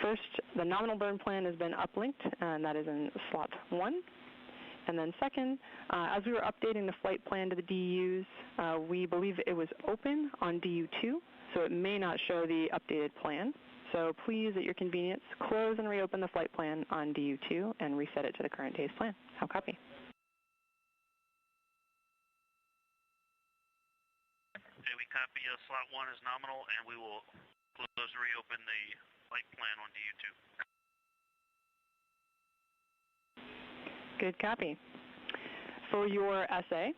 First, the nominal burn plan has been uplinked, and that is in slot 1. And then second, as we were updating the flight plan to the DUs, we believe it was open on DU2, so it may not show the updated plan. So please, at your convenience, close and reopen the flight plan on DU2 and reset it to the current day's plan. How copy? Okay, we copy slot 1 is nominal, and we will close and reopen the flight plan on DU2. Good copy. For your essay,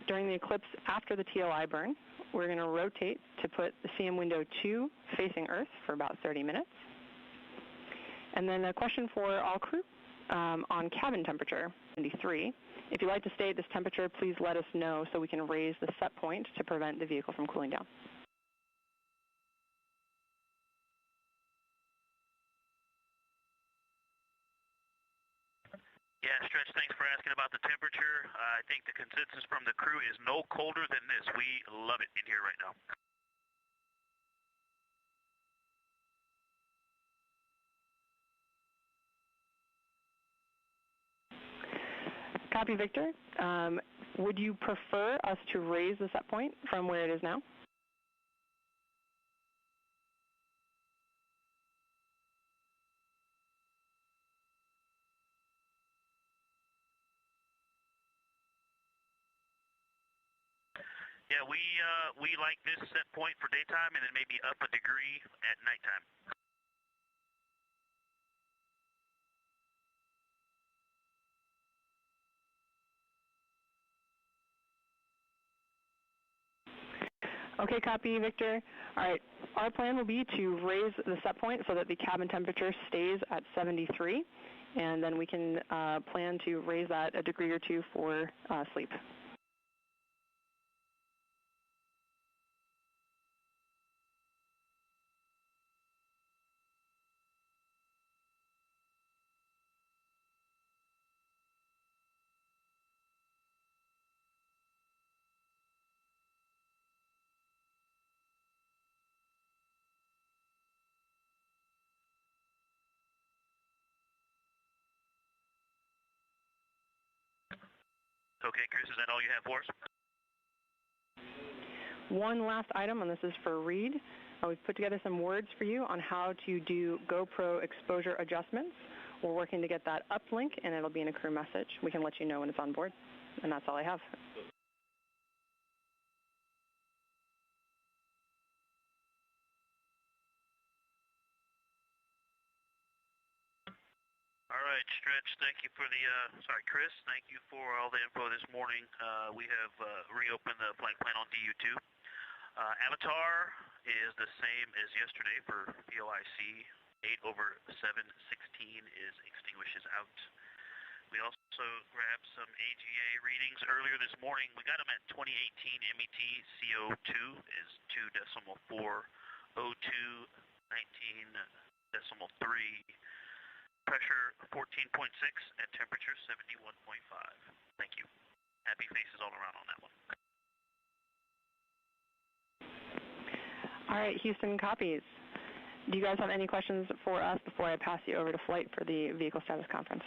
during the eclipse after the TLI burn, we're going to rotate to put the CM window 2 facing Earth for about 30 minutes. And then a question for all crew on cabin temperature, 73. If you'd like to stay at this temperature, please let us know so we can raise the set point to prevent the vehicle from cooling down. Yeah, Stretch, thanks for asking about the temperature. I think the consensus from the crew is no colder than this. We love it in here right now. Copy, Victor. Would you prefer us to raise the set point from where it is now? Yeah, we like this set point for daytime and then maybe up a degree at nighttime. Okay, copy, Victor. All right, our plan will be to raise the set point so that the cabin temperature stays at 73, and then we can plan to raise that a degree or two for sleep. Okay, Chris, is that all you have for us? One last item, and this is for Reid. We've put together some words for you on how to do GoPro exposure adjustments. We're working to get that uplink, and it'll be in a crew message. We can let you know when it's on board, and that's all I have. All right, Stretch, thank you for the, Chris, thank you for all the info this morning. We have reopened the flight plan on DU2. Avatar is the same as yesterday for POIC. 8/716 is extinguishes out. We also grabbed some AGA readings earlier this morning. We got them at 2018 MET CO2 is 2.4, O2 19.3. Pressure 14.6 and temperature 71.5. Thank you. Happy faces all around on that one. All right, Houston copies. Do you guys have any questions for us before I pass you over to flight for the vehicle status conference?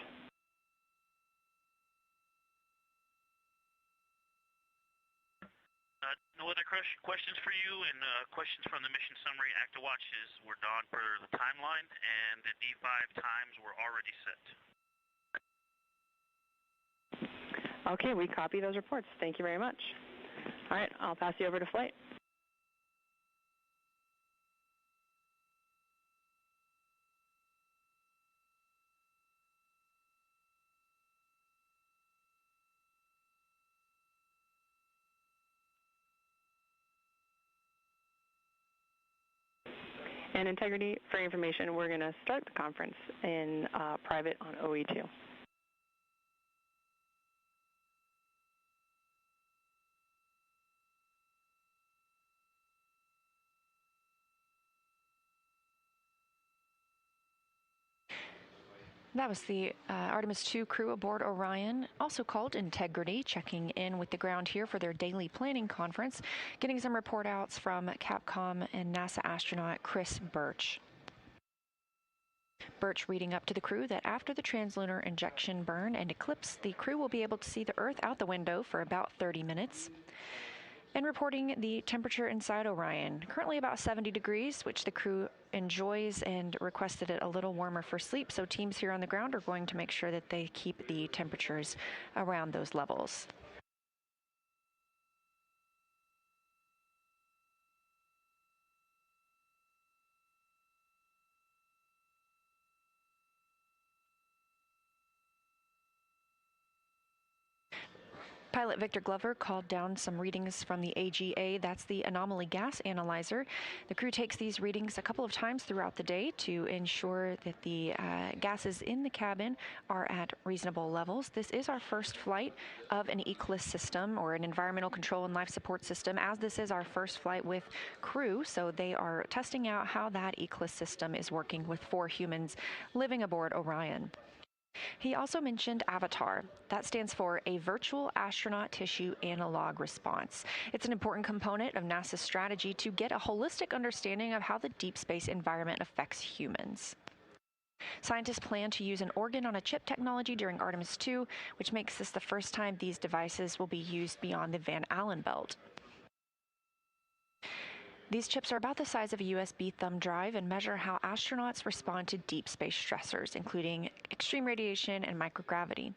No other questions for you, and questions from the mission summary. Active watch is we're done per the timeline, and the D5 times were already set. Okay, we copy those reports. Thank you very much. All right, I'll pass you over to flight. And Integrity, for your information, we're going to start the conference in private on OE2. That was the Artemis II crew aboard Orion, also called Integrity, checking in with the ground here for their daily planning conference, getting some report outs from Capcom and NASA astronaut Chris Birch. Birch reading up to the crew that after the translunar injection burn and eclipse, the crew will be able to see the Earth out the window for about 30 minutes. And reporting the temperature inside Orion, currently about 70 degrees, which the crew enjoys and requested it a little warmer for sleep, so teams here on the ground are going to make sure that they keep the temperatures around those levels. Pilot Victor Glover called down some readings from the AGA, that's the Anomaly Gas Analyzer. The crew takes these readings a couple of times throughout the day to ensure that the gases in the cabin are at reasonable levels. This is our first flight of an ECLIS system, or an environmental control and life support system, as this is our first flight with crew, so they are testing out how that ECLIS system is working with 4 humans living aboard Orion. He also mentioned AVATAR. That stands for a Virtual Astronaut Tissue Analog Response. It's an important component of NASA's strategy to get a holistic understanding of how the deep space environment affects humans. Scientists plan to use an organ-on-a-chip technology during Artemis II, which makes this the first time these devices will be used beyond the Van Allen belt. These chips are about the size of a USB thumb drive and measure how astronauts respond to deep space stressors, including extreme radiation and microgravity.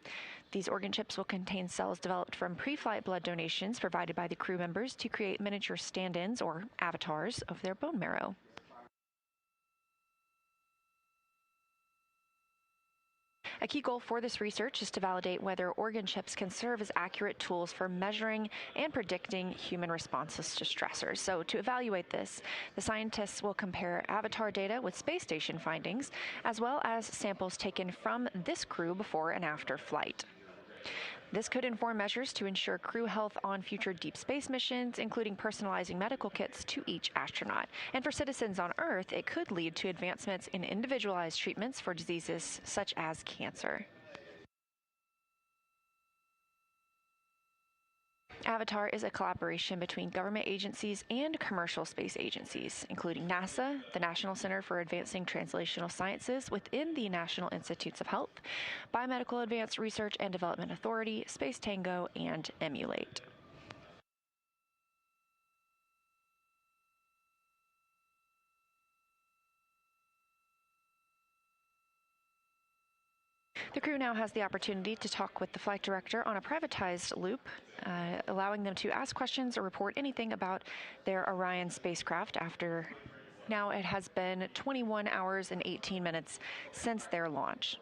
These organ chips will contain cells developed from pre-flight blood donations provided by the crew members to create miniature stand-ins, or avatars, of their bone marrow. A key goal for this research is to validate whether organ chips can serve as accurate tools for measuring and predicting human responses to stressors. So to evaluate this, the scientists will compare AVATAR data with space station findings, as well as samples taken from this crew before and after flight. This could inform measures to ensure crew health on future deep space missions, including personalizing medical kits to each astronaut. And for citizens on Earth, it could lead to advancements in individualized treatments for diseases such as cancer. AVATAR is a collaboration between government agencies and commercial space agencies, including NASA, the National Center for Advancing Translational Sciences within the National Institutes of Health, Biomedical Advanced Research and Development Authority, Space Tango, and Emulate. The crew now has the opportunity to talk with the flight director on a privatized loop, allowing them to ask questions or report anything about their Orion spacecraft after now it has been 21 hours and 18 minutes since their launch.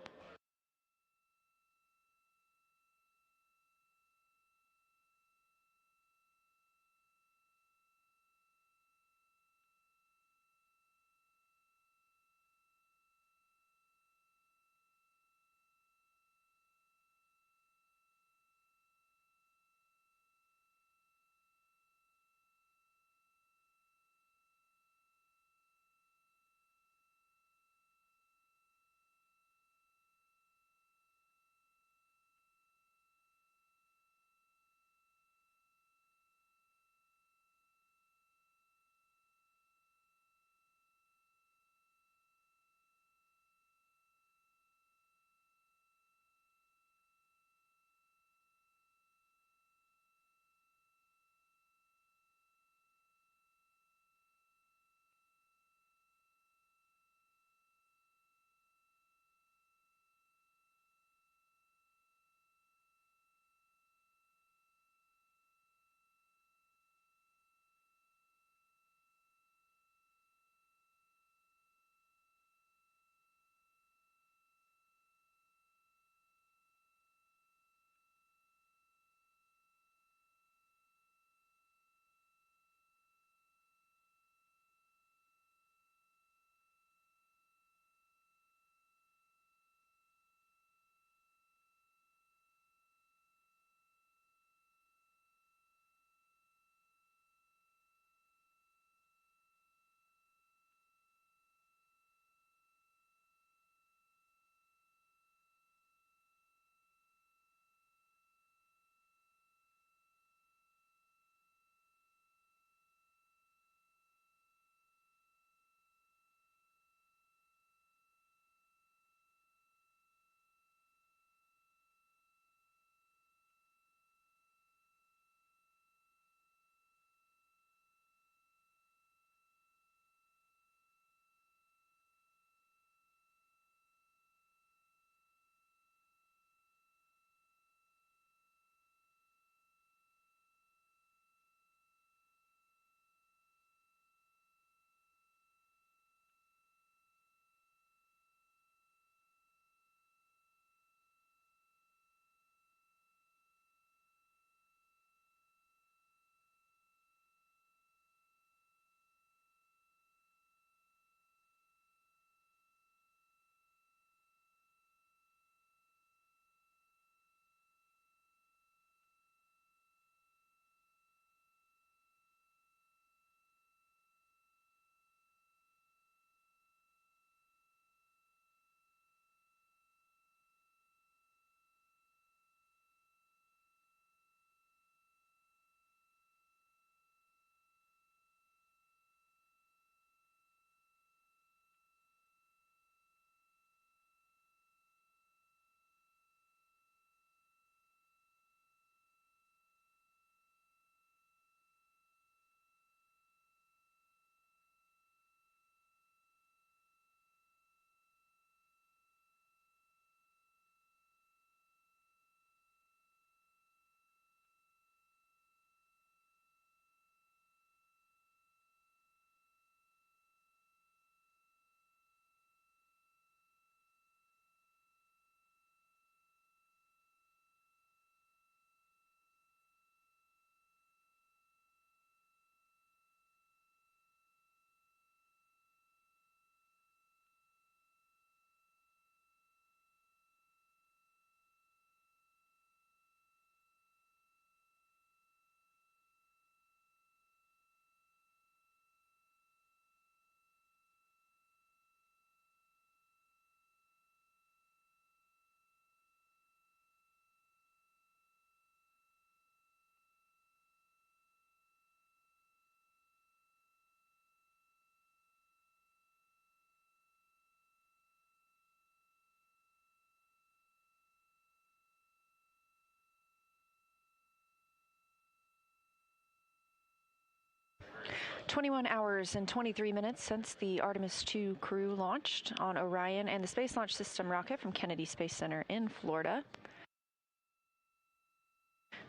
21 hours and 23 minutes since the Artemis II crew launched on Orion and the Space Launch System rocket from Kennedy Space Center in Florida.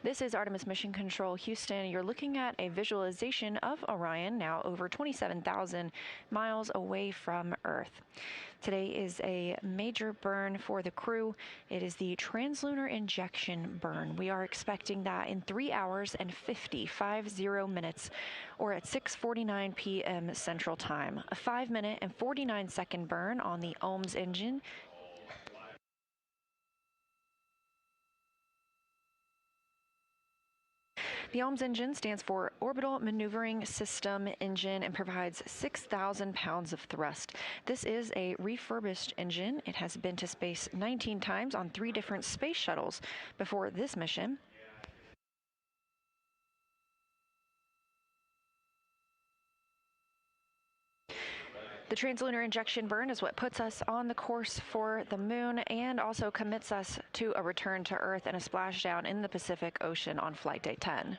This is Artemis Mission Control Houston. You're looking at a visualization of Orion, now over 27,000 miles away from Earth. Today is a major burn for the crew. It is the translunar injection burn. We are expecting that in 3 hours and 50 minutes, or at 6:49 p.m. Central Time. A 5-minute and 49-second burn on the OMS engine. The OMS engine stands for Orbital Maneuvering System Engine and provides 6,000 pounds of thrust. This is a refurbished engine. It has been to space 19 times on 3 different space shuttles before this mission. The translunar injection burn is what puts us on the course for the moon and also commits us to a return to Earth and a splashdown in the Pacific Ocean on Flight Day 10.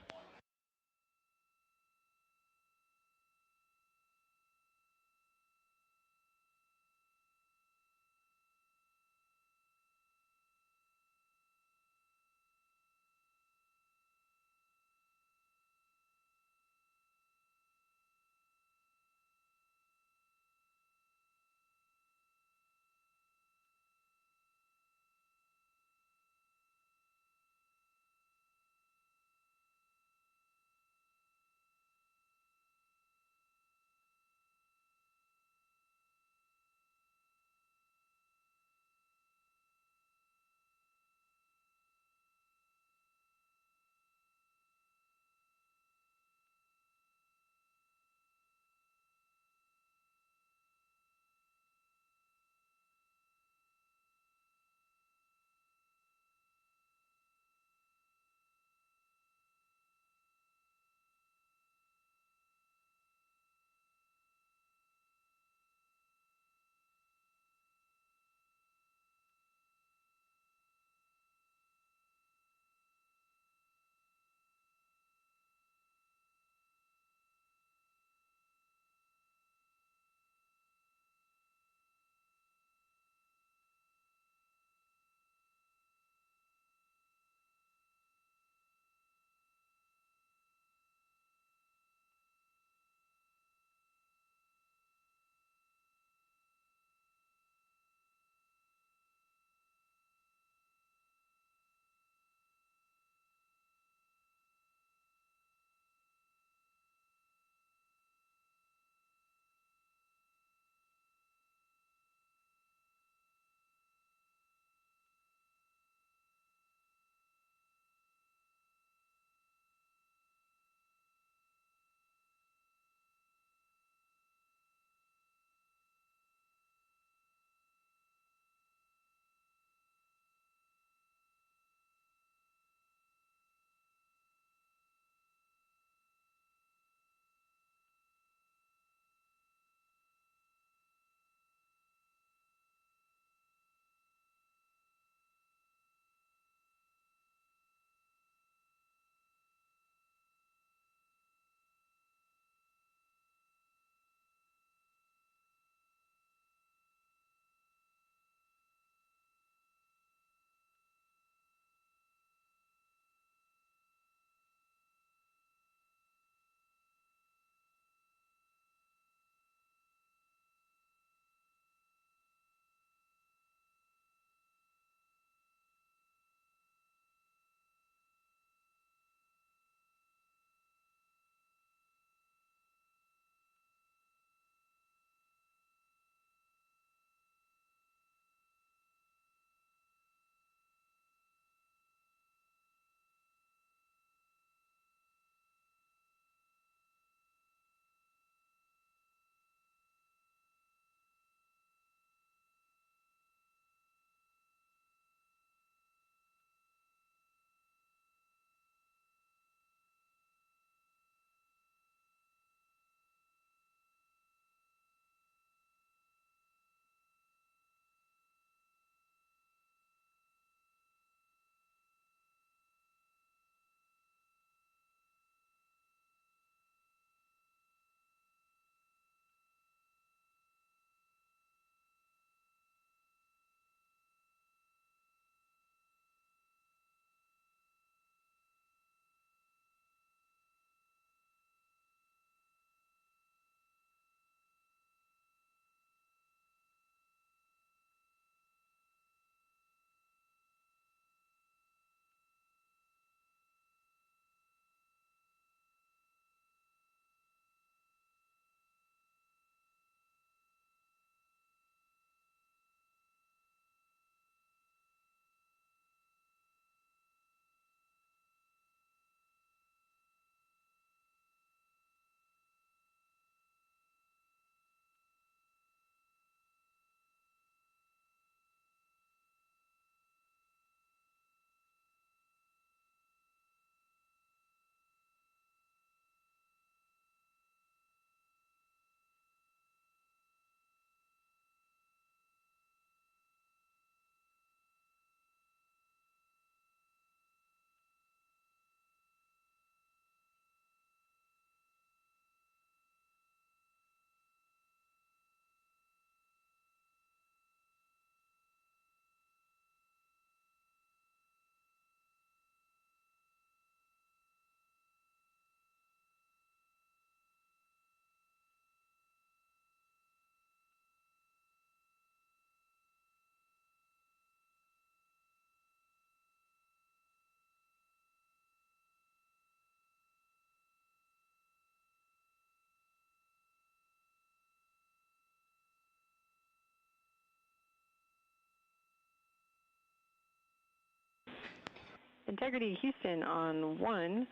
Integrity Houston on 1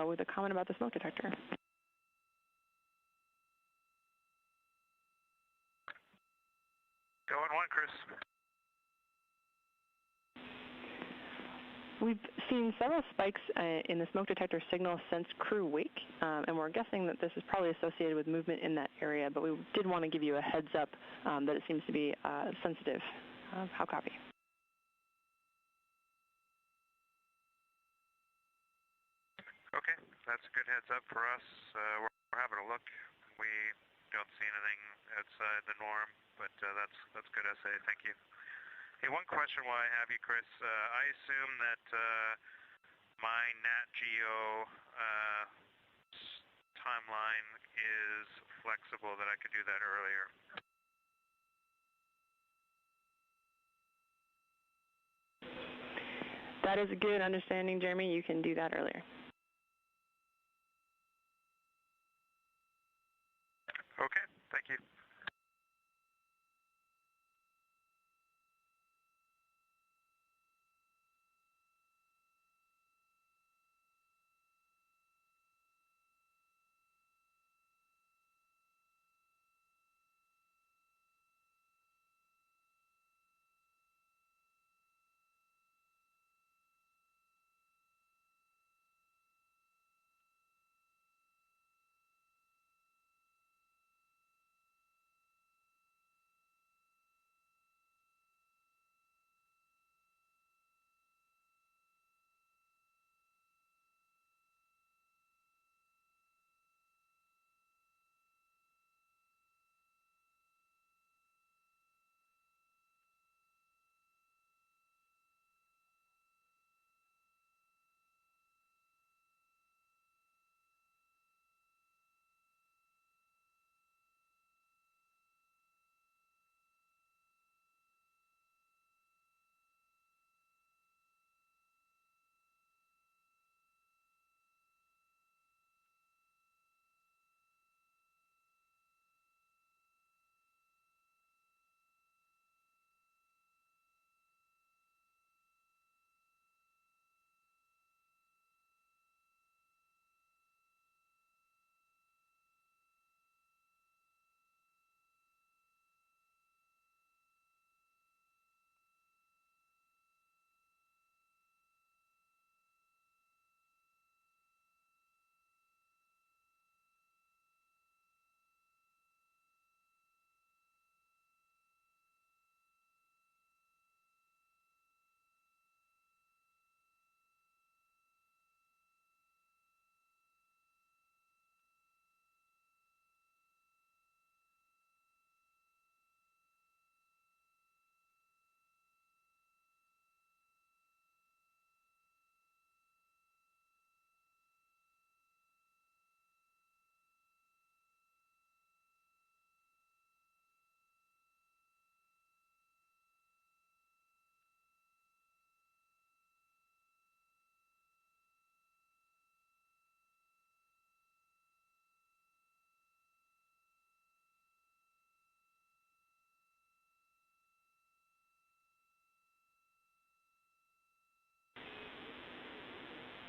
with a comment about the smoke detector. Go on 1, Chris. We've seen several spikes in the smoke detector signal since crew wake, and we're guessing that this is probably associated with movement in that area, but we did want to give you a heads up that it seems to be sensitive. How copy? Okay, that's a good heads up for us. We're having a look. We don't see anything outside the norm, but that's good SA. Thank you. Hey, one question while I have you, Chris. I assume that my Nat Geo timeline is flexible, that I could do that earlier. That is a good understanding, Jeremy. You can do that earlier. Okay, thank you.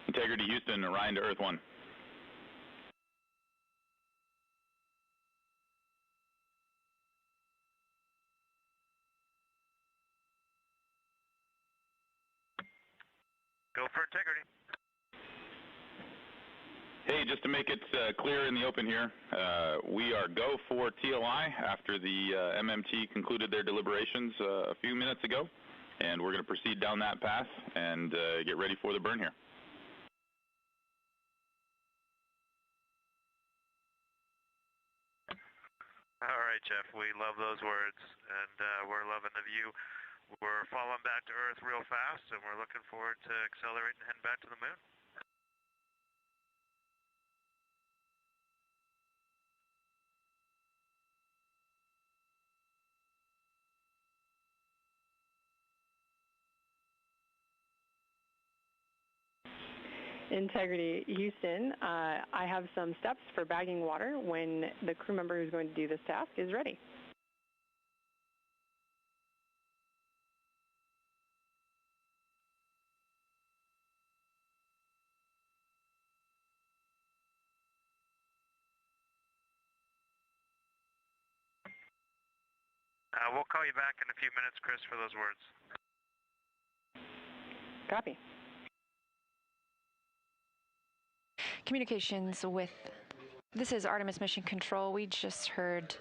Integrity Houston, Orion to Earth 1. Go for Integrity. Hey, just to make it clear in the open here, we are go for TLI after the MMT concluded their deliberations a few minutes ago, and we're going to proceed down that path and get ready for the burn here. All right, Jeff, we love those words, and we're loving the view. We're falling back to Earth real fast, and we're looking forward to accelerating and heading back to the moon. Integrity Houston, I have some steps for bagging water when the crew member who's going to do this task is ready. We'll call you back in a few minutes, Chris, for those words. Copy. Communications with, this is Artemis Mission Control. We just heard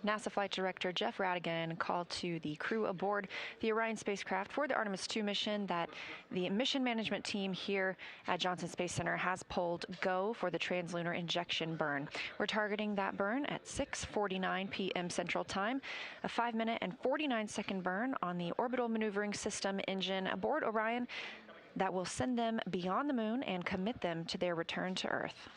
NASA Flight Director Jeff Radigan call to the crew aboard the Orion spacecraft for the Artemis II mission that the mission management team here at Johnson Space Center has pulled go for the translunar injection burn. We're targeting that burn at 6:49 p.m. Central Time, a 5-minute and 49-second burn on the orbital maneuvering system engine aboard Orion that will send them beyond the moon and commit them to their return to Earth.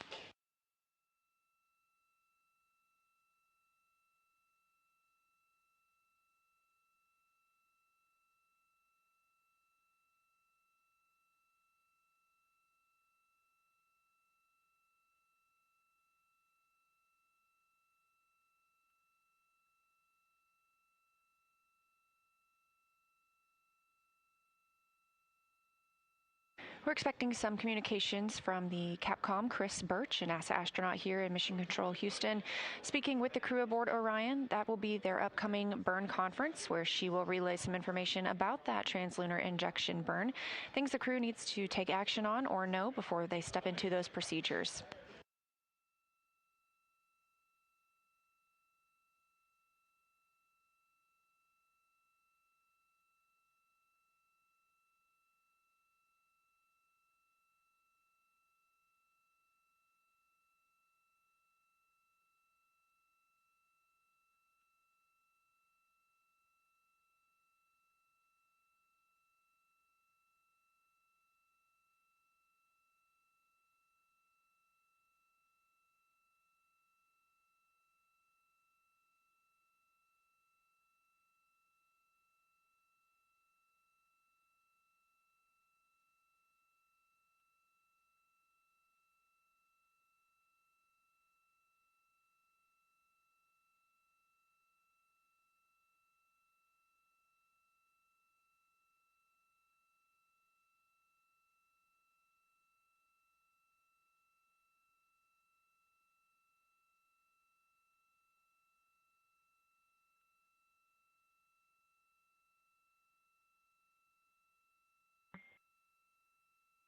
We're expecting some communications from the Capcom, Chris Birch, a NASA astronaut here in Mission Control, Houston, speaking with the crew aboard Orion. That will be their upcoming burn conference, where she will relay some information about that translunar injection burn, things the crew needs to take action on or know before they step into those procedures.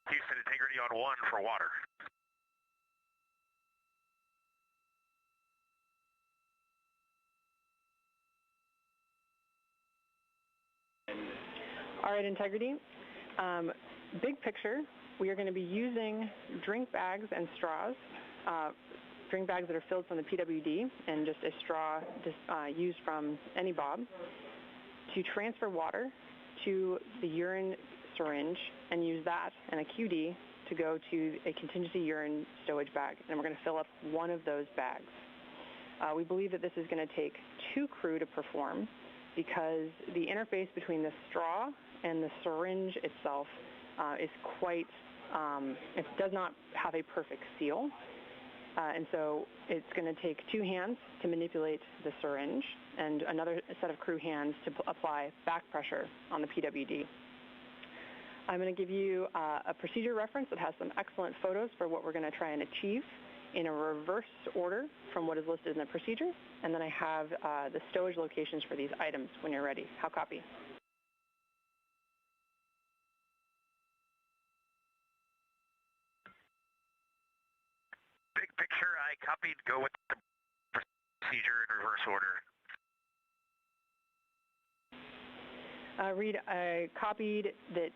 Houston Integrity on 1 for water. All right, Integrity. Big picture, we are going to be using drink bags and straws, drink bags that are filled from the PWD and just a straw used from any bob, to transfer water to the urine syringe and use that and a QD to go to a contingency urine stowage bag. And we're going to fill up one of those bags. We believe that this is going to take 2 crew to perform because the interface between the straw and the syringe itself is quite, it does not have a perfect seal. And so it's going to take 2 hands to manipulate the syringe and another set of crew hands to apply back pressure on the PWD. I'm going to give you a procedure reference that has some excellent photos for what we're going to try and achieve in a reverse order from what is listed in the procedure. And then I have the stowage locations for these items when you're ready. How copy? Big picture, I copied. Go with the procedure in reverse order. Reid, I copied that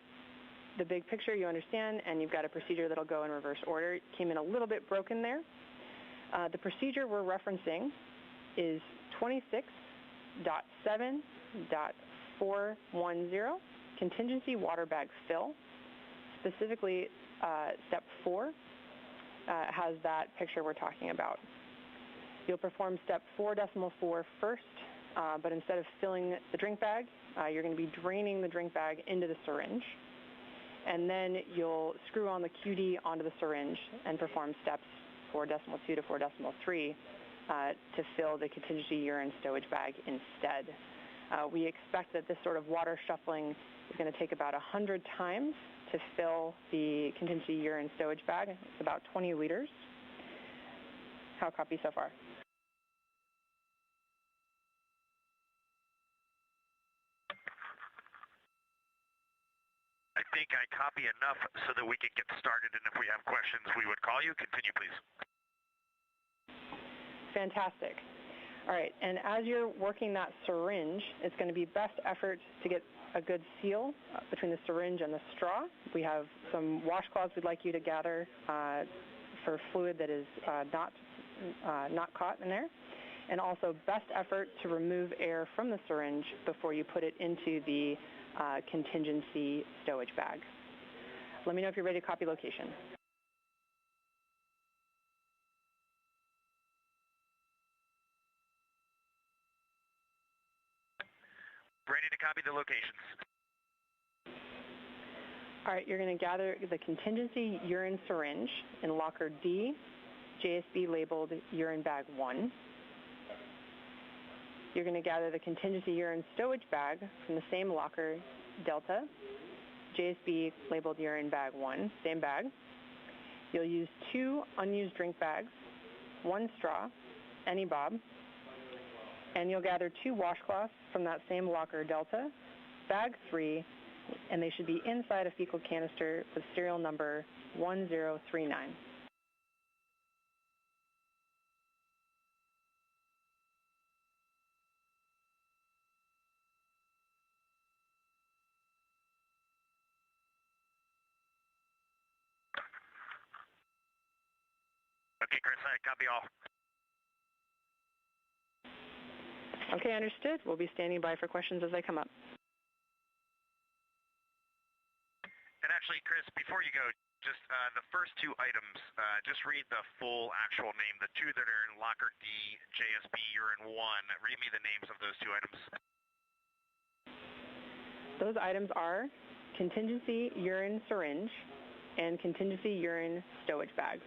the big picture you understand, and you've got a procedure that'll go in reverse order. It came in a little bit broken there. The procedure we're referencing is 26.7.410, contingency water bag fill. Specifically, step 4 has that picture we're talking about. You'll perform step 4.4 first, but instead of filling the drink bag, you're going to be draining the drink bag into the syringe. And then you'll screw on the QD onto the syringe and perform steps 4.2 to 4.3 to fill the contingency urine stowage bag instead. We expect that this sort of water shuffling is going to take about 100 times to fill the contingency urine stowage bag. It's about 20 liters. How copy so far? think I copy enough so that we can get started, and if we have questions, we would call you. Continue, please. Fantastic. All right, and as you're working that syringe, it's going to be best effort to get a good seal between the syringe and the straw. We have some washcloths we'd like you to gather for fluid that is not caught in there, and also best effort to remove air from the syringe before you put it into the contingency stowage bag. Let me know if you're ready to copy location. Ready to copy the locations. All right, you're going to gather the contingency urine syringe in locker D, JSB labeled urine bag 1. You're going to gather the contingency urine stowage bag from the same locker, Delta, JSB labeled urine bag 1, same bag. You'll use 2 unused drink bags, 1 straw, any bob, and you'll gather 2 washcloths from that same locker, Delta, bag 3, and they should be inside a fecal canister with serial number 1039. Okay, Chris, I copy all. Okay, understood. We'll be standing by for questions as they come up. And actually, Chris, before you go, just the first 2 items, just read the full actual name. The 2 that are in locker D, JSB urine 1, read me the names of those 2 items. Those items are contingency urine syringe and contingency urine stowage bag.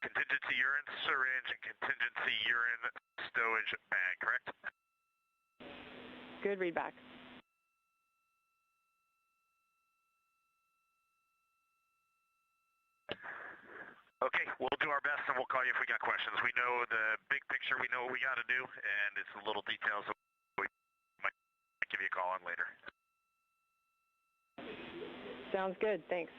Contingency urine syringe and contingency urine stowage bag, correct? Good, read back. Okay, we'll do our best and we'll call you if we got questions. We know the big picture, we know what we got to do, and it's the little details that we might give you a call on later. Sounds good, thanks.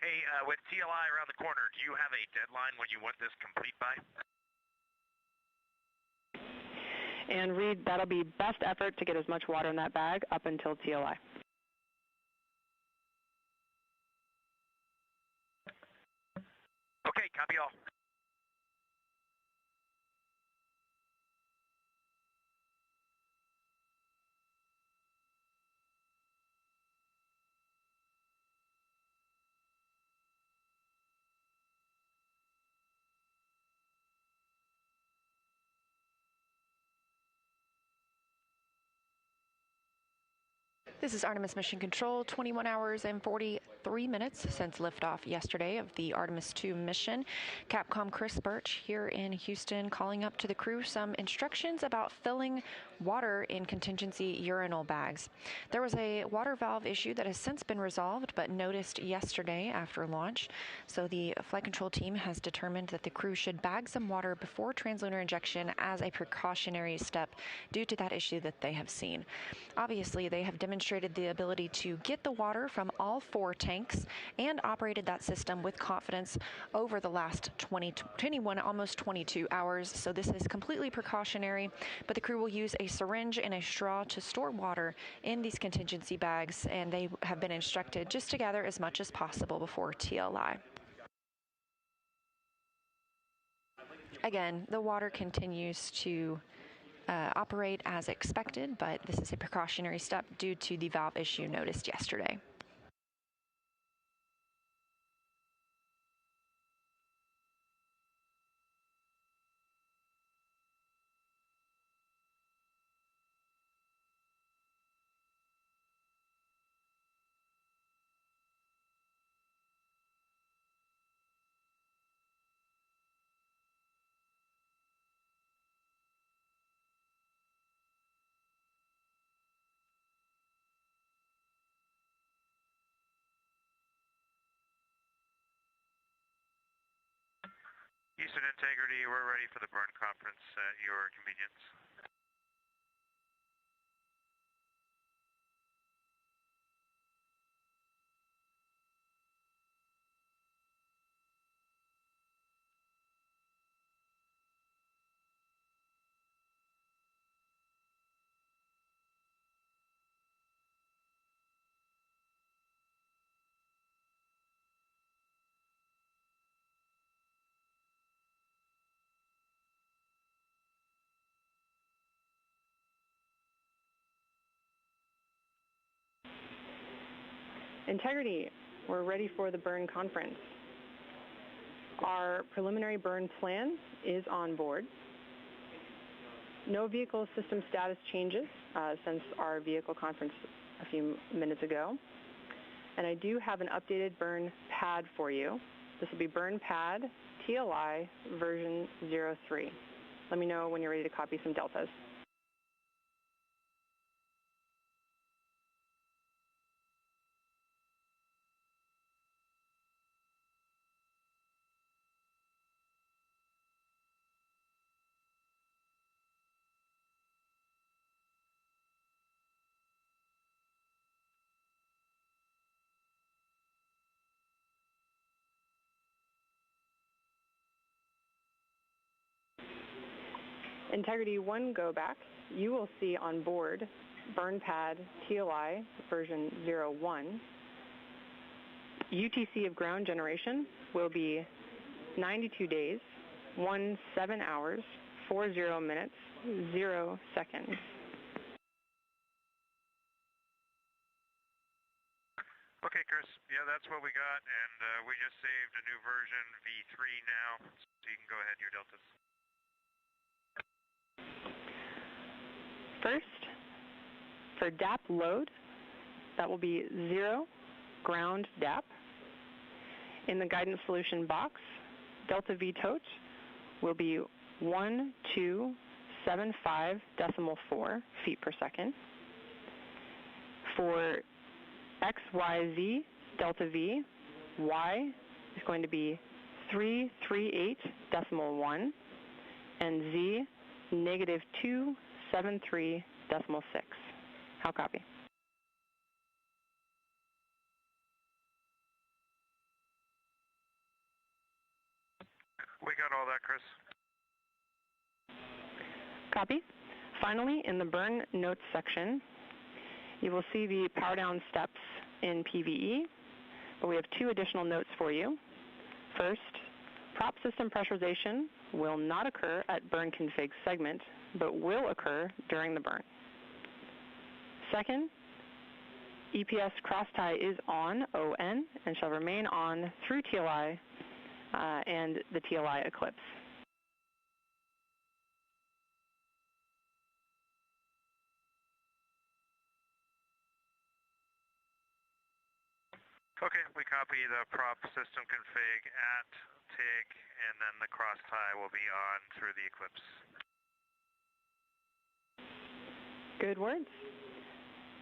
Hey, with TLI around the corner, do you have a deadline when you want this complete by? And Reid, that'll be best effort to get as much water in that bag up until TLI. Okay, copy all. This is Artemis Mission Control, 21 hours and 43 minutes since liftoff yesterday of the Artemis II mission. Capcom Chris Birch here in Houston calling up to the crew some instructions about filling water in contingency urinal bags. There was a water valve issue that has since been resolved but noticed yesterday after launch. So the flight control team has determined that the crew should bag some water before translunar injection as a precautionary step due to that issue that they have seen. Obviously, they have demonstrated the ability to get the water from all 4 tanks and operated that system with confidence over the last 21, almost 22 hours. So this is completely precautionary, but the crew will use a syringe and a straw to store water in these contingency bags, and they have been instructed just to gather as much as possible before TLI. Again, the water continues to operate as expected, but this is a precautionary step due to the valve issue noticed yesterday. Houston Integrity, we're ready for the burn conference at your convenience. Integrity, we're ready for the burn conference. Our preliminary burn plan is on board. No vehicle system status changes since our vehicle conference a few minutes ago. And I do have an updated burn pad for you. This will be burn pad TLI version 03. Let me know when you're ready to copy some deltas. Integrity 1 go back, you will see on board burn pad TLI version 01. UTC of ground generation will be 92 days, 17 hours, 40 minutes, 0 seconds. Okay, Chris. Yeah, that's what we got, and we just saved a new version, V3 now, so you can go ahead, your deltas. First, for DAP load, that will be 0 ground DAP. In the guidance solution box, delta V tot will be 1275.4 feet per second. For XYZ delta V, Y is going to be 338.1, and Z negative 273.6. How copy? We got all that, Chris. Copy. Finally, in the burn notes section, you will see the power down steps in PVE, but we have 2 additional notes for you. First, prop system pressurization will not occur at burn config segment, but will occur during the burn. Second, EPS crosstie is on ON and shall remain on through TLI and the TLI eclipse. Okay, we copy the prop system config at TIG, and then the cross tie will be on through the eclipse. Good words.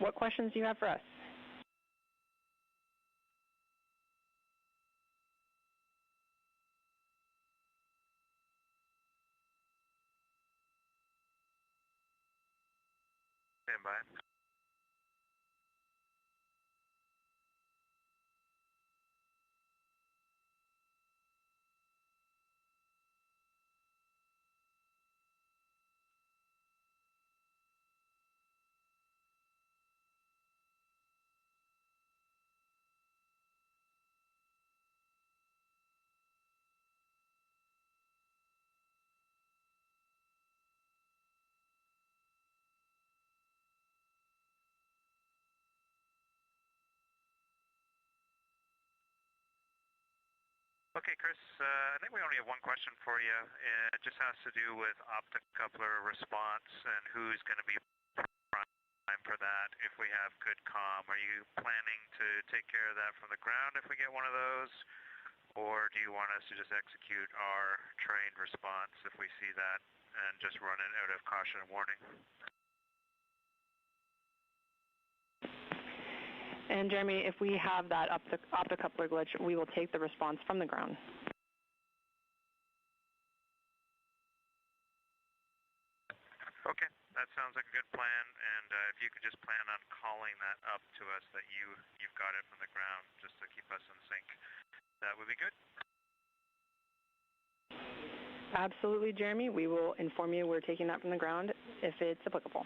What questions do you have for us? Stand by. Okay, Chris, I think we only have one question for you. It just has to do with optocoupler response and who's going to be prime for that if we have good comm. Are you planning to take care of that from the ground if we get one of those? Or do you want us to just execute our trained response if we see that and just run it out of caution and warning? And Jeremy, if we have that optocoupler glitch, we will take the response from the ground. Okay, that sounds like a good plan, and if you could just plan on calling that up to us that you've got it from the ground, just to keep us in sync, that would be good. Absolutely, Jeremy. We will inform you we're taking that from the ground if it's applicable.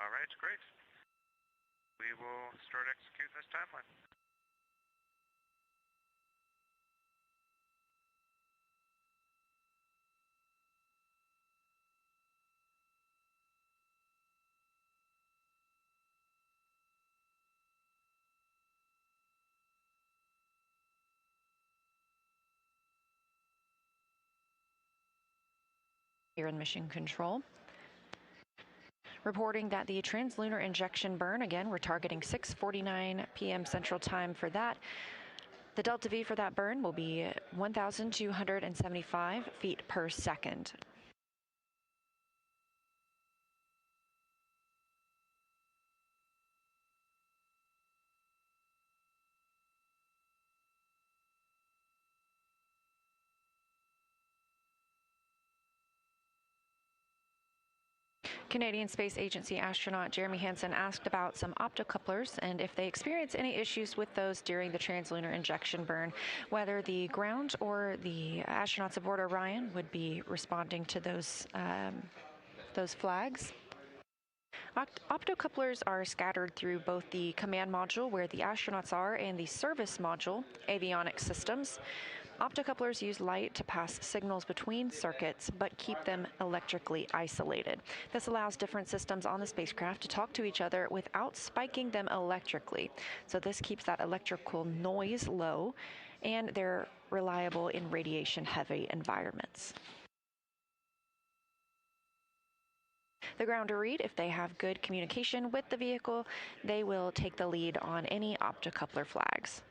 All right, great. We will start executing this timeline. Here in Mission Control, reporting that the translunar injection burn, again, we're targeting 6:49 p.m. Central Time for that. The delta V for that burn will be 1,275 feet per second. Canadian Space Agency astronaut Jeremy Hansen asked about some optocouplers and if they experience any issues with those during the translunar injection burn, whether the ground or the astronauts aboard Orion would be responding to those flags. Optocouplers are scattered through both the command module, where the astronauts are, and the service module, avionics systems. Optocouplers use light to pass signals between circuits, but keep them electrically isolated. This allows different systems on the spacecraft to talk to each other without spiking them electrically. So this keeps that electrical noise low, and they're reliable in radiation-heavy environments. The grounder Reid, if they have good communication with the vehicle, they will take the lead on any optocoupler flags.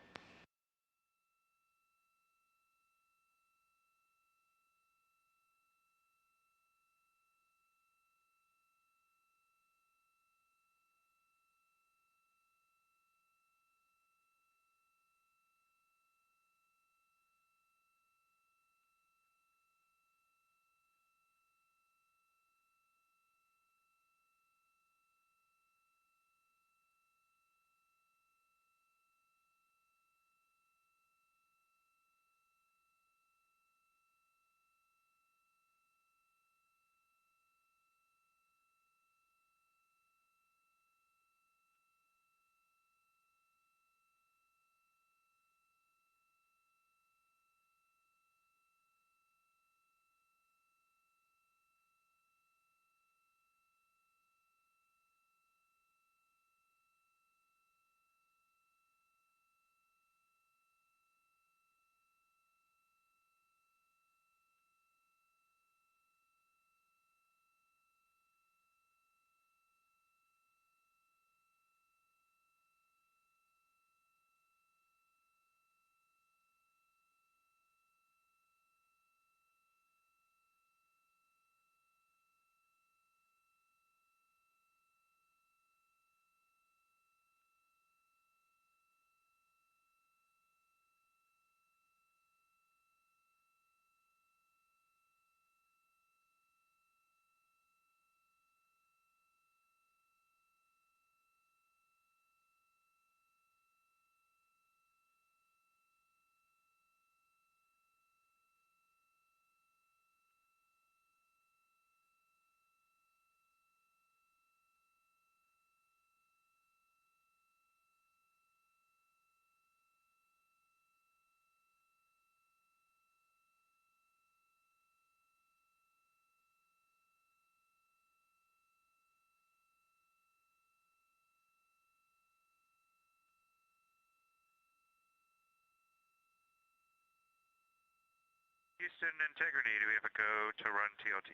Houston Integrity, do we have a go to run TOT?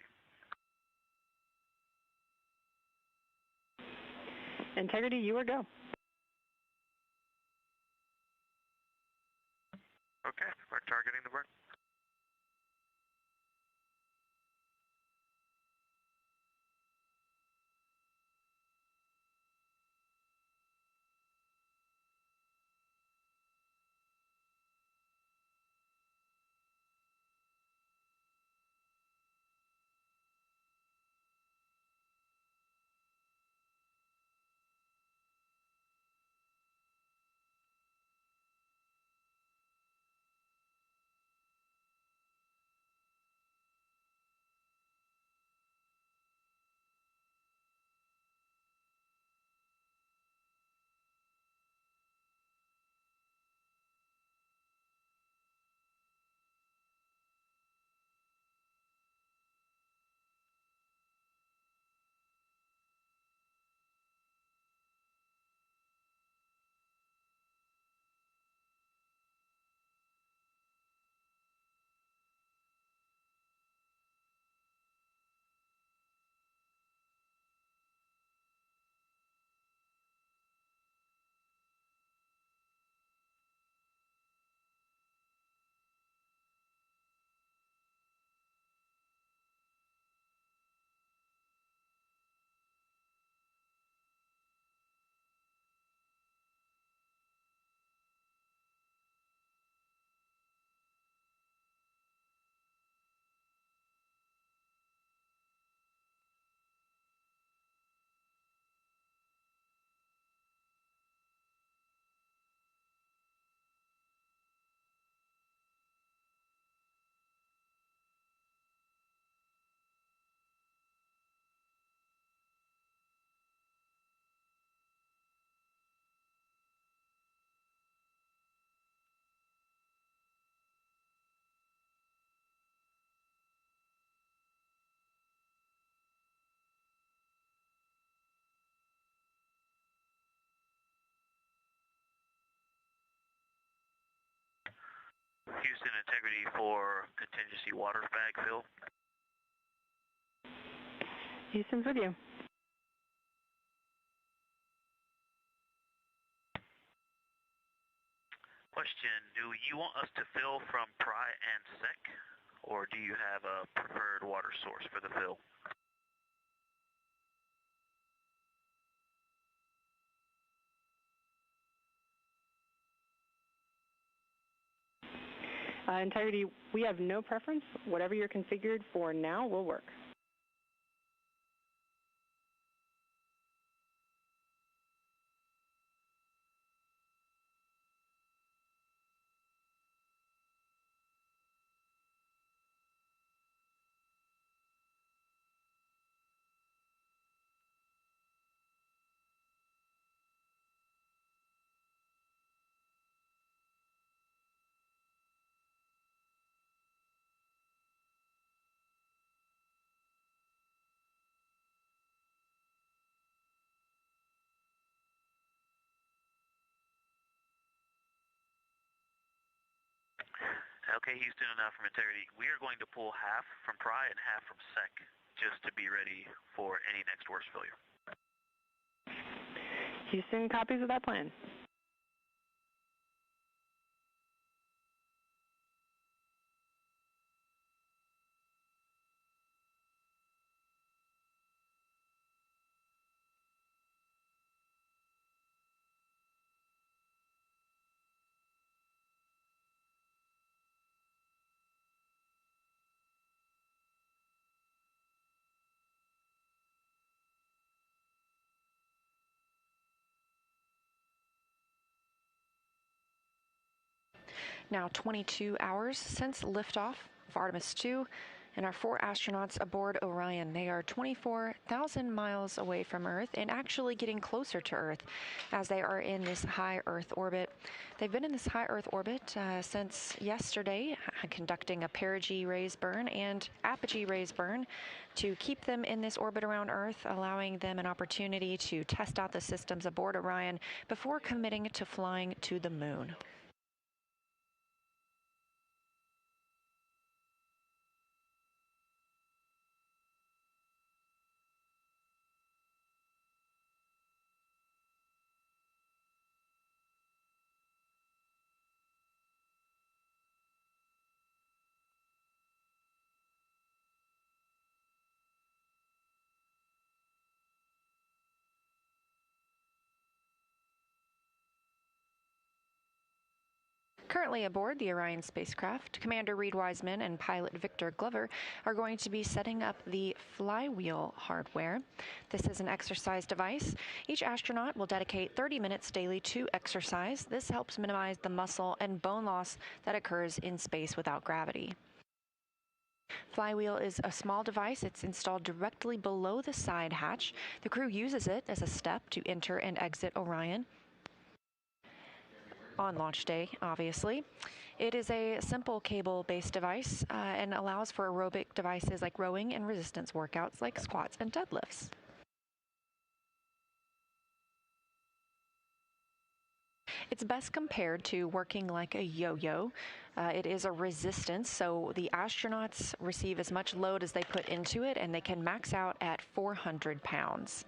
Integrity, you are go. Okay, we're targeting the burn. Integrity for contingency water bag fill. Houston's with you. Question, do you want us to fill from Pry and Sec, or do you have a preferred water source for the fill? Integrity, we have no preference. Whatever you're configured for now will work. Okay, Houston, from Integrity. We are going to pull half from Pry and half from Sec, just to be ready for any next worst failure. Houston, copies of that plan. Now 22 hours since liftoff of Artemis II, and our 4 astronauts aboard Orion. They are 24,000 miles away from Earth and actually getting closer to Earth as they are in this high Earth orbit. They've been in this high Earth orbit since yesterday, conducting a perigee raise burn and apogee raise burn to keep them in this orbit around Earth, allowing them an opportunity to test out the systems aboard Orion before committing to flying to the moon. Currently aboard the Orion spacecraft, Commander Reid Wiseman and pilot Victor Glover are going to be setting up the flywheel hardware. This is an exercise device. Each astronaut will dedicate 30 minutes daily to exercise. This helps minimize the muscle and bone loss that occurs in space without gravity. Flywheel is a small device. It's installed directly below the side hatch. The crew uses it as a step to enter and exit Orion on launch day, obviously. It is a simple cable-based device and allows for aerobic devices like rowing and resistance workouts like squats and deadlifts. It's best compared to working like a yo-yo. It is a resistance, so the astronauts receive as much load as they put into it, and they can max out at 400 pounds.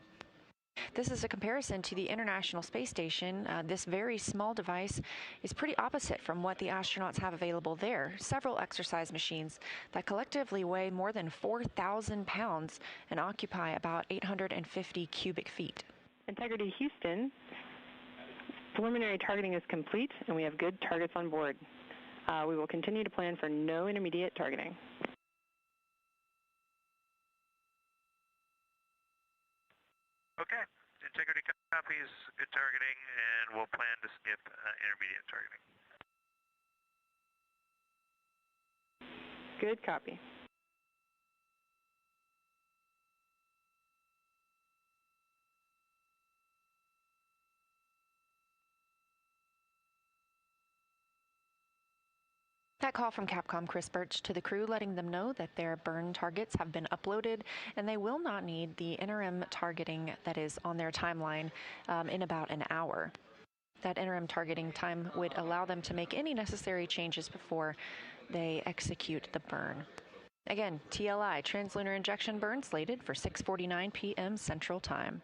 This is a comparison to the International Space Station. This very small device is pretty opposite from what the astronauts have available there. Several exercise machines that collectively weigh more than 4,000 pounds and occupy about 850 cubic feet. Integrity Houston, preliminary targeting is complete, and we have good targets on board. We will continue to plan for no intermediate targeting. Okay, Integrity copies, good targeting, and we'll plan to skip intermediate targeting. Good copy. That call from Capcom Chris Birch to the crew, letting them know that their burn targets have been uploaded and they will not need the interim targeting that is on their timeline in about an hour. That interim targeting time would allow them to make any necessary changes before they execute the burn. Again, TLI, translunar injection burn, slated for 6:49 p.m. Central Time.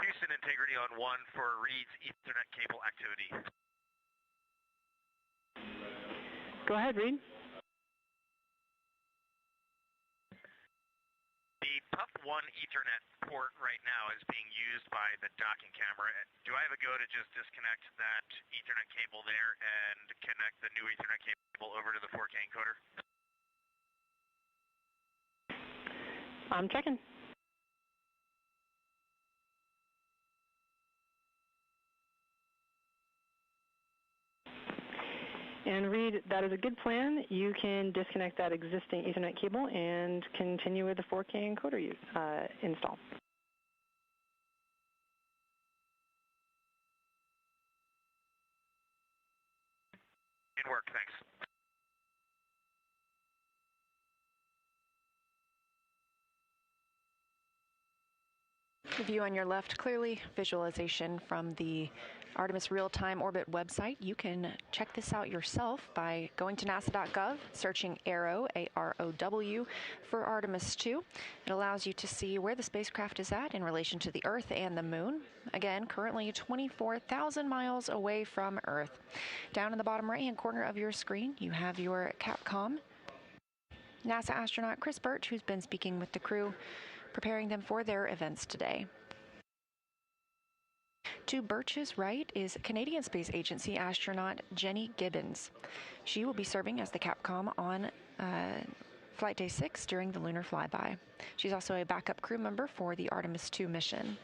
Houston Integrity on 1 for Reid's Ethernet cable activity. Go ahead, Reid. The PUF1 Ethernet port right now is being used by the docking camera. Do I have a go to just disconnect that Ethernet cable there and connect the new Ethernet cable over to the 4K encoder? I'm checking. And Reid, that is a good plan. You can disconnect that existing Ethernet cable and continue with the 4K encoder install. Good work, thanks. The view on your left, clearly visualization from the Artemis real-time orbit website. You can check this out yourself by going to nasa.gov, searching ARROW, A-R-O-W, for Artemis II. It allows you to see where the spacecraft is at in relation to the Earth and the Moon. Again, currently 24,000 miles away from Earth. Down in the bottom right-hand corner of your screen, you have your Capcom. NASA astronaut Chris Birch, who's been speaking with the crew, preparing them for their events today. To Birch's right is Canadian Space Agency astronaut Jenny Gibbons. She will be serving as the Capcom on Flight Day 6 during the lunar flyby. She's also a backup crew member for the Artemis II mission.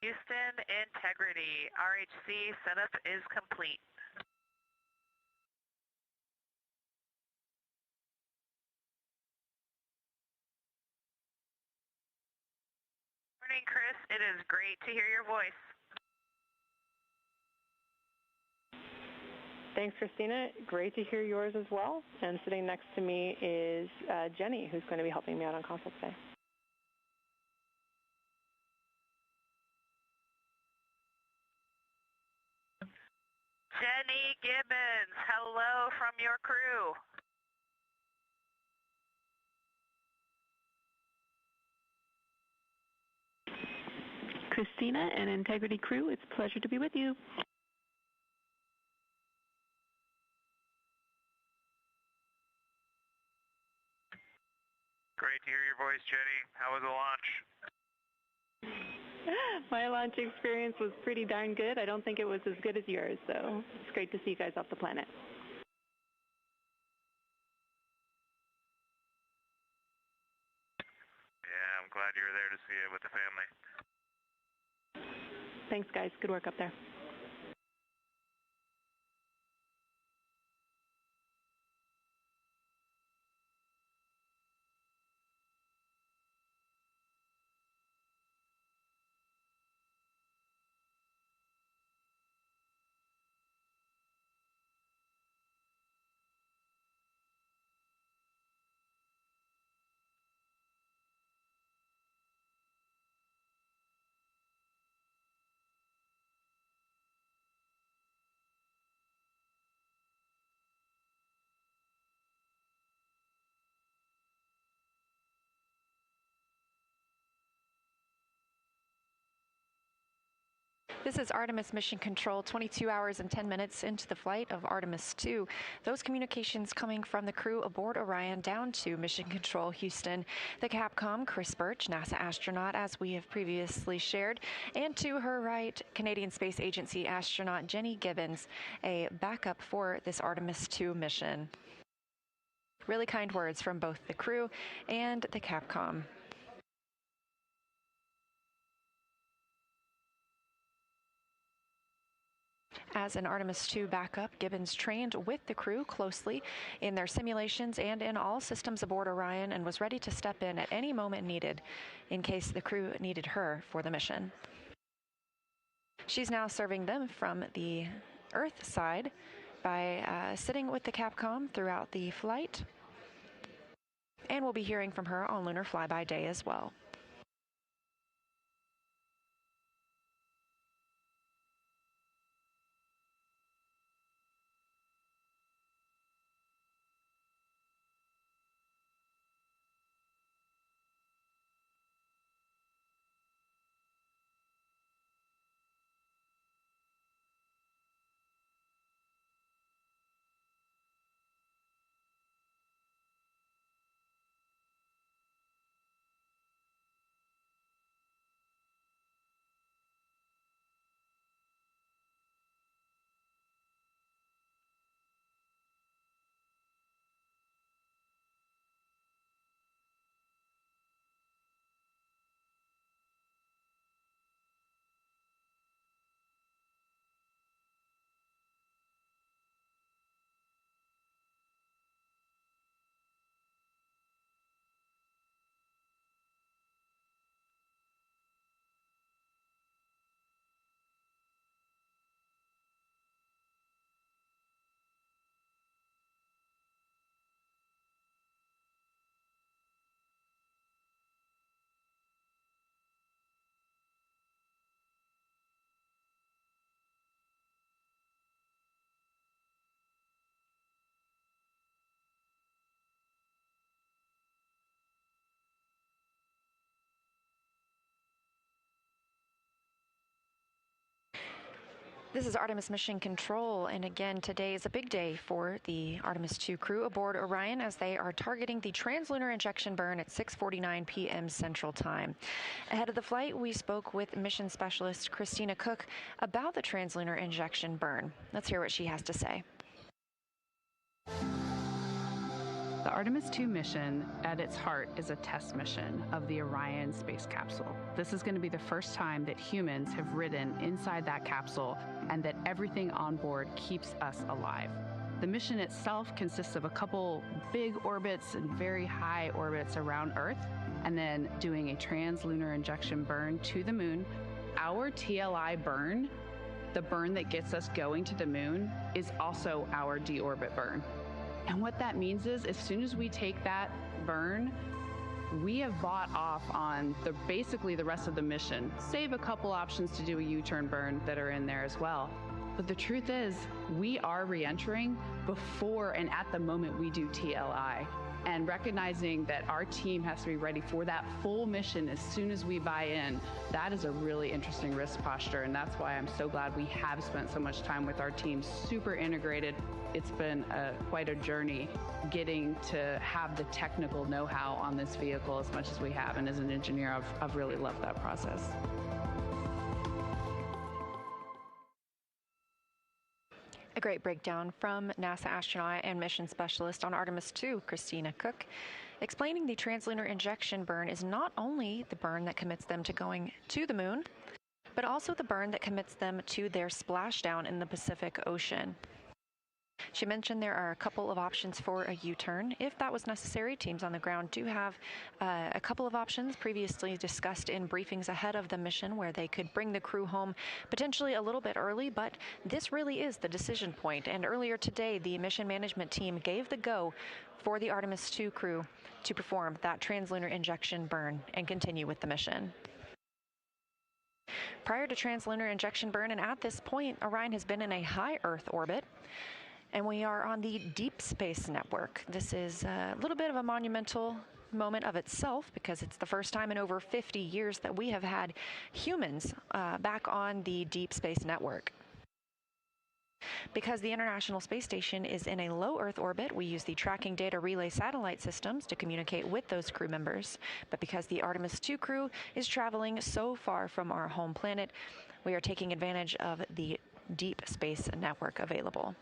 Houston Integrity. RHC setup is complete. Morning, Chris. It is great to hear your voice. Thanks, Christina. Great to hear yours as well. And sitting next to me is Jenny, who's going to be helping me out on console today. Jenny Gibbons, hello from your crew. Christina and Integrity crew, it's a pleasure to be with you. Great to hear your voice, Jenny. How was the launch? My launch experience was pretty darn good. I don't think it was as good as yours, so it's great to see you guys off the planet. Yeah, I'm glad you were there to see it with the family. Thanks, guys. Good work up there. This is Artemis Mission Control, 22 hours and 10 minutes into the flight of Artemis II. Those communications coming from the crew aboard Orion down to Mission Control Houston, the Capcom, Chris Birch, NASA astronaut, as we have previously shared, and to her right, Canadian Space Agency astronaut Jenny Gibbons, a backup for this Artemis II mission. Really kind words from both the crew and the Capcom. As an Artemis II backup, Gibbons trained with the crew closely in their simulations and in all systems aboard Orion and was ready to step in at any moment needed in case the crew needed her for the mission. She's now serving them from the Earth side by sitting with the Capcom throughout the flight, and we'll be hearing from her on Lunar Flyby Day as well. This is Artemis Mission Control, and again, today is a big day for the Artemis II crew aboard Orion as they are targeting the translunar injection burn at 6:49 p.m. Central Time. Ahead of the flight, we spoke with mission specialist Christina Koch about the translunar injection burn. Let's hear what she has to say. The Artemis II mission, at its heart, is a test mission of the Orion space capsule. This is going to be the first time that humans have ridden inside that capsule and that everything on board keeps us alive. The mission itself consists of a couple big orbits and very high orbits around Earth, and then doing a trans-lunar injection burn to the moon. Our TLI burn, the burn that gets us going to the moon, is also our deorbit burn. And what that means is, as soon as we take that burn, we have bought off on basically the rest of the mission, save a couple options to do a U-turn burn that are in there as well. But the truth is, we are re-entering before and at the moment we do TLI. And recognizing that our team has to be ready for that full mission as soon as we buy in, that is a really interesting risk posture. And that's why I'm so glad we have spent so much time with our team, super integrated. It's been quite a journey getting to have the technical know-how on this vehicle as much as we have. And as an engineer, I've really loved that process. A great breakdown from NASA astronaut and mission specialist on Artemis II, Christina Koch, explaining the translunar injection burn is not only the burn that commits them to going to the moon, but also the burn that commits them to their splashdown in the Pacific Ocean. She mentioned there are a couple of options for a U-turn. If that was necessary, teams on the ground do have a couple of options previously discussed in briefings ahead of the mission where they could bring the crew home potentially a little bit early, but this really is the decision point. And earlier today, the mission management team gave the go for the Artemis II crew to perform that translunar injection burn and continue with the mission. Prior to translunar injection burn, and at this point, Orion has been in a high Earth orbit, and we are on the Deep Space Network. This is a little bit of a monumental moment of itself because it's the first time in over 50 years that we have had humans back on the Deep Space Network. Because the International Space Station is in a low Earth orbit, we use the tracking data relay satellite systems to communicate with those crew members. But because the Artemis II crew is traveling so far from our home planet, we are taking advantage of the Deep Space Network available.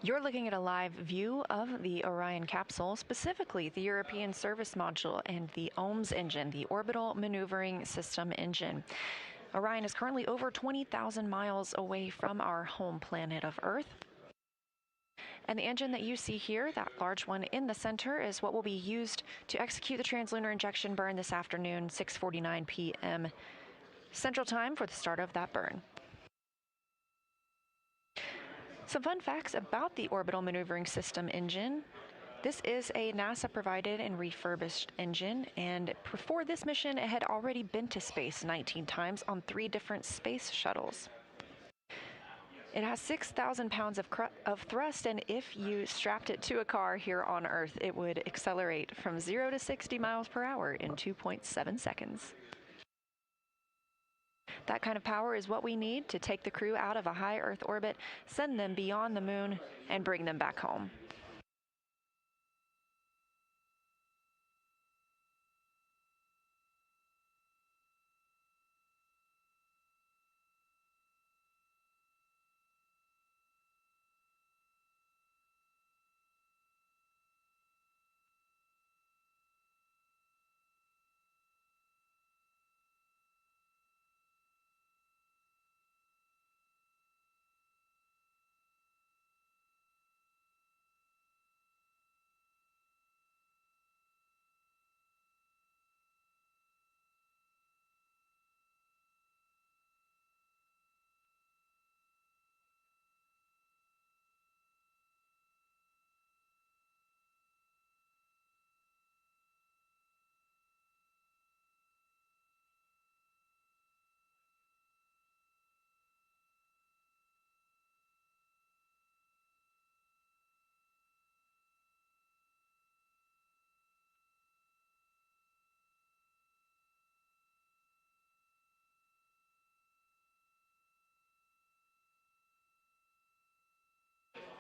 You're looking at a live view of the Orion capsule, specifically the European Service Module and the OMS engine, the Orbital Maneuvering System engine. Orion is currently over 20,000 miles away from our home planet of Earth. And the engine that you see here, that large one in the center, is what will be used to execute the translunar injection burn this afternoon, 6:49 p.m. Central Time for the start of that burn. Some fun facts about the Orbital Maneuvering System engine. This is a NASA-provided and refurbished engine, and before this mission, it had already been to space 19 times on 3 different space shuttles. It has 6,000 pounds of thrust, and if you strapped it to a car here on Earth, it would accelerate from 0 to 60 miles per hour in 2.7 seconds. That kind of power is what we need to take the crew out of a high Earth orbit, send them beyond the moon, and bring them back home.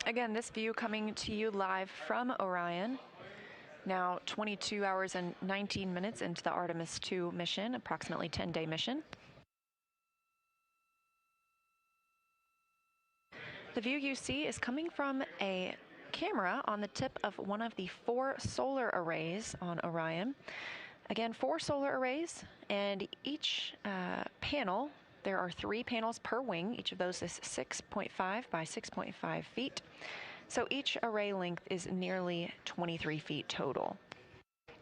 Again, this view coming to you live from Orion. Now 22 hours and 19 minutes into the Artemis II mission, approximately 10-day mission. The view you see is coming from a camera on the tip of one of the 4 solar arrays on Orion. Again, 4 solar arrays, and each panel, there are 3 panels per wing. Each of those is 6.5 by 6.5 feet. So each array length is nearly 23 feet total.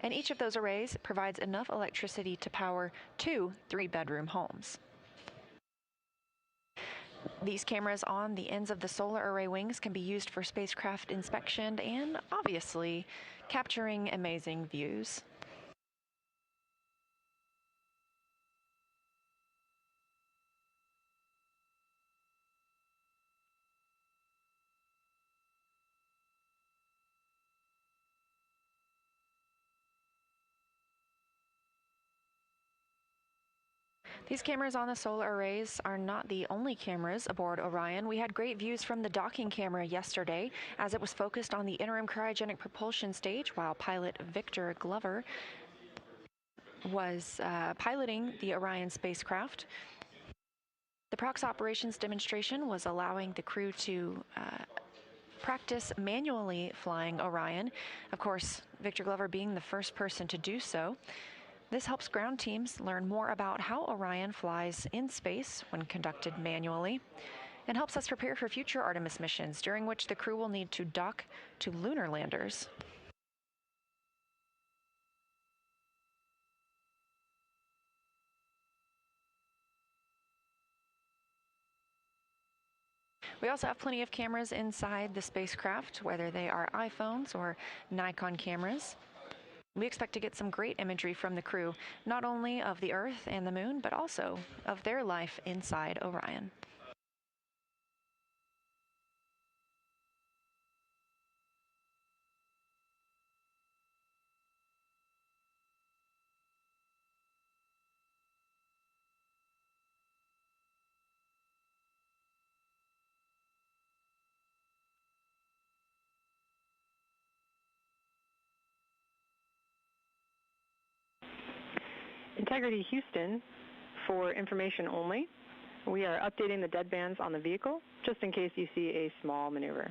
And each of those arrays provides enough electricity to power 2 3-bedroom homes. These cameras on the ends of the solar array wings can be used for spacecraft inspection and, obviously, capturing amazing views. These cameras on the solar arrays are not the only cameras aboard Orion. We had great views from the docking camera yesterday as it was focused on the interim cryogenic propulsion stage while pilot Victor Glover was piloting the Orion spacecraft. The prox operations demonstration was allowing the crew to practice manually flying Orion. Of course, Victor Glover being the first person to do so. This helps ground teams learn more about how Orion flies in space when conducted manually, and helps us prepare for future Artemis missions, during which the crew will need to dock to lunar landers. We also have plenty of cameras inside the spacecraft, whether they are iPhones or Nikon cameras. We expect to get some great imagery from the crew, not only of the Earth and the Moon, but also of their life inside Orion. Integrity Houston, for information only, we are updating the deadbands on the vehicle just in case you see a small maneuver.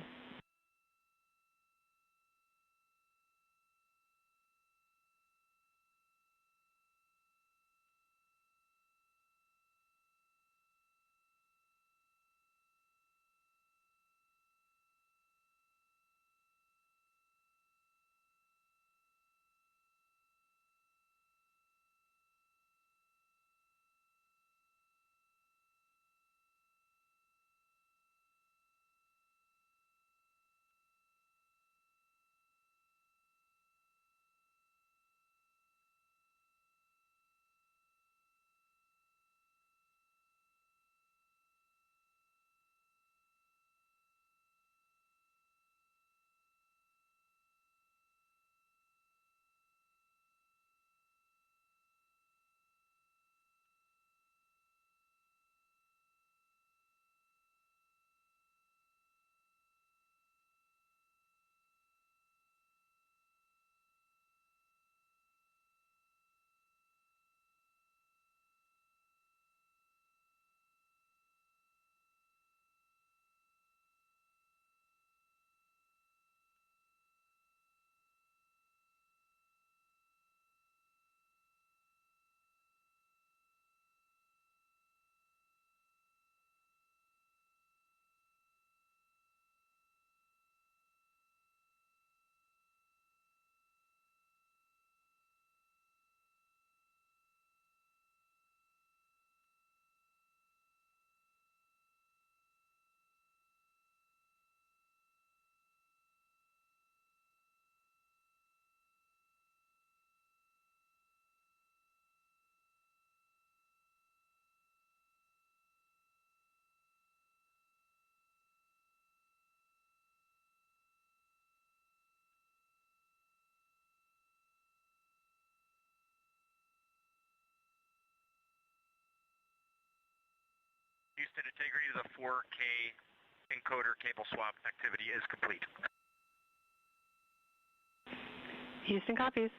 Houston Integrity to the 4K encoder cable swap activity is complete. Houston copies.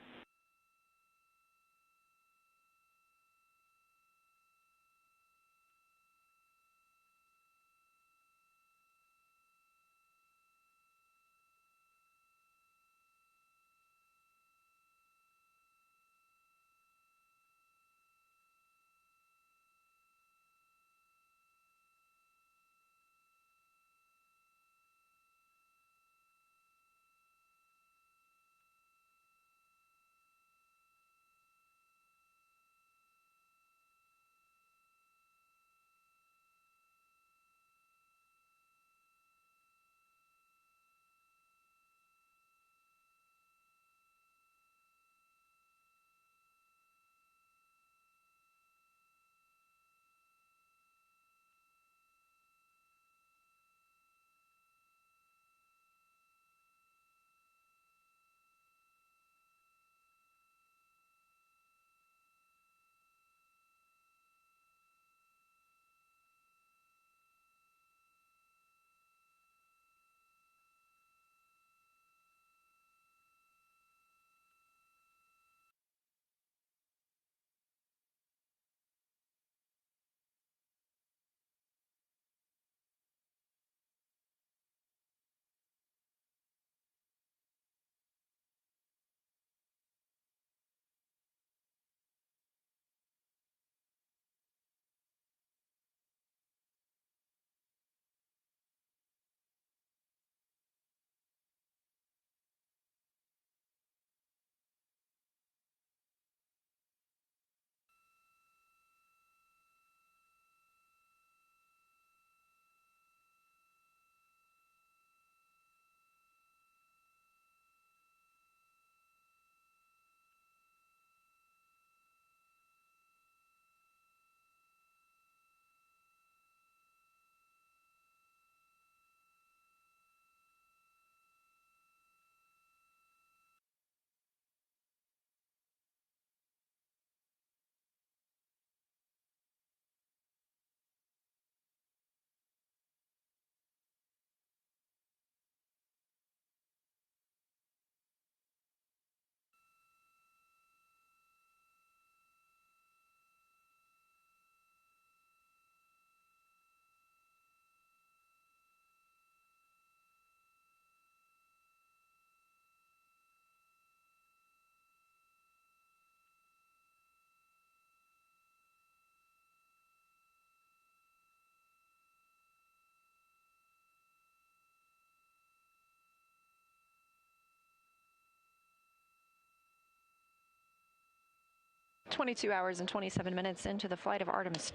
Hours and 27 minutes into the flight of Artemis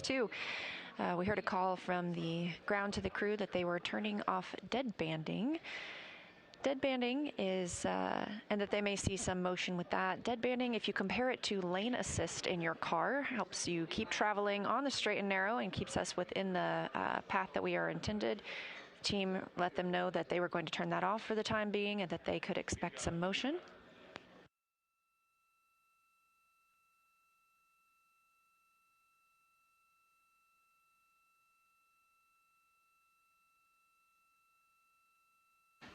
II, we heard a call from the ground to the crew that they were turning off dead banding. Dead banding is, and that they may see some motion with that. Dead banding, if you compare it to lane assist in your car, helps you keep traveling on the straight and narrow and keeps us within the path that we are intended. The team let them know that they were going to turn that off for the time being and that they could expect some motion.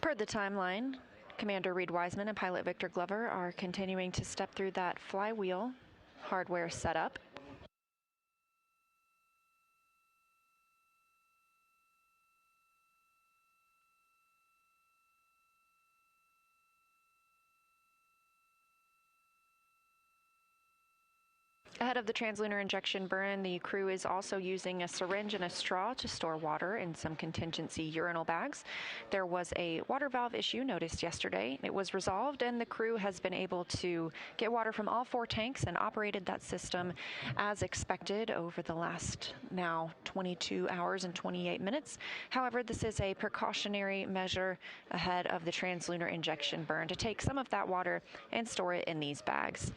Per the timeline, Commander Reid Wiseman and pilot Victor Glover are continuing to step through that flywheel hardware setup. Ahead of the translunar injection burn, the crew is also using a syringe and a straw to store water in some contingency urinal bags. There was a water valve issue noticed yesterday. It was resolved, and the crew has been able to get water from all 4 tanks and operated that system as expected over the last now 22 hours and 28 minutes. However, this is a precautionary measure ahead of the translunar injection burn to take some of that water and store it in these bags.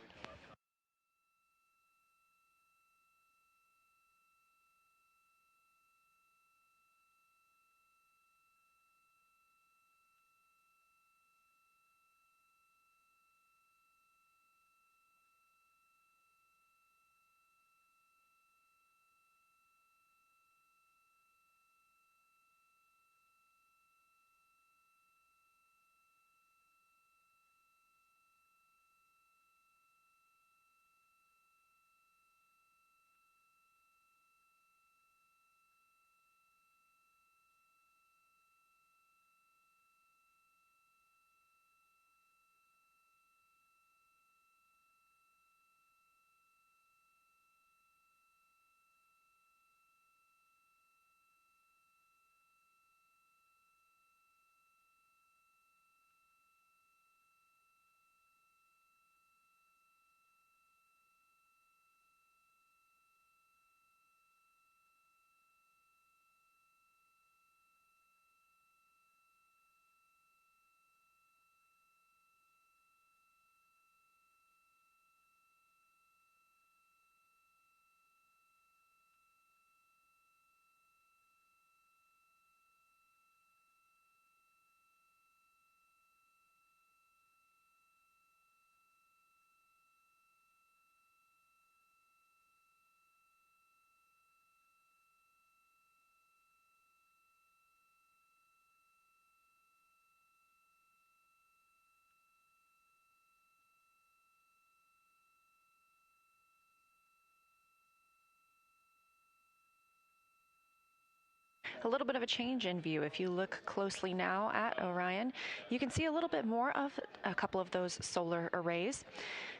A little bit of a change in view. If you look closely now at Orion, you can see a little bit more of a couple of those solar arrays.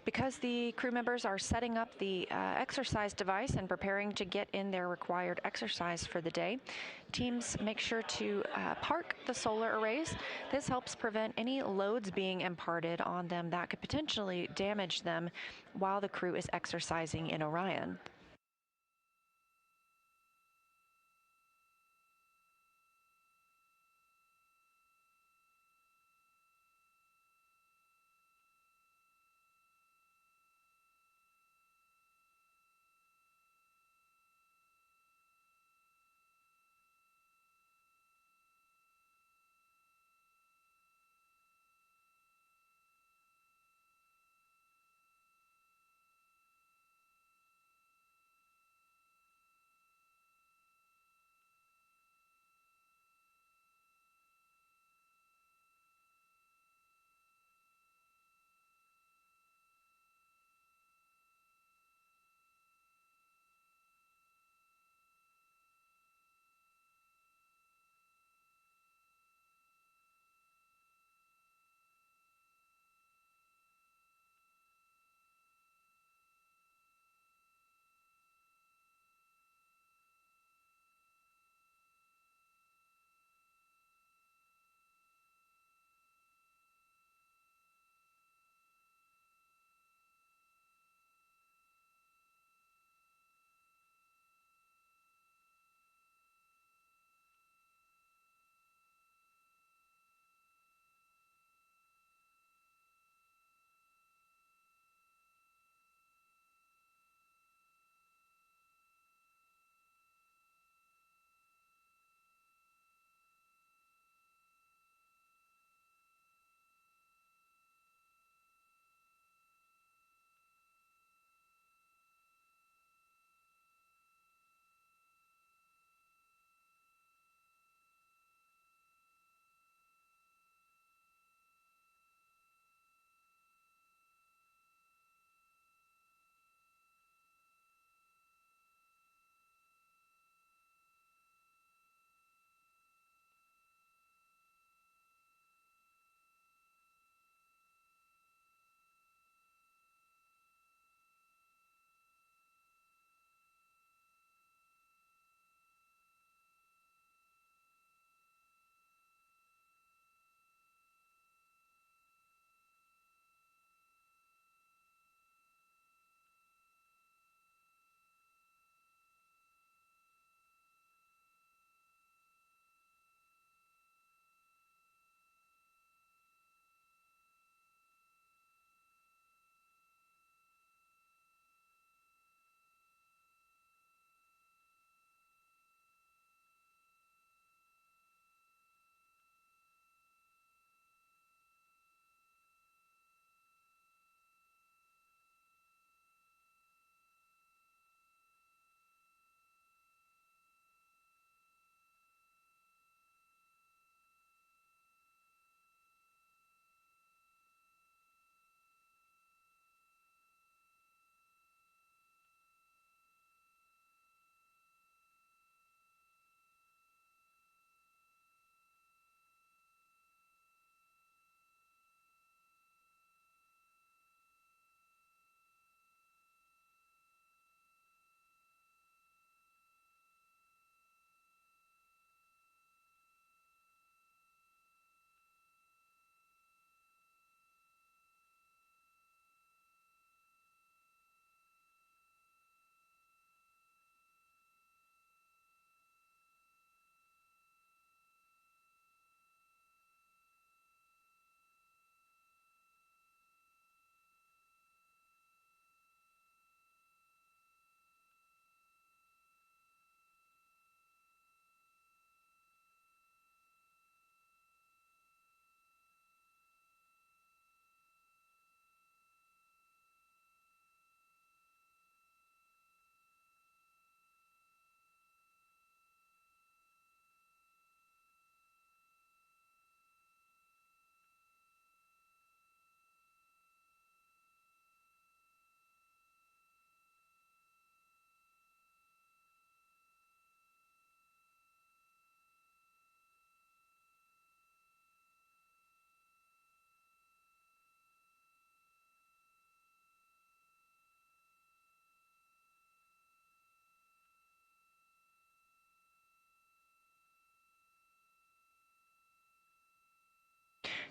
Because the crew members are setting up the exercise device and preparing to get in their required exercise for the day, teams make sure to park the solar arrays. This helps prevent any loads being imparted on them that could potentially damage them while the crew is exercising in Orion.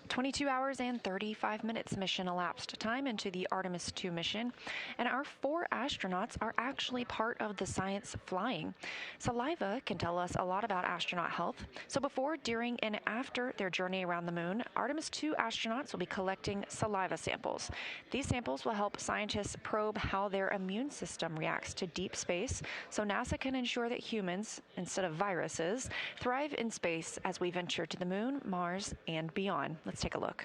22 hours and 35 minutes mission elapsed time into the Artemis II mission, and our 4 astronauts are actually part of the science flying. Saliva can tell us a lot about astronaut health, so before, during, and after their journey around the moon, Artemis II astronauts will be collecting saliva samples. These samples will help scientists probe how their immune system reacts to deep space, so NASA can ensure that humans, instead of viruses, thrive in space as we venture to the moon, Mars, and beyond. Let's take a look.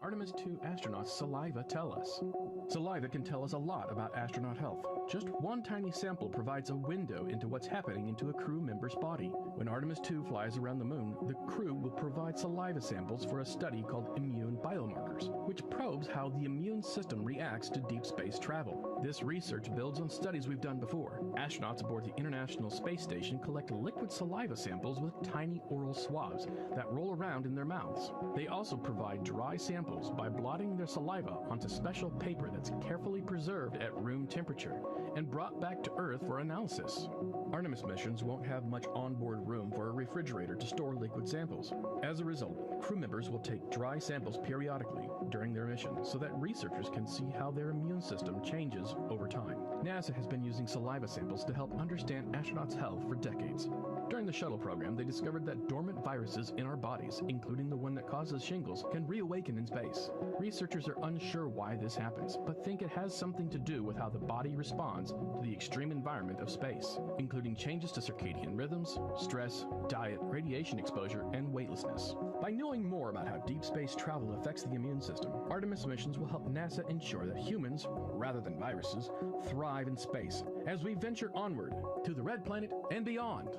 Artemis II astronauts' saliva tell us. Saliva can tell us a lot about astronaut health. Just one tiny sample provides a window into what's happening into a crew member's body. When Artemis II flies around the moon, the crew will provide saliva samples for a study called immune biomarkers, which probes how the immune system reacts to deep space travel. This research builds on studies we've done before. Astronauts aboard the International Space Station collect liquid saliva samples with tiny oral swabs that roll around in their mouths. They also provide dry samples by blotting their saliva onto special paper that's carefully preserved at room temperature and brought back to Earth for analysis. Artemis missions won't have much onboard room for a refrigerator to store liquid samples. As a result, crew members will take dry samples periodically during their mission so that researchers can see how their immune system changes over time. NASA has been using saliva samples to help understand astronauts' health for decades. During the shuttle program, they discovered that dormant viruses in our bodies, including the one that causes shingles, can reawaken in space. Researchers are unsure why this happens, but think it has something to do with how the body responds to the extreme environment of space, including changes to circadian rhythms, stress, diet, radiation exposure, and weightlessness. By knowing more about how deep space travel affects the immune system, Artemis missions will help NASA ensure that humans, rather than viruses, thrive in space as we venture onward to the Red Planet and beyond.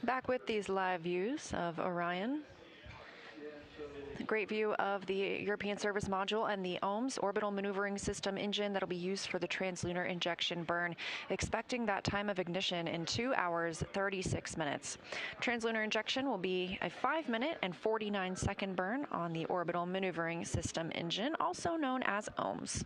Back with these live views of Orion. Great view of the European Service Module and the OMS orbital maneuvering system engine that'll be used for the translunar injection burn. Expecting that time of ignition in 2 hours, 36 minutes. Translunar injection will be a 5-minute and 49-second burn on the orbital maneuvering system engine, also known as OMS.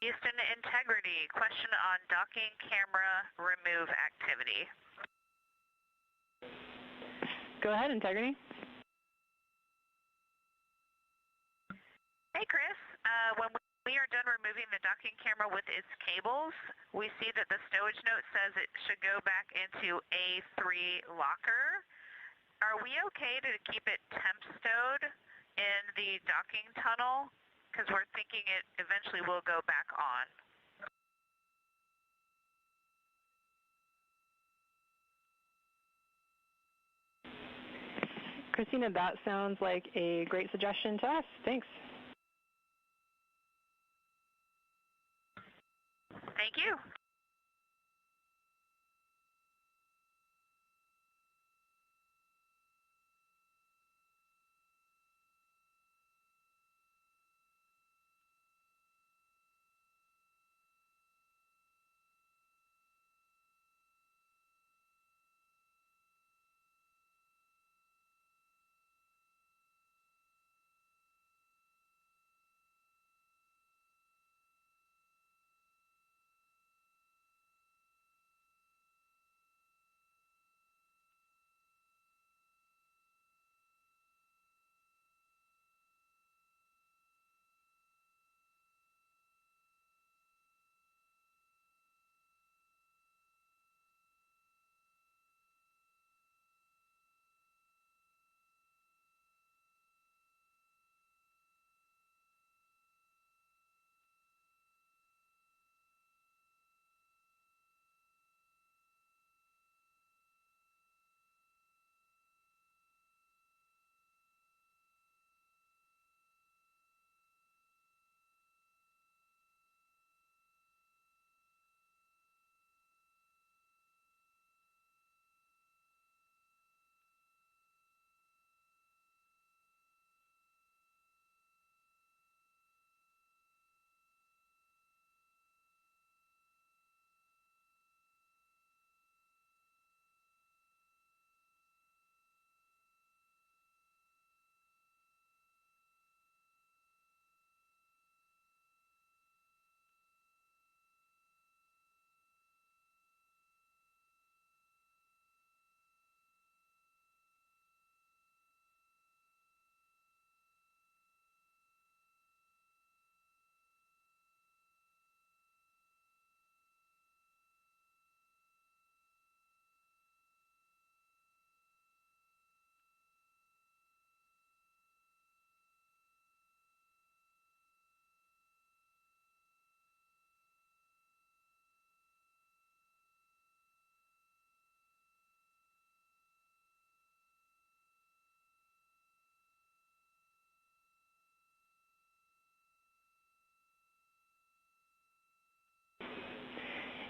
Houston Integrity, question on docking camera remove activity. Go ahead, Integrity. Hey, Chris. When we are done removing the docking camera with its cables, we see that the stowage note says it should go back into A3 locker. Are we okay to keep it temp stowed in the docking tunnel? Because we're thinking it eventually will go back on. Christina, that sounds like a great suggestion to us. Thanks. Thank you.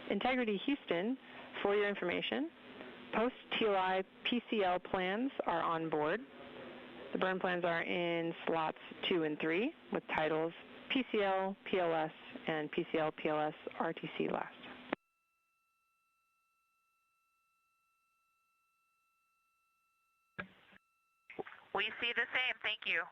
Integrity Houston, for your information, post-TLI PCL plans are on board. The burn plans are in slots 2 and 3 with titles PCL, PLS, and PCL, PLS, RTC last. We see the same. Thank you.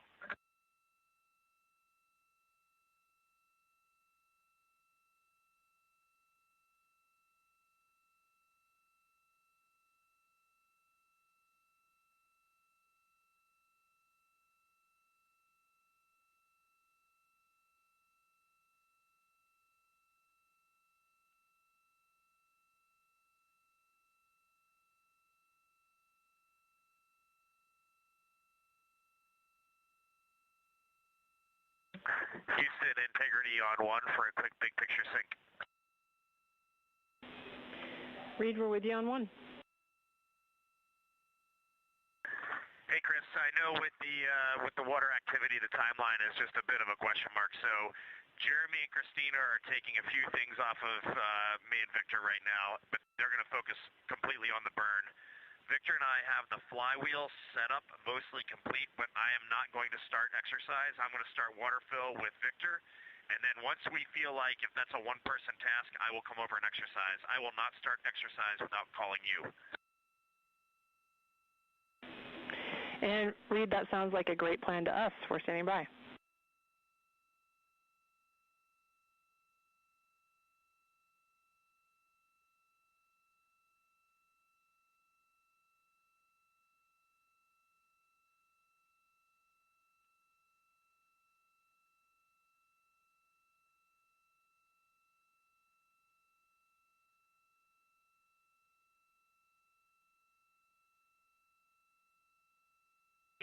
Houston Integrity on 1 for a quick big picture sync. Reid, we're with you on 1. Hey Chris, I know with the water activity, the timeline is just a bit of a question mark. So Jeremy and Christina are taking a few things off of me and Victor right now, but they're going to focus completely on the burn. Victor and I have the flywheel set up, mostly complete, but I am not going to start exercise. I'm going to start water fill with Victor, and then once we feel like if that's a one-person task, I will come over and exercise. I will not start exercise without calling you. And Reid, that sounds like a great plan to us. We're standing by.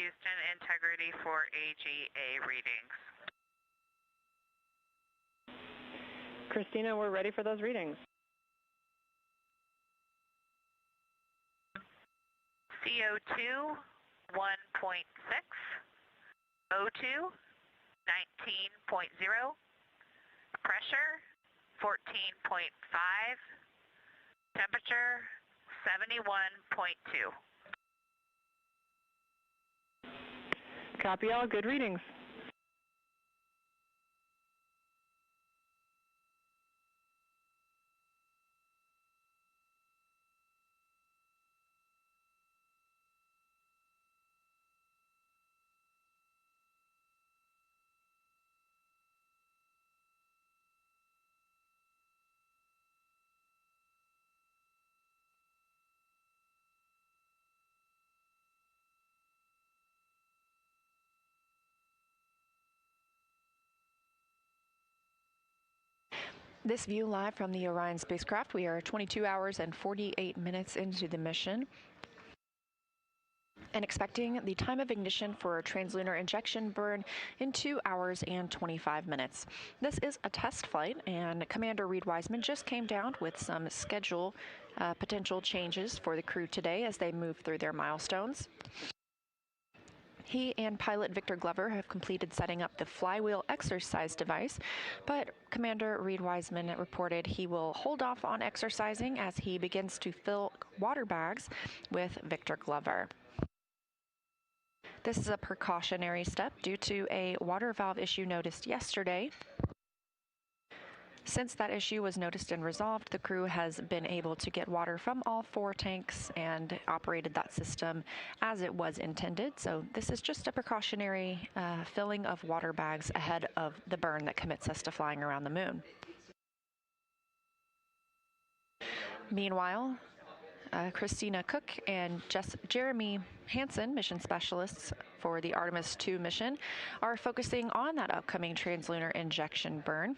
Houston Integrity for AGA readings. Christina, we're ready for those readings. CO2, 1.6. O2, 19.0. Pressure, 14.5. Temperature, 71.2. Copy all. Good readings. This view live from the Orion spacecraft. We are 22 hours and 48 minutes into the mission and expecting the time of ignition for a translunar injection burn in 2 hours and 25 minutes. This is a test flight, and Commander Reid Wiseman just came down with some schedule potential changes for the crew today as they move through their milestones. He and pilot Victor Glover have completed setting up the flywheel exercise device, but Commander Reid Wiseman reported he will hold off on exercising as he begins to fill water bags with Victor Glover. This is a precautionary step due to a water valve issue noticed yesterday. Since that issue was noticed and resolved, the crew has been able to get water from all 4 tanks and operated that system as it was intended. So this is just a precautionary filling of water bags ahead of the burn that commits us to flying around the moon. Meanwhile, Christina Koch and Jeremy Hansen, mission specialists for the Artemis II mission, are focusing on that upcoming translunar injection burn.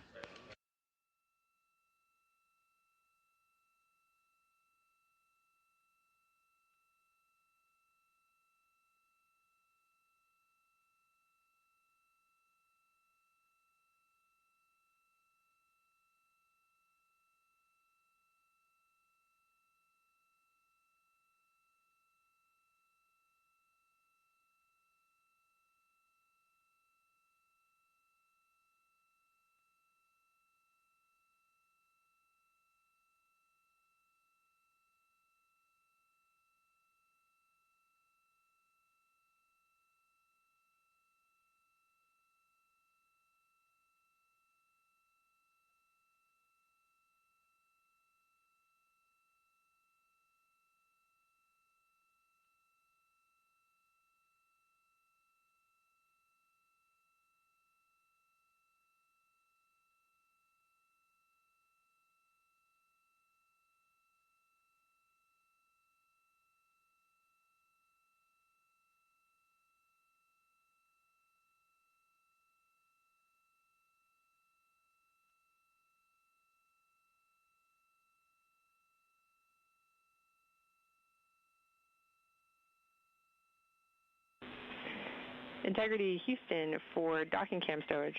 Integrity Houston for docking cam stowage.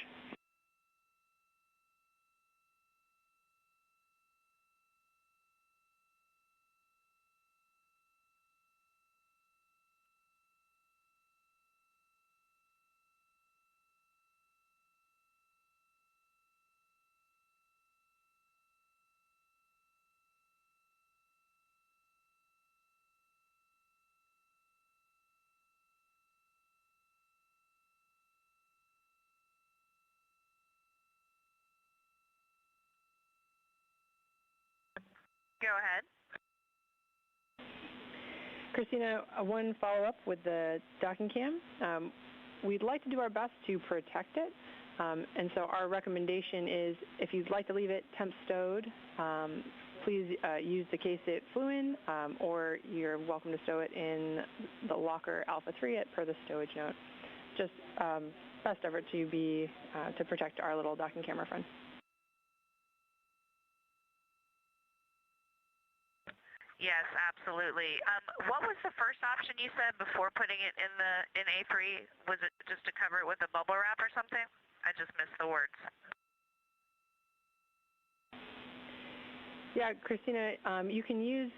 Go ahead. Christina, one follow-up with the docking cam. We'd like to do our best to protect it, and so our recommendation is if you'd like to leave it temp stowed, please use the case it flew in, or you're welcome to stow it in the locker Alpha 3 per the stowage note. Just best effort to protect our little docking camera friend. Yes, absolutely. What was the first option you said before putting it in A3? Was it just to cover it with a bubble wrap or something? I just missed the words. Yeah, Christina, you can use,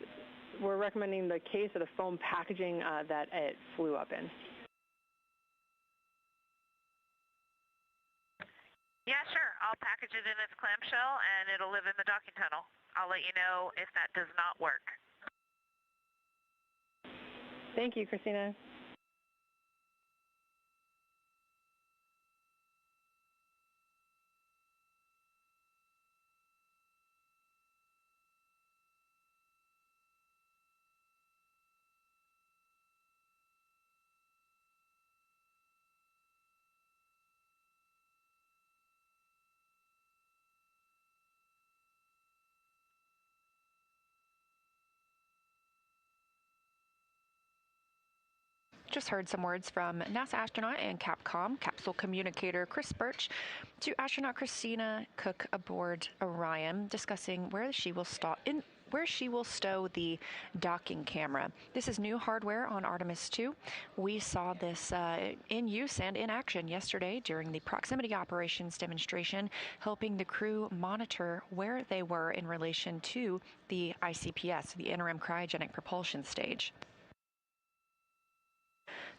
we're recommending the case or the foam packaging that it flew up in. Yeah, sure. I'll package it in its clamshell and it'll live in the docking tunnel. I'll let you know if that does not work. Thank you, Christina. Just heard some words from NASA astronaut and Capcom capsule communicator Chris Birch to astronaut Christina Koch aboard Orion, discussing where she will stow the docking camera. This is new hardware on Artemis II. We saw this in use and in action yesterday during the proximity operations demonstration, helping the crew monitor where they were in relation to the ICPS, the interim cryogenic propulsion stage.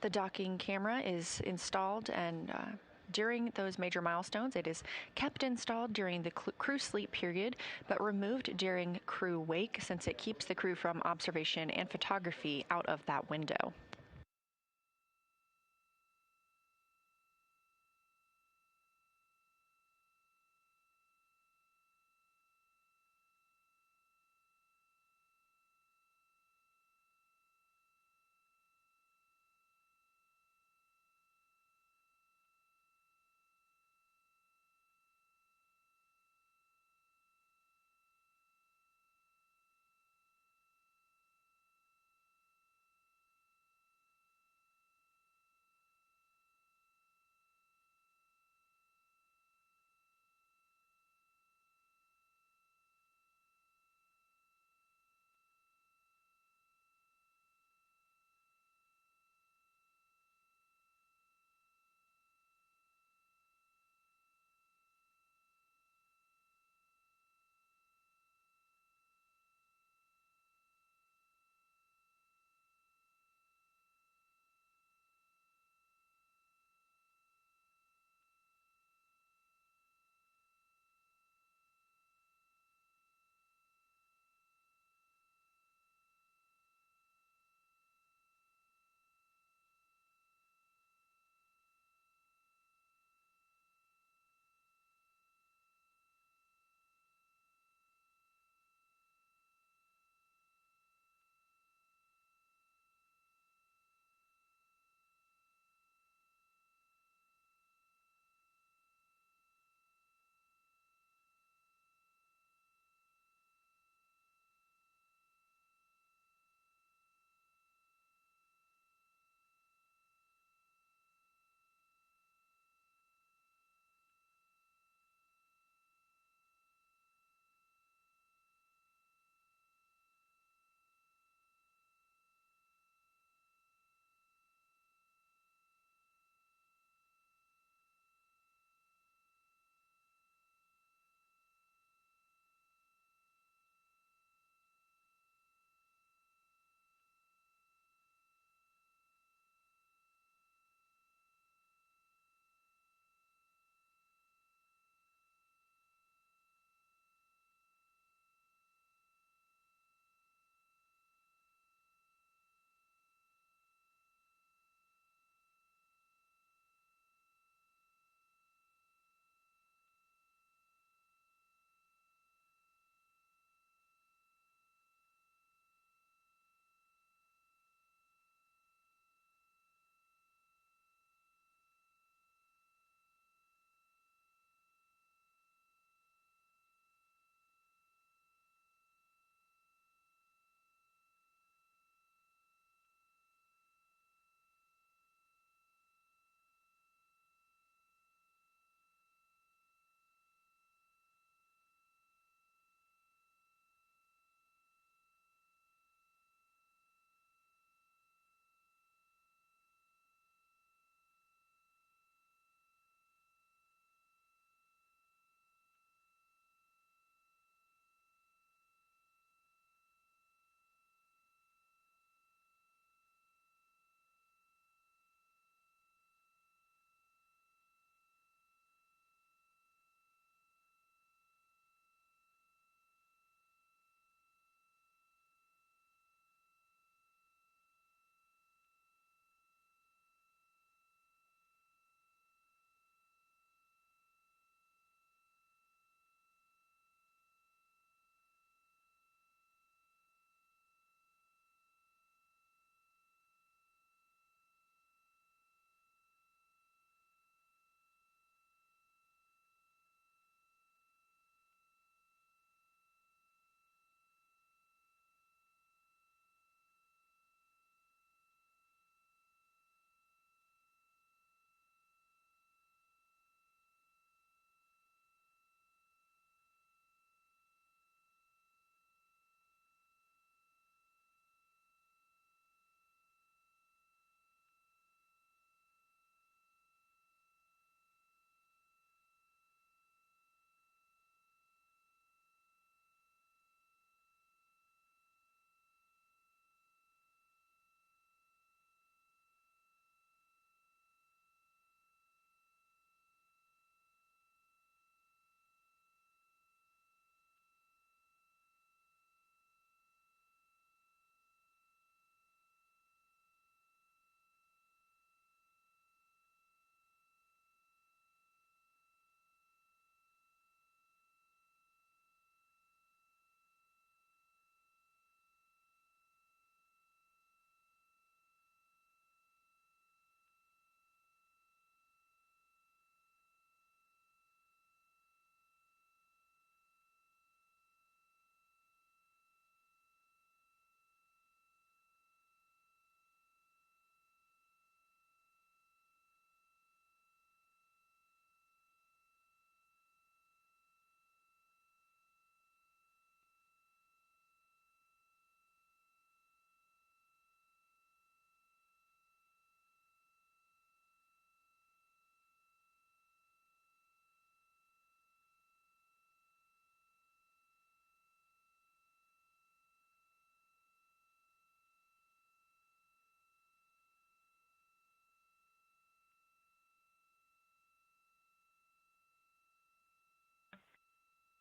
The docking camera is installed, and during those major milestones, it is kept installed during the crew sleep period, but removed during crew wake, since it keeps the crew from observation and photography out of that window.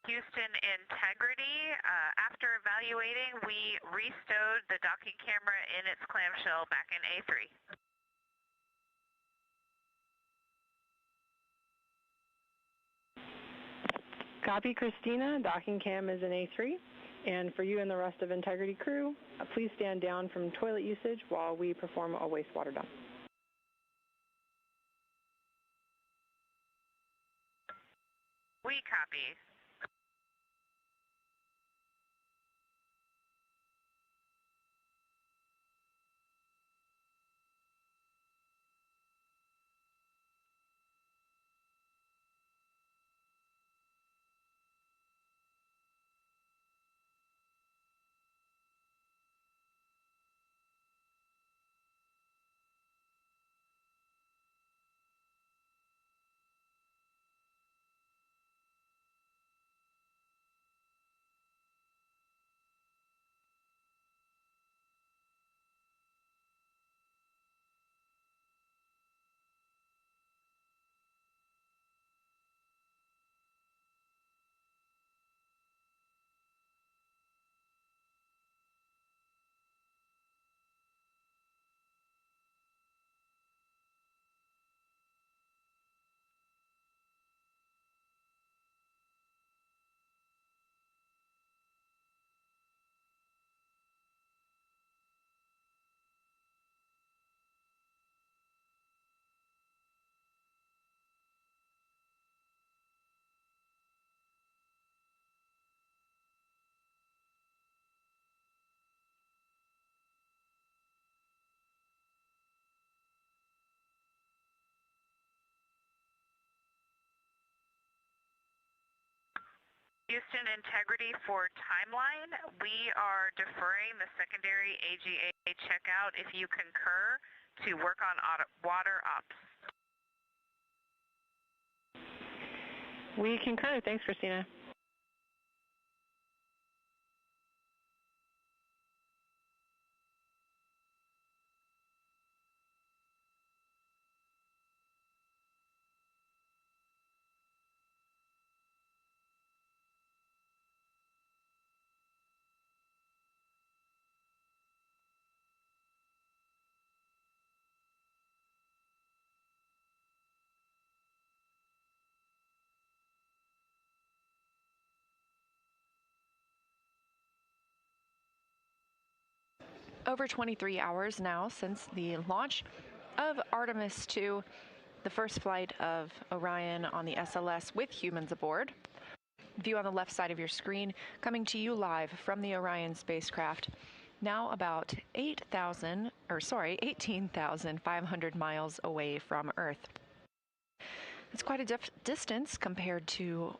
Houston Integrity. After evaluating, we restowed the docking camera in its clamshell back in A3. Copy, Christina. Docking cam is in A3. And for you and the rest of Integrity crew, please stand down from toilet usage while we perform a wastewater dump. We copy. Houston Integrity for timeline. We are deferring the secondary AGA checkout, if you concur, to work on water ops. We concur. Thanks, Christina. Over 23 hours now since the launch of Artemis II, the first flight of Orion on the SLS with humans aboard. View on the left side of your screen, coming to you live from the Orion spacecraft. Now about 18,500 miles away from Earth. It's quite a distance compared to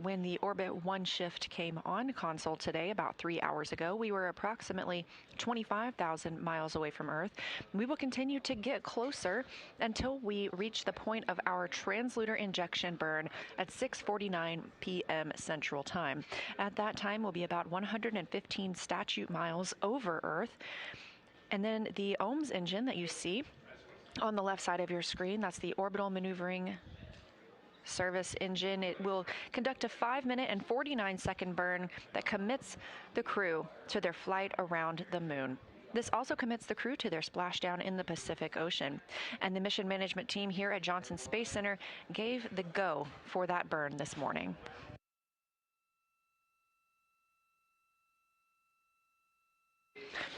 when the Orbit 1 shift came on console today, about 3 hours ago. We were approximately 25,000 miles away from Earth. We will continue to get closer until we reach the point of our translunar injection burn at 6:49 p.m. Central Time. At that time, we'll be about 115 statute miles over Earth. And then the OMS engine that you see on the left side of your screen, that's the orbital maneuvering service engine. It will conduct a 5-minute and 49-second burn that commits the crew to their flight around the moon. This also commits the crew to their splashdown in the Pacific Ocean. And the mission management team here at Johnson Space Center gave the go for that burn this morning.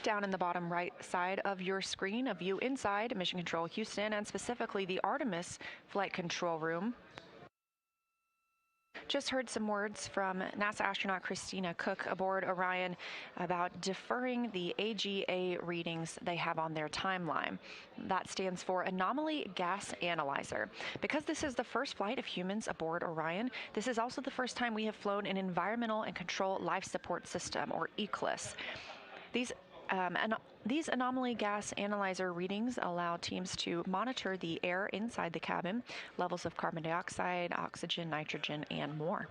Down in the bottom right side of your screen, a view inside Mission Control Houston, and specifically the Artemis Flight Control Room. Just heard some words from NASA astronaut Christina Koch aboard Orion about deferring the AGA readings they have on their timeline. That stands for Anomaly Gas Analyzer. Because this is the first flight of humans aboard Orion, this is also the first time we have flown an Environmental and Control Life Support System, or ECLSS. These anomaly gas analyzer readings allow teams to monitor the air inside the cabin, levels of carbon dioxide, oxygen, nitrogen, and more.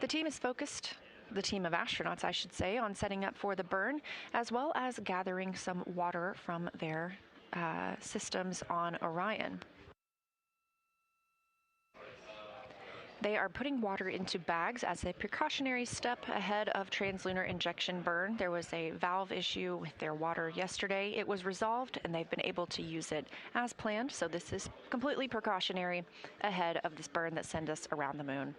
The team is focused, the team of astronauts, I should say, on setting up for the burn, as well as gathering some water from their systems on Orion. They are putting water into bags as a precautionary step ahead of translunar injection burn. There was a valve issue with their water yesterday. It was resolved, and they've been able to use it as planned. So this is completely precautionary ahead of this burn that sends us around the moon.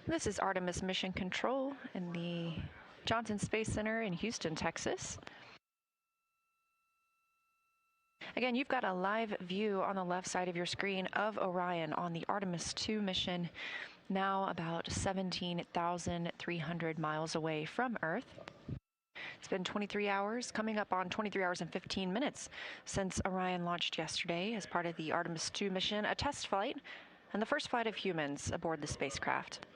This is Artemis Mission Control in the Johnson Space Center in Houston, Texas. Again, you've got a live view on the left side of your screen of Orion on the Artemis II mission, now about 17,300 miles away from Earth. It's been 23 hours, coming up on 23 hours and 15 minutes since Orion launched yesterday as part of the Artemis II mission, a test flight, and the first flight of humans aboard the spacecraft.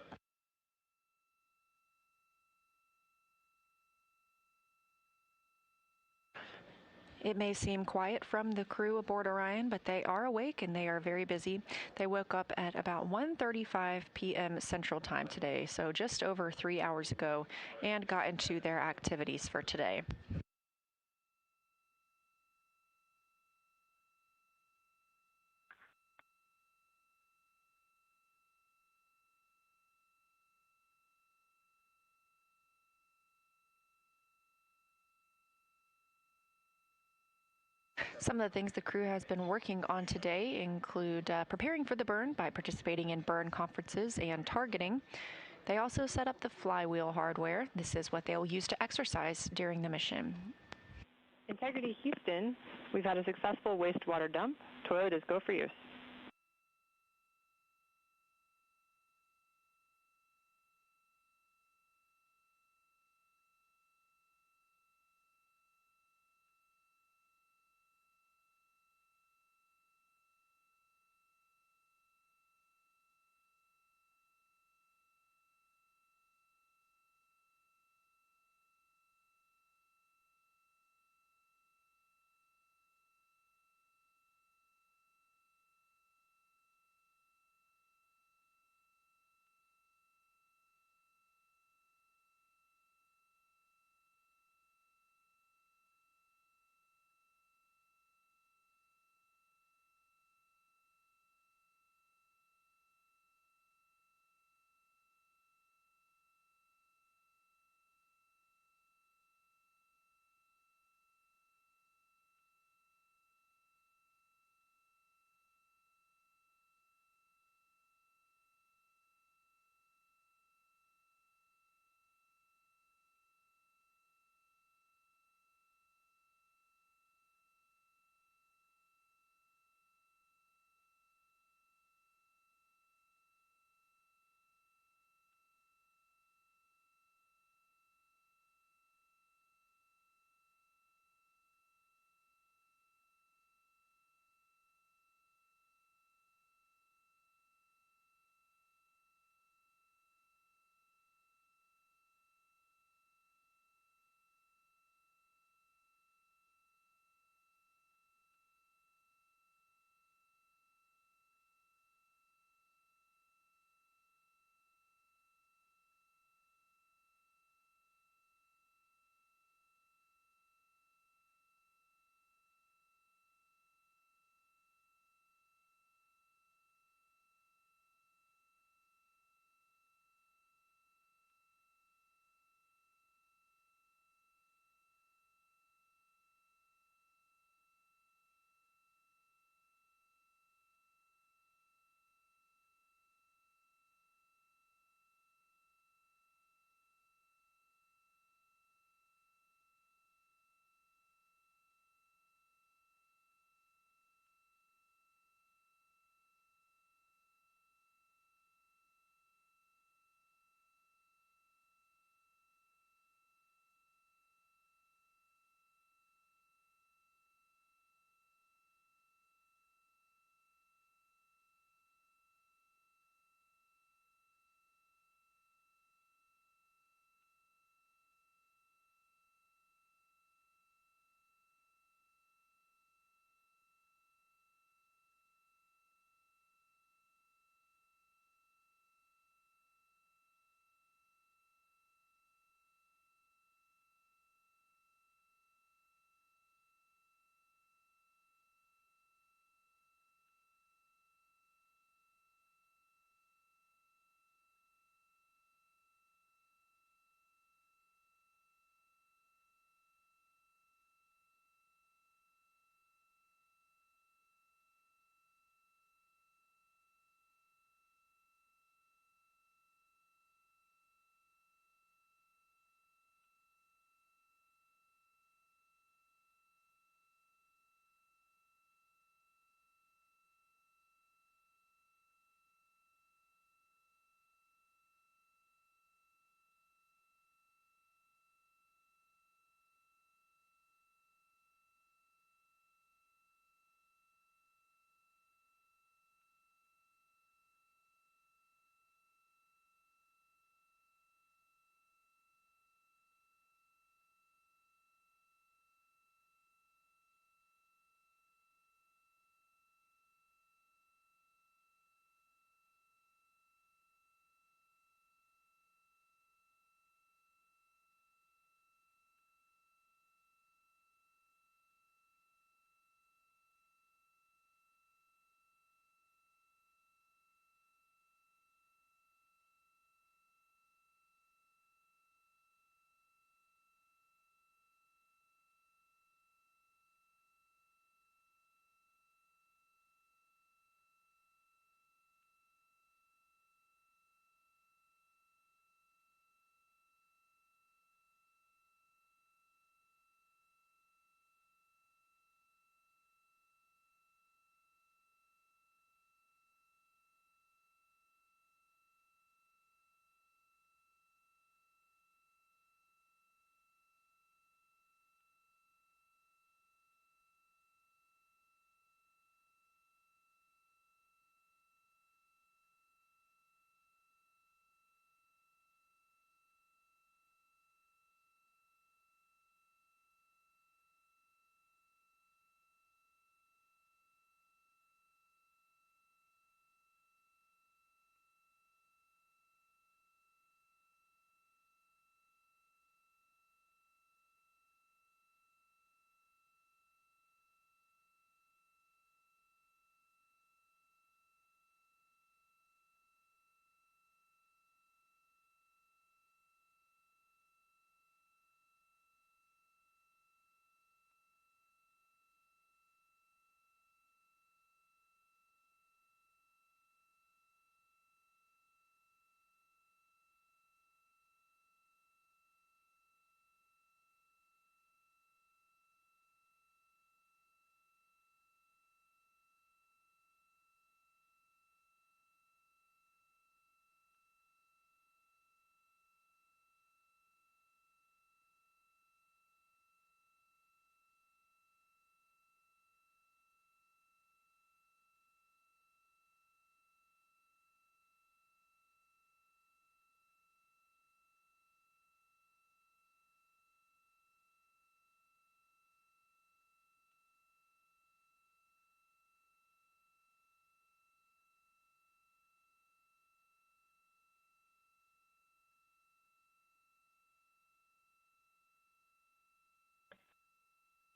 It may seem quiet from the crew aboard Orion, but they are awake and they are very busy. They woke up at about 1:35 p.m. Central Time today, so just over 3 hours ago, and got into their activities for today. Some of the things the crew has been working on today include preparing for the burn by participating in burn conferences and targeting. They also set up the flywheel hardware. This is what they'll use to exercise during the mission. Integrity Houston, we've had a successful wastewater dump. Toilet is go for use.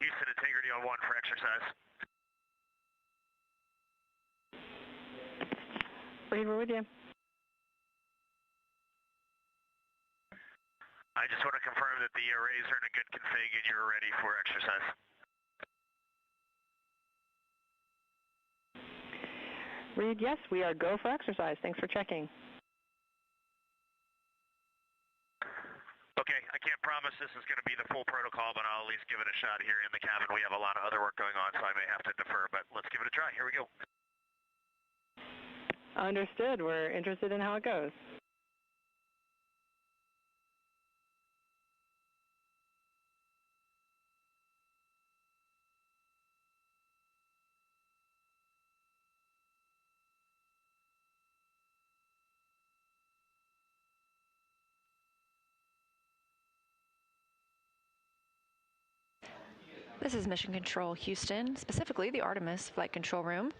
Houston Integrity on 1 for exercise. Reid, we're with you. I just want to confirm that the arrays are in a good config and you're ready for exercise. Reid, yes, we are go for exercise. Thanks for checking. Okay, I can't promise this is going to be the full protocol, but I'll at least give it a shot here in the cabin. We have a lot of other work going on, so I may have to defer, but let's give it a try. Here we go. Understood. We're interested in how it goes. This is Mission Control Houston, specifically the Artemis Flight Control Room.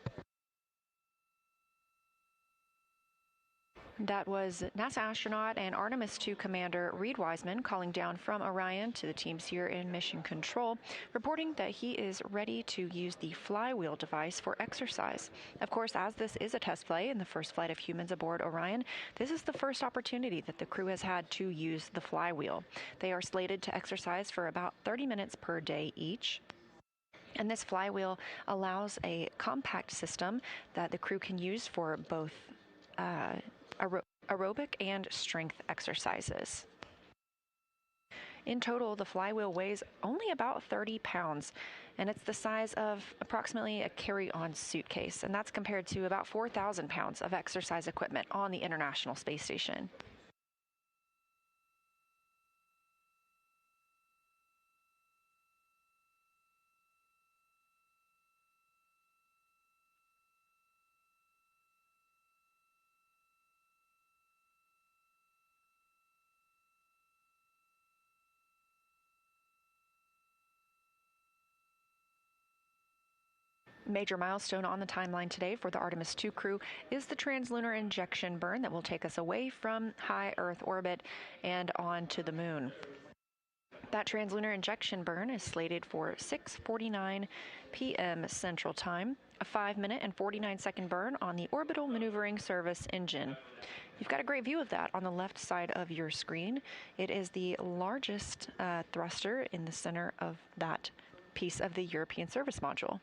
That was NASA astronaut and Artemis II commander Reid Wiseman calling down from Orion to the teams here in Mission Control, reporting that he is ready to use the flywheel device for exercise. Of course, as this is a test flight and the first flight of humans aboard Orion, this is the first opportunity that the crew has had to use the flywheel. They are slated to exercise for about 30 minutes per day each. And this flywheel allows a compact system that the crew can use for both aerobic and strength exercises. In total, the flywheel weighs only about 30 pounds, and it's the size of approximately a carry-on suitcase, and that's compared to about 4,000 pounds of exercise equipment on the International Space Station. Major milestone on the timeline today for the Artemis II crew is the translunar injection burn that will take us away from high Earth orbit and on to the moon. That translunar injection burn is slated for 6:49 p.m. Central Time, a 5-minute and 49-second burn on the Orbital Maneuvering Service engine. You've got a great view of that on the left side of your screen. It is the largest thruster in the center of that piece of the European service module.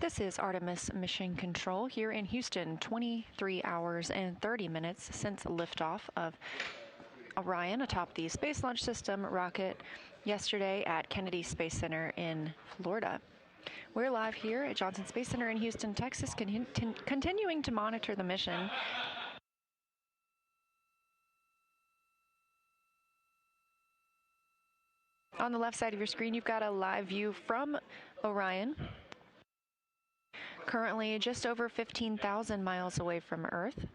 This is Artemis Mission Control here in Houston, 23 hours and 30 minutes since liftoff of Orion atop the Space Launch System rocket yesterday at Kennedy Space Center in Florida. We're live here at Johnson Space Center in Houston, Texas, continuing to monitor the mission. On the left side of your screen, you've got a live view from Orion. Currently just over 15,000 miles away from Earth.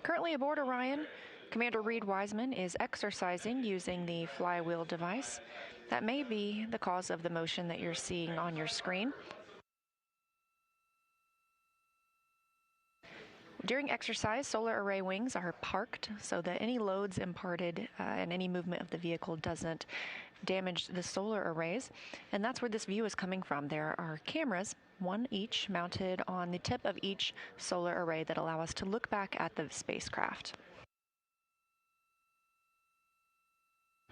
Currently aboard Orion, Commander Reid Wiseman is exercising using the flywheel device. That may be the cause of the motion that you're seeing on your screen. During exercise, solar array wings are parked so that any loads imparted and any movement of the vehicle doesn't damage the solar arrays. And that's where this view is coming from. There are cameras, one each, mounted on the tip of each solar array that allow us to look back at the spacecraft.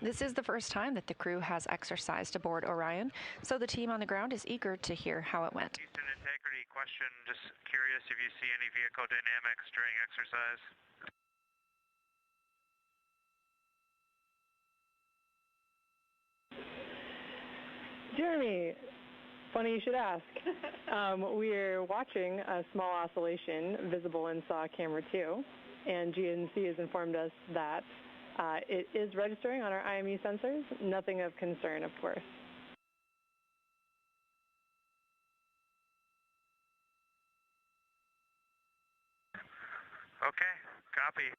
This is the first time that the crew has exercised aboard Orion, so the team on the ground is eager to hear how it went. Houston Integrity question, just curious if you see any vehicle dynamics during exercise. Jeremy, funny you should ask. We're watching a small oscillation visible in SAW camera 2, and GNC has informed us that it is registering on our IMU sensors. Nothing of concern, of course. Okay, copy.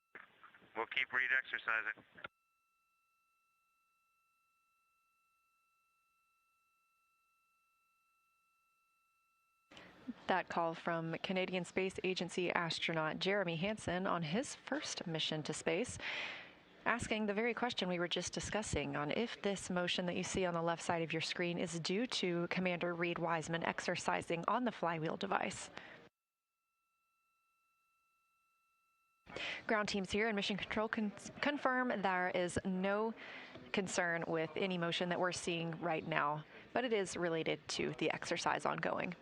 We'll keep Reid exercising. That call from Canadian Space Agency astronaut Jeremy Hansen on his first mission to space, asking the very question we were just discussing on if this motion that you see on the left side of your screen is due to Commander Reid Wiseman exercising on the flywheel device. Ground teams here in Mission Control confirm there is no concern with any motion that we're seeing right now, but it is related to the exercise ongoing.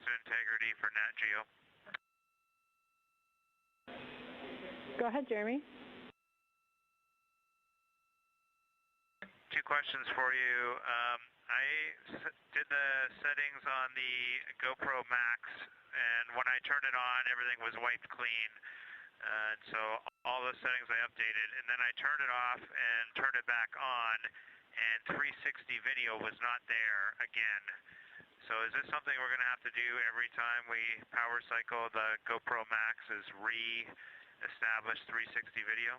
Houston Integrity for Nat Geo. Go ahead, Jeremy. Two questions for you. I did the settings on the GoPro Max, and when I turned it on, everything was wiped clean. So all those settings I updated, and then I turned it off and turned it back on, and 360 video was not there again. So is this something we're going to have to do every time we power cycle the GoPro Max, is re-establish 360 video?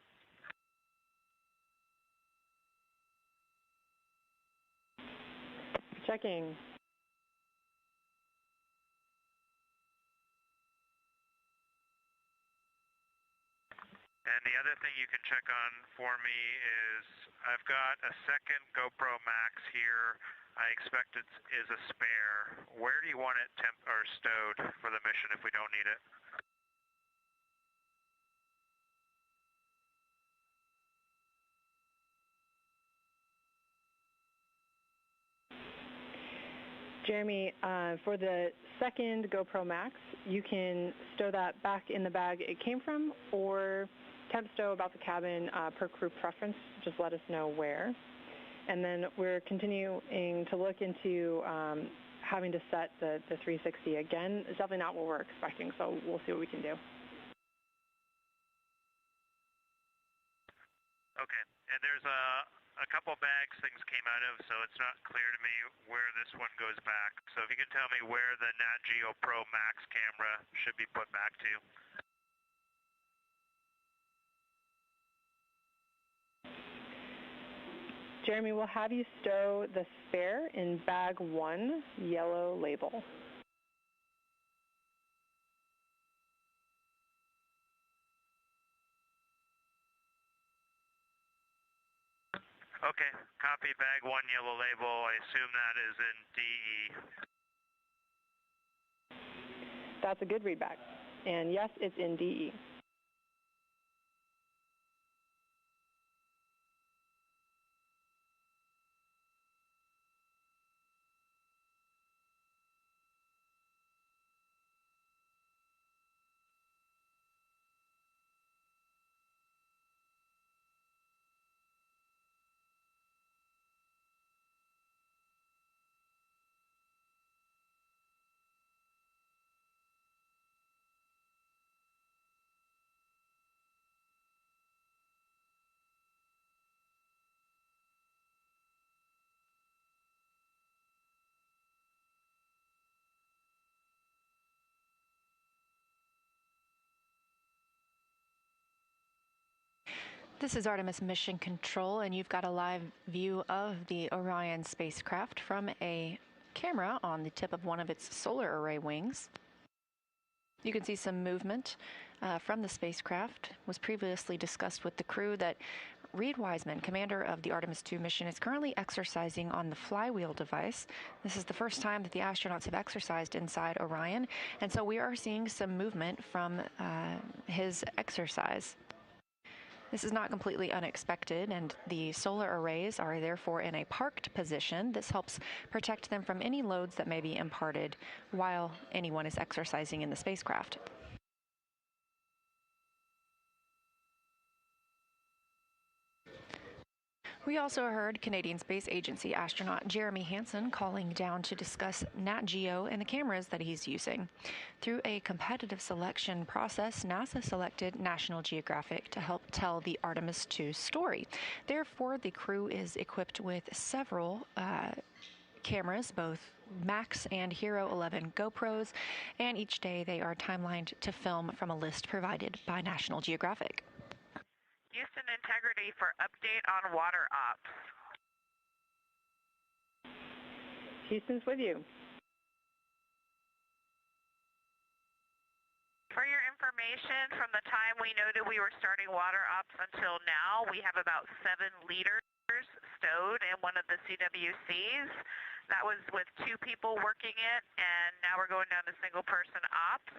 Checking. And the other thing you can check on for me is I've got a second GoPro Max here. I expect it is a spare. Where do you want it stowed for the mission if we don't need it? Jeremy, for the second GoPro Max, you can stow that back in the bag it came from, or temp stow about the cabin per crew preference. Just let us know where. And then we're continuing to look into having to set the 360 again. It's definitely not what we're expecting, so we'll see what we can do. Okay, and there's a couple bags things came out of, so it's not clear to me where this one goes back. So if you can tell me where the Nat Geo Pro Max camera should be put back to. Jeremy, we'll have you stow the spare in bag 1, yellow label. Okay, copy bag 1, yellow label. I assume that is in DE. That's a good readback. And yes, it's in DE. This is Artemis Mission Control, and you've got a live view of the Orion spacecraft from a camera on the tip of one of its solar array wings. You can see some movement from the spacecraft. It was previously discussed with the crew that Reid Wiseman, commander of the Artemis II mission, is currently exercising on the flywheel device. This is the first time that the astronauts have exercised inside Orion, and so we are seeing some movement from his exercise. This is not completely unexpected, and the solar arrays are therefore in a parked position. This helps protect them from any loads that may be imparted while anyone is exercising in the spacecraft. We also heard Canadian Space Agency astronaut Jeremy Hansen calling down to discuss Nat Geo and the cameras that he's using. Through a competitive selection process, NASA selected National Geographic to help tell the Artemis II story. Therefore, the crew is equipped with several cameras, both Max and Hero 11 GoPros, and each day they are timelined to film from a list provided by National Geographic. Houston Integrity for update on water ops. Houston's with you. For your information, from the time we noted we were starting water ops until now, we have about 7 liters stowed in one of the CWCs. That was with 2 people working it, and now we're going down to single-person ops.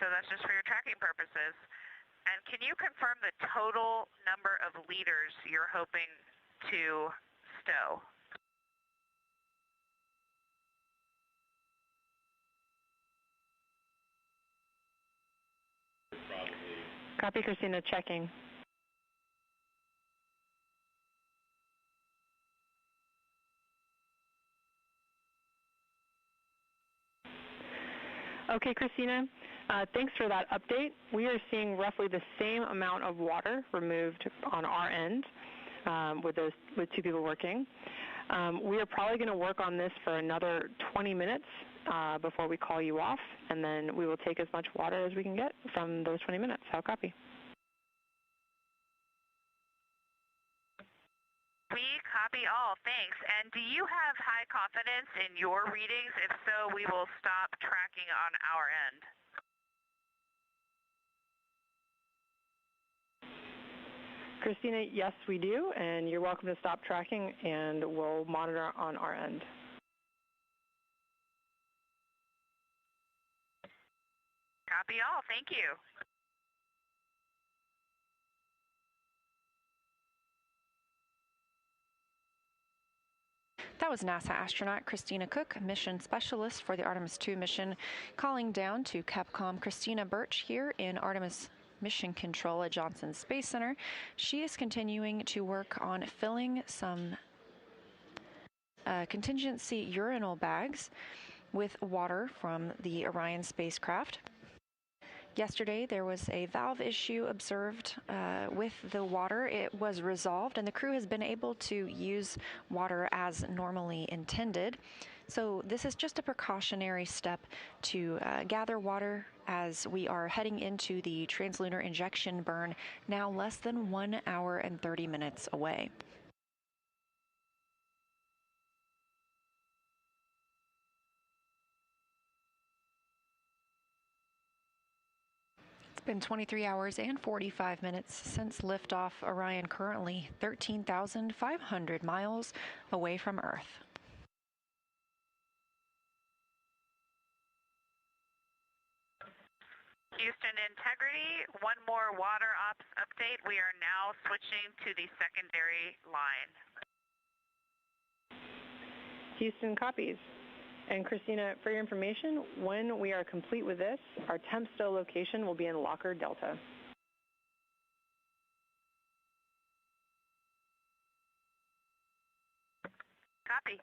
So that's just for your tracking purposes. And can you confirm the total number of liters you're hoping to stow? Copy, Christina, checking. Okay, Christina, thanks for that update. We are seeing roughly the same amount of water removed on our end with 2 people working. We are probably going to work on this for another 20 minutes before we call you off, and then we will take as much water as we can get from those 20 minutes. How copy? We copy all, thanks. And do you have high confidence in your readings? If so, we will stop tracking on our end. Christina, yes, we do, and you're welcome to stop tracking, and we'll monitor on our end. Copy all, thank you. That was NASA astronaut Christina Koch, mission specialist for the Artemis II mission, calling down to Capcom Christina Birch here in Artemis Mission Control at Johnson Space Center. She is continuing to work on filling some contingency urinal bags with water from the Orion spacecraft. Yesterday, there was a valve issue observed with the water. It was resolved, and the crew has been able to use water as normally intended. So this is just a precautionary step to gather water as we are heading into the translunar injection burn, now less than 1 hour and 30 minutes away. It's been 23 hours and 45 minutes since liftoff. Orion currently 13,500 miles away from Earth. Houston Integrity, one more water ops update. We are now switching to the secondary line. Houston copies. And Christina, for your information, when we are complete with this, our temp stow location will be in Locker Delta. Copy.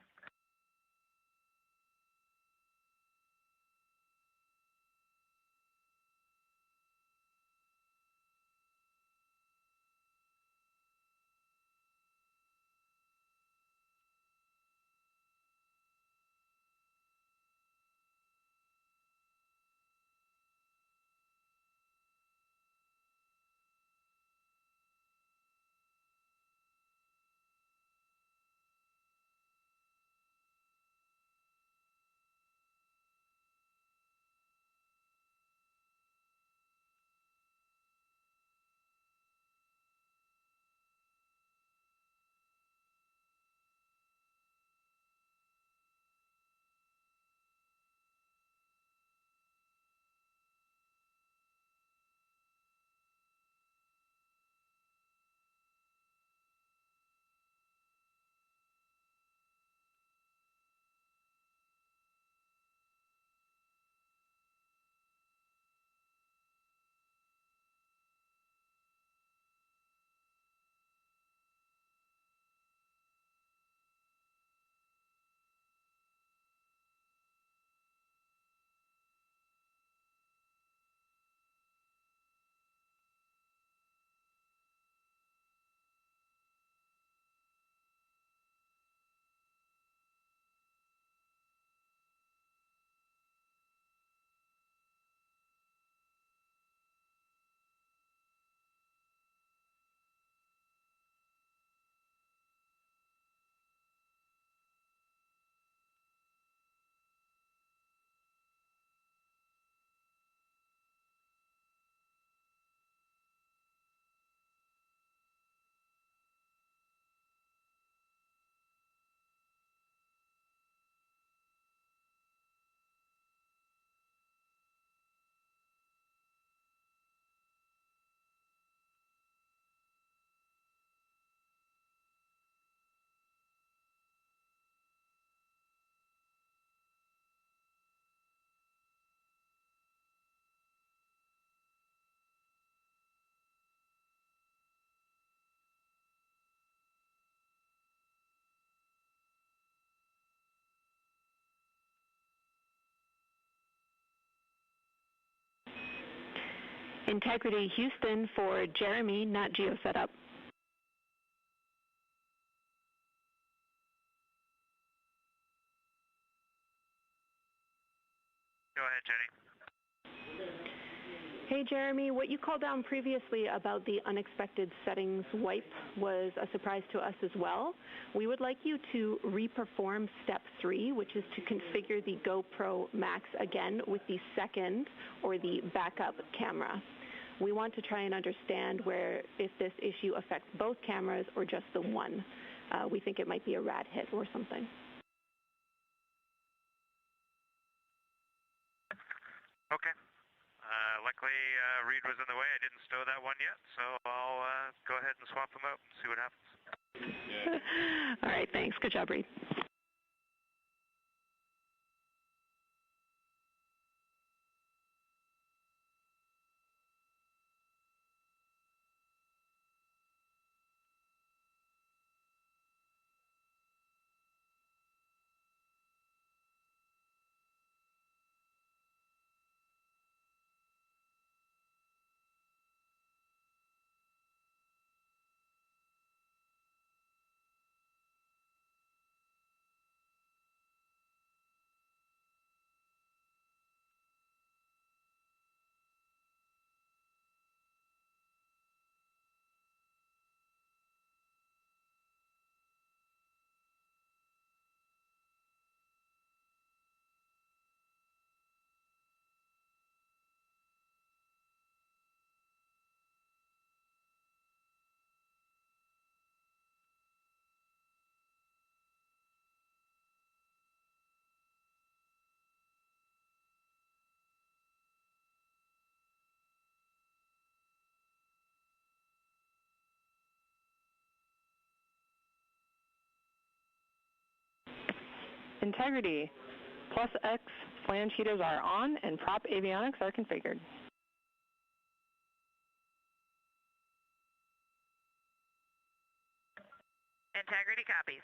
Integrity Houston for Jeremy, not Geo Setup. Go ahead, Jenny. Hey, Jeremy, what you called down previously about the unexpected settings wipe was a surprise to us as well. We would like you to reperform step 3, which is to configure the GoPro Max again with the second or the backup camera. We want to try and understand if this issue affects both cameras or just the one. We think it might be a rad hit or something. Okay. Luckily, Reid was in the way. I didn't stow that one yet, so I'll go ahead and swap them out and see what happens. All right, thanks. Good job, Reid. Integrity. Plus X flange heaters are on and prop avionics are configured. Integrity copies.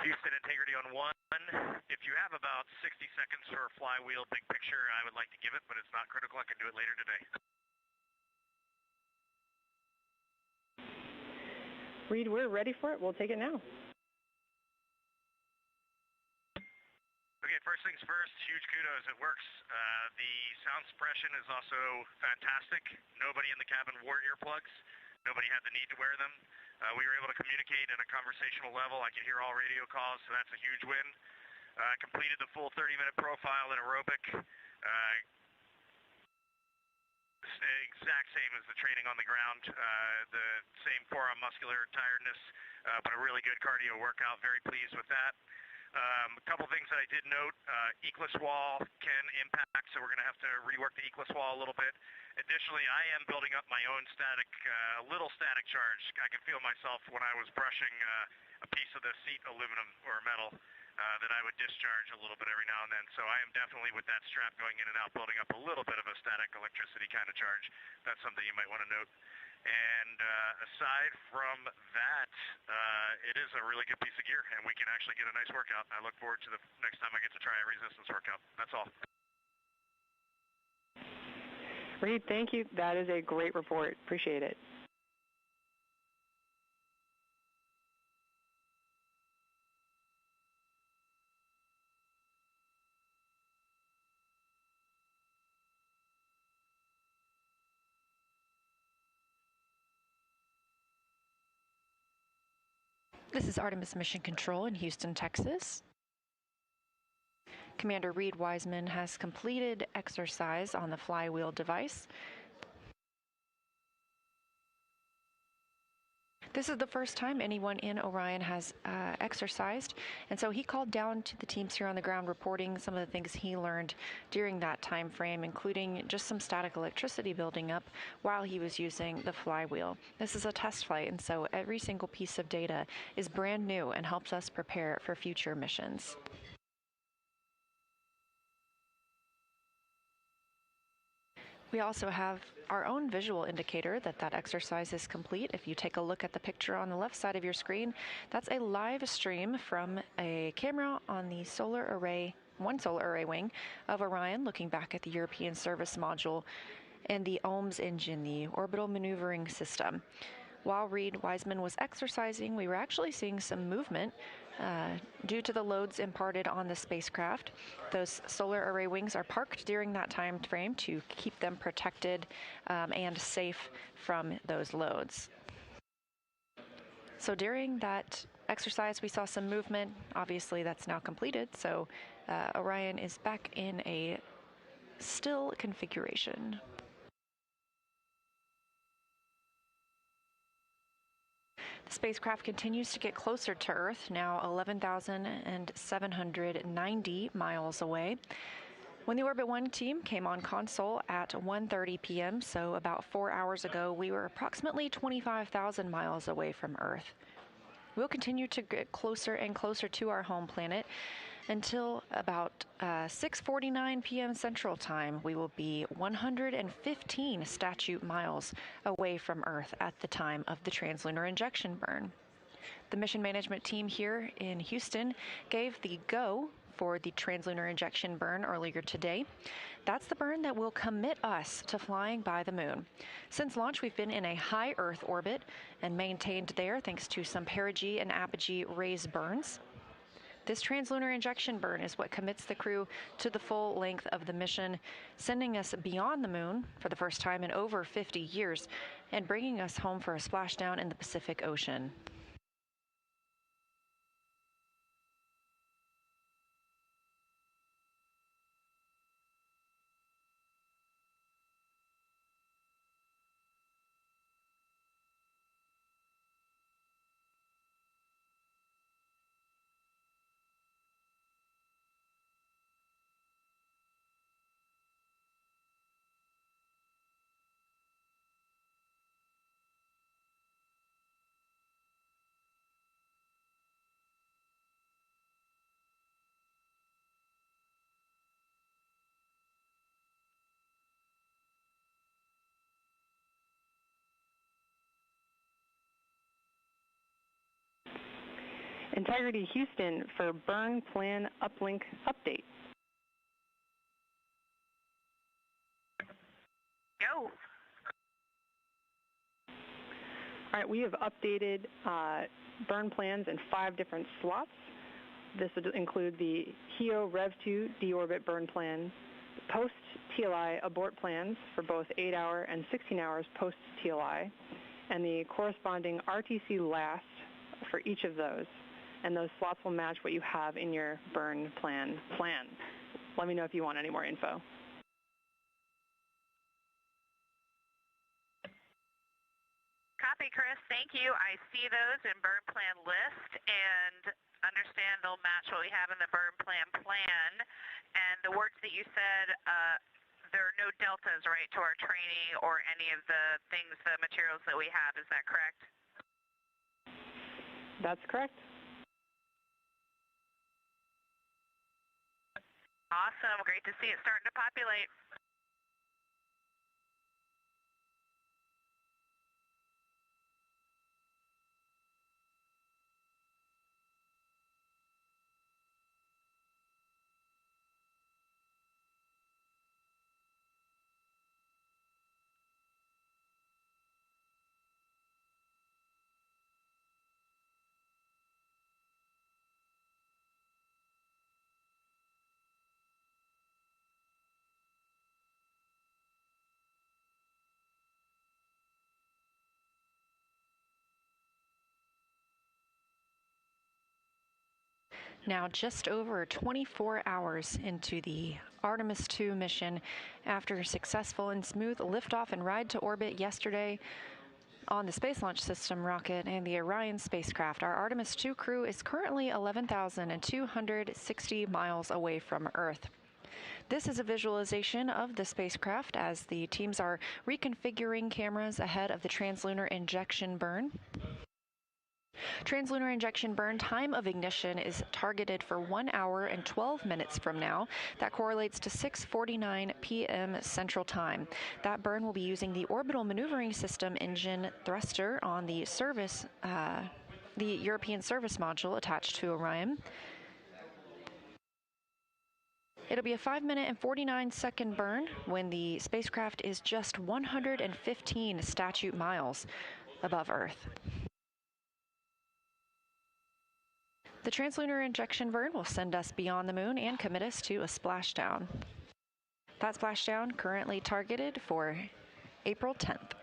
Houston Integrity on 1. If you have about 60 seconds for a flywheel big picture, I would like to give it, but it's not critical. I can do it later today. Reid, we're ready for it. We'll take it now. Okay, first things first, huge kudos. It works. The sound suppression is also fantastic. Nobody in the cabin wore earplugs. Nobody had the need to wear them. We were able to communicate at a conversational level. I could hear all radio calls, so that's a huge win. Completed the full 30-minute profile in aerobic. Exact same as the training on the ground. The same forearm muscular tiredness, but a really good cardio workout. Very pleased with that. A couple things that I did note, Eclipse wall can impact, so we're going to have to rework the Eclipse wall a little bit. Additionally, I am building up my own static, little static charge. I could feel myself when I was brushing a piece of the seat aluminum or metal that I would discharge a little bit every now and then. So I am definitely, with that strap going in and out, building up a little bit of a static electricity kind of charge. That's something you might want to note. And aside from that, it is a really good piece of gear, and we can actually get a nice workout. I look forward to the next time I get to try a resistance workout. That's all. Reid, thank you. That is a great report. Appreciate it. This is Artemis Mission Control in Houston, Texas. Commander Reid Wiseman has completed exercise on the flywheel device. This is the first time anyone in Orion has exercised, and so he called down to the teams here on the ground reporting some of the things he learned during that time frame, including just some static electricity building up while he was using the flywheel. This is a test flight, and so every single piece of data is brand new and helps us prepare for future missions. We also have our own visual indicator that that exercise is complete. If you take a look at the picture on the left side of your screen, that's a live stream from a camera on the one solar array wing of Orion, looking back at the European Service Module and the OMS engine, the orbital maneuvering system. While Reid Wiseman was exercising, we were actually seeing some movement due to the loads imparted on the spacecraft. Those solar array wings are parked during that time frame to keep them protected and safe from those loads. So during that exercise, we saw some movement. Obviously, that's now completed, so Orion is back in a still configuration. The spacecraft continues to get closer to Earth, now 11,790 miles away. When the Orbit 1 team came on console at 1:30 p.m., so about 4 hours ago, we were approximately 25,000 miles away from Earth. We'll continue to get closer and closer to our home planet until about 6:49 p.m. Central Time. We will be 115 statute miles away from Earth at the time of the translunar injection burn. The mission management team here in Houston gave the go for the translunar injection burn earlier today. That's the burn that will commit us to flying by the moon. Since launch, we've been in a high Earth orbit and maintained there thanks to some perigee and apogee raised burns. This translunar injection burn is what commits the crew to the full length of the mission, sending us beyond the moon for the first time in over 50 years and bringing us home for a splashdown in the Pacific Ocean. Integrity Houston for burn plan uplink update. Go. All right, we have updated burn plans in 5 different slots. This would include the HEO Rev 2 deorbit burn plan, post-TLI abort plans for both 8-hour and 16 hours post-TLI, and the corresponding RTC last for each of those. And those slots will match what you have in your burn plan. Let me know if you want any more info. Copy, Chris. Thank you. I see those in burn plan list and understand they'll match what we have in the burn plan. And the words that you said, there are no deltas, right, to our training or any of the things, the materials that we have. Is that correct? That's correct. Awesome. Great to see it starting to populate. Now just over 24 hours into the Artemis II mission, after successful and smooth liftoff and ride to orbit yesterday on the Space Launch System rocket and the Orion spacecraft, our Artemis II crew is currently 11,260 miles away from Earth. This is a visualization of the spacecraft as the teams are reconfiguring cameras ahead of the translunar injection burn. Translunar injection burn time of ignition is targeted for 1 hour and 12 minutes from now. That correlates to 6:49 p.m. Central Time. That burn will be using the orbital maneuvering system engine thruster on the European service module attached to Orion. It'll be a 5-minute and 49-second burn when the spacecraft is just 115 statute miles above Earth. The translunar injection burn will send us beyond the moon and commit us to a splashdown. That splashdown currently targeted for April 10th.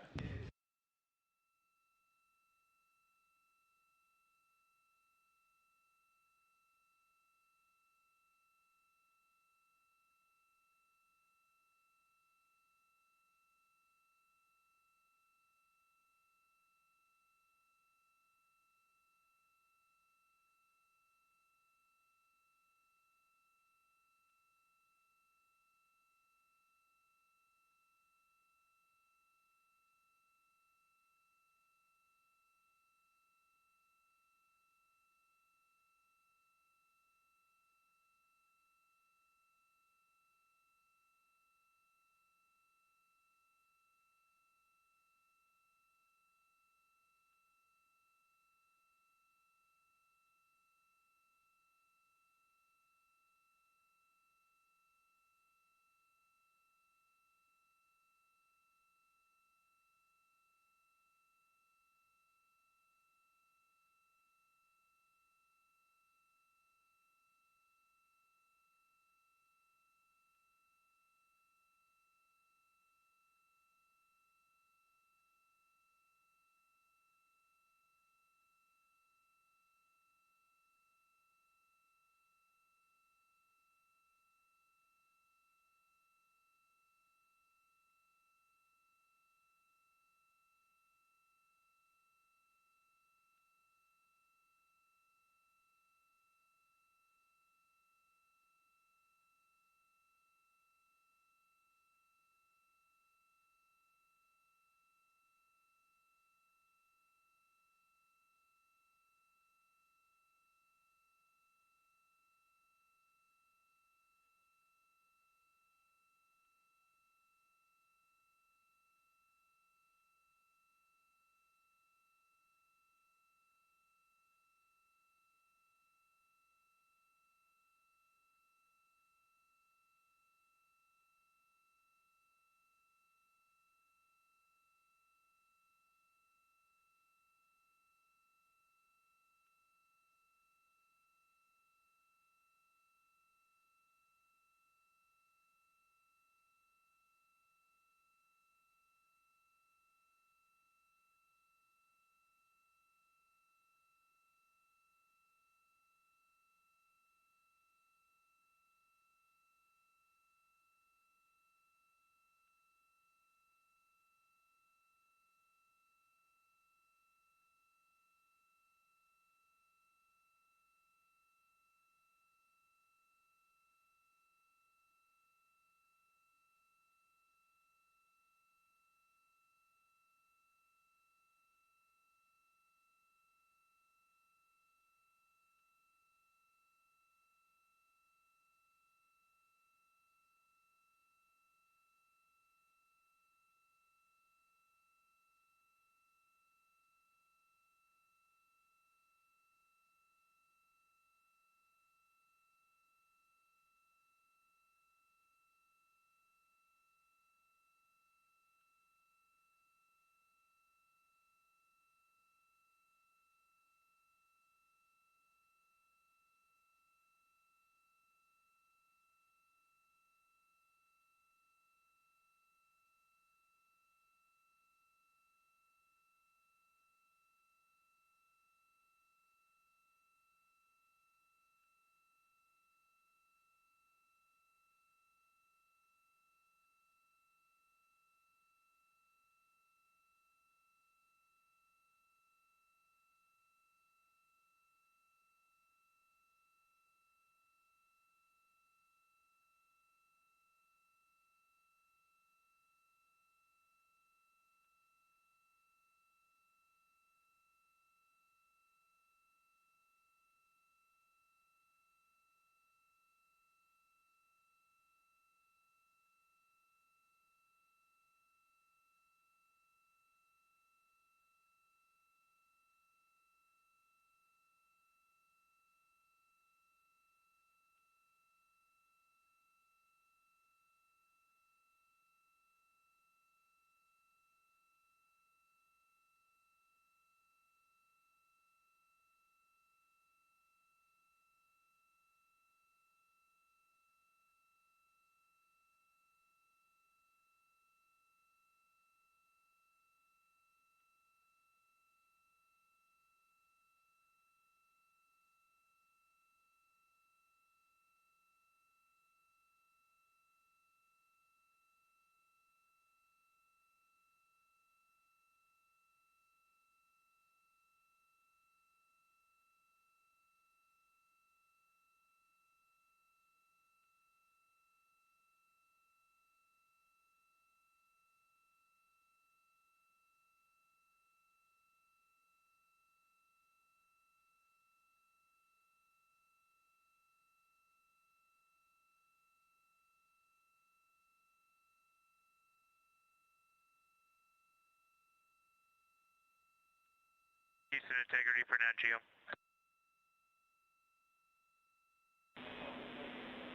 Houston Integrity for Nat Geo.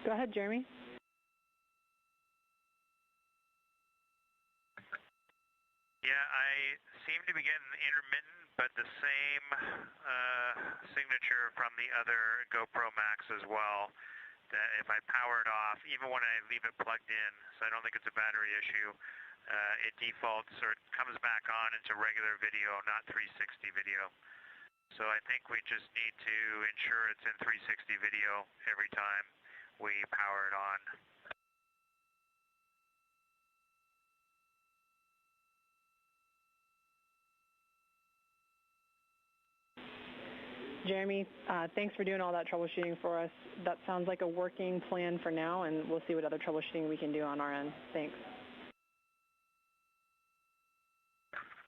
Go ahead, Jeremy. Yeah, I seem to be getting intermittent, but the same signature from the other GoPro Max as well. That if I power it off, even when I leave it plugged in, so I don't think it's a battery issue, it defaults or it comes back on into regular video, not 360 video. So I think we just need to ensure it's in 360 video every time we power it on. Jeremy, thanks for doing all that troubleshooting for us. That sounds like a working plan for now, and we'll see what other troubleshooting we can do on our end. Thanks.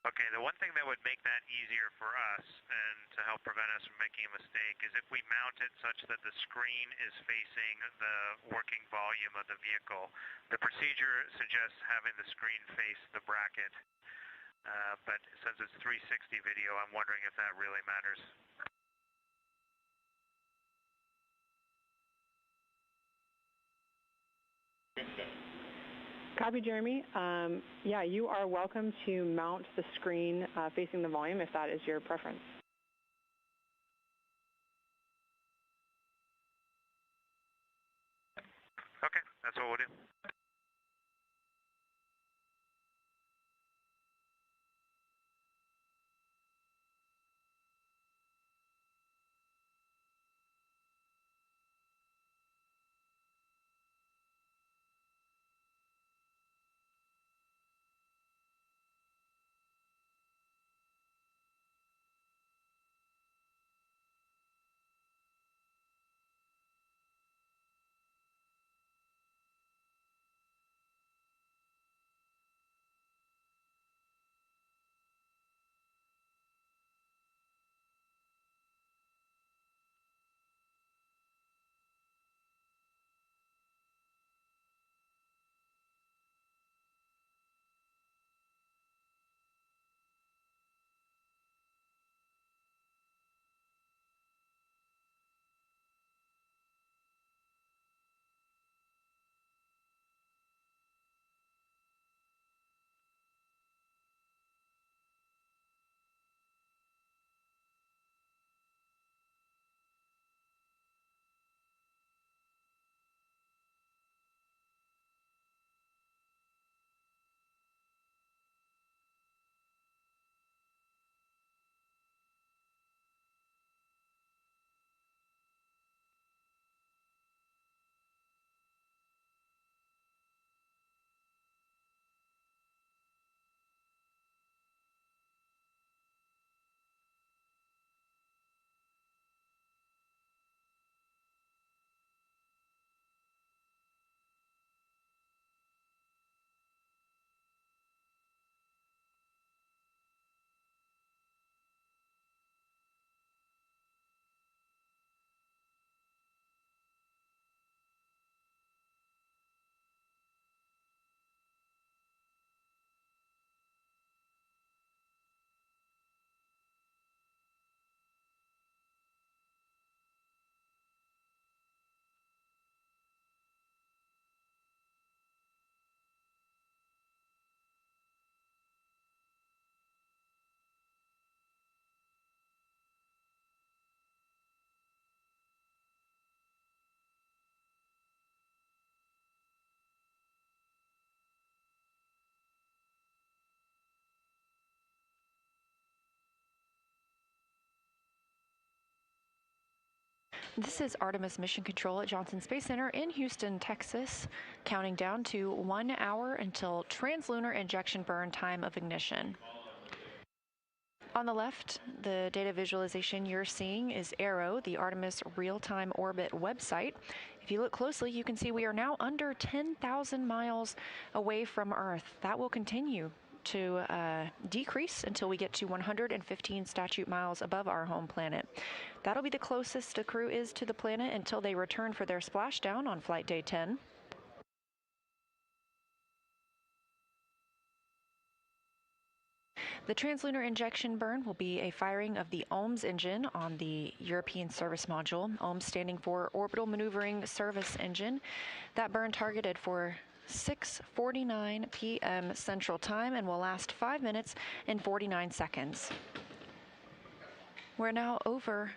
Okay, the one thing that would make that easier for us and to help prevent us from making a mistake is if we mount it such that the screen is facing the working volume of the vehicle. The procedure suggests having the screen face the bracket, but since it's 360 video, I'm wondering if that really matters. Copy, Jeremy. Yeah, you are welcome to mount the screen facing the volume if that is your preference. Okay, that's what we'll do. This is Artemis Mission Control at Johnson Space Center in Houston, Texas, counting down to 1 hour until translunar injection burn time of ignition. On the left, the data visualization you're seeing is ARROW, the Artemis real-time orbit website. If you look closely, you can see we are now under 10,000 miles away from Earth. That will continue to decrease until we get to 115 statute miles above our home planet. That'll be the closest the crew is to the planet until they return for their splashdown on flight day 10. The translunar injection burn will be a firing of the OMS engine on the European Service Module, OMS standing for Orbital Maneuvering Service Engine. That burn targeted for 6:49 p.m. Central Time and will last 5 minutes and 49 seconds. We're now over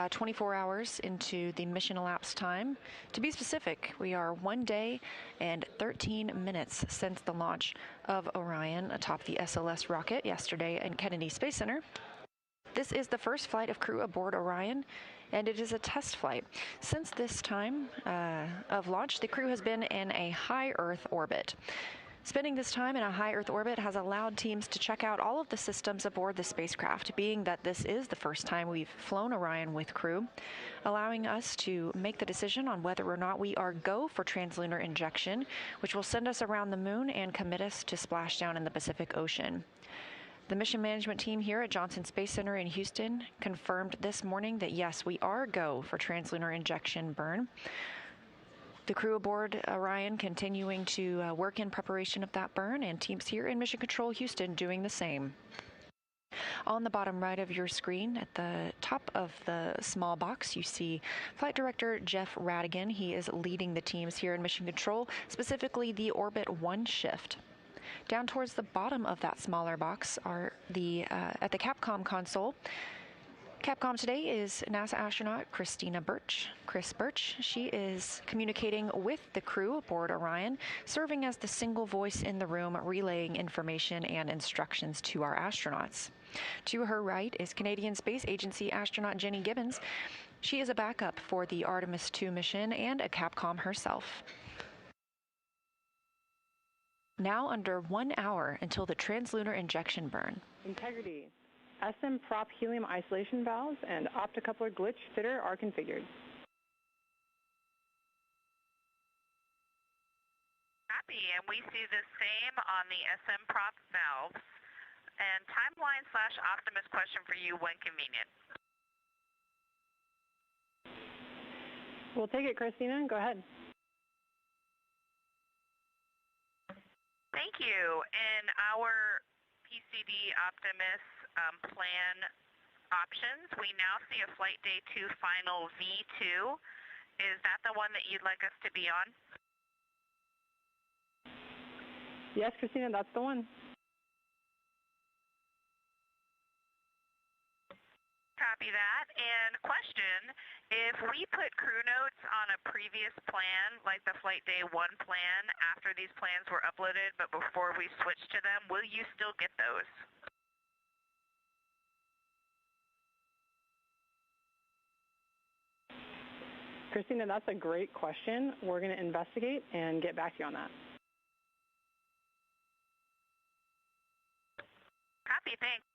24 hours into the mission elapsed time. To be specific, we are 1 day and 13 minutes since the launch of Orion atop the SLS rocket yesterday in Kennedy Space Center. This is the first flight of crew aboard Orion, and it is a test flight. Since this time of launch, the crew has been in a high Earth orbit. Spending this time in a high Earth orbit has allowed teams to check out all of the systems aboard the spacecraft, being that this is the first time we've flown Orion with crew, allowing us to make the decision on whether or not we are go for translunar injection, which will send us around the moon and commit us to splashdown in the Pacific Ocean. The mission management team here at Johnson Space Center in Houston confirmed this morning that yes, we are go for translunar injection burn. The crew aboard Orion continuing to work in preparation of that burn, and teams here in Mission Control Houston doing the same. On the bottom right of your screen, at the top of the small box, you see Flight Director Jeff Radigan. He is leading the teams here in Mission Control, specifically the Orbit 1 shift. Down towards the bottom of that smaller box are at the Capcom console. Capcom today is NASA astronaut Christina Koch. Chris Birch. She is communicating with the crew aboard Orion, serving as the single voice in the room, relaying information and instructions to our astronauts. To her right is Canadian Space Agency astronaut Jenny Gibbons. She is a backup for the Artemis II mission and a Capcom herself. Now under 1 hour until the translunar injection burn. Integrity. SM prop helium isolation valves and optocoupler glitch fitter are configured. Copy, and we see the same on the SM prop valves. And timeline/Optimus question for you when convenient. We'll take it, Christina. Go ahead. Thank you. In our PCD Optimus plan options, we now see a Flight Day 2 final V2. Is that the one that you'd like us to be on? Yes, Christina, that's the one. Copy that. And question, if we put crew notes on a previous plan, like the Flight Day 1 plan, after these plans were uploaded, but before we switch to them, will you still get those? Christina, that's a great question. We're going to investigate and get back to you on that. Copy, thanks.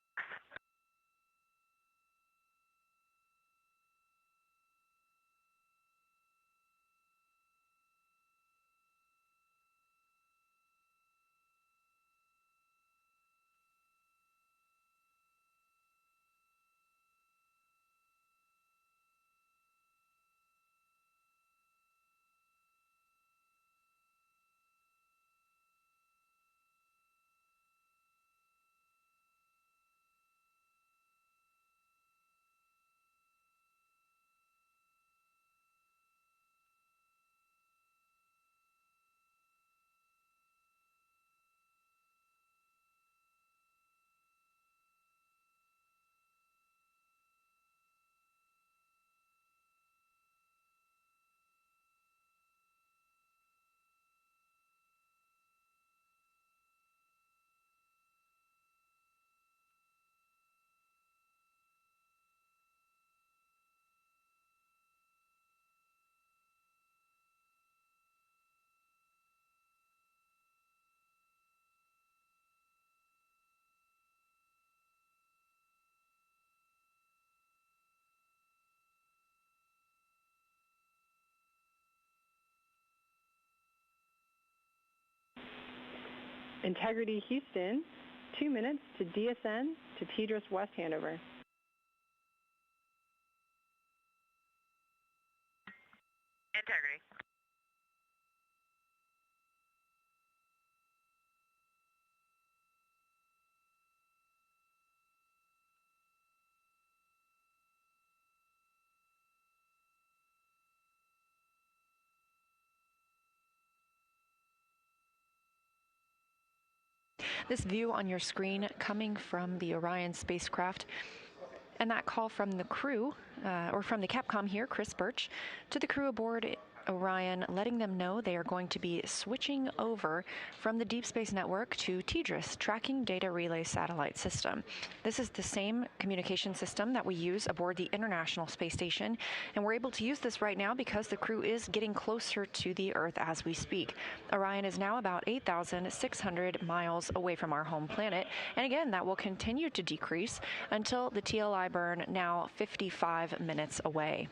Integrity Houston, 2 minutes to DSN to TDRS West handover. Integrity. This view on your screen coming from the Orion spacecraft, and that call from the crew, or from the Capcom here, Chris Birch, to the crew aboard Orion, letting them know they are going to be switching over from the Deep Space Network to TDRS, Tracking Data Relay Satellite System. This is the same communication system that we use aboard the International Space Station, and we're able to use this right now because the crew is getting closer to the Earth as we speak. Orion is now about 8,600 miles away from our home planet, and again, that will continue to decrease until the TLI burn, now 55 minutes away.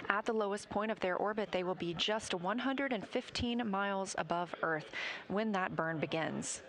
At the lowest point of their orbit, they will be just 115 miles above Earth when that burn begins.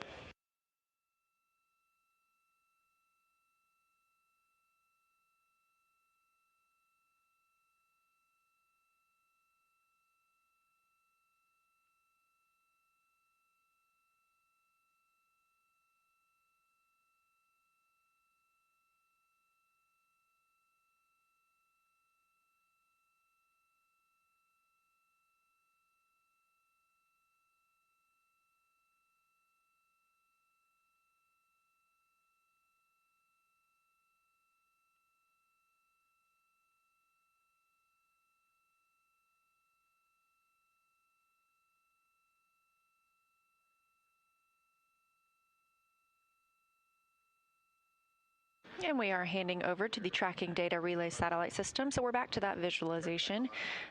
And we are handing over to the Tracking Data Relay Satellite System. So we're back to that visualization.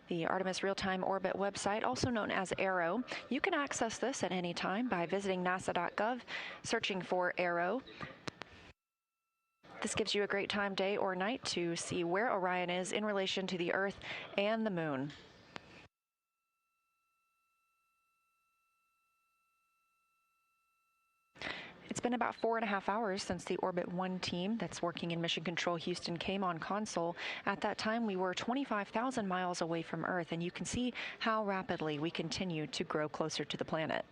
The Artemis Real-Time Orbit website, also known as ARROW. You can access this at any time by visiting nasa.gov, searching for ARROW. This gives you a great time, day or night, to see where Orion is in relation to the Earth and the Moon. It's been about 4.5 hours since the Orbit 1 team that's working in Mission Control Houston came on console. At that time, we were 25,000 miles away from Earth, and you can see how rapidly we continue to grow closer to the planet.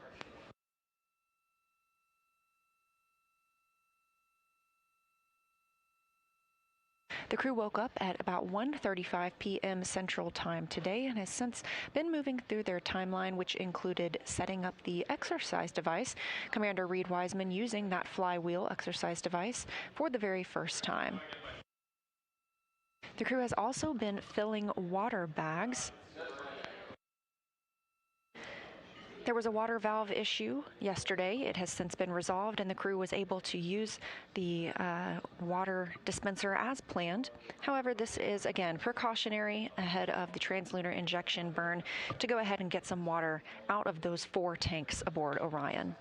The crew woke up at about 1:35 p.m. Central Time today and has since been moving through their timeline, which included setting up the exercise device, Commander Reid Wiseman using that flywheel exercise device for the very first time. The crew has also been filling water bags. There was a water valve issue yesterday. It has since been resolved, and the crew was able to use the water dispenser as planned. However, this is, again, precautionary ahead of the translunar injection burn to go ahead and get some water out of those 4 tanks aboard Orion.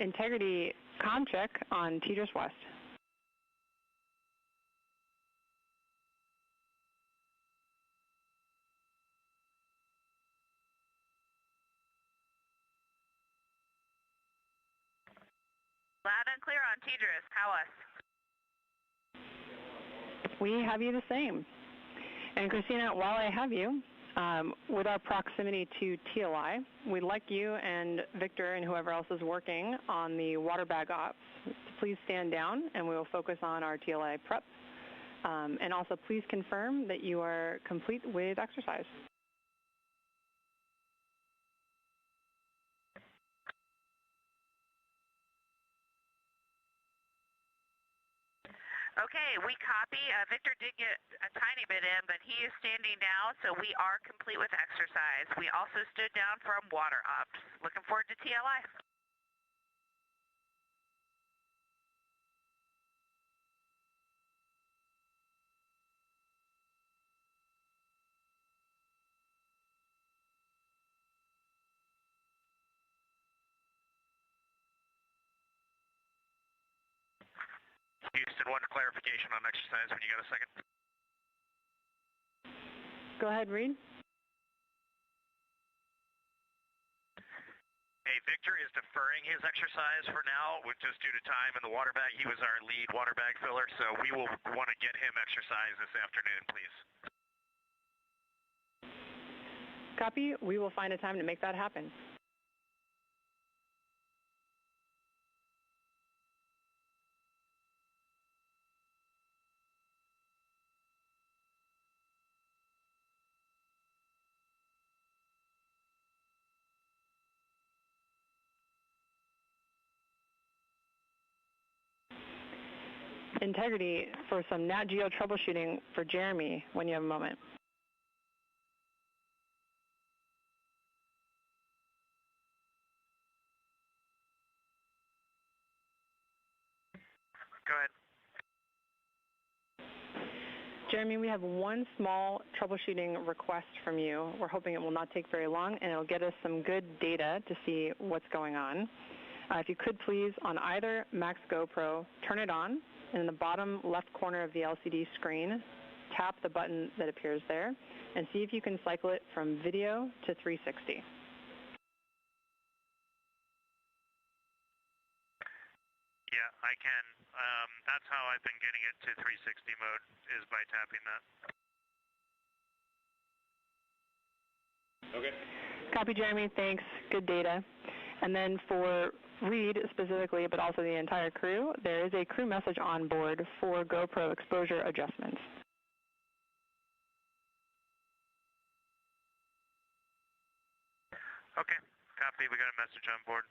Integrity comm check on TDRS West. Loud and clear on TDRS. How us? We have you the same. And Christina, while I have you, with our proximity to TLI, we'd like you and Victor and whoever else is working on the water bag ops to please stand down, and we will focus on our TLI prep. And also please confirm that you are complete with exercise. Okay, we copy. Victor did get a tiny bit in, but he is standing down, so we are complete with exercise. We also stood down from water ops. Looking forward to TLI. Houston, one clarification on exercise when you got a second. Go ahead, Reid. Hey, Victor is deferring his exercise for now, which is due to time in the water bag. He was our lead water bag filler, so we will want to get him exercise this afternoon, please. Copy. We will find a time to make that happen. Integrity for some Nat Geo troubleshooting for Jeremy when you have a moment. Go ahead. Jeremy, we have one small troubleshooting request from you. We're hoping it will not take very long, and it'll get us some good data to see what's going on. If you could please, on either Max GoPro, turn it on, and in the bottom left corner of the LCD screen, tap the button that appears there, and see if you can cycle it from video to 360. Yeah, I can. That's how I've been getting it to 360 mode, is by tapping that. Okay. Copy, Jeremy. Thanks. Good data. And then for Reid specifically, but also the entire crew, there is a crew message on board for GoPro exposure adjustments. Okay, copy. We got a message on board.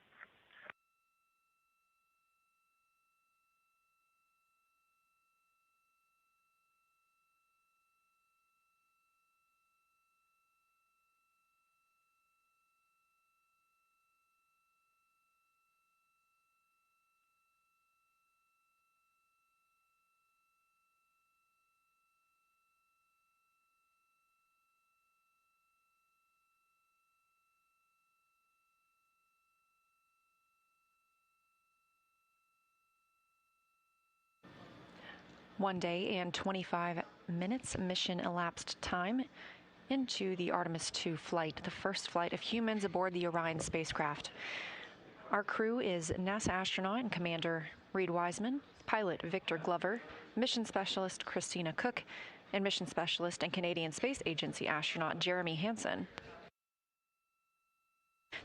One day and 25 minutes mission elapsed time into the Artemis II flight, the first flight of humans aboard the Orion spacecraft. Our crew is NASA astronaut and Commander Reid Wiseman, pilot Victor Glover, mission specialist Christina Koch, and mission specialist and Canadian Space Agency astronaut Jeremy Hansen.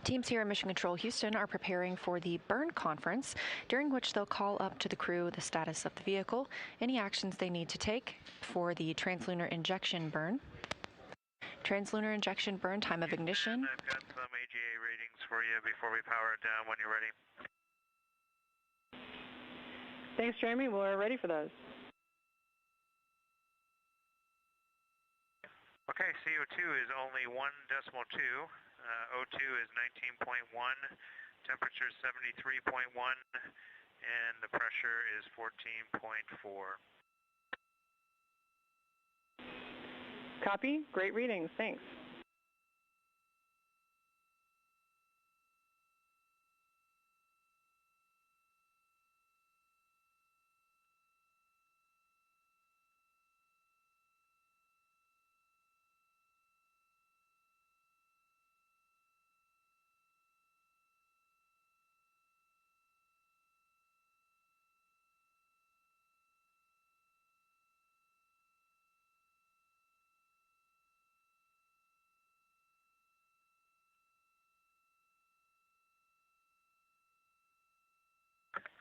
Teams here at Mission Control Houston are preparing for the burn conference, during which they'll call up to the crew the status of the vehicle, any actions they need to take for the translunar injection burn. Translunar injection burn time of ignition. I've got some AGA ratings for you before we power it down when you're ready. Thanks, Jeremy. We're ready for those. Okay, CO2 is only 1.2. O2 is 19.1, temperature is 73.1, and the pressure is 14.4. Copy. Great readings. Thanks.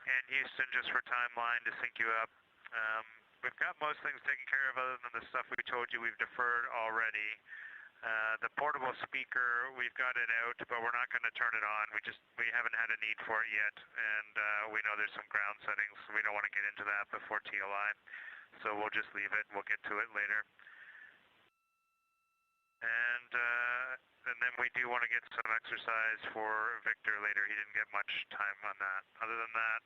And Houston, just for timeline to sync you up, we've got most things taken care of other than the stuff we told you we've deferred already. The portable speaker, we've got it out, but we're not going to turn it on. We haven't had a need for it yet, and we know there's some ground settings, so we don't want to get into that before TLI. So we'll just leave it. We'll get to it later. And then we do want to get some exercise for Victor later. He didn't get much time on that. Other than that,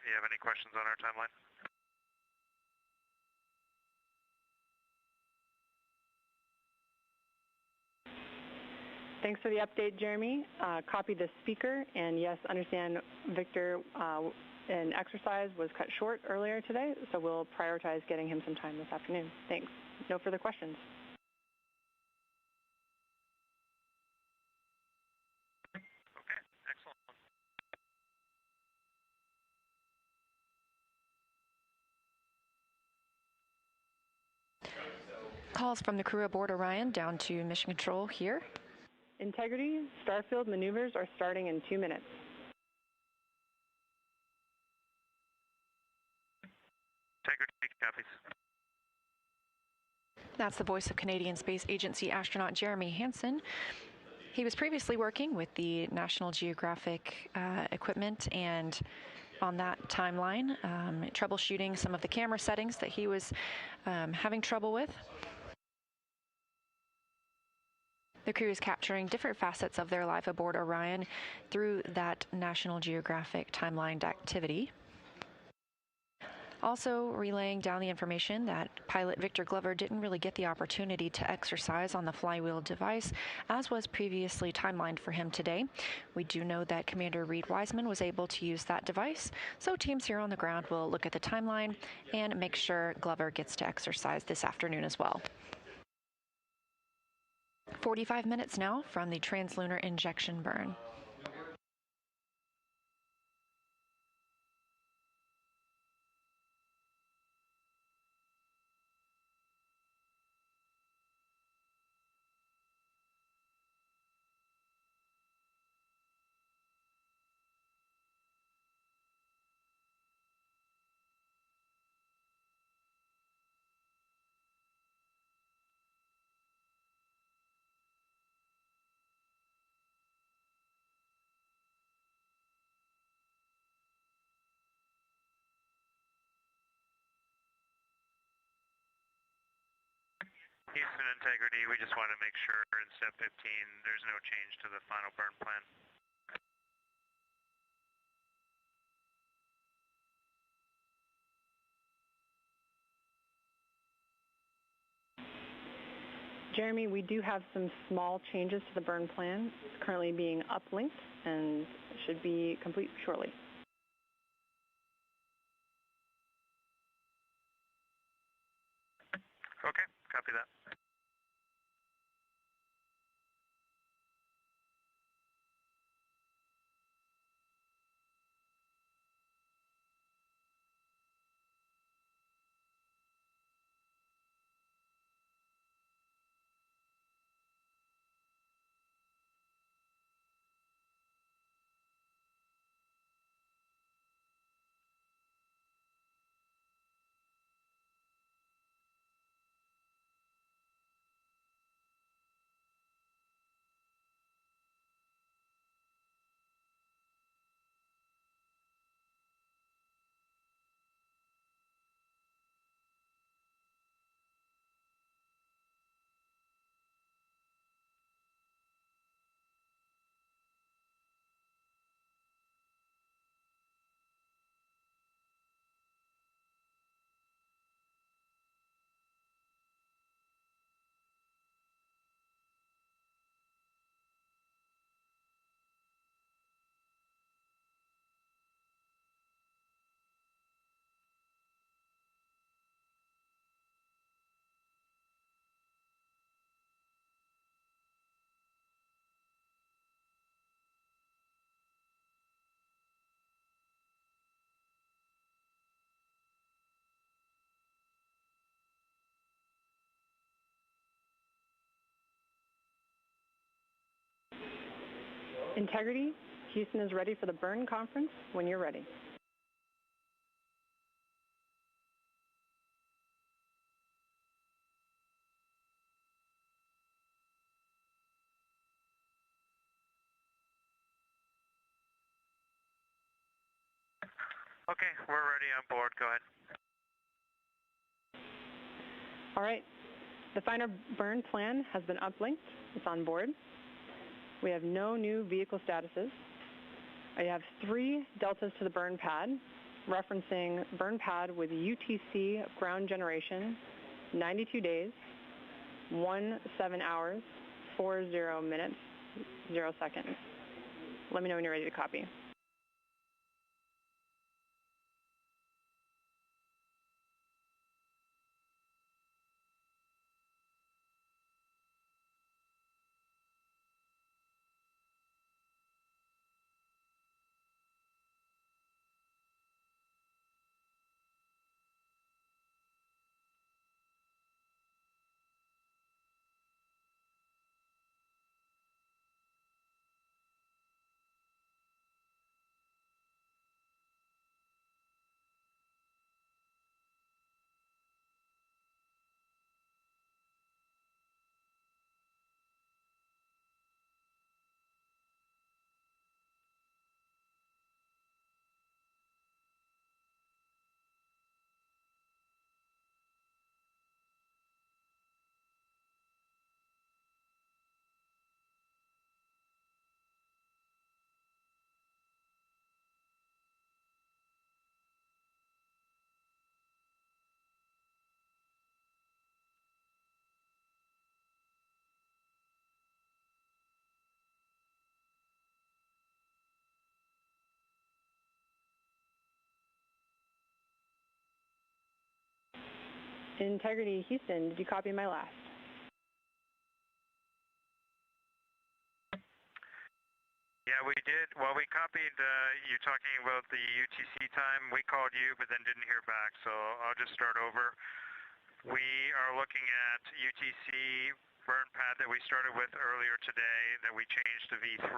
you have any questions on our timeline? Thanks for the update, Jeremy. Copy the speaker, and yes, understand Victor an exercise was cut short earlier today, so we'll prioritize getting him some time this afternoon. Thanks. No further questions. Calls from the crew aboard Orion down to Mission Control here. Integrity, Starfield maneuvers are starting in 2 minutes. Integrity copies. That's the voice of Canadian Space Agency astronaut Jeremy Hansen. He was previously working with the National Geographic equipment and on that timeline, troubleshooting some of the camera settings that he was having trouble with. The crew is capturing different facets of their life aboard Orion through that National Geographic timelined activity. Also relaying down the information that pilot Victor Glover didn't really get the opportunity to exercise on the flywheel device, as was previously timelined for him today. We do know that Commander Reid Wiseman was able to use that device, so teams here on the ground will look at the timeline and make sure Glover gets to exercise this afternoon as well. 45 minutes now from the translunar injection burn. Houston Integrity, we just want to make sure in step 15 there's no change to the final burn plan. Jeremy, we do have some small changes to the burn plan. It's currently being uplinked and should be complete shortly. Okay, copy that. Integrity, Houston is ready for the burn conference when you're ready. Okay, we're ready on board. Go ahead. All right. The final burn plan has been uplinked. It's on board. We have no new vehicle statuses. I have 3 deltas to the burn pad, referencing burn pad with UTC of ground generation, 92 days, 17 hours, 40 minutes, 0 seconds. Let me know when you're ready to copy. Integrity Houston, did you copy my last? Yeah, we did. Well, we copied you talking about the UTC time. We called you, but then didn't hear back, so I'll just start over. We are looking at UTC burn pad that we started with earlier today that we changed to V3.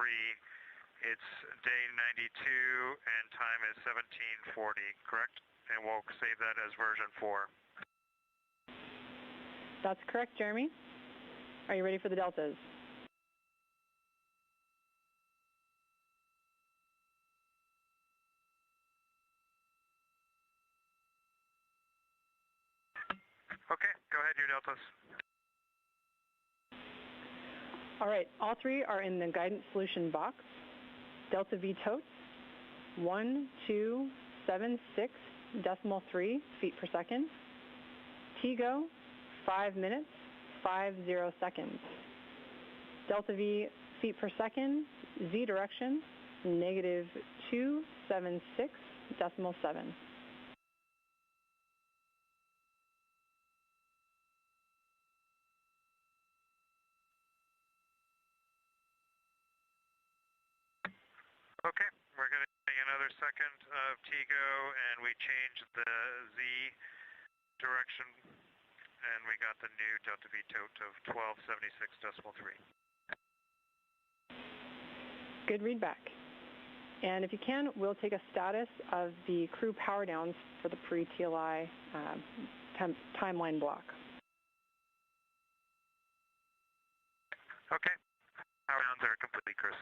It's day 92 and time is 1740, correct? And we'll save that as version 4. That's correct, Jeremy. Are you ready for the deltas? Okay, go ahead, your deltas. All right, all three are in the guidance solution box. Delta V totes, 1276.3 feet per second. TGO, 5 minutes, 50 seconds. Delta V feet per second, Z direction, negative 276.7. Okay, we're going to take another second of TGO, and we changed the Z direction, and we got the new Delta V tote of 1276.3. Good read back. And if you can, we'll take a status of the crew power downs for the pre-TLI timeline block. Okay, power downs are complete, Chris.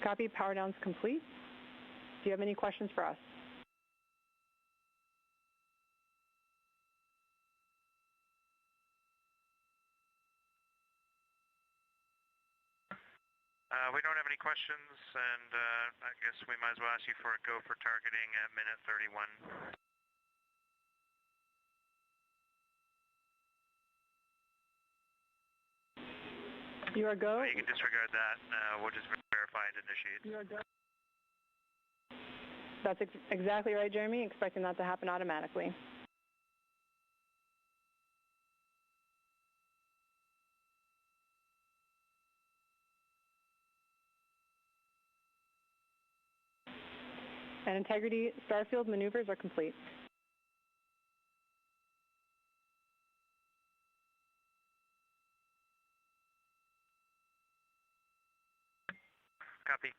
Copy, power downs complete. Do you have any questions for us? We don't have any questions, and I guess we might as well ask you for a go for targeting at minute 31. You are go. You can disregard that. We'll just verify it initiates. You are go. That's exactly right, Jeremy. Expecting that to happen automatically. And Integrity Starfield maneuvers are complete. Copy.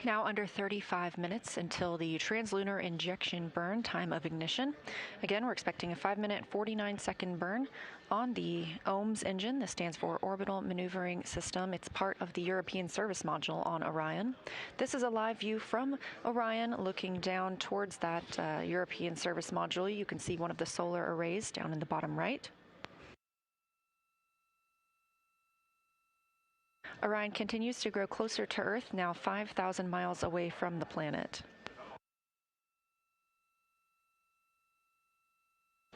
Now under 35 minutes until the translunar injection burn time of ignition. Again, we're expecting a 5-minute, 49-second burn on the OMS engine. This stands for Orbital Maneuvering System. It's part of the European Service Module on Orion. This is a live view from Orion looking down towards that European Service Module. You can see one of the solar arrays down in the bottom right. Orion continues to grow closer to Earth, now 5,000 miles away from the planet.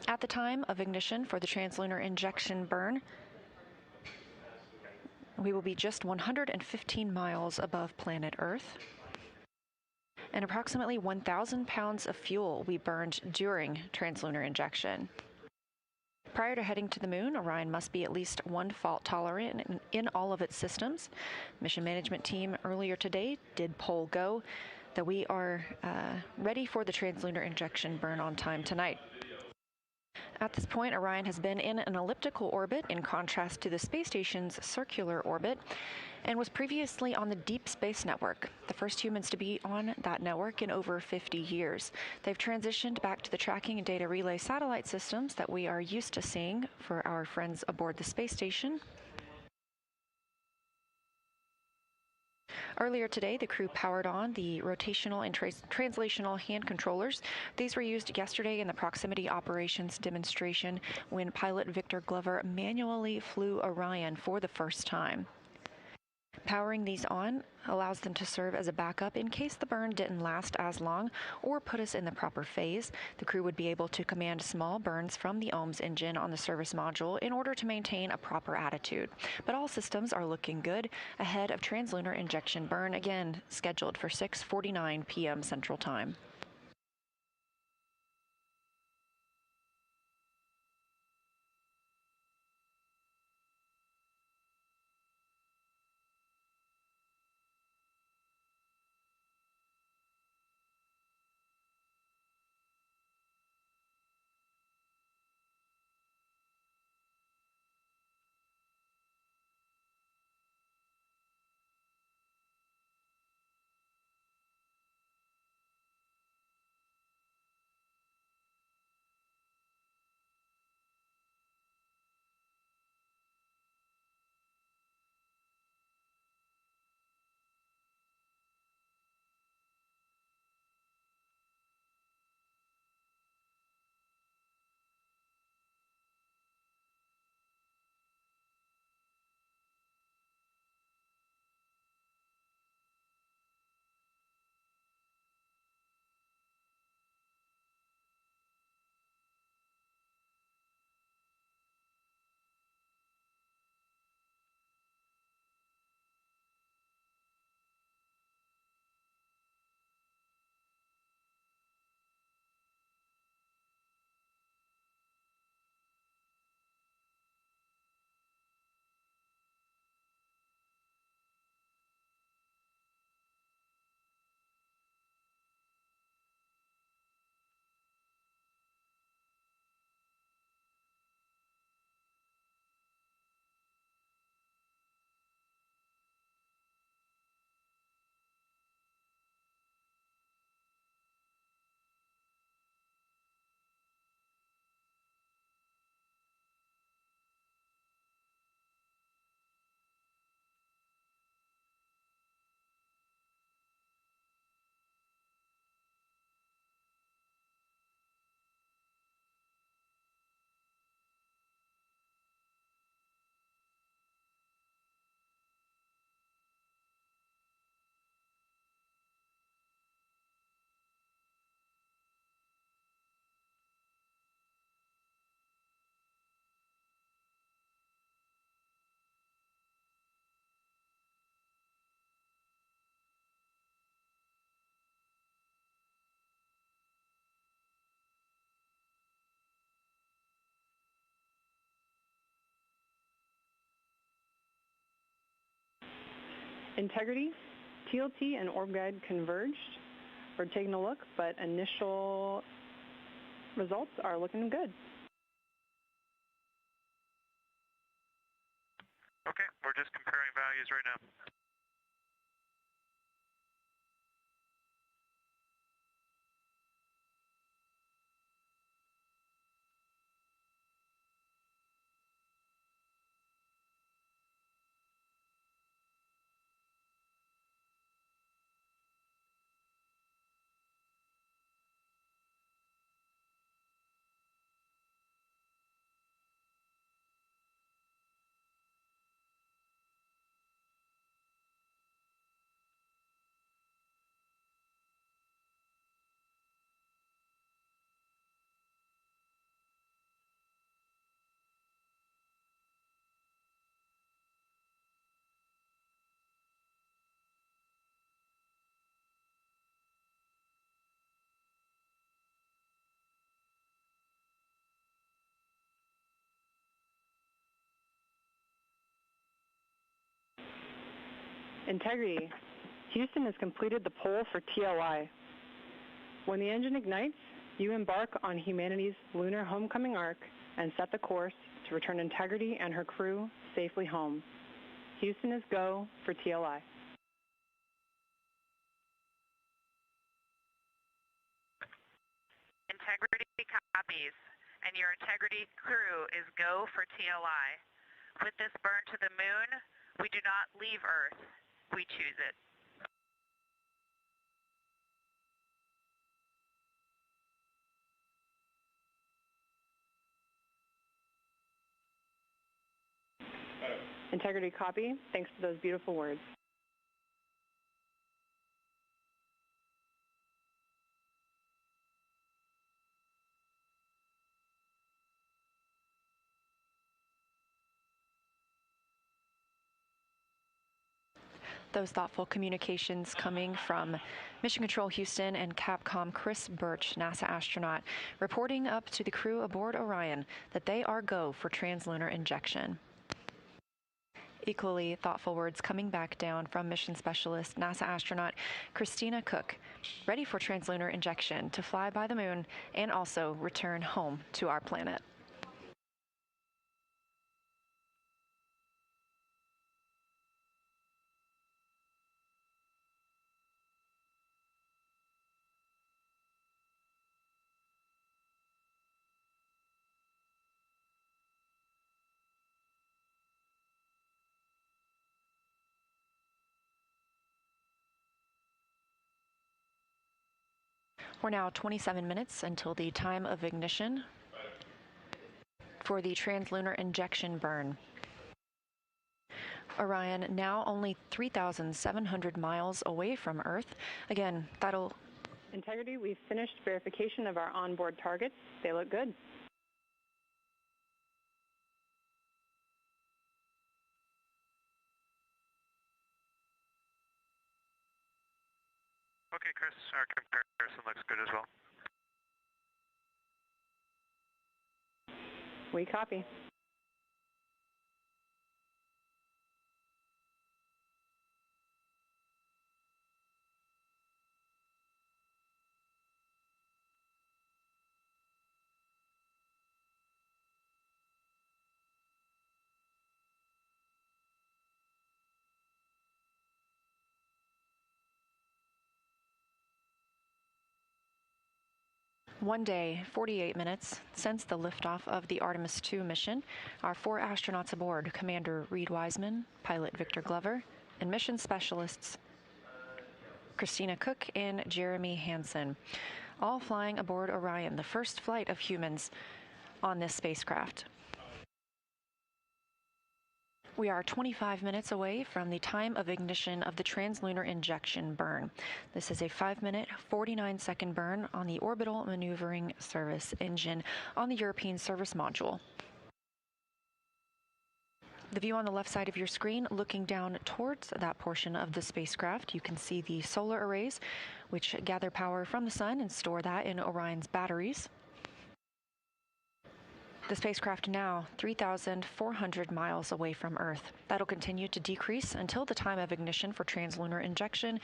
At the time of ignition for the translunar injection burn, we will be just 115 miles above planet Earth, and approximately 1,000 pounds of fuel will be burned during translunar injection. Prior to heading to the moon, Orion must be at least one fault tolerant in all of its systems. Mission management team earlier today did poll go that we are ready for the translunar injection burn on time tonight. At this point, Orion has been in an elliptical orbit in contrast to the space station's circular orbit and was previously on the Deep Space Network, the first humans to be on that network in over 50 years. They've transitioned back to the tracking and data relay satellite systems that we are used to seeing for our friends aboard the space station. Earlier today, the crew powered on the rotational and translational hand controllers. These were used yesterday in the proximity operations demonstration when pilot Victor Glover manually flew Orion for the first time. Powering these on allows them to serve as a backup in case the burn didn't last as long or put us in the proper phase. The crew would be able to command small burns from the OMS engine on the service module in order to maintain a proper attitude. But all systems are looking good ahead of translunar injection burn, again scheduled for 6:49 p.m. Central Time. Integrity, TLT, and orb guide converged. We're taking a look, but initial results are looking good. Okay, we're just comparing values right now. Integrity. Houston has completed the poll for TLI. When the engine ignites, you embark on humanity's lunar homecoming arc and set the course to return Integrity and her crew safely home. Houston is go for TLI. Integrity copies, and your Integrity crew is go for TLI. With this burn to the moon, we do not leave Earth, we choose it. Integrity copy. Thanks for those beautiful words. Those thoughtful communications coming from Mission Control Houston and Capcom Chris Birch, NASA astronaut, reporting up to the crew aboard Orion that they are go for translunar injection. Equally thoughtful words coming back down from mission specialist NASA astronaut Christina Koch, ready for translunar injection to fly by the moon and also return home to our planet. We're now 27 minutes until the time of ignition for the translunar injection burn. Orion now only 3,700 miles away from Earth. Again, that'll... Integrity, we've finished verification of our onboard targets. They look good. Okay, Chris, our comparison looks good as well. We copy. One day, 48 minutes since the liftoff of the Artemis II mission, our 4 astronauts aboard, Commander Reid Wiseman, pilot Victor Glover, and mission specialists Christina Koch and Jeremy Hansen, all flying aboard Orion, the first flight of humans on this spacecraft. We are 25 minutes away from the time of ignition of the translunar injection burn. This is a 5-minute, 49-second burn on the orbital maneuvering service engine on the European service module. The view on the left side of your screen, looking down towards that portion of the spacecraft, you can see the solar arrays, which gather power from the sun and store that in Orion's batteries. The spacecraft now 3,400 miles away from Earth. That'll continue to decrease until the time of ignition for translunar injection,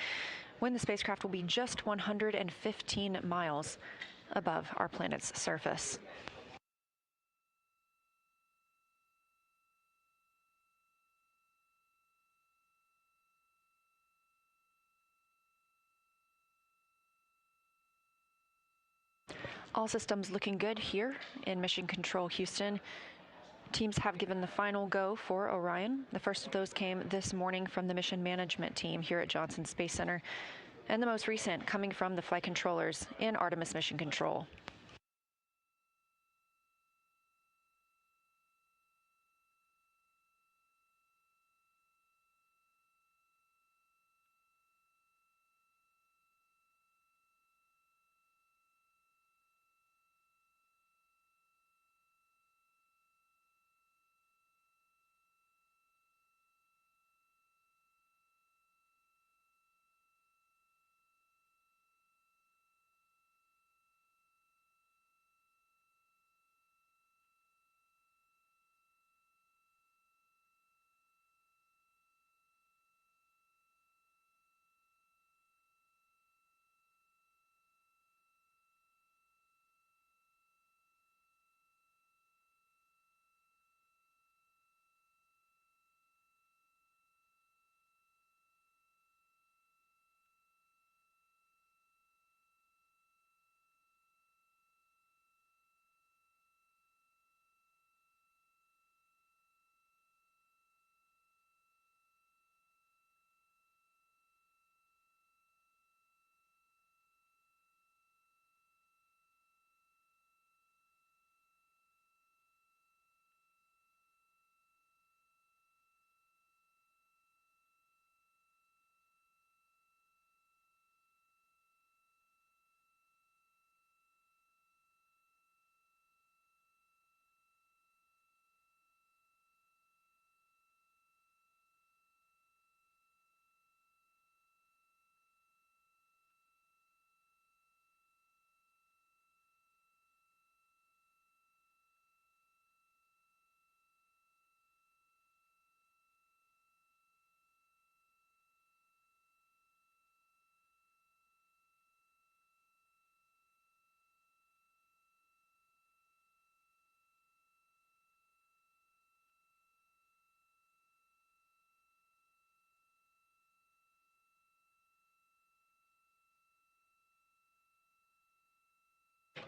when the spacecraft will be just 115 miles above our planet's surface. All systems looking good here in Mission Control Houston. Teams have given the final go for Orion. The first of those came this morning from the mission management team here at Johnson Space Center, and the most recent coming from the flight controllers in Artemis Mission Control.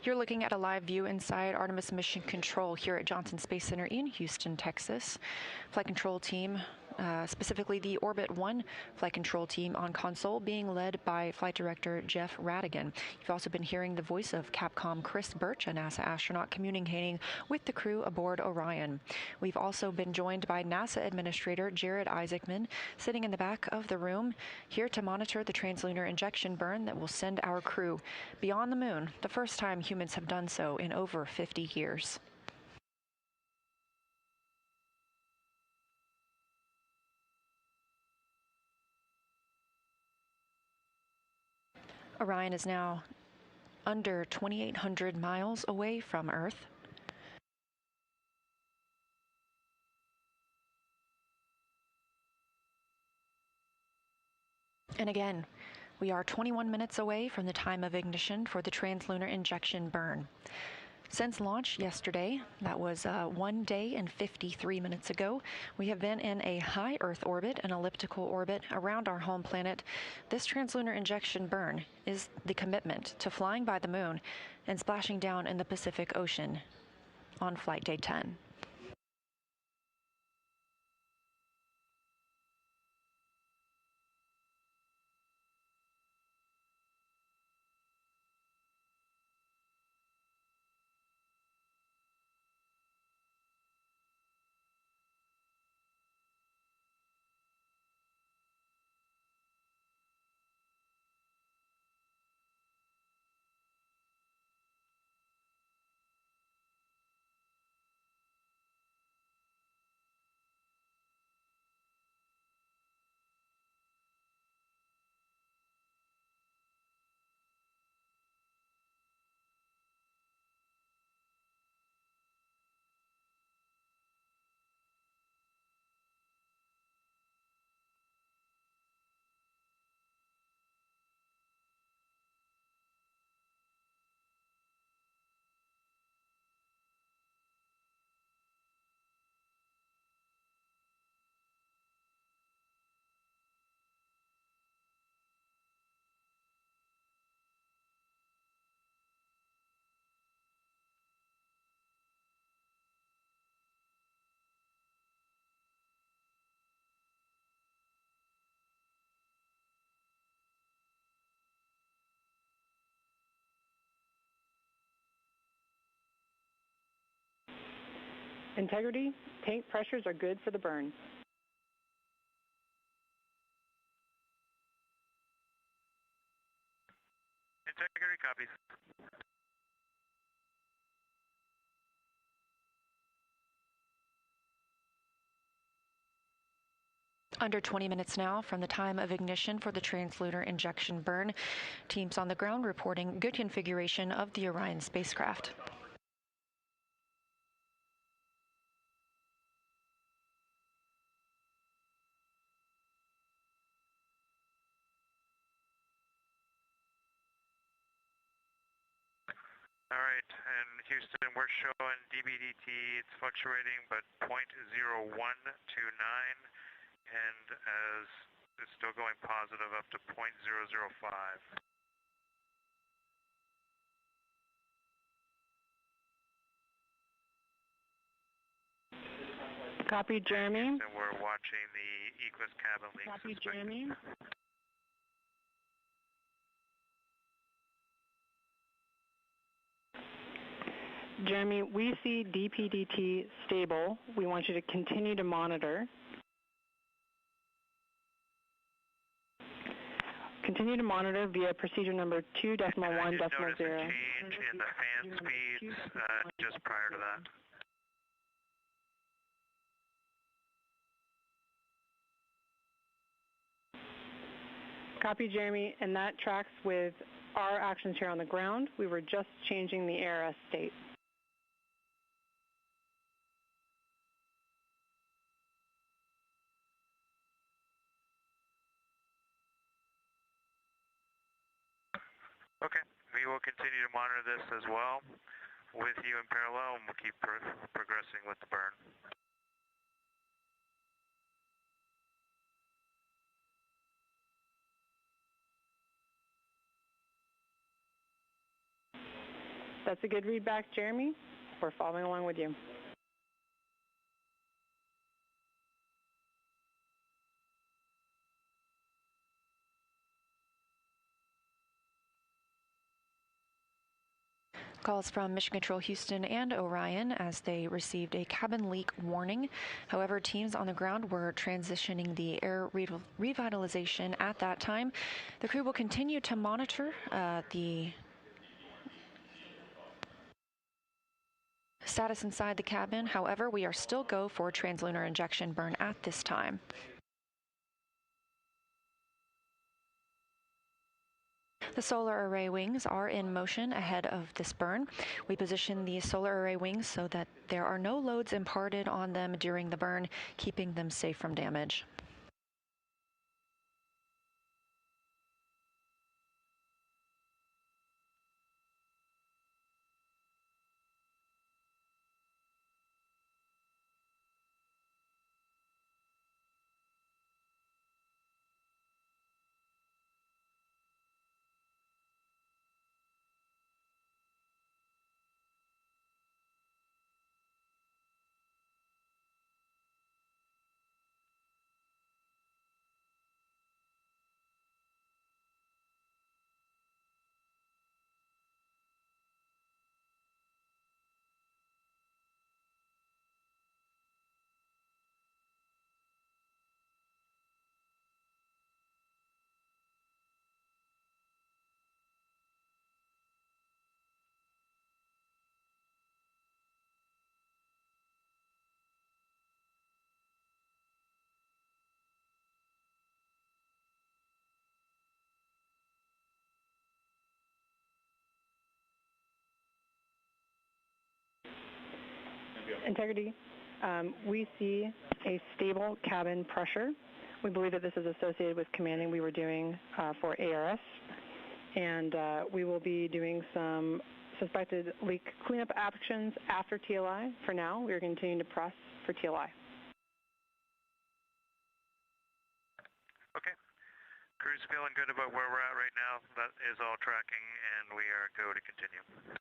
You're looking at a live view inside Artemis Mission Control here at Johnson Space Center in Houston, Texas. Flight control team, specifically the Orbit 1 flight control team on console, being led by Flight Director Jeff Radigan. You've also been hearing the voice of Capcom Chris Birch, a NASA astronaut, communicating with the crew aboard Orion. We've also been joined by NASA Administrator Jared Isaacman, sitting in the back of the room, here to monitor the translunar injection burn that will send our crew beyond the moon, the first time humans have done so in over 50 years. Orion is now under 2,800 miles away from Earth. And again, we are 21 minutes away from the time of ignition for the translunar injection burn. Since launch yesterday, that was 1 day and 53 minutes ago, we have been in a high Earth orbit, an elliptical orbit around our home planet. This translunar injection burn is the commitment to flying by the moon and splashing down in the Pacific Ocean on flight day 10. Integrity, tank pressures are good for the burn. Integrity copies. Under 20 minutes now from the time of ignition for the translunar injection burn. Teams on the ground reporting good configuration of the Orion spacecraft. All right, and Houston, we're showing DBDT, it's fluctuating, but 0.0129, and as it's still going positive up to 0.005. Copy, Jeremy. And we're watching the Eclipse cabin leak. Copy, Jeremy. Jeremy, we see DPDT stable. We want you to continue to monitor. Continue to monitor via procedure number 2.1.0. Notice a change in the fan speeds just prior to that. Copy, Jeremy, and that tracks with our actions here on the ground. We were just changing the ARS state. Okay, we will continue to monitor this as well with you in parallel, and we'll keep progressing with the burn. That's a good read back, Jeremy. We're following along with you. Calls from Mission Control Houston and Orion as they received a cabin leak warning. However, teams on the ground were transitioning the air revitalization at that time. The crew will continue to monitor the status inside the cabin. However, we are still go for translunar injection burn at this time. The solar array wings are in motion ahead of this burn. We position the solar array wings so that there are no loads imparted on them during the burn, keeping them safe from damage. Integrity, we see a stable cabin pressure. We believe that this is associated with commanding we were doing for ARS, and we will be doing some suspected leak cleanup actions after TLI. For now, we are continuing to press for TLI. Okay. Crew's feeling good about where we're at right now. That is all tracking, and we are go to continue.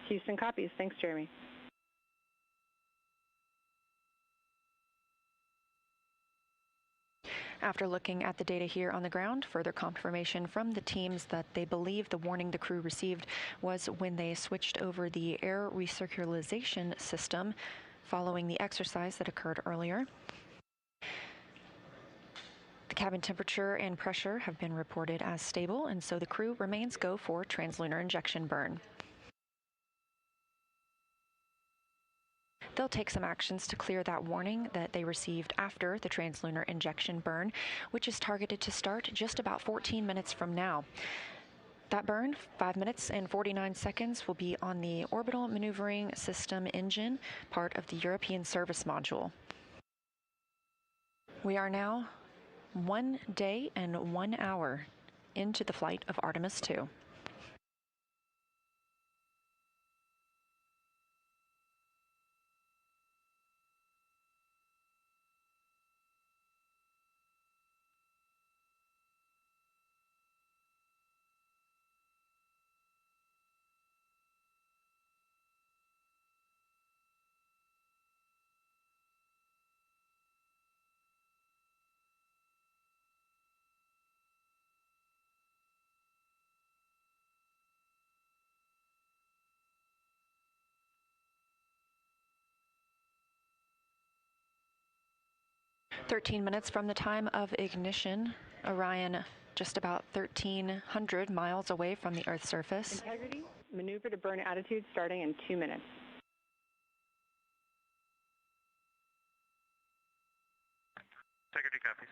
Houston copies. Thanks, Jeremy. After looking at the data here on the ground, further confirmation from the teams that they believe the warning the crew received was when they switched over the air recirculation system following the exercise that occurred earlier. The cabin temperature and pressure have been reported as stable, and so the crew remains go for translunar injection burn. They'll take some actions to clear that warning that they received after the translunar injection burn, which is targeted to start just about 14 minutes from now. That burn, 5 minutes and 49 seconds, will be on the orbital maneuvering system engine, part of the European service module. We are now 1 day and 1 hour into the flight of Artemis II. "13 minutes from the time of ignition, Orion just about 1,300 miles away from the Earth's surface." Integrity, maneuver to burn attitude starting in 2 minutes. Integrity copies.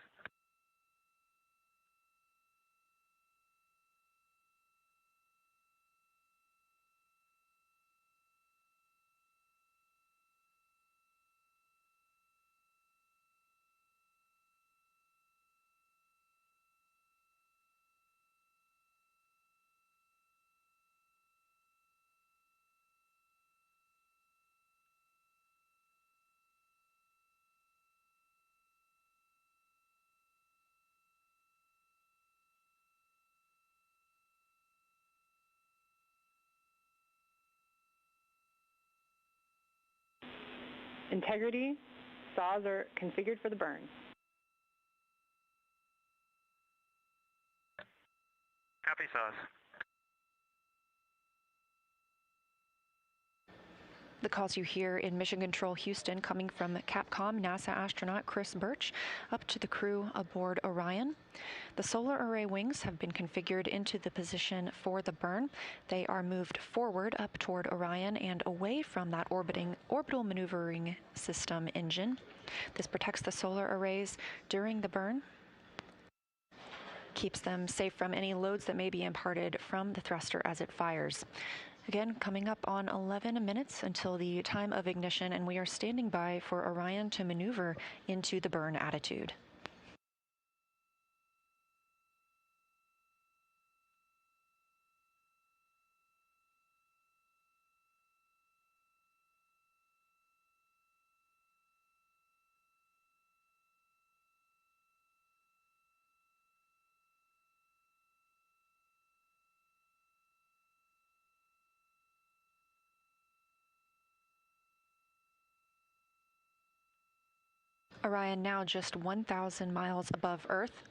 Integrity, saws are configured for the burn. Copy, saws. The calls you hear in Mission Control Houston coming from Capcom NASA astronaut Chris Birch up to the crew aboard Orion. The solar array wings have been configured into the position for the burn. They are moved forward up toward Orion and away from that orbital maneuvering system engine. This protects the solar arrays during the burn, keeps them safe from any loads that may be imparted from the thruster as it fires. Again, coming up on 11 minutes until the time of ignition, and we are standing by for Orion to maneuver into the burn attitude. Orion now just 1,000 miles above Earth.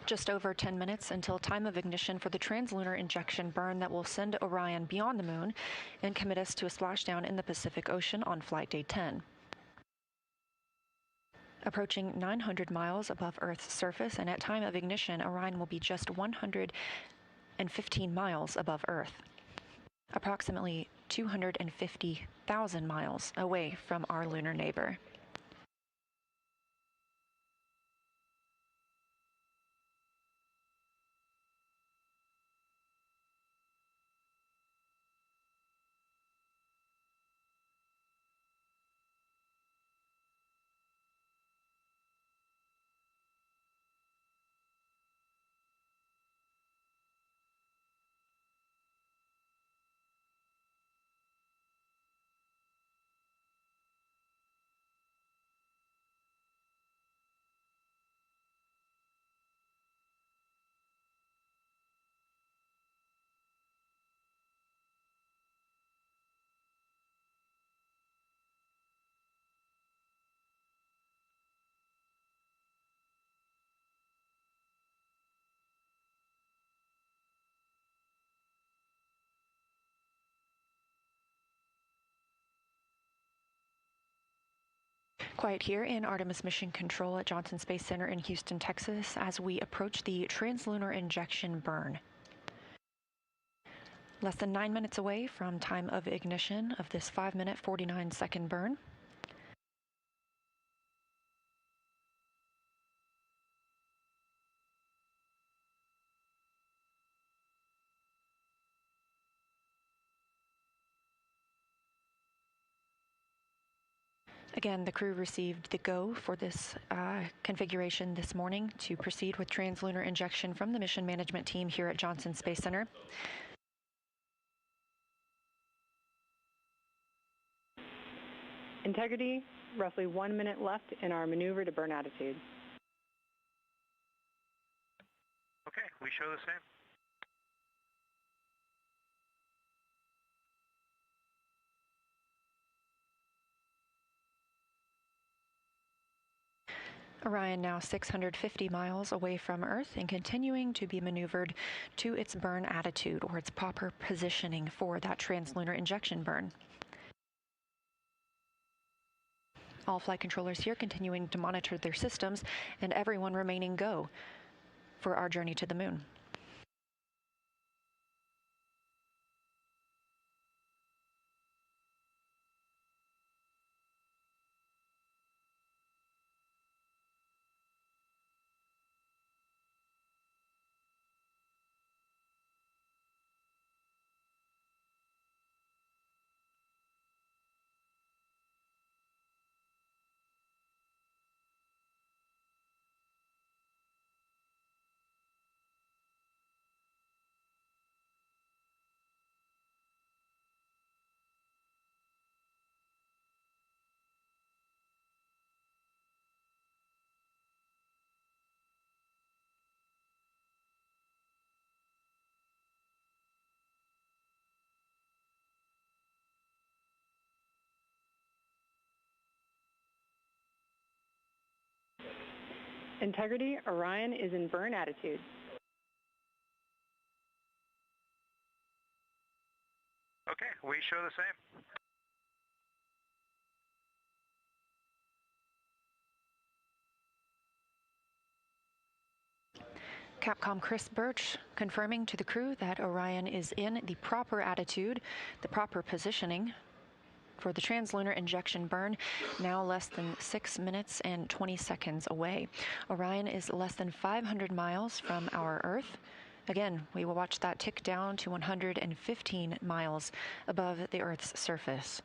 Just over 10 minutes until time of ignition for the translunar injection burn that will send Orion beyond the moon and commit us to a splashdown in the Pacific Ocean on flight day 10. Approaching 900 miles above Earth's surface, and at time of ignition, Orion will be just 115 miles above Earth, approximately 250,000 miles away from our lunar neighbor. Quiet here in Artemis Mission Control at Johnson Space Center in Houston, Texas, as we approach the translunar injection burn. Less than 9 minutes away from time of ignition of this 5-minute, 49-second burn. Again, the crew received the go for this configuration this morning to proceed with translunar injection from the mission management team here at Johnson Space Center. Integrity, roughly 1 minute left in our maneuver to burn attitude. Okay, we show the same. Orion now 650 miles away from Earth and continuing to be maneuvered to its burn attitude, or its proper positioning for that translunar injection burn. All flight controllers here continuing to monitor their systems, and everyone remaining go for our journey to the moon. Integrity, Orion is in burn attitude. Okay, we show the same. Capcom Chris Birch confirming to the crew that Orion is in the proper attitude, the proper positioning for the translunar injection burn, now less than 6 minutes and 20 seconds away. Orion is less than 500 miles from our Earth. Again, we will watch that tick down to 115 miles above the Earth's surface.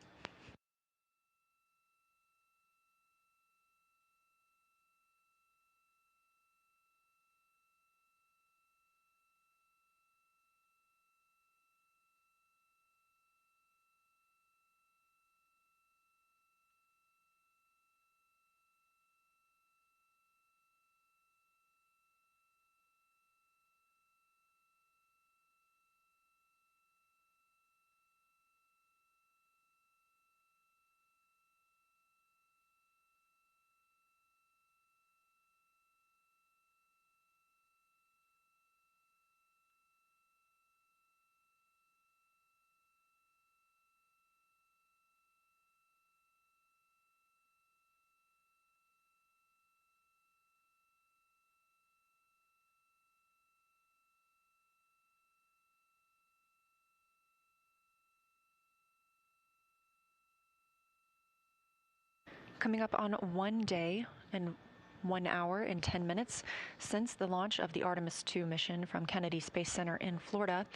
Coming up on 1 day and 1 hour and 10 minutes since the launch of the Artemis II mission from Kennedy Space Center in Florida.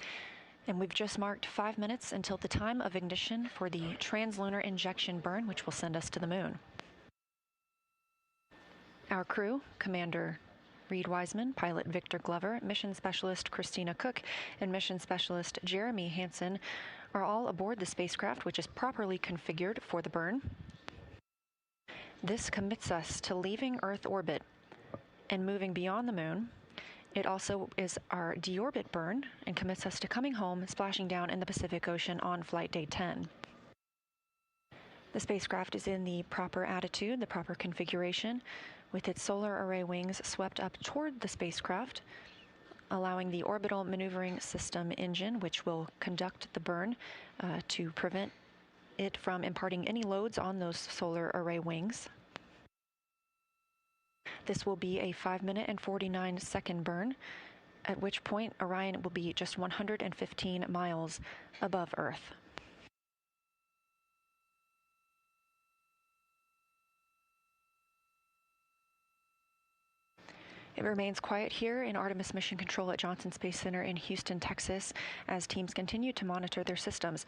And we've just marked 5 minutes until the time of ignition for the translunar injection burn, which will send us to the moon. Our crew, Commander Reid Wiseman, Pilot Victor Glover, Mission Specialist Christina Koch, and Mission Specialist Jeremy Hansen are all aboard the spacecraft, which is properly configured for the burn. This commits us to leaving Earth orbit and moving beyond the moon. It also is our deorbit burn and commits us to coming home, splashing down in the Pacific Ocean on flight day 10. The spacecraft is in the proper attitude, the proper configuration, with its solar array wings swept up toward the spacecraft, allowing the orbital maneuvering system engine, which will conduct the burn to prevent it from imparting any loads on those solar array wings. This will be a 5-minute and 49-second burn, at which point Orion will be just 115 miles above Earth. It remains quiet here in Artemis Mission Control at Johnson Space Center in Houston, Texas, as teams continue to monitor their systems.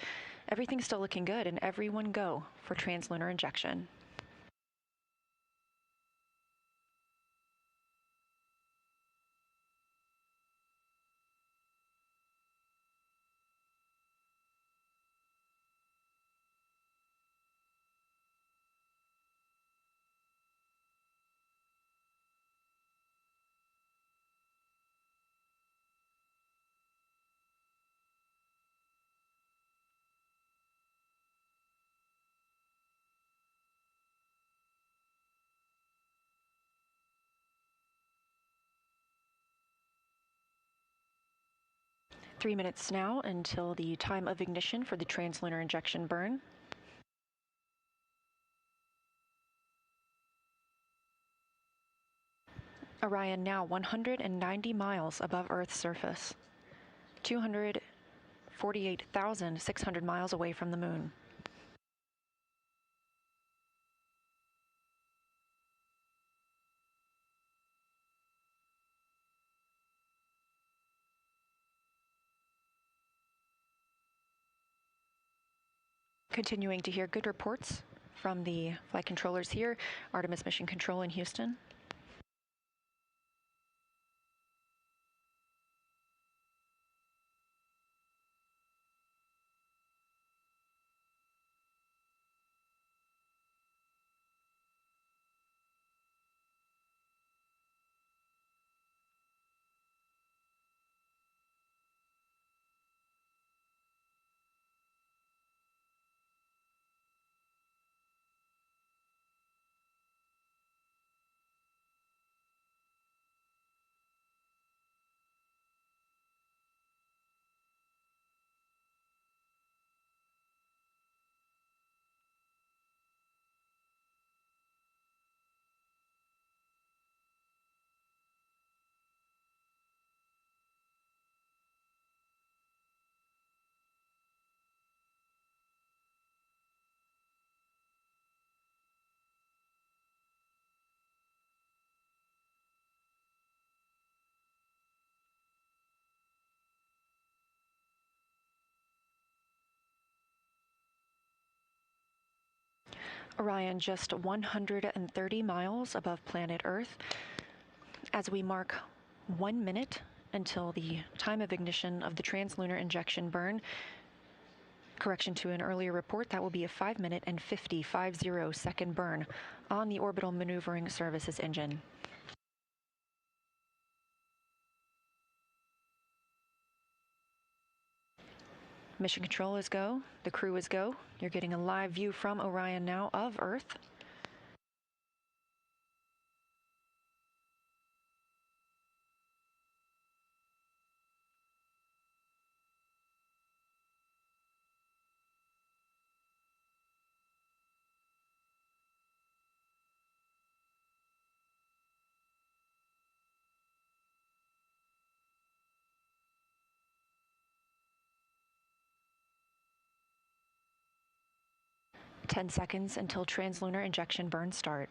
Everything's still looking good, and everyone go for translunar injection. Three minutes now until the time of ignition for the translunar injection burn. Orion now 190 miles above Earth's surface, 248,600 miles away from the moon. Continuing to hear good reports from the flight controllers here, Artemis Mission Control in Houston. Orion just 130 miles above planet Earth. As we mark 1 minute until the time of ignition of the translunar injection burn, correction to an earlier report, that will be a 5-minute and 50 burn on the Orbital Maneuvering Services engine. Mission control is go. The crew is go. You're getting a live view from Orion now of Earth. Ten seconds until translunar injection burn start.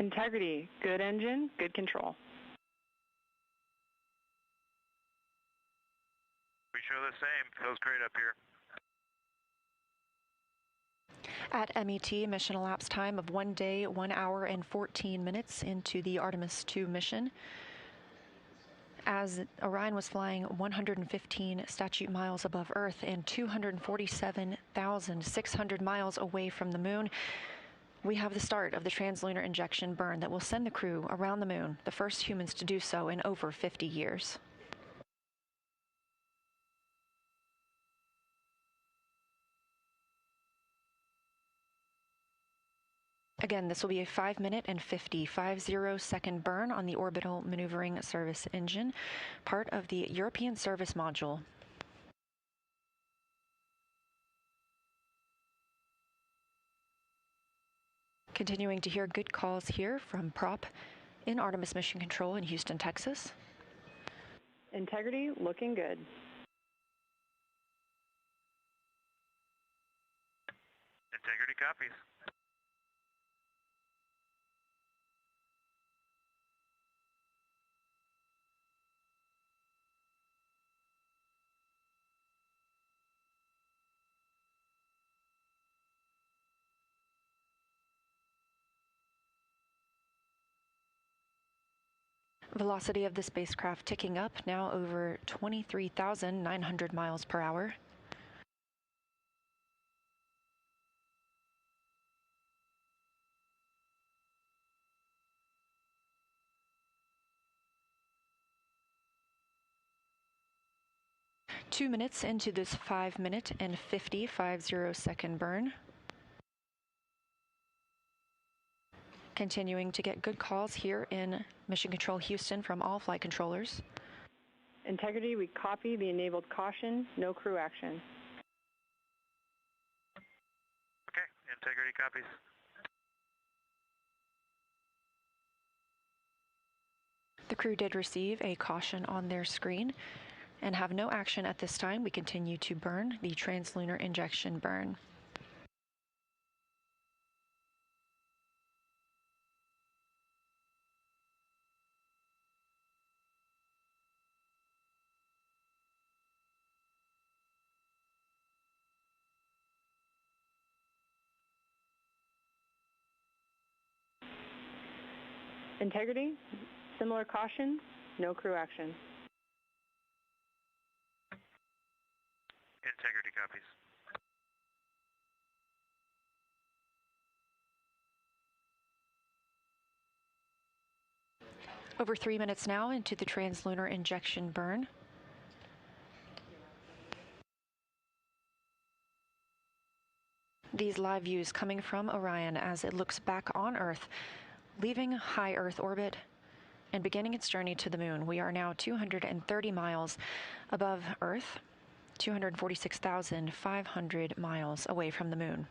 Integrity, good engine, good control. We show the same. Feels great up here. At MET, mission elapsed time of 1 day, 1 hour, and 14 minutes into the Artemis II mission. As Orion was flying 115 statute miles above Earth and 247,600 miles away from the moon, we have the start of the translunar injection burn that will send the crew around the moon, the first humans to do so in over 50 years. Again, this will be a 5-minute and 50 burn on the Orbital Maneuvering Service engine, part of the European Service Module. Continuing to hear good calls here from Prop in Artemis Mission Control in Houston, Texas. Integrity, looking good. Integrity copies. Velocity of the spacecraft ticking up, now over 23,900 miles per hour. Two minutes into this 5-minute and 50 burn. Continuing to get good calls here in Mission Control Houston from all flight controllers. Integrity, we copy the enabled caution, no crew action. Okay, Integrity copies. The crew did receive a caution on their screen and have no action at this time. We continue to burn the translunar injection burn. Integrity, similar caution, no crew action. Integrity copies. Over 3 minutes now into the translunar injection burn. These live views coming from Orion as it looks back on Earth, leaving high Earth orbit and beginning its journey to the moon. We are now 230 miles above Earth, 246,500 miles away from the moon.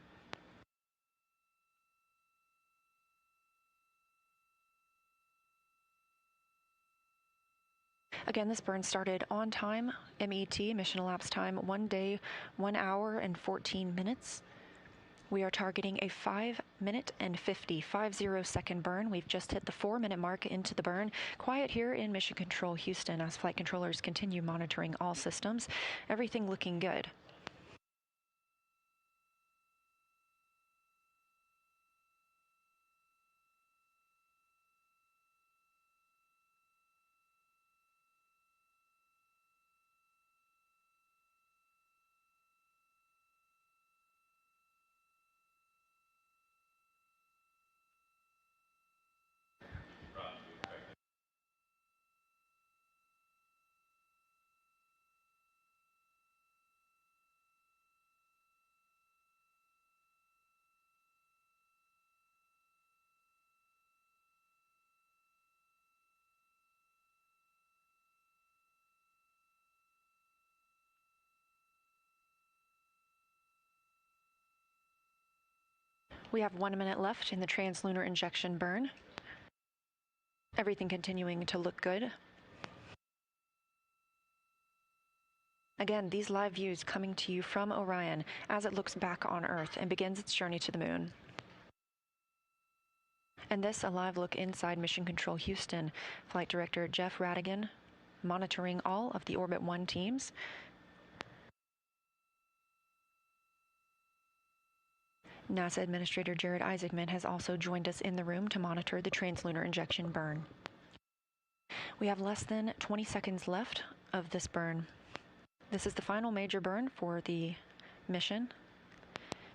Again, this burn started on time, MET, mission elapsed time, 1 day, 1 hour, and 14 minutes. We are targeting a 5-minute and 50 second burn. We've just hit the 4-minute mark into the burn. Quiet here in Mission Control Houston as flight controllers continue monitoring all systems. Everything looking good. We have 1 minute left in the translunar injection burn. Everything continuing to look good. Again, these live views coming to you from Orion as it looks back on Earth and begins its journey to the moon. And this, a live look inside Mission Control Houston. Flight Director Jeff Radigan monitoring all of the Orbit 1 teams. NASA Administrator Jared Isaacman has also joined us in the room to monitor the translunar injection burn. We have less than 20 seconds left of this burn. This is the final major burn for the mission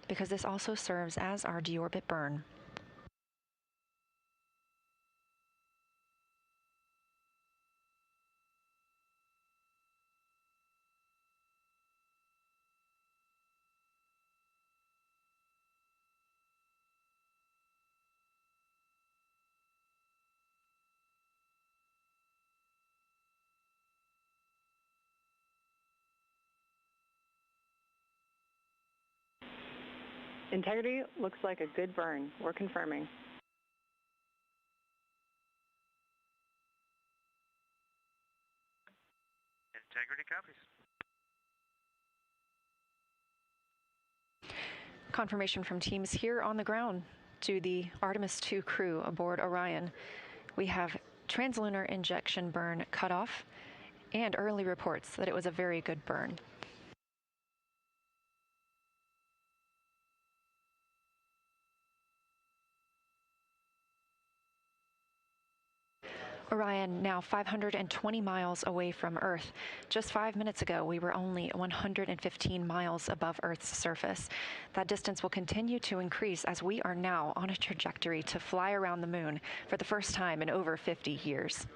because this also serves as our deorbit burn. Integrity looks like a good burn. We're confirming. Integrity copies. Confirmation from teams here on the ground to the Artemis II crew aboard Orion. We have translunar injection burn cutoff and early reports that it was a very good burn. Orion now 520 miles away from Earth. Just 5 minutes ago, we were only 115 miles above Earth's surface. That distance will continue to increase as we are now on a trajectory to fly around the moon for the first time in over 50 years.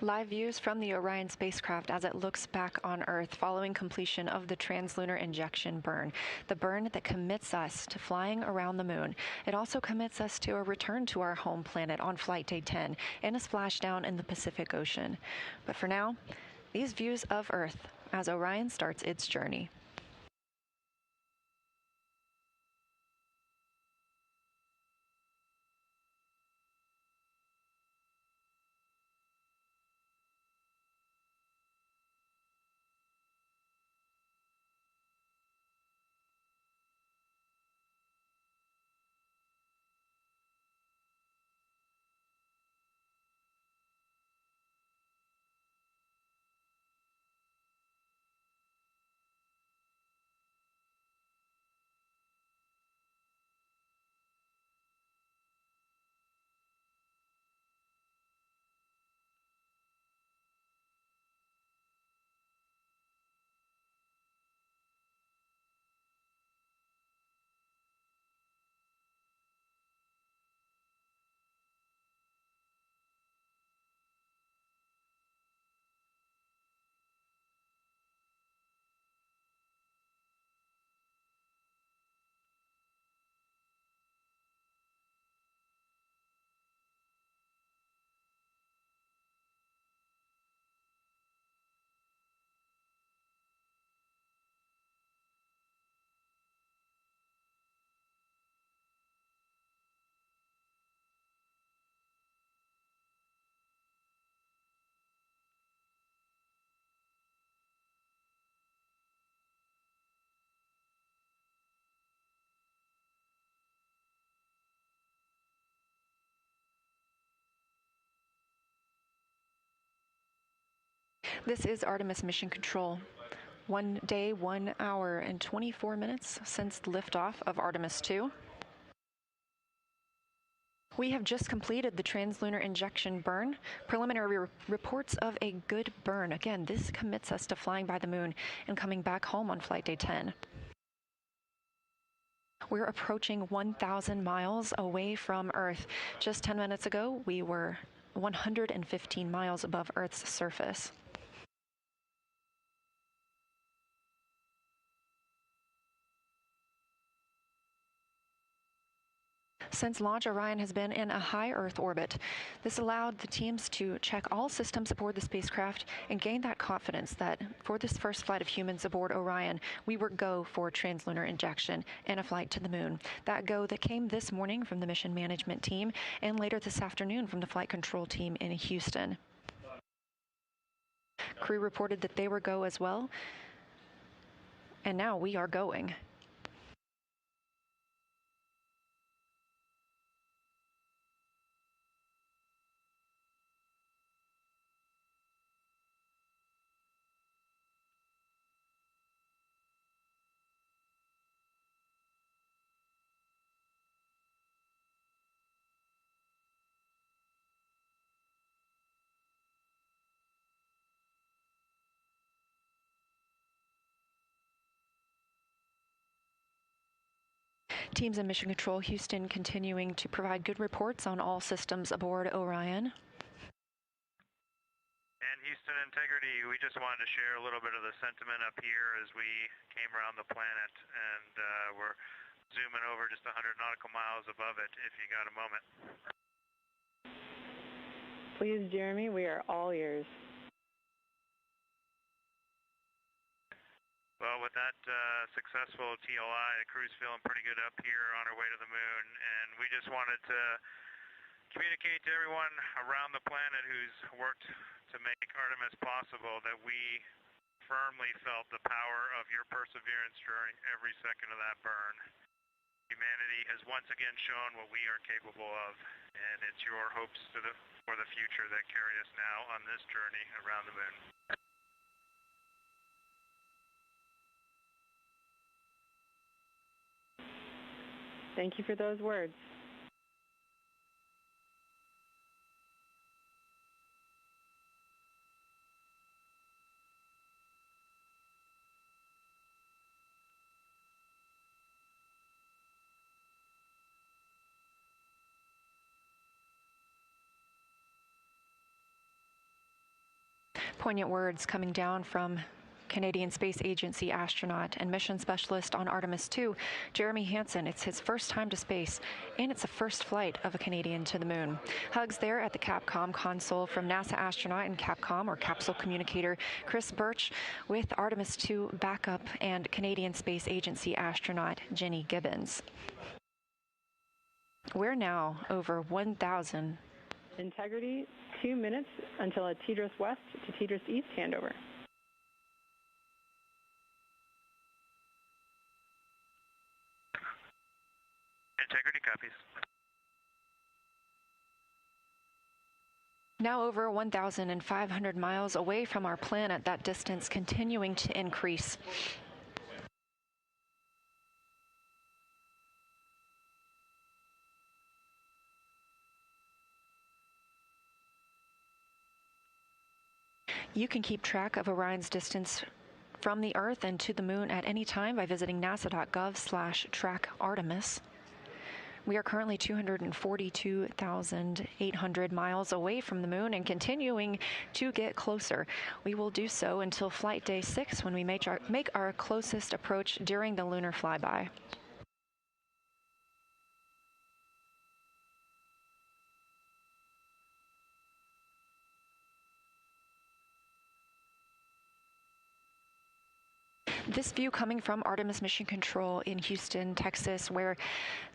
Live views from the Orion spacecraft as it looks back on Earth following completion of the translunar injection burn, the burn that commits us to flying around the moon. It also commits us to a return to our home planet on Flight Day 10 and a splashdown in the Pacific Ocean. But for now, these views of Earth as Orion starts its journey. This is Artemis Mission Control. 1 day, 1 hour, and 24 minutes since liftoff of Artemis II. We have just completed the translunar injection burn. Preliminary reports of a good burn. Again, this commits us to flying by the moon and coming back home on flight day 10. We're approaching 1,000 miles away from Earth. Just 10 minutes ago, we were 115 miles above Earth's surface. Since launch, Orion has been in a high Earth orbit. This allowed the teams to check all systems aboard the spacecraft and gain that confidence that for this first flight of humans aboard Orion, we were go for translunar injection and a flight to the moon. That go that came this morning from the mission management team and later this afternoon from the flight control team in Houston. Crew reported that they were go as well, and now we are going. Teams in Mission Control Houston continuing to provide good reports on all systems aboard Orion. And Houston Integrity, we just wanted to share a little bit of the sentiment up here as we came around the planet, and we're zooming over just 100 nautical miles above it if you got a moment. Please, Jeremy, we are all ears. Well, with that successful TLI, the crew's feeling pretty good up here on our way to the moon, and we just wanted to communicate to everyone around the planet who's worked to make Artemis possible that we firmly felt the power of your perseverance during every second of that burn. Humanity has once again shown what we are capable of, and it's your hopes for the future that carry us now on this journey around the moon. Thank you for those words. Poignant words coming down from Canadian Space Agency astronaut and mission specialist on Artemis II, Jeremy Hansen. It's his first time to space, and it's the first flight of a Canadian to the moon. Hugs there at the Capcom console from NASA astronaut and Capcom, or capsule communicator, Chris Birch, with Artemis II backup and Canadian Space Agency astronaut Jenny Gibbons. We're now over 1,000. Integrity, 2 minutes until a TDRS West to TDRS East handover. Integrity copies. Now over 1,500 miles away from our planet, that distance continuing to increase. You can keep track of Orion's distance from the Earth and to the moon at any time by visiting nasa.gov/track-Artemis. We are currently 242,800 miles away from the moon and continuing to get closer. We will do so until flight day 6 when we make our closest approach during the lunar flyby. This view coming from Artemis Mission Control in Houston, Texas, where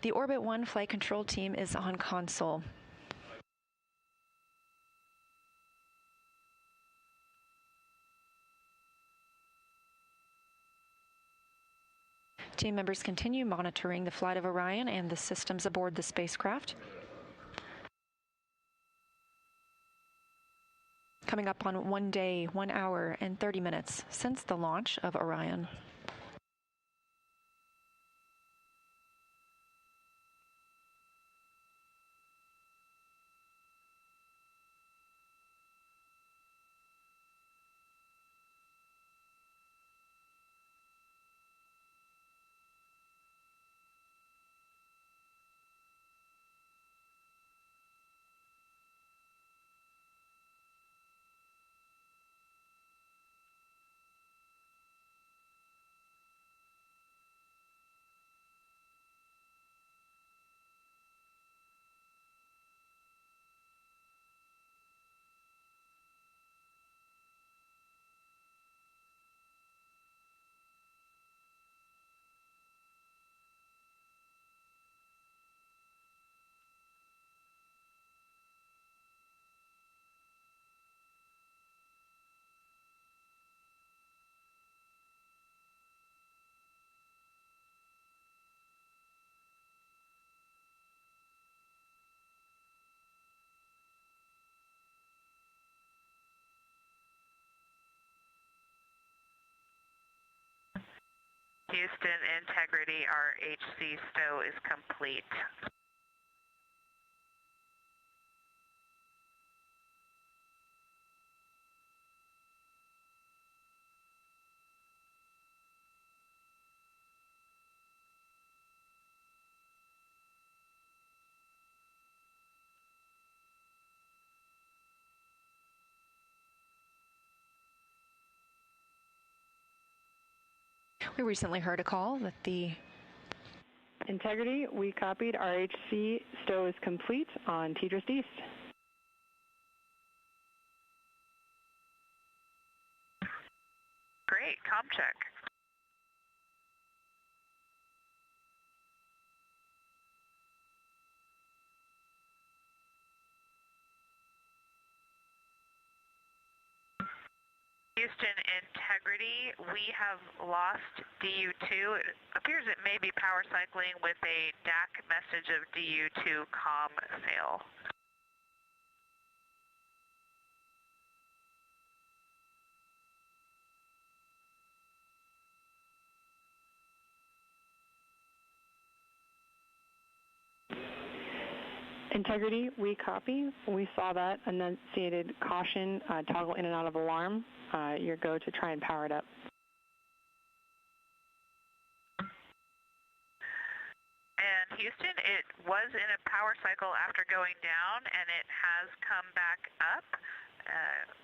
the Orbit 1 flight control team is on console. Team members continue monitoring the flight of Orion and the systems aboard the spacecraft. coming up on 1 day, 1 hour, and 30 minutes since the launch of Orion. Houston Integrity, our HC stow is complete. We recently heard a call that the Integrity, we copied. RHC stow is complete on Tidris East. Great, comm check. Houston Integrity, we have lost DU2. It appears it may be power cycling with a DAC message of DU2 comm fail. Integrity, we copy. We saw that enunciated caution, toggle in and out of alarm. Your go to try and power it up. And Houston, it was in a power cycle after going down, and it has come back up.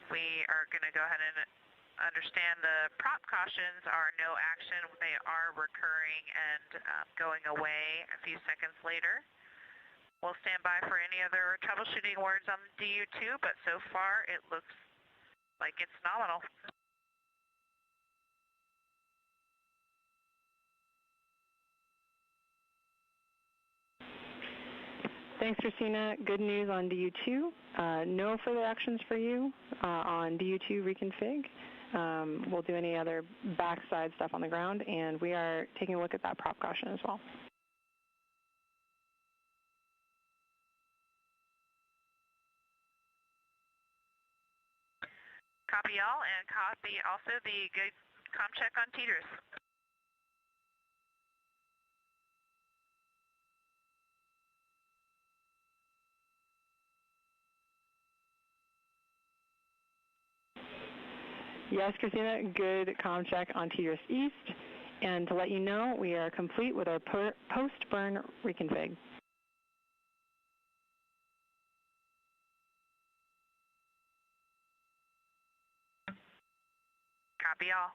We are going to go ahead and understand the prop cautions are no action. They are recurring and going away a few seconds later. We'll stand by for any other troubleshooting words on DU2, but so far it looks like it's nominal. Thanks, Christina. Good news on DU2. No further actions for you on DU2 reconfig. We'll do any other backside stuff on the ground, and we are taking a look at that prop caution as well. Copy all, and copy also the good comm check on Tidris. Yes, Christina, good comm check on Tidris East. And to let you know, we are complete with our post-burn reconfig. Copy all.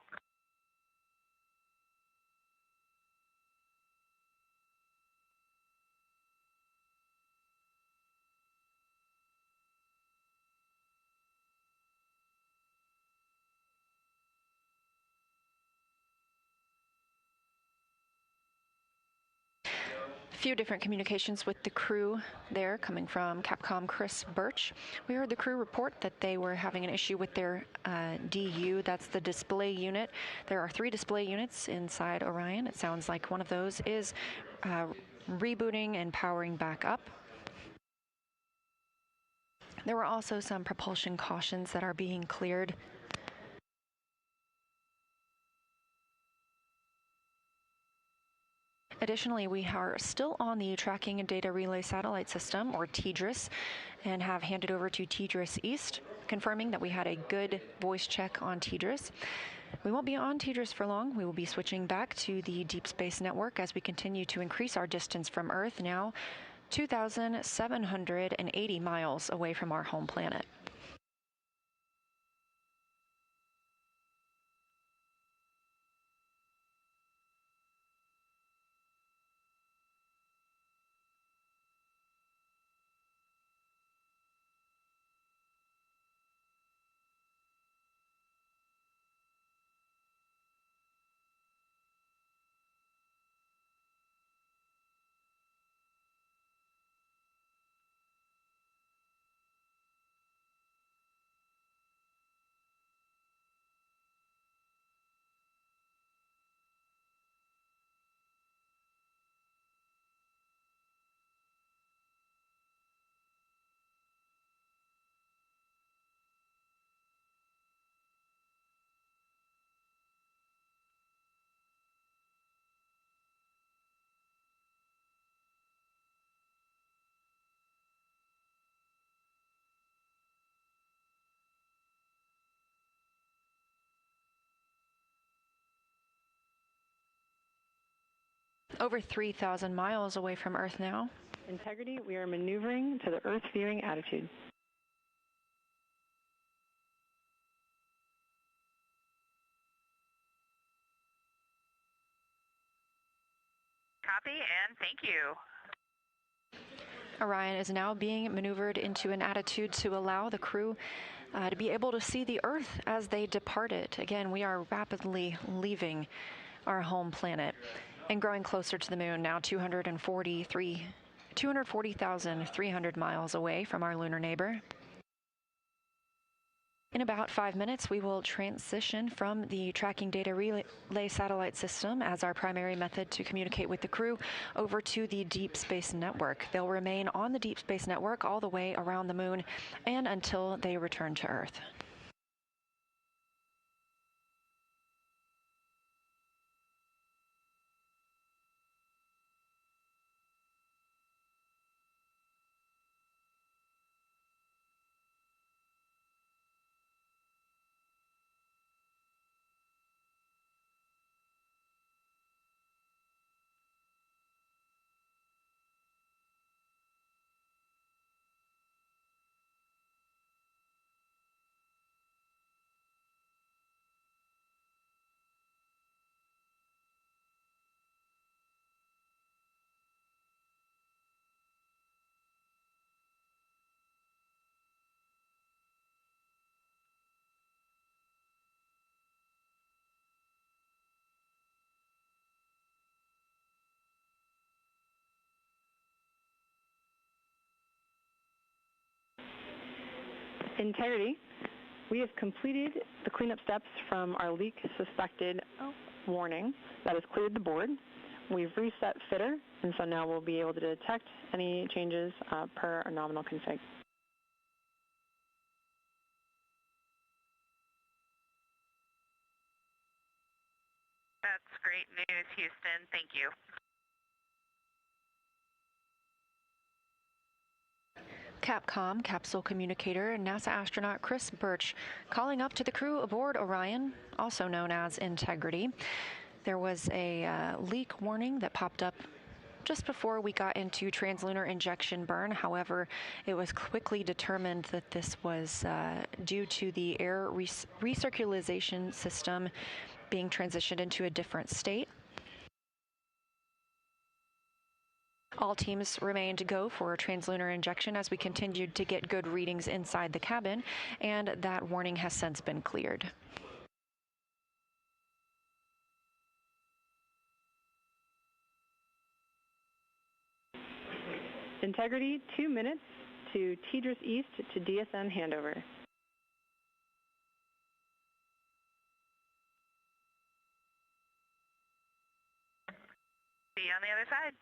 A few different communications with the crew there coming from Capcom Chris Birch. We heard the crew report that they were having an issue with their DU. That's the display unit. There are 3 display units inside Orion. It sounds like one of those is rebooting and powering back up. There were also some propulsion cautions that are being cleared. Additionally, we are still on the Tracking and Data Relay Satellite System, or TDRS, and have handed over to TDRS East, confirming that we had a good voice check on TDRS. We won't be on TDRS for long. We will be switching back to the Deep Space Network as we continue to increase our distance from Earth, now 2,780 miles away from our home planet. Over 3,000 miles away from Earth now. Integrity, we are maneuvering to the Earth viewing attitude. Copy, and thank you. Orion is now being maneuvered into an attitude to allow the crew to be able to see the Earth as they depart it. Again, we are rapidly leaving our home planet and growing closer to the moon, now 240,300 miles away from our lunar neighbor. In about 5 minutes, we will transition from the Tracking Data Relay Satellite System as our primary method to communicate with the crew over to the Deep Space Network. They'll remain on the Deep Space Network all the way around the moon and until they return to Earth. Integrity, we have completed the cleanup steps from our leak suspected warning that has cleared the board. We've reset FITR, and so now we'll be able to detect any changes per our nominal config. That's great news, Houston. Thank you. Capcom capsule communicator NASA astronaut Chris Birch calling up to the crew aboard Orion, also known as Integrity. There was a leak warning that popped up just before we got into translunar injection burn. However, it was quickly determined that this was due to the air recirculation system being transitioned into a different state. All teams remained go for translunar injection as we continued to get good readings inside the cabin, and that warning has since been cleared. Integrity, 2 minutes to TDRS East to DSN handover. See you on the other side.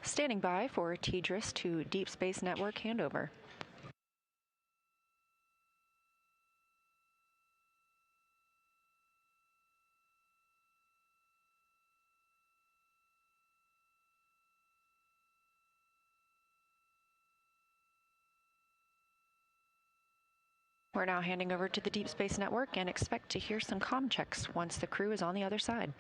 Standing by for TDRS to Deep Space Network handover. We're now handing over to the Deep Space Network and expect to hear some comm checks once the crew is on the other side.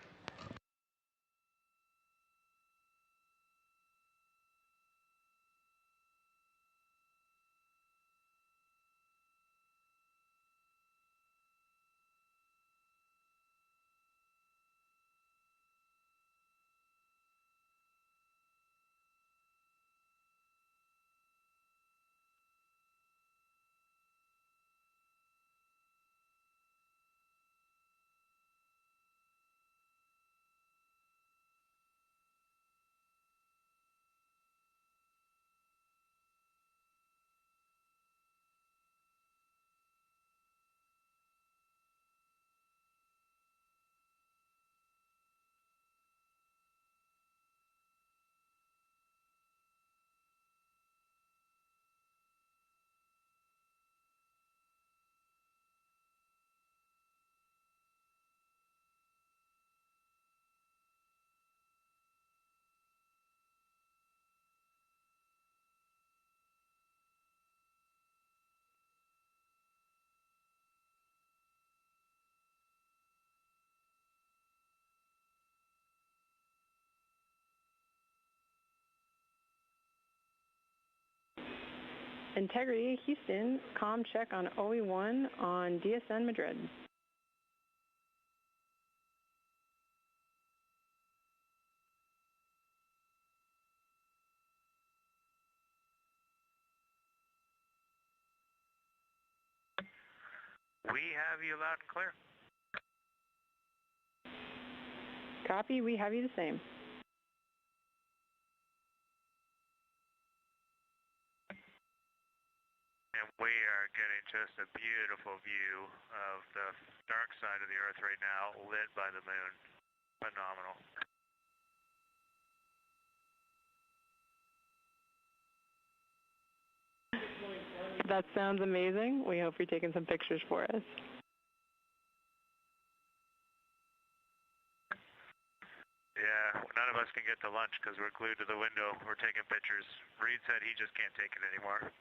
Integrity, Houston, comm check on OE1 on DSN Madrid. We have you loud and clear. Copy, we have you the same. And we are getting just a beautiful view of the dark side of the Earth right now, lit by the moon. Phenomenal. That sounds amazing. We hope you're taking some pictures for us. Yeah, none of us can get to lunch because we're glued to the window. We're taking pictures. Reid said he just can't take it anymore.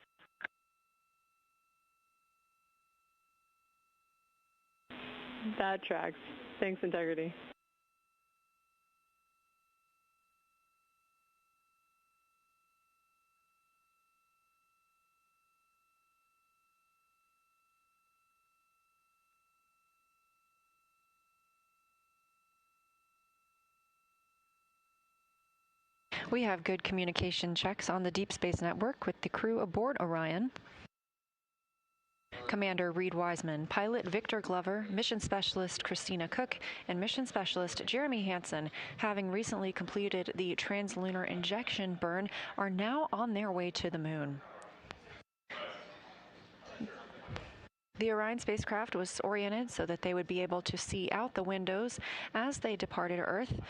That tracks. Thanks, Integrity. We have good communication checks on the Deep Space Network with the crew aboard Orion. Commander Reid Wiseman, Pilot Victor Glover, Mission Specialist Christina Koch, and Mission Specialist Jeremy Hansen, having recently completed the translunar injection burn, are now on their way to the moon. The Orion spacecraft was oriented so that they would be able to see out the windows as they departed Earth.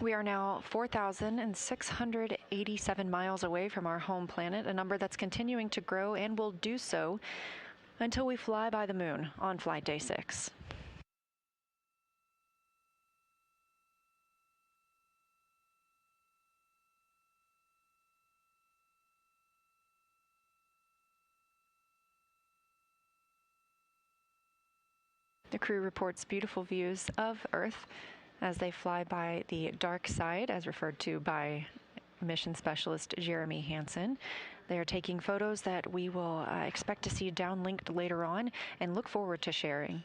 We are now 4,687 miles away from our home planet, a number that's continuing to grow and will do so until we fly by the moon on flight day 6. The crew reports beautiful views of Earth as they fly by the dark side, as referred to by Mission Specialist Jeremy Hansen. They are taking photos that we will expect to see downlinked later on and look forward to sharing.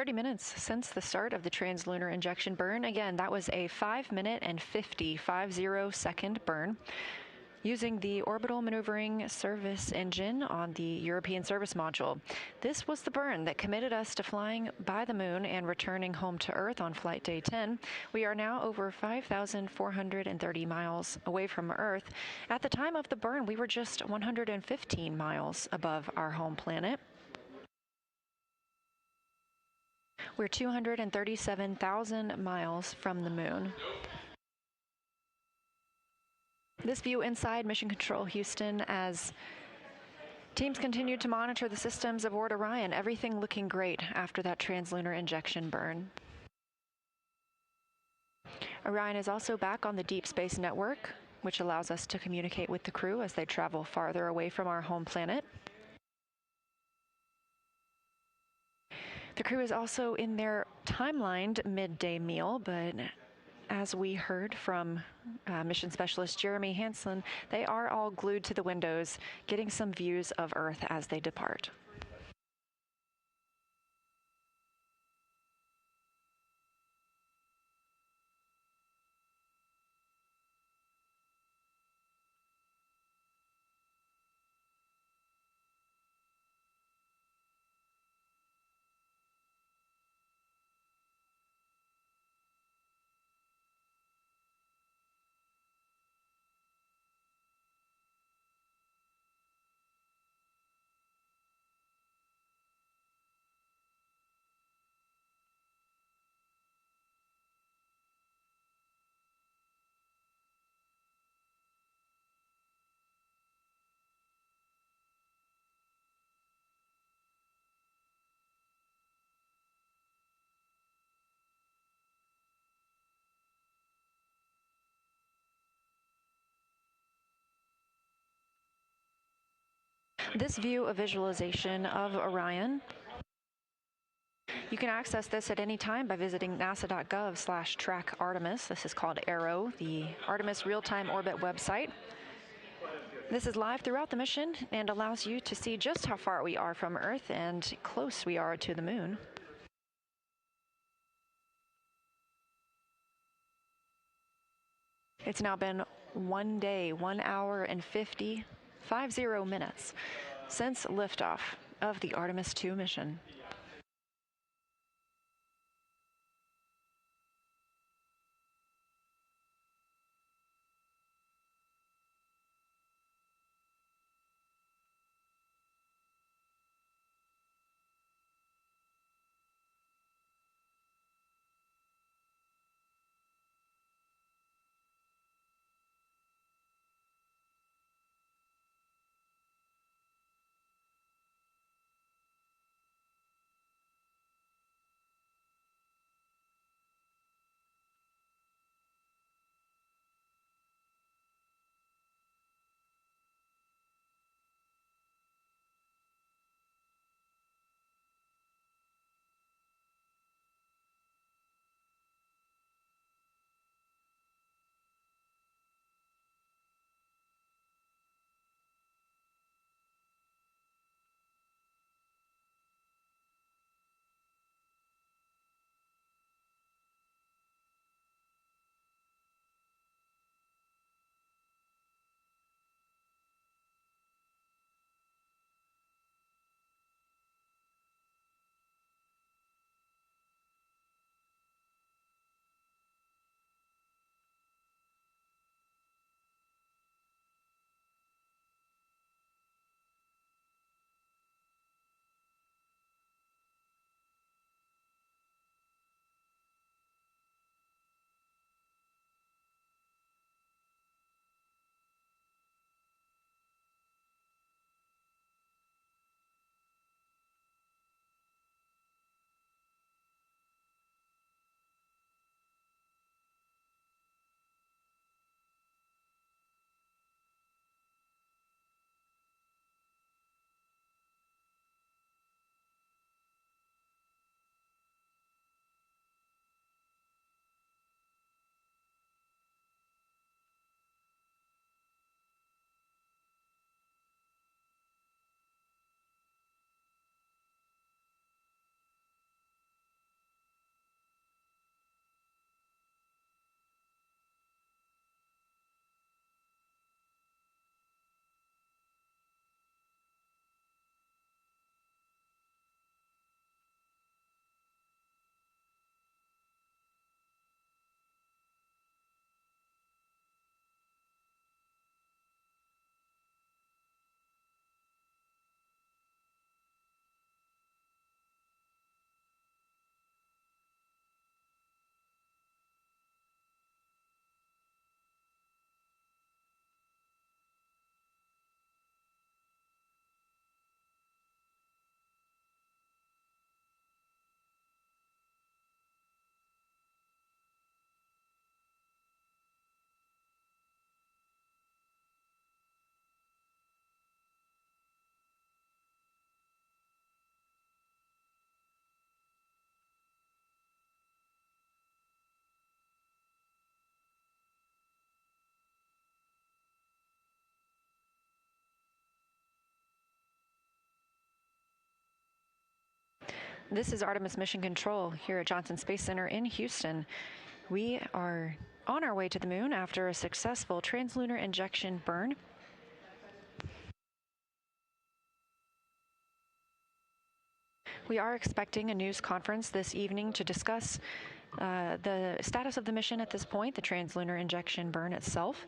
30 minutes since the start of the translunar injection burn. Again, that was a 5-minute and 50-second burn using the orbital maneuvering service engine on the European service module. This was the burn that committed us to flying by the moon and returning home to Earth on flight day 10. We are now over 5,430 miles away from Earth. At the time of the burn, we were just 115 miles above our home planet. We're 237,000 miles from the moon. This view inside Mission Control Houston as teams continue to monitor the systems aboard Orion. Everything looking great after that translunar injection burn. Orion is also back on the Deep Space Network, which allows us to communicate with the crew as they travel farther away from our home planet. The crew is also in their timelined midday meal, but as we heard from mission specialist Jeremy Hansen, they are all glued to the windows, getting some views of Earth as they depart. This view of visualization of Orion, you can access this at any time by visiting nasa.gov/track Artemis. This is called ARROW, the Artemis Real-Time Orbit website. This is live throughout the mission and allows you to see just how far we are from Earth and close we are to the moon. It's now been 1 day, 1 hour and 50 minutes since liftoff of the Artemis II mission. This is Artemis Mission Control here at Johnson Space Center in Houston. We are on our way to the moon after a successful translunar injection burn. We are expecting a news conference this evening to discuss the status of the mission at this point, the translunar injection burn itself.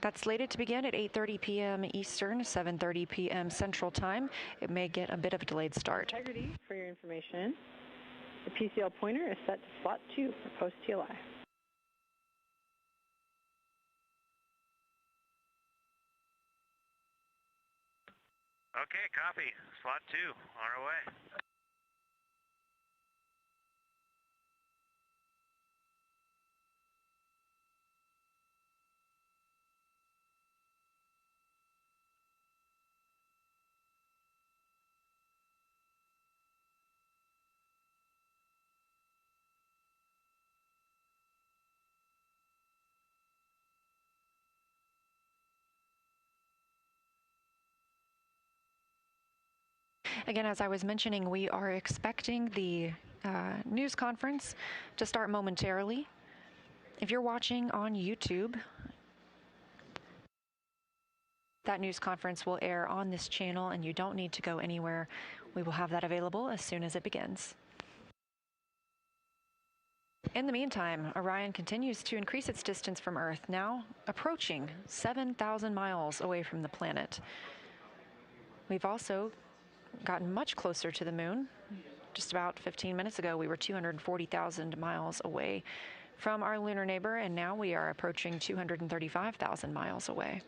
That's slated to begin at 8:30 p.m. Eastern, 7:30 p.m. Central Time. It may get a bit of a delayed start. Integrity, for your information, the PCL pointer is set to slot 2 for post-TLI. Okay, copy. Slot 2, on our way. Again, as I was mentioning, we are expecting the news conference to start momentarily. If you're watching on YouTube, that news conference will air on this channel and you don't need to go anywhere. We will have that available as soon as it begins. In the meantime, Orion continues to increase its distance from Earth, now approaching 7,000 miles away from the planet. We've also gotten much closer to the moon. Just about 15 minutes ago, we were 240,000 miles away from our lunar neighbor, and now we are approaching 235,000 miles away.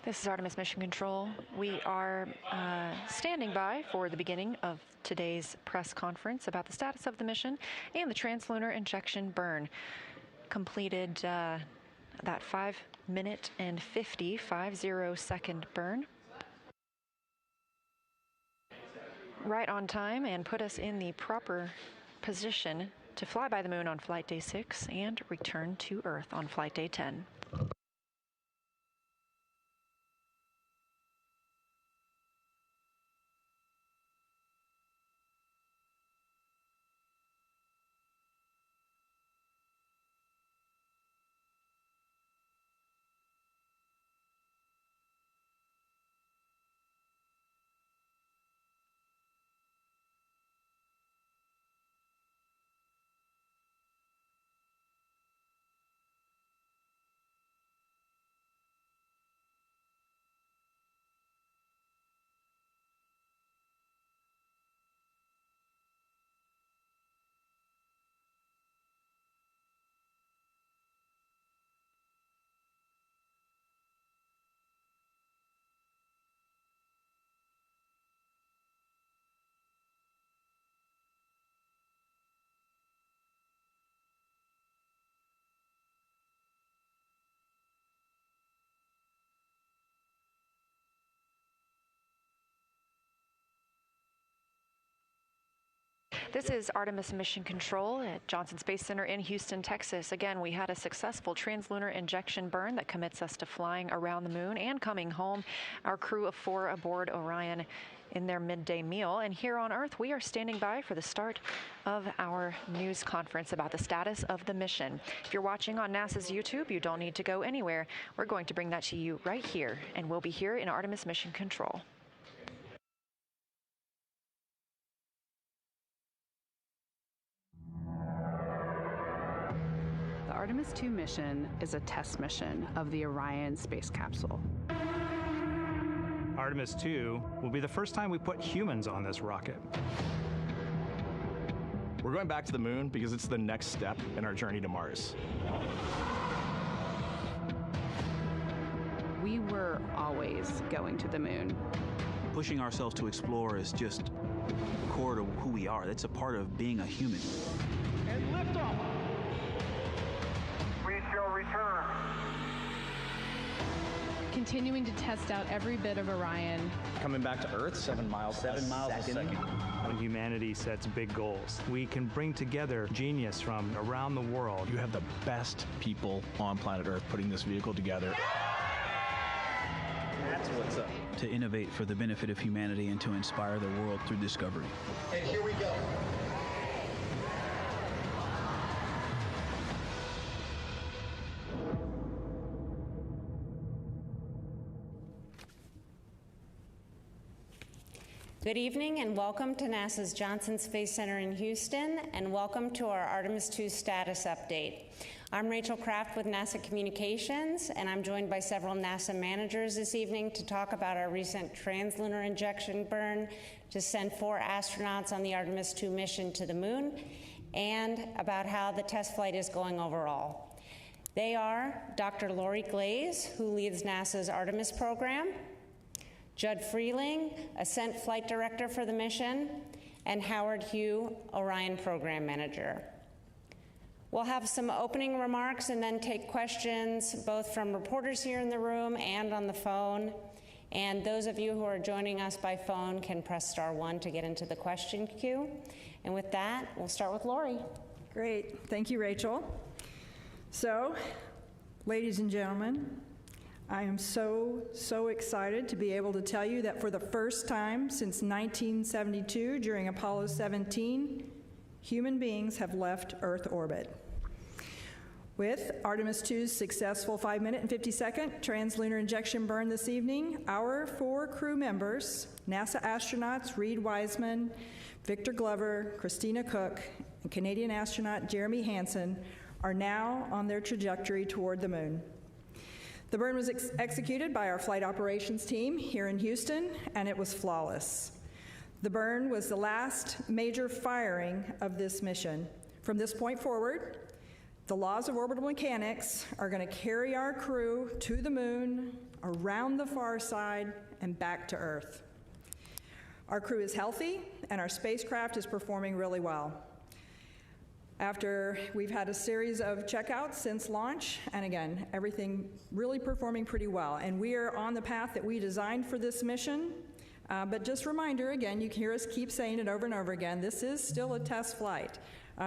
This is Artemis Mission Control. We are standing by for the beginning of today's press conference about the status of the mission and the translunar injection burn. Completed that 5-minute and 50-second burn. Right on time and put us in the proper position to fly by the moon on flight day 6 and return to Earth on flight day 10. This is Artemis Mission Control at Johnson Space Center in Houston, Texas. Again, we had a successful translunar injection burn that commits us to flying around the moon and coming home. Our crew of 4 aboard Orion in their midday meal. And here on Earth, we are standing by for the start of our news conference about the status of the mission. If you're watching on NASA's YouTube, you don't need to go anywhere. We're going to bring that to you right here, and we'll be here in Artemis Mission Control. The Artemis II mission is a test mission of the Orion space capsule. Artemis II will be the first time we put humans on this rocket. We're going back to the moon because it's the next step in our journey to Mars. We were always going to the moon. Pushing ourselves to explore is just core to who we are. That's a part of being a human. And liftoff. We shall return. Continuing to test out every bit of Orion. Coming back to Earth, 7 miles a second. When humanity sets big goals, we can bring together genius from around the world. You have the best people on planet Earth putting this vehicle together. That's what's up. To innovate for the benefit of humanity and to inspire the world through discovery. And here we go. Good evening and welcome to NASA's Johnson Space Center in Houston, and welcome to our Artemis II status update. I'm Rachel Kraft with NASA Communications, and I'm joined by several NASA managers this evening to talk about our recent translunar injection burn to send 4 astronauts on the Artemis II mission to the moon, and about how the test flight is going overall. They are Dr. Lori Glaze, who leads NASA's Artemis program, Judd Freeling, Ascent Flight Director for the mission, and Howard Hugh, Orion Program Manager. We'll have some opening remarks and then take questions both from reporters here in the room and on the phone. And those of you who are joining us by phone can press *1 to get into the question queue. And with that, we'll start with Lori. Great. Thank you, Rachel. So, ladies and gentlemen, I am so excited to be able to tell you that for the first time since 1972, during Apollo 17, human beings have left Earth orbit. With Artemis II's successful 5-minute and 50-second translunar injection burn this evening, our 4 crew members, NASA astronauts Reid Wiseman, Victor Glover, Christina Koch, and Canadian astronaut Jeremy Hansen, are now on their trajectory toward the moon. The burn was executed by our flight operations team here in Houston, and it was flawless. The burn was the last major firing of this mission. From this point forward, the laws of orbital mechanics are going to carry our crew to the moon, around the far side, and back to Earth. Our crew is healthy, and our spacecraft is performing really well. After we've had a series of checkouts since launch, and again, everything really performing pretty well. And we are on the path that we designed for this mission. But just a reminder, again, you can hear us keep saying it over and over again, this is still a test flight.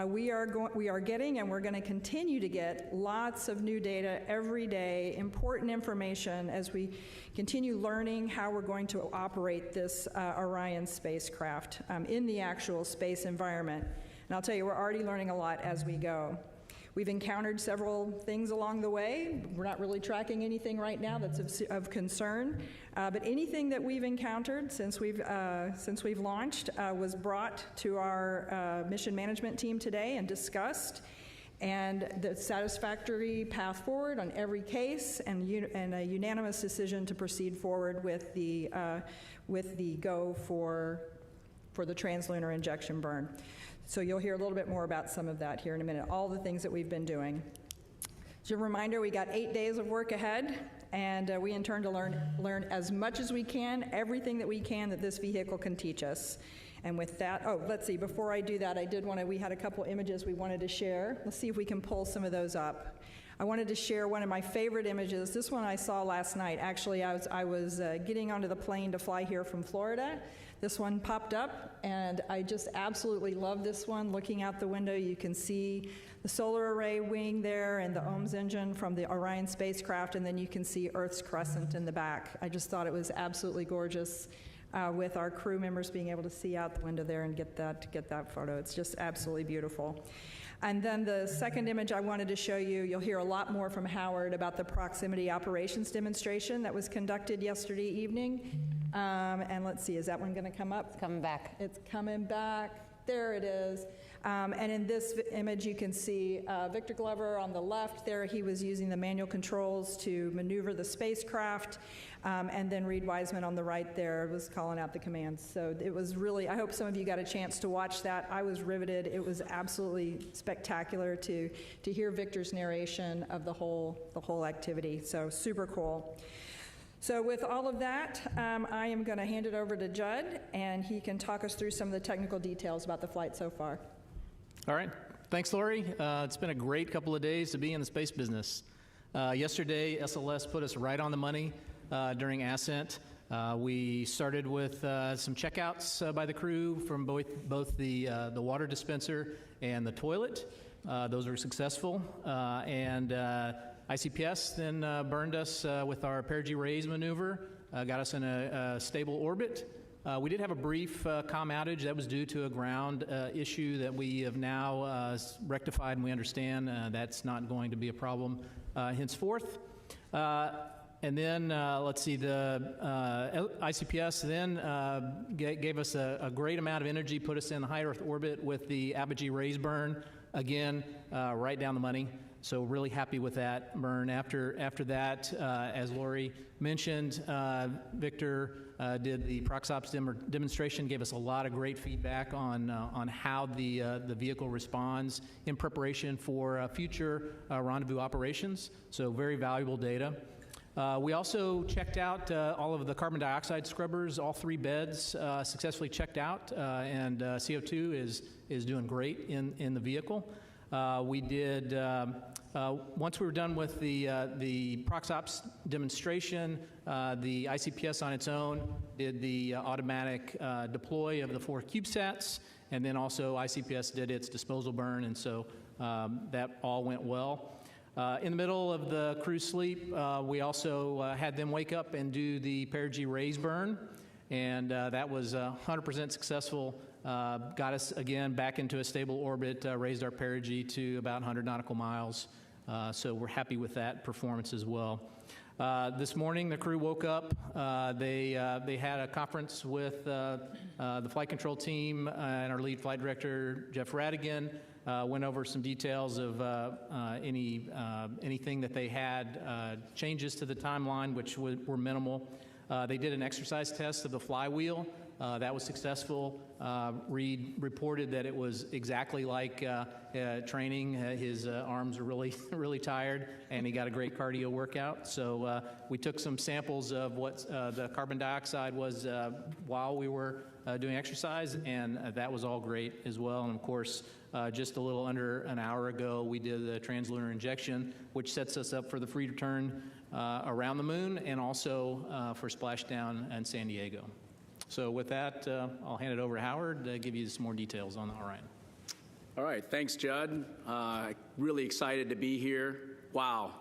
We are getting, and we're going to continue to get, lots of new data every day, important information as we continue learning how we're going to operate this Orion spacecraft in the actual space environment. And I'll tell you, we're already learning a lot as we go. We've encountered several things along the way. We're not really tracking anything right now that's of concern, but anything that we've encountered since we've launched was brought to our mission management team today and discussed, and the satisfactory path forward on every case, and a unanimous decision to proceed forward with the go for the translunar injection burn. So you'll hear a little bit more about some of that here in a minute, all the things that we've been doing. Just a reminder, we got 8 days of work ahead, and we intend to learn as much as we can, everything that we can that this vehicle can teach us. And with that, let's see, before I do that, we had a couple images we wanted to share. Let's see if we can pull some of those up. I wanted to share one of my favorite images. This one I saw last night. Actually, I was getting onto the plane to fly here from Florida. This one popped up, and I just absolutely love this one. Looking out the window, you can see the solar array wing there and the OMS engine from the Orion spacecraft, and then you can see Earth's crescent in the back. I just thought it was absolutely gorgeous with our crew members being able to see out the window there and get that photo. It's just absolutely beautiful. And then the second image I wanted to show you, you'll hear a lot more from Howard about the proximity operations demonstration that was conducted yesterday evening. And let's see, is that one going to come up? It's coming back. It's coming back. There it is. And in this image, you can see Victor Glover on the left there. He was using the manual controls to maneuver the spacecraft. And then Reid Wiseman on the right there was calling out the commands. So it was really, I hope some of you got a chance to watch that. I was riveted. It was absolutely spectacular to hear Victor's narration of the whole activity. So super cool. So with all of that, I am going to hand it over to Judd, and he can talk us through some of the technical details about the flight so far. All right. Thanks, Lori. It's been a great couple of days to be in the space business. Yesterday, SLS put us right on the money during ascent. We started with some checkouts by the crew from both the water dispenser and the toilet. Those were successful. And ICPS then burned us with our perigee raise maneuver, got us in a stable orbit. We did have a brief comm outage that was due to a ground issue that we have now rectified, and we understand that's not going to be a problem henceforth. And then, let's see, the ICPS then gave us a great amount of energy, put us in the high Earth orbit with the apogee raise burn, again, right down the money. So really happy with that burn. After that, as Lori mentioned, Victor did the ProxOps demonstration, gave us a lot of great feedback on how the vehicle responds in preparation for future rendezvous operations. So very valuable data. We also checked out all of the carbon dioxide scrubbers. All 3 beds successfully checked out, and CO2 is doing great in the vehicle. We did, once we were done with the ProxOps demonstration, the ICPS on its own did the automatic deploy of the 4 CubeSats, and then also ICPS did its disposal burn, and so that all went well. In the middle of the crew sleep, we also had them wake up and do the perigee raise burn, and that was 100% successful. Got us again back into a stable orbit, raised our perigee to about 100 nautical miles. So we're happy with that performance as well. This morning, the crew woke up. They had a conference with the flight control team and our lead flight director, Jeff Radigan. Went over some details of anything that they had, changes to the timeline, which were minimal. They did an exercise test of the flywheel. That was successful. Reid reported that it was exactly like training. His arms are really tired, and he got a great cardio workout. So we took some samples of what the carbon dioxide was while we were doing exercise, and that was all great as well. And of course, just a little under an hour ago, we did the translunar injection, which sets us up for the free return around the moon, and also for splashdown in San Diego. So with that, I'll hand it over to Howard to give you some more details on the Orion. All right, thanks, Judd. Really excited to be here. Wow,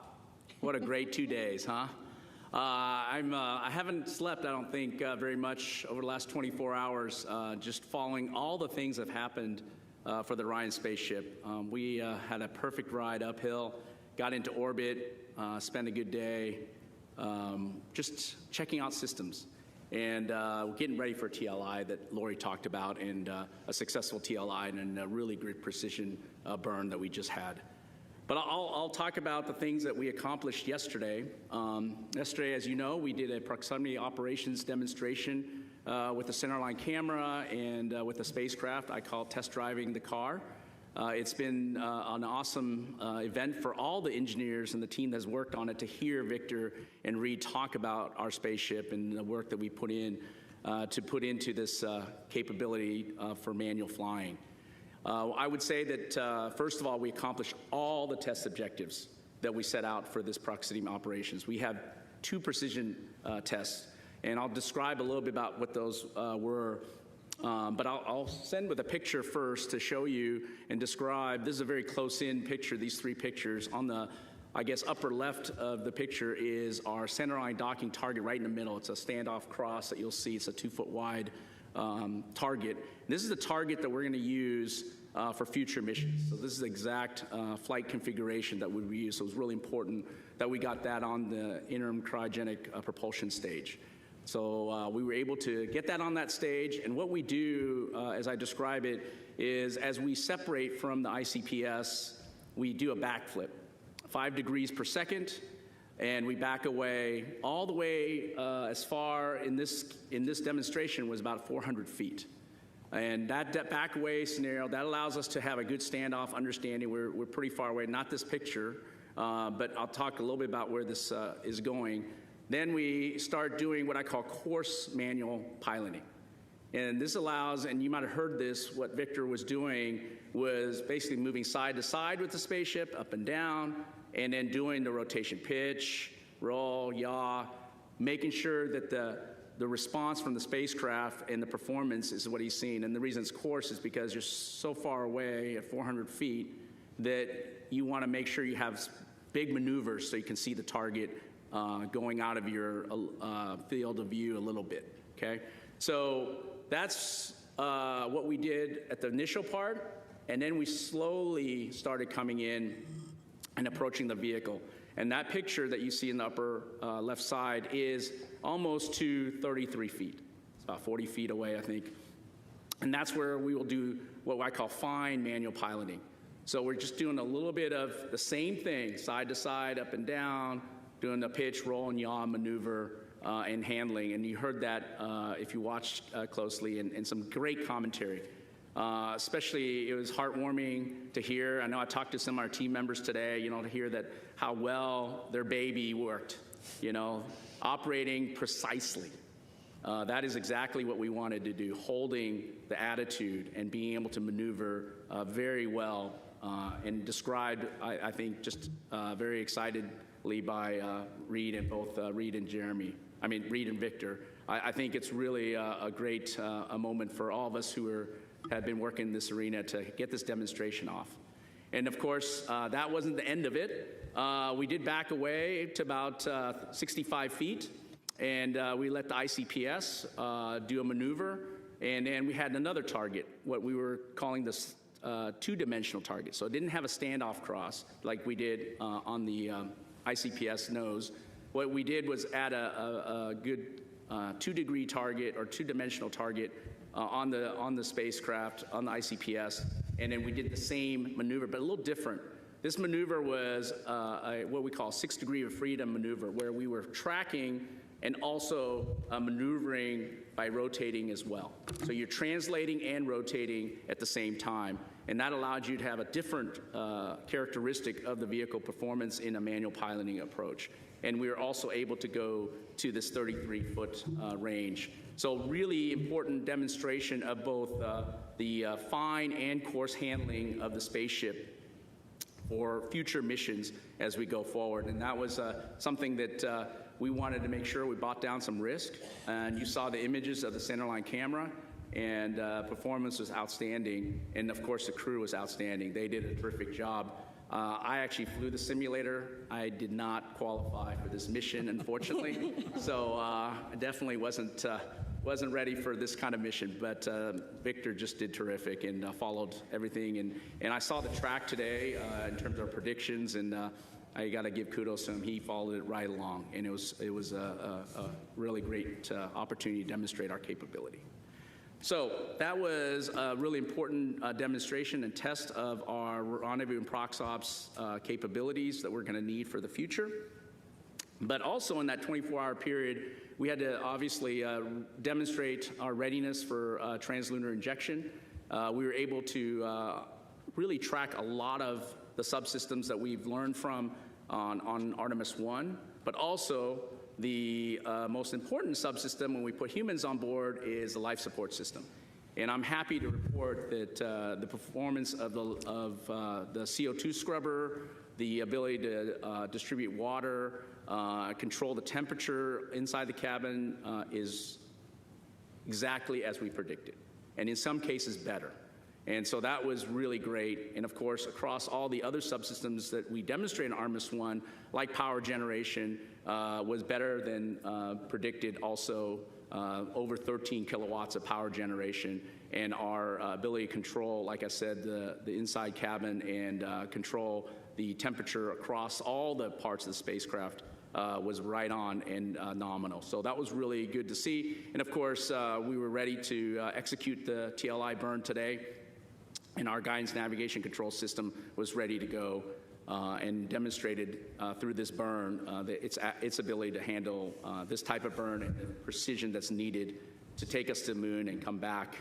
what a great 2 days, huh? I haven't slept, I don't think, very much over the last 24 hours, just following all the things that have happened for the Orion spaceship. We had a perfect ride uphill, got into orbit, spent a good day, just checking out systems. And we're getting ready for TLI that Lori talked about, and a successful TLI and a really great precision burn that we just had. But I'll talk about the things that we accomplished yesterday. Yesterday, as you know, we did a proximity operations demonstration with the centerline camera and with the spacecraft. I call it test driving the car. It's been an awesome event for all the engineers and the team that's worked on it to hear Victor and Reid talk about our spaceship and the work that we put in to put into this capability for manual flying. I would say that, first of all, we accomplished all the test objectives. that we set out for this proximity operations. We have 2 precision tests, and I'll describe a little bit about what those were. But I'll send with a picture first to show you and describe. This is a very close-in picture, these 3 pictures. On the, I guess, upper left of the picture is our centerline docking target right in the middle. It's a standoff cross that you'll see. It's a 2-foot wide target. This is the target that we're going to use for future missions. So this is the exact flight configuration that we use. So it was really important that we got that on the interim cryogenic propulsion stage. So we were able to get that on that stage, and what we do, as I describe it, is as we separate from the ICPS, we do a backflip, 5 degrees per second, and we back away all the way as far in this demonstration was about 400 feet. And that back away scenario, that allows us to have a good standoff understanding. We're pretty far away, not this picture, but I'll talk a little bit about where this is going. Then we start doing what I call course manual piloting. And this allows, and you might have heard this, what Victor was doing was basically moving side to side with the spaceship, up and down, and then doing the rotation pitch, roll, yaw, making sure that the response from the spacecraft and the performance is what he's seen. And the reason it's course is because you're so far away at 400 feet that you want to make sure you have big maneuvers so you can see the target going out of your field of view a little bit, okay? So that's what we did at the initial part, and then we slowly started coming in and approaching the vehicle. And that picture that you see in the upper left side is almost to 33 feet. It's about 40 feet away, I think. And that's where we will do what I call fine manual piloting. So we're just doing a little bit of the same thing, side to side, up and down, doing the pitch, roll, and yaw maneuver and handling. And you heard that if you watched closely, and some great commentary. Especially, it was heartwarming to hear. I know I talked to some of our team members today, to hear that how well their baby worked, operating precisely. That is exactly what we wanted to do, holding the attitude and being able to maneuver very well and described, I think, just very excitedly by Reid and both Reid and Reid and Victor. I think it's really a great a moment for all of us who have been working in this arena to get this demonstration off. And of course, that wasn't the end of it. We did back away to about 65 feet, and we let the ICPS do a maneuver, and then we had another target, what we were calling this 2-dimensional target. So it didn't have a standoff cross like we did on the ICPS nose. What we did was add a good 2-degree target or 2-dimensional target on the spacecraft, on the ICPS, and then we did the same maneuver, but a little different. This maneuver was what we call 6-degree of freedom maneuver, where we were tracking and also maneuvering by rotating as well. So you're translating and rotating at the same time, and that allowed you to have a different characteristic of the vehicle performance in a manual piloting approach. And we were also able to go to this 33-foot range. So really important demonstration of both the fine and coarse handling of the spaceship for future missions as we go forward. And that was something that we wanted to make sure we brought down some risk. And you saw the images of the centerline camera, and performance was outstanding. And of course, the crew was outstanding. They did a terrific job. I actually flew the simulator. I did not qualify for this mission, unfortunately. So I definitely wasn't ready for this kind of mission, but Victor just did terrific and followed everything. And I saw the track today in terms of predictions, and I got to give kudos to him. He followed it right along, and it was a really great opportunity to demonstrate our capability. So that was a really important demonstration and test of our rendezvous and prox ops capabilities that we're going to need for the future. But also in that 24-hour period, we had to obviously demonstrate our readiness for translunar injection. We were able to really track a lot of the subsystems that we've learned from on Artemis I, but also the most important subsystem when we put humans on board is the life support system. And I'm happy to report that the performance of the CO2 scrubber the ability to distribute water, control the temperature inside the cabin is exactly as we predicted, and in some cases better. And so that was really great. And of course, across all the other subsystems that we demonstrated in Artemis I, like power generation, was better than predicted also, over 13 kilowatts of power generation. And our ability to control, like I said, the inside cabin and control the temperature across all the parts of the spacecraft was right on and nominal. So that was really good to see. And of course, we were ready to execute the TLI burn today. And our guidance navigation control system was ready to go and demonstrated through this burn its ability to handle this type of burn and the precision that's needed to take us to the moon and come back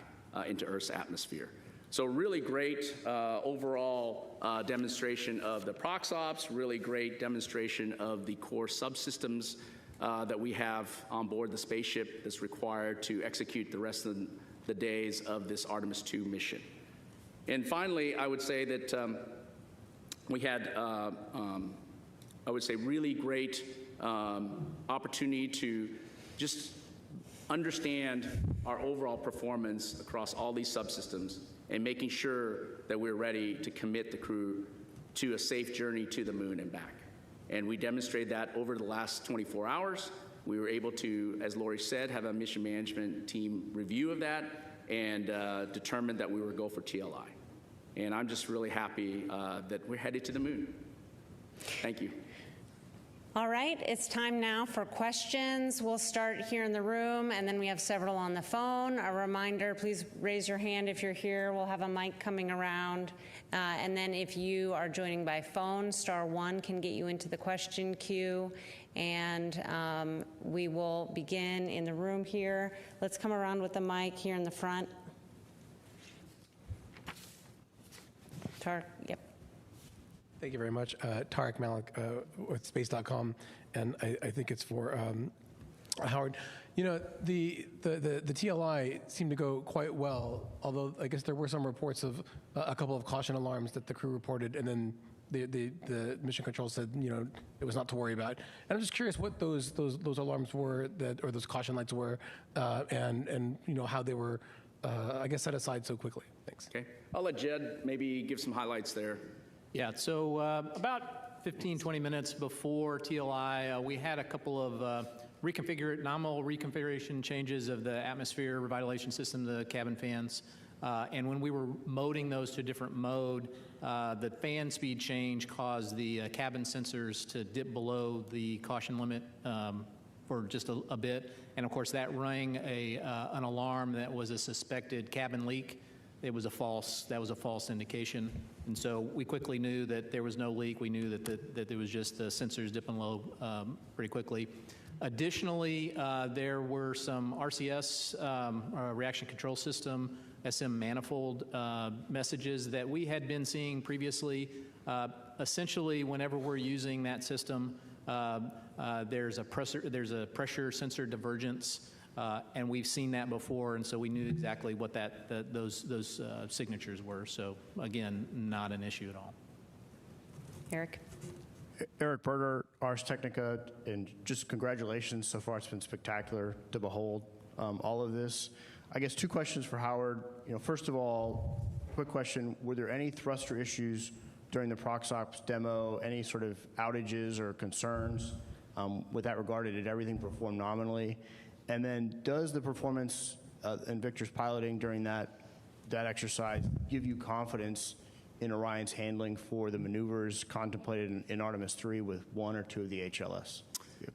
into Earth's atmosphere. So really great overall demonstration of the ProxOps, really great demonstration of the core subsystems that we have on board the spaceship that's required to execute the rest of the days of this Artemis II mission. And finally, I would say that we had, I would say, really great opportunity to just understand our overall performance across all these subsystems and making sure that we're ready to commit the crew to a safe journey to the moon and back. And we demonstrated that over the last 24 hours. We were able to, as Lori said, have a mission management team review of that and determined that we were go for TLI. And I'm just really happy that we're headed to the moon. Thank you. All right, it's time now for questions. We'll start here in the room, and then we have several on the phone. A reminder, please raise your hand if you're here. We'll have a mic coming around. And then if you are joining by phone, *1 can get you into the question queue. And we will begin in the room here. Let's come around with the mic here in the front. Tarek, yep. Thank you very much. Tarek Malik with Space.com, and I think it's for Howard. You know, the TLI seemed to go quite well, although I guess there were some reports of a couple of caution alarms that the crew reported, and then the mission control said, you know, it was not to worry about. And I'm just curious what those alarms were, or those caution lights were, and you know, how they were, I guess, set aside so quickly. Thanks. Okay. I'll let Jed maybe give some highlights there. Yeah, so about 15, 20 minutes before TLI, we had a couple of nominal reconfiguration changes of the atmosphere revitalization system, the cabin fans. And when we were moding those to a different mode, the fan speed change caused the cabin sensors to dip below the caution limit for just a bit. And of course, that rang an alarm that was a suspected cabin leak. That was a false indication. And so we quickly knew that there was no leak. We knew that there was just the sensors dipping low pretty quickly. Additionally, there were some RCS, reaction control system, SM manifold messages that we had been seeing previously. Essentially, whenever we're using that system, there's a pressure sensor divergence. And we've seen that before, and so we knew exactly what those signatures were. So again, not an issue at all. Eric. Eric Berger, Ars Technica, and just congratulations. So far, it's been spectacular to behold all of this. I guess two questions for Howard. You know, first of all, quick question: were there any thruster issues during the ProxOps demo? Any sort of outages or concerns with that regard? Did everything perform nominally? And then does the performance in Victor's piloting during that exercise give you confidence in Orion's handling for the maneuvers contemplated in Artemis III with one or two of the HLS?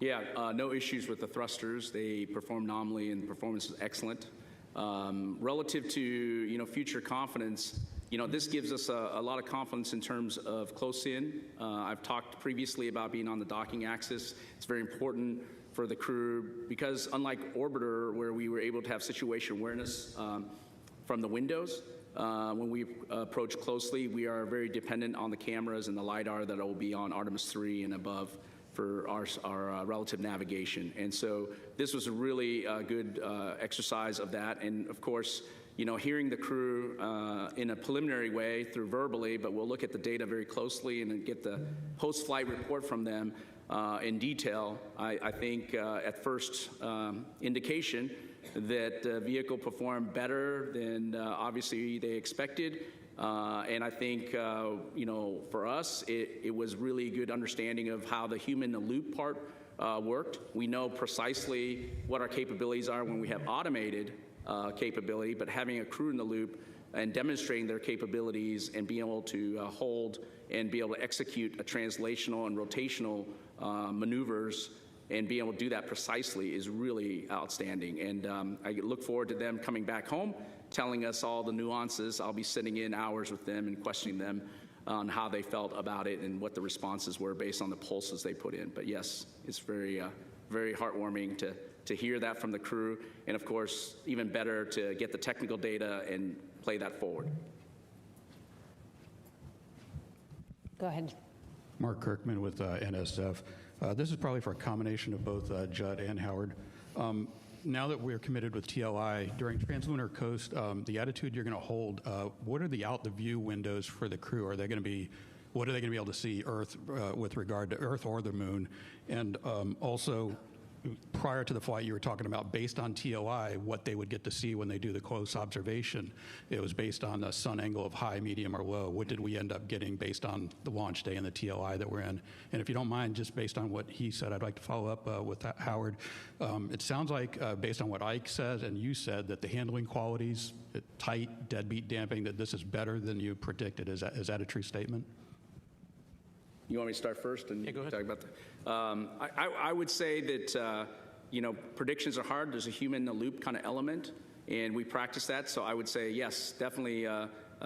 Yeah, no issues with the thrusters. They perform nominally and the performance is excellent. Relative to future confidence, this gives us a lot of confidence in terms of close in. I've talked previously about being on the docking axis. It's very important for the crew because unlike Orbiter, where we were able to have situation awareness from the windows, when we approach closely, we are very dependent on the cameras and the LiDAR that will be on Artemis III and above for our relative navigation. And so this was a really good exercise of that. And of course, hearing the crew in a preliminary way through verbally, but we'll look at the data very closely and then get the post-flight report from them in detail. I think at first indication that the vehicle performed better than obviously they expected. And I think, for us, it was really good understanding of how the human-in-the-loop part worked. We know precisely what our capabilities are when we have automated capability, but having a crew in the loop and demonstrating their capabilities and being able to hold and be able to execute a translational and rotational maneuvers and being able to do that precisely is really outstanding. And I look forward to them coming back home, telling us all the nuances. I'll be sitting in hours with them and questioning them on how they felt about it and what the responses were based on the pulses they put in. But yes, it's very, very heartwarming to hear that from the crew, and of course, even better to get the technical data and play that forward. Go ahead. Mark Kirkman with NSF. This is probably for a combination of both Judd and Howard. Now that we're committed with TLI, during Translunar Coast, the attitude you're going to hold, what are the out-the-view windows for the crew? Are they going to be, what are they going to be able to see Earth with regard to Earth or the Moon? And also, prior to the flight, you were talking about, based on TLI, what they would get to see when they do the close observation. It was based on a sun angle of high, medium, or low. What did we end up getting based on the launch day and the TLI that we're in? And if you don't mind, just based on what he said, I'd like to follow up with Howard. It sounds like, based on what Ike said and you said, that the handling qualities, tight, deadbeat damping, that this is better than you predicted. Is that a true statement? You want me to start first and go ahead. Talk about that? I would say that, predictions are hard. There's a human-in-the-loop kind of element, and we practice that. So I would say, yes, definitely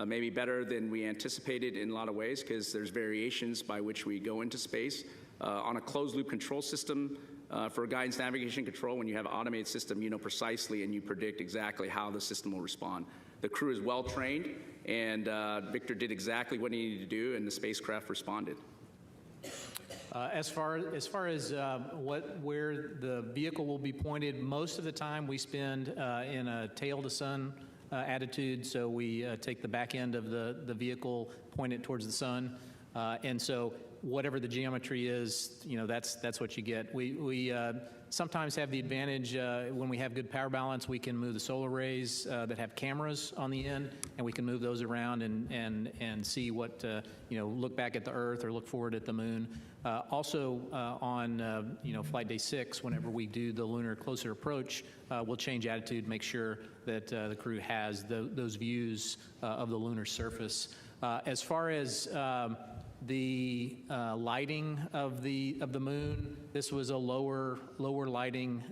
maybe better than we anticipated in a lot of ways, because there's variations by which we go into space. On a closed-loop control system, for guidance, navigation, control, when you have an automated system, you know precisely and you predict exactly how the system will respond. The crew is well-trained, and Victor did exactly what he needed to do, and the spacecraft responded. As far as where the vehicle will be pointed, most of the time we spend in a tail to sun attitude. So we take the back end of the vehicle, point it towards the sun, and so whatever the geometry is, that's what you get. We sometimes have the advantage when we have good power balance, we can move the solar arrays that have cameras on the end, and we can move those around and see what, look back at the Earth or look forward at the Moon. Also on, flight day 6, whenever we do the lunar closer approach, we'll change attitude, make sure that the crew has those views of the lunar surface. As far as the lighting of the Moon, this was a lower lighting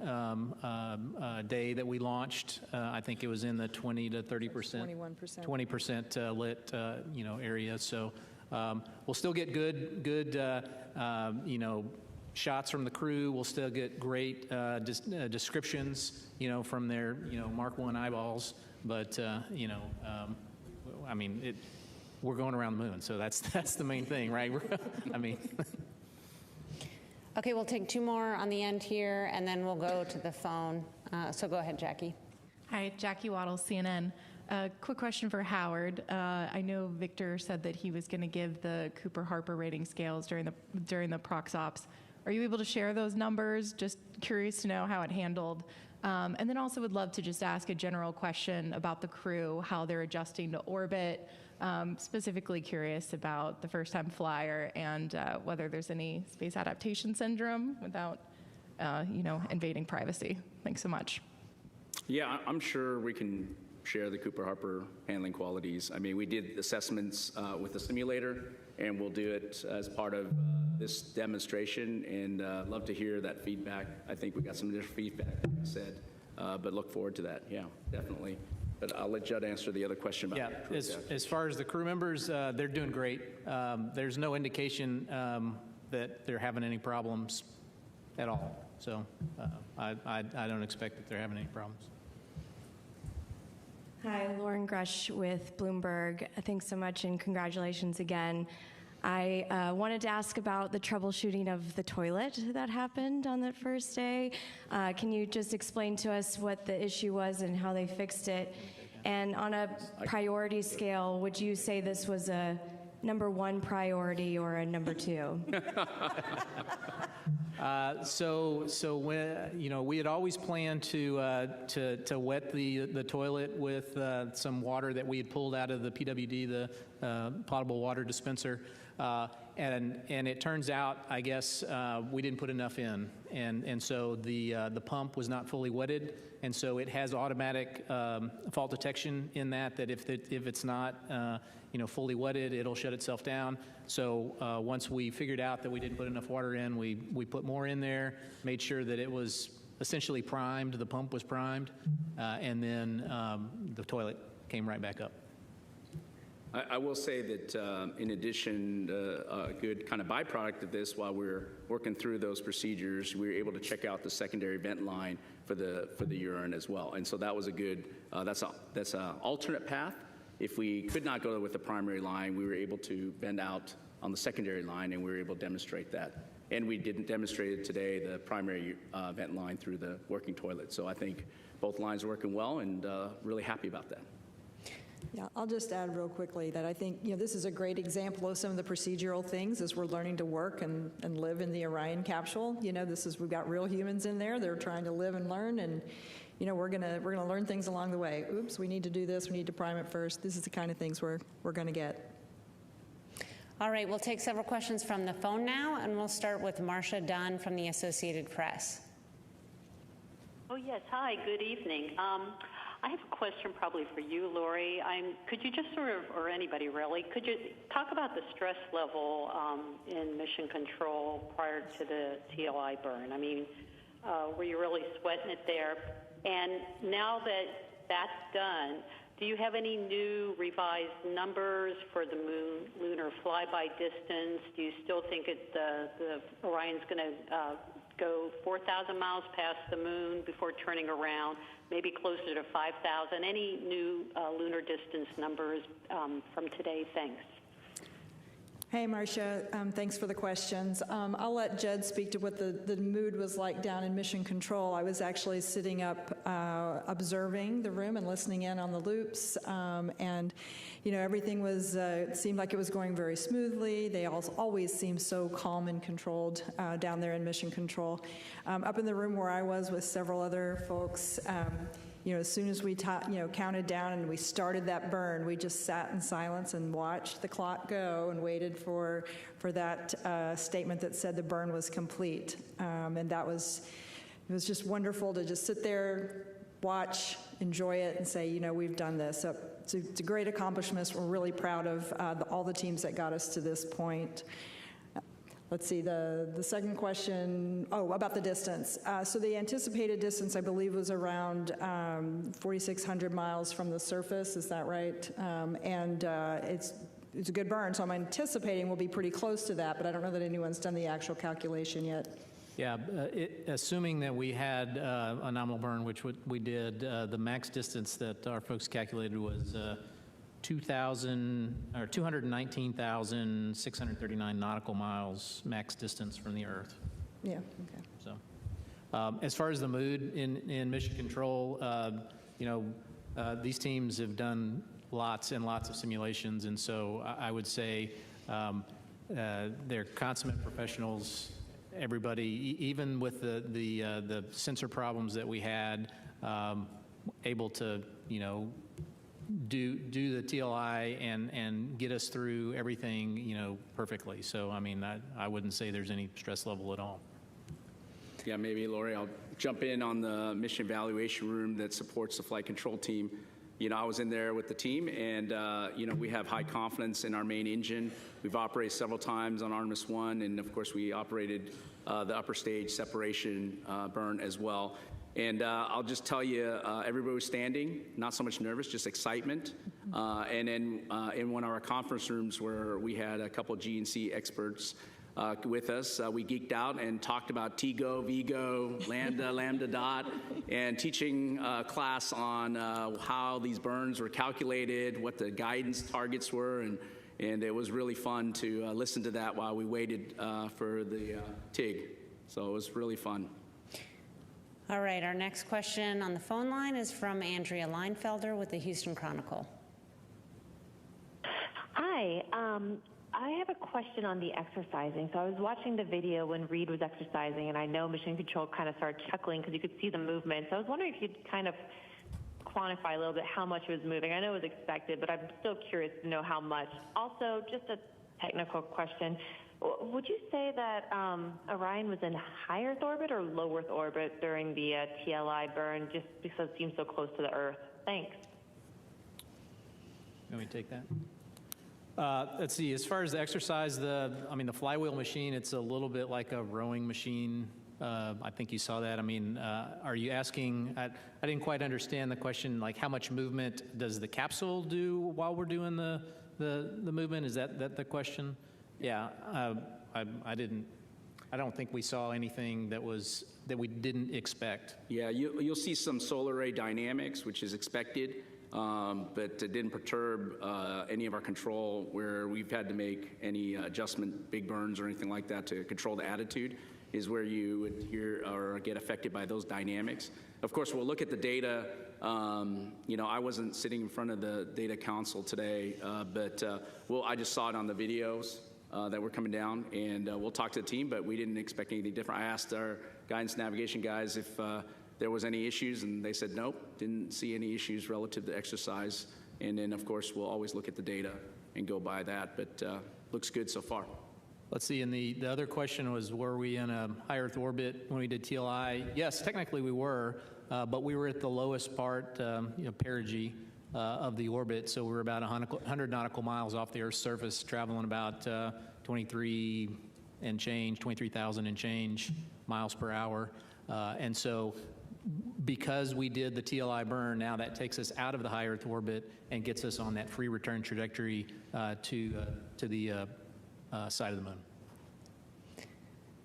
day that we launched. I think it was in the 20 to 30%, 20% lit area. So we'll still get good shots from the crew. We'll still get great descriptions from their Mark 1 eyeballs. But we're going around the Moon, so that's the main thing, right? Okay, we'll take 2 more on the end here, and then we'll go to the phone. So go ahead, Jackie. Hi, Jackie Waddles, CNN. Quick question for Howard. I know Victor said that he was going to give the Cooper-Harper rating scales during the prox ops. Are you able to share those numbers? Just curious to know how it handled. And then also would love to just ask a general question about the crew, how they're adjusting to orbit. Specifically curious about the first-time flyer and whether there's any space adaptation syndrome without, invading privacy. Thanks so much. Yeah, I'm sure we can share the Cooper-Harper handling qualities. We did assessments with the simulator, and we'll do it as part of this demonstration, and love to hear that feedback. I think we got some different feedback, like I said, but look forward to that. Yeah, definitely. But I'll let Judd answer the other question about as far as the crew members, they're doing great. There's no indication that they're having any problems at all. So I don't expect that they're having any problems. Hi, Lauren Grush with Bloomberg. Thanks so much and congratulations again. I wanted to ask about the troubleshooting of the toilet that happened on that first day. Can you just explain to us what the issue was and how they fixed it? And on a priority scale, would you say this was a #1 priority or a #2? So when we had always planned to wet the toilet with some water that we had pulled out of the PWD, the potable water dispenser, and it turns out, I guess, we didn't put enough in, and so the pump was not fully wetted, and so it has automatic fault detection in that if it's not fully wetted, it'll shut itself down. So once we figured out that we didn't put enough water in, we put more in there, made sure that it was essentially primed, the pump was primed, and then the toilet came right back up. I will say that in addition, a good kind of byproduct of this, while we're working through those procedures, we were able to check out the secondary vent line for the urine as well, and so that was a good. That's an alternate path. If we could not go with the primary line, we were able to bend out on the secondary line, and we were able to demonstrate that. And we didn't demonstrate it today, the primary vent line through the working toilet. So I think both lines are working well, and really happy about that. Yeah, I'll just add real quickly that I think this is a great example of some of the procedural things as we're learning to work and live in the Orion capsule. We've got real humans in there. They're trying to live and learn, and we're gonna learn things along the way. Oops, we need to do this. We need to prime it first. This is the kind of things we're gonna get. All right, we'll take several questions from the phone now, and we'll start with Marcia Dunn from the Associated Press. Oh yes, hi. Good evening. I have a question probably for you, Lori. Could you just or anybody really, could you talk about the stress level in mission control prior to the TLI burn? I mean, were you really sweating it there? And now that that's done, do you have any new revised numbers for the lunar flyby distance? Do you still think the Orion's going to go 4,000 miles past the moon before turning around, maybe closer to 5,000? Any new lunar distance numbers from today? Thanks. Hey, Marcia. Thanks for the questions. I'll let Judd speak to what the mood was like down in Mission Control. I was actually sitting up observing the room and listening in on the loops, and everything was seemed like it was going very smoothly. They always seem so calm and controlled down there in Mission Control. Up in the room where I was with several other folks, as soon as we counted down and we started that burn, we just sat in silence and watched the clock go and waited for that statement that said the burn was complete. And it was just wonderful to just sit there, watch, enjoy it, and say, we've done this. So it's a great accomplishment. We're really proud of all the teams that got us to this point. Let's see, the second question, about the distance. So the anticipated distance, I believe, was around 4,600 miles from the surface. Is that right? And it's a good burn, so I'm anticipating we'll be pretty close to that, but I don't know that anyone's done the actual calculation yet. Yeah, assuming that we had a nominal burn, which we did, the max distance that our folks calculated was 219,639 nautical miles max distance from the Earth. Yeah. Okay. So, as far as the mood in Mission Control, these teams have done lots and lots of simulations, and so I would say they're consummate professionals. Everybody, even with the sensor problems that we had, able to do the TLI and get us through everything, perfectly. So, I mean, I wouldn't say there's any stress level at all. Yeah, maybe, Lori, I'll jump in on the mission evaluation room that supports the flight control team. I was in there with the team, and, we have high confidence in our main engine. We've operated several times on Artemis I, and, of course, we operated the upper stage separation burn as well. And I'll just tell you, everybody was standing, not so much nervous, just excitement. And then in one of our conference rooms where we had a couple of GNC experts with us, we geeked out and talked about TGO, VGO, Lambda, Lambda dot, and teaching class on how these burns were calculated, what the guidance targets were, and it was really fun to listen to that while we waited for the TIG. So it was really fun. All right, our next question on the phone line is from Andrea Leinfelder with the Houston Chronicle. Hi, I have a question on the exercising. So I was watching the video when Reid was exercising, and I know Mission Control kind of started chuckling because you could see the movement. So I was wondering if you'd kind of quantify a little bit how much it was moving. I know it was expected, but I'm still curious to know how much. Also, just a technical question. Would you say that Orion was in high Earth orbit or low Earth orbit during the TLI burn, just because it seems so close to the Earth? Thanks. Let me take that. Let's see. As far as the exercise, the flywheel machine, it's a little bit like a rowing machine. I think you saw that. I mean, are you asking? I didn't quite understand the question. Like, how much movement does the capsule do while we're doing the movement? Is that the question? Yeah. I don't think we saw anything that we didn't expect. Yeah, you'll see some solar array dynamics, which is expected. But it didn't perturb any of our control where we've had to make any adjustment, big burns or anything like that to control the attitude is where you would hear or get affected by those dynamics. Of course, we'll look at the data. I wasn't sitting in front of the data console today, but I just saw it on the videos that were coming down, and we'll talk to the team, but we didn't expect anything different. I asked our guidance navigation guys if there was any issues, and they said nope, didn't see any issues relative to exercise. And then, of course, we'll always look at the data and go by that, but looks good so far. Let's see, and the other question was, were we in a high Earth orbit when we did TLI? Yes, technically we were, but we were at the lowest part, perigee of the orbit, so we were about 100 nautical miles off the Earth's surface, traveling about 23,000 and change miles per hour. And so because we did the TLI burn, now that takes us out of the high Earth orbit and gets us on that free return trajectory to the side of the moon.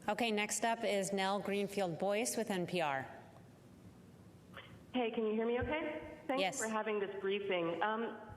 Okay, next up is Nell Greenfield-Boyce with NPR. Hey, can you hear me okay? Thanks Yes. for having this briefing.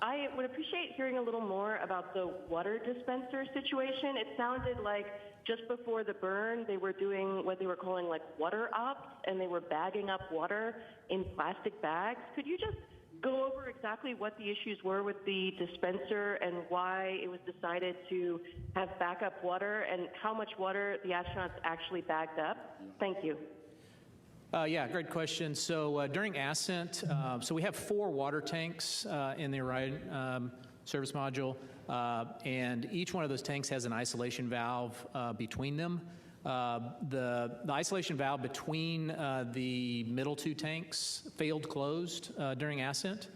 I would appreciate hearing a little more about the water dispenser situation. It sounded like just before the burn, they were doing what they were calling like water ops, and they were bagging up water in plastic bags. Could you just go over exactly what the issues were with the dispenser and why it was decided to have backup water and how much water the astronauts actually bagged up? Thank you. Yeah, great question. So during ascent, so we have 4 water tanks in the Orion service module, and each one of those tanks has an isolation valve between them. The isolation valve between the middle 2 tanks failed closed during ascent,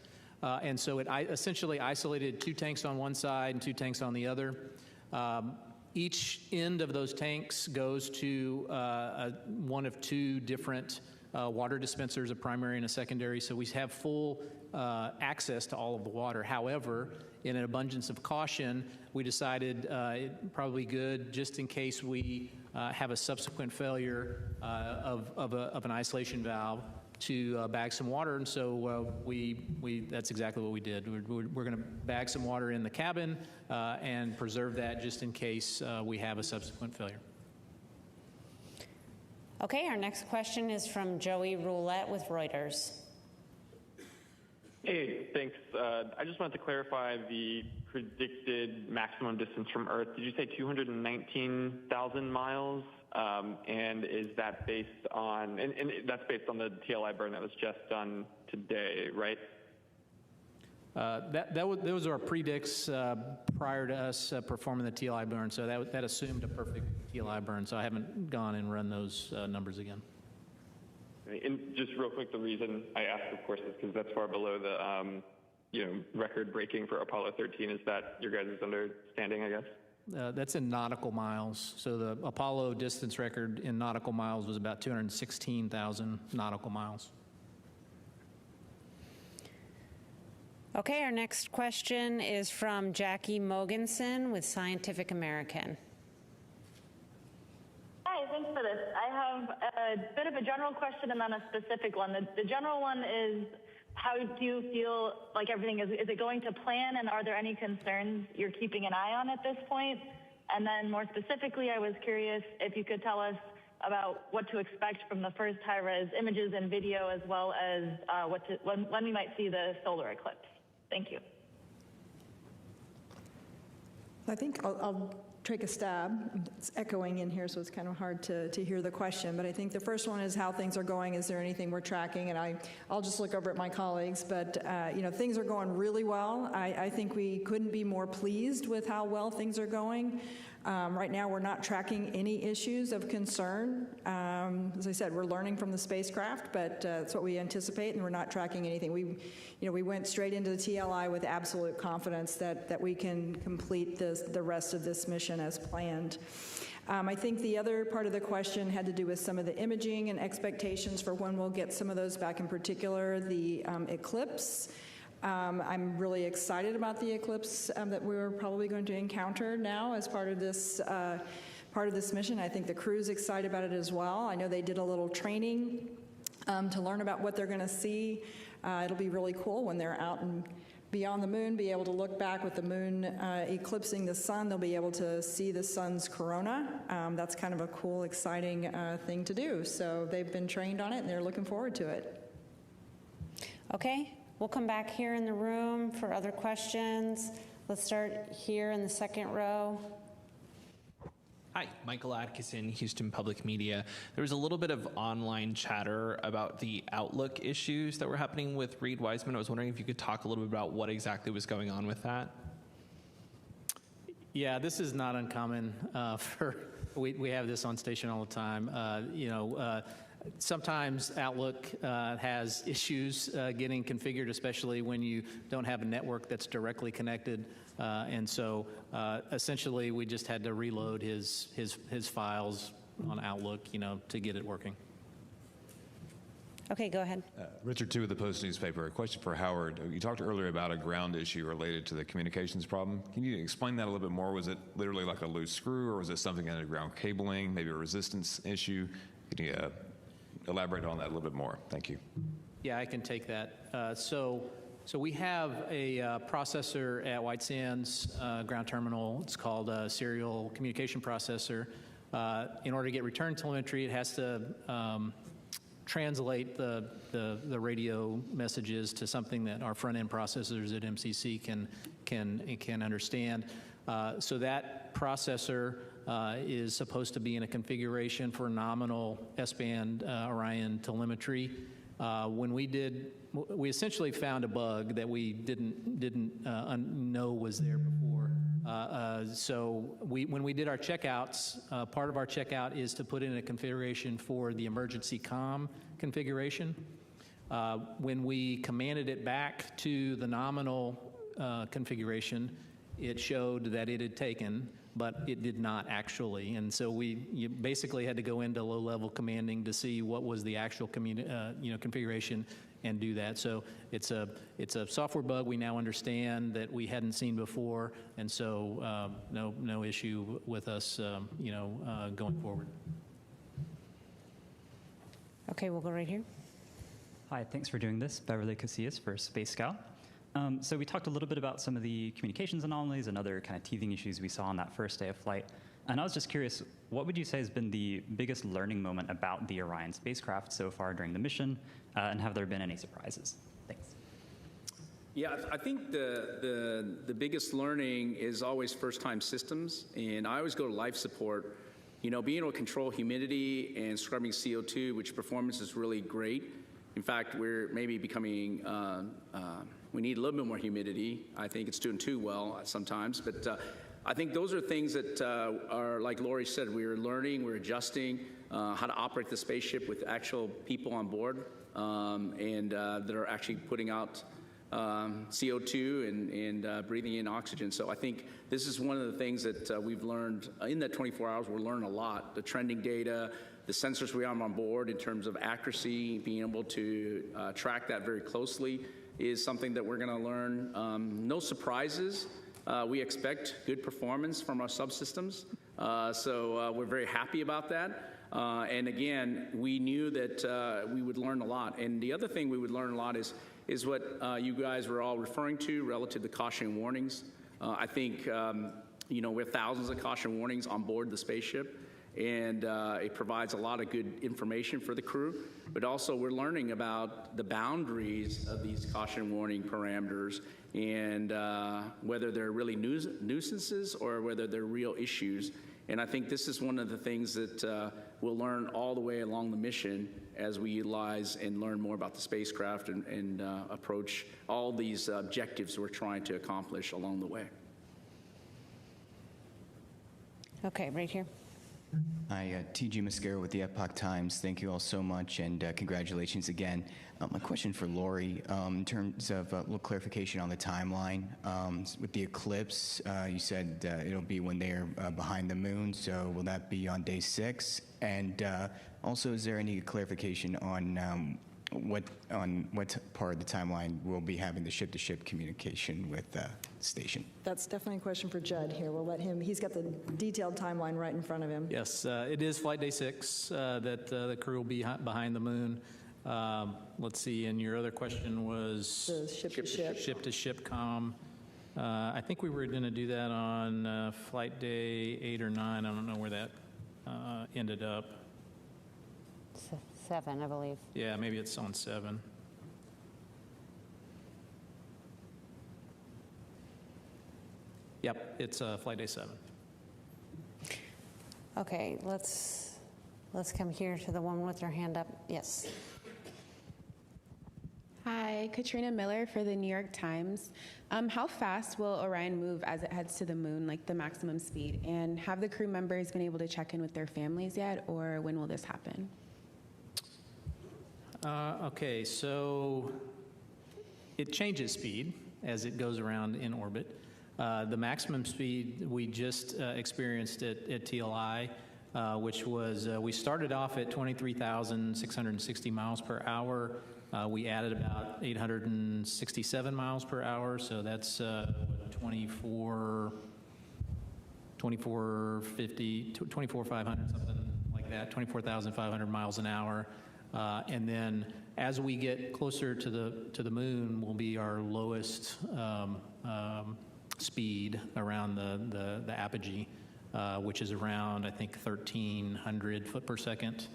and so it essentially isolated 2 tanks on one side and 2 tanks on the other. Each end of those tanks goes to one of 2 different water dispensers, a primary and a secondary, so we have full access to all of the water. However, in an abundance of caution, we decided probably good, just in case we have a subsequent failure of an isolation valve, to bag some water, and so that's exactly what we did. We're going to bag some water in the cabin and preserve that just in case we have a subsequent failure. Okay, our next question is from Joey Roulette with Reuters. Hey, thanks. I just wanted to clarify the predicted maximum distance from Earth. Did you say 219,000 miles? And is that based on, and that's based on the TLI burn that was just done today, right? Those are our predicts prior to us performing the TLI burn, so that assumed a perfect TLI burn, so I haven't gone and run those numbers again. And just real quick, the reason I asked, of course, is because that's far below the record breaking for Apollo 13. Is that your guys' understanding, I guess? That's in nautical miles. So the Apollo distance record in nautical miles was about 216,000 nautical miles. Okay, our next question is from Jackie Mogensen with Scientific American. Hi, thanks for this. I have a bit of a general question and then a specific one. The general one is, how do you feel like everything is it going to plan, and are there any concerns you're keeping an eye on at this point? And then more specifically, I was curious if you could tell us about what to expect from the first high-res images and video, as well as when we might see the solar eclipse. Thank you. I think I'll take a stab. It's echoing in here, so it's kind of hard to hear the question. But I think the first one is how things are going. Is there anything we're tracking? And I'll just look over at my colleagues. But, things are going really well. I think we couldn't be more pleased with how well things are going. Right now, we're not tracking any issues of concern. As I said, we're learning from the spacecraft, but that's what we anticipate, and we're not tracking anything. We went straight into the TLI with absolute confidence that we can complete the rest of this mission as planned. I think the other part of the question had to do with some of the imaging and expectations for when we'll get some of those back, in particular the eclipse. I'm really excited about the eclipse that we're probably going to encounter now as part of this mission. I think the crew's excited about it as well. I know they did a little training to learn about what they're going to see. It'll be really cool when they're out and beyond the moon, be able to look back with the moon eclipsing the sun. They'll be able to see the sun's corona. That's kind of a cool, exciting thing to do. So they've been trained on it, and they're looking forward to it. Okay. We'll come back here in the room for other questions. Let's start here in the second row. Hi, Michael Atkinson, Houston Public Media. There was a little bit of online chatter about the Outlook issues that were happening with Reid Wiseman. I was wondering if you could talk a little bit about what exactly was going on with that. Yeah, this is not uncommon. We have this on station all the time. Sometimes Outlook has issues getting configured, especially when you don't have a network that's directly connected. And so essentially we just had to reload his files on Outlook, to get it working. Okay, go ahead. Richard Tu with the Post newspaper. A question for Howard. You talked earlier about a ground issue related to the communications problem. Can you explain that a little bit more? Was it literally like a loose screw, or was it something underground cabling, maybe a resistance issue? Can you elaborate on that a little bit more? Thank you. Yeah, I can take that. So we have a processor at White Sands ground terminal. It's called a serial communication processor. In order to get return telemetry, it has to translate the radio messages to something that our front-end processors at MCC can understand. So that processor is supposed to be in a configuration for nominal S-band Orion telemetry. When we essentially found a bug that we didn't know was there before. So when we did our checkouts, part of our checkout is to put in a configuration for the emergency comm configuration. When we commanded it back to the nominal configuration, it showed that it had taken, but it did not actually. And so you basically had to go into low-level commanding to see what was the actual configuration and do that. So it's a software bug we now understand that we hadn't seen before, and so no issue with us going forward. Okay, we'll go right here. Hi, thanks for doing this. Beverly Casillas for Space Scout. So we talked a little bit about some of the communications anomalies and other kind of teething issues we saw on that first day of flight. And I was just curious, what would you say has been the biggest learning moment about the Orion spacecraft so far during the mission? And have there been any surprises? Thanks. Yeah, I think the biggest learning is always first-time systems. And I always go to life support. Being able to control humidity and scrubbing CO2, which performance is really great. In fact, we're maybe becoming, we need a little bit more humidity. I think it's doing too well sometimes. But I think those are things that are, like Lori said, we're learning, we're adjusting how to operate the spaceship with actual people on board and that are actually putting out CO2 and breathing in oxygen. So I think this is one of the things that we've learned in that 24 hours. We're learning a lot. The trending data, the sensors we have on board in terms of accuracy, being able to track that very closely is something that we're going to learn. No surprises. We expect good performance from our subsystems. So we're very happy about that. And again, we knew that we would learn a lot. And the other thing we would learn a lot is what you guys were all referring to relative to caution and warnings. I think, we have thousands of caution warnings on board the spaceship. And it provides a lot of good information for the crew, but also we're learning about the boundaries of these caution warning parameters and whether they're really nuisances or whether they're real issues. And I think this is one of the things that we'll learn all the way along the mission as we utilize and learn more about the spacecraft and approach all these objectives we're trying to accomplish along the way. Okay, right here. Hi, T.G. Mascara with the Epoch Times. Thank you all so much, and congratulations again. My question for Lori, in terms of a little clarification on the timeline. With the eclipse, you said it'll be when they're behind the moon, so will that be on day 6? And also, is there any clarification on what part of the timeline we'll be having the ship-to-ship communication with the station? That's definitely a question for Judd here. We'll let him, he's got the detailed timeline right in front of him. Yes, it is flight day 6 that the crew will be behind the moon. Let's see, and your other question was the ship-to-ship. Ship-to-ship comm. I think we were going to do that on flight day 8 or 9. I don't know where that ended up. 7, I believe. Yeah, maybe it's on 7. Yep, it's flight day 7. Okay, let's come here to the one with their hand up. Yes. Hi, Katrina Miller for the New York Times. How fast will Orion move as it heads to the moon, like the maximum speed? And have the crew members been able to check in with their families yet, or when will this happen? Okay, so it changes speed as it goes around in orbit. The maximum speed we just experienced at TLI, which was, we started off at 23,660 miles per hour. We added about 867 miles per hour, so that's 24,500, something like that, 24,500 miles an hour. And then as we get closer to the moon will be our lowest speed around the apogee, which is around, I think, 1,300 foot per second,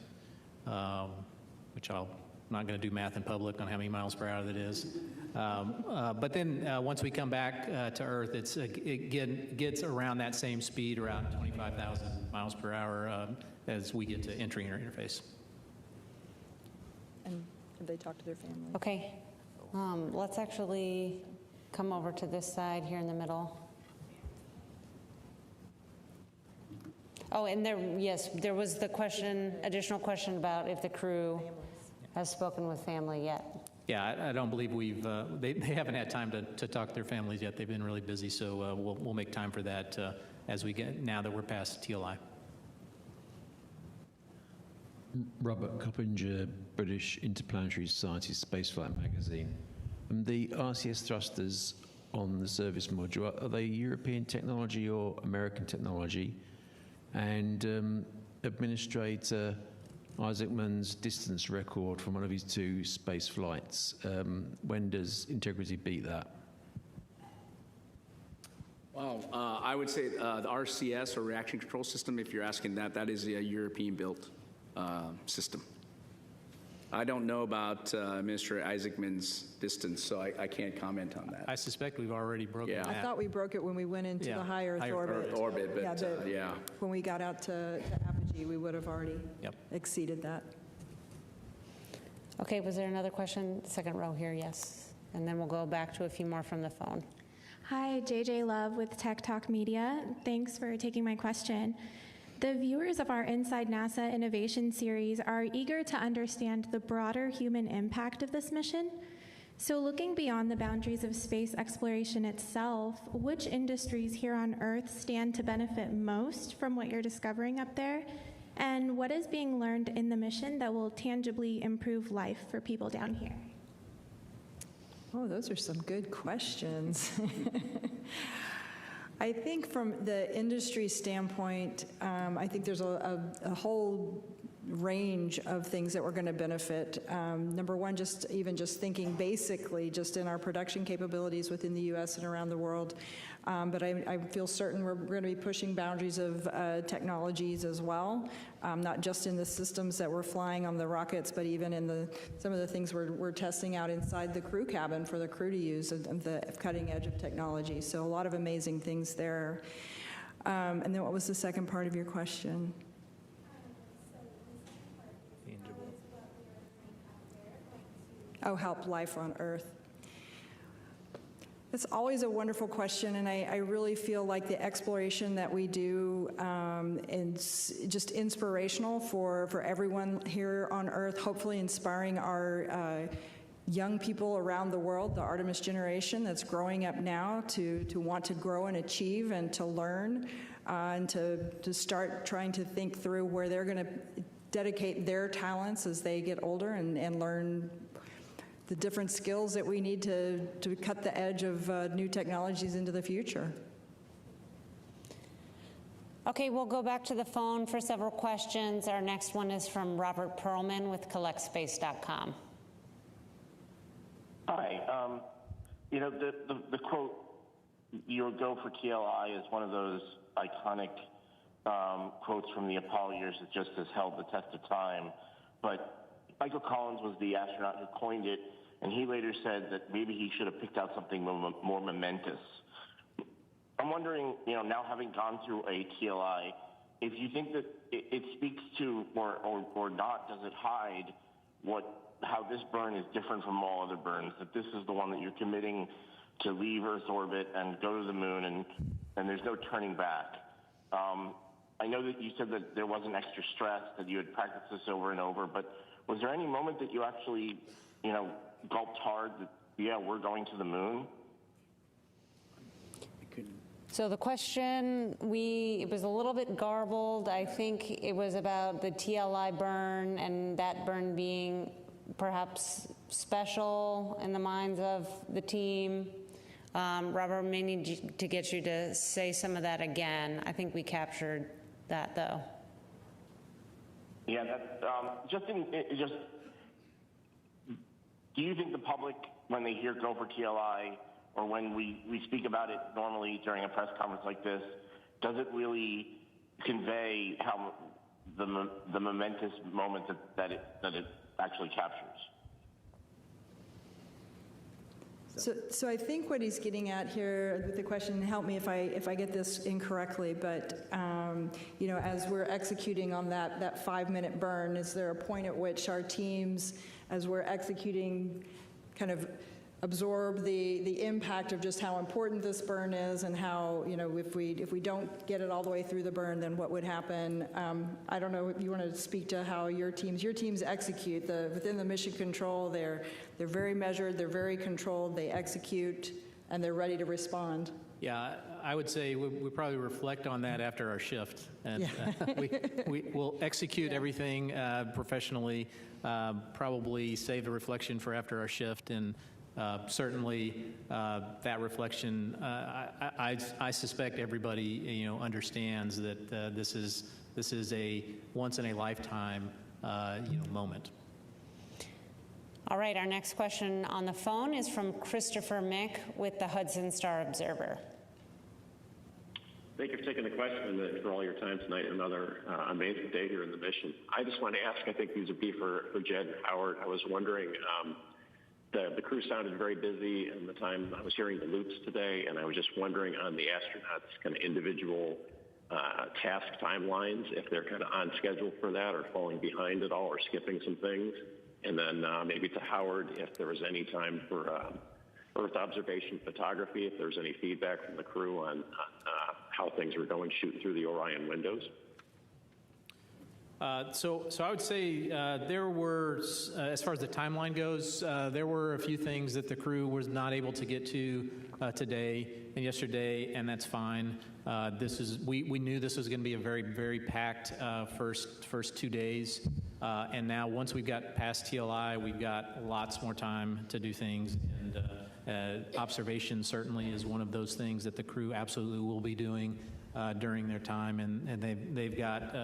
which I'm not going to do math in public on how many miles per hour that is. But then once we come back to Earth, it gets around that same speed, around 25,000 miles per hour as we get to entering our interface. And have they talked to their family? Okay. Let's actually come over to this side here in the middle. Oh, and there was the additional question about if the crew has spoken with family yet. Yeah, I don't believe they haven't had time to talk to their families yet. They've been really busy, so we'll make time for that now that we're past TLI. Robert Coppinger, British Interplanetary Society Spaceflight Magazine. The RCS thrusters on the service module, are they European technology or American technology? And Administrator Isaacman's distance record from one of his 2 space flights, when does Integrity beat that? Wow, I would say the RCS, or Reaction Control System, if you're asking that is a European-built system. I don't know about Administrator Isaacman's distance, so I can't comment on that. I suspect we've already broken that. I thought we broke it when we went into the high Earth orbit. But when we got out to apogee, we would have already exceeded that. Okay, was there another question? Second row here, yes. And then we'll go back to a few more from the phone. Hi, JJ Love with Tech Talk Media. Thanks for taking my question. The viewers of our Inside NASA Innovation series are eager to understand the broader human impact of this mission. So looking beyond the boundaries of space exploration itself, which industries here on Earth stand to benefit most from what you're discovering up there? And what is being learned in the mission that will tangibly improve life for people down here? Oh, those are some good questions. I think from the industry standpoint, I think there's a whole range of things that we're going to benefit. Number one, just thinking basically just in our production capabilities within the U.S. and around the world. But I feel certain we're going to be pushing boundaries of technologies as well, not just in the systems that we're flying on the rockets, but even in some of the things we're testing out inside the crew cabin for the crew to use, and the cutting edge of technology. So a lot of amazing things there. And then what was the second part of your question? Oh, help life on Earth. It's always a wonderful question, and I really feel like the exploration that we do is just inspirational for everyone here on Earth, hopefully inspiring our young people around the world, the Artemis generation that's growing up now to want to grow and achieve and to learn and to start trying to think through where they're going to dedicate their talents as they get older and learn the different skills that we need to cut the edge of new technologies into the future. Okay, we'll go back to the phone for several questions. Our next one is from Robert Perlman with collectspace.com. Hi. The quote, "Your go for TLI," is one of those iconic quotes from the Apollo years that just has held the test of time. But Michael Collins was the astronaut who coined it, and he later said that maybe he should have picked out something more momentous. I'm wondering, now having gone through a TLI, if you think that it speaks to, or not, does it hide how this burn is different from all other burns, that this is the one that you're committing to leave Earth's orbit and go to the moon, and there's no turning back. I know that you said that there wasn't extra stress, that you had practiced this over and over, but was there any moment that you actually, gulped hard that, yeah, we're going to the moon? So the question, it was a little bit garbled. I think it was about the TLI burn and that burn being perhaps special in the minds of the team. Robert, may need to get you to say some of that again. I think we captured that, though. Yeah, that, do you think the public, when they hear go for TLI, or when we speak about it normally during a press conference like this, does it really convey how the momentous moment that it actually captures? So I think what he's getting at here with the question, help me if I get this incorrectly, but as we're executing on that 5-minute burn, is there a point at which our teams, as we're executing, kind of absorb the impact of just how important this burn is, and how, if we don't get it all the way through the burn, then what would happen? I don't know if you want to speak to how your teams execute. Within the mission control, they're very measured, they're very controlled, they execute, and they're ready to respond. Yeah, I would say we probably reflect on that after our shift, and we'll execute everything professionally, probably save the reflection for after our shift, and certainly that reflection, I suspect everybody understands that this is a once in a lifetime moment. All right, our next question on the phone is from Christopher Mick with the Hudson Star Observer. Thank you for taking the question and for all your time tonight. Another amazing day here in the mission. I just want to ask, I think these would be for Jed and Howard. I was wondering, the crew sounded very busy in the time I was hearing the loops today, and I was just wondering on the astronauts' kind of individual task timelines, if they're kind of on schedule for that or falling behind at all or skipping some things. And then maybe to Howard, if there was any time for Earth observation photography, if there's any feedback from the crew on how things were going shooting through the Orion windows. So I would say there were, as far as the timeline goes, there were a few things that the crew was not able to get to today and yesterday, and that's fine. We knew this was going to be a very, very packed first 2 days, and now once we've got past TLI, we've got lots more time to do things, and observation certainly is one of those things that the crew absolutely will be doing during their time, and they've got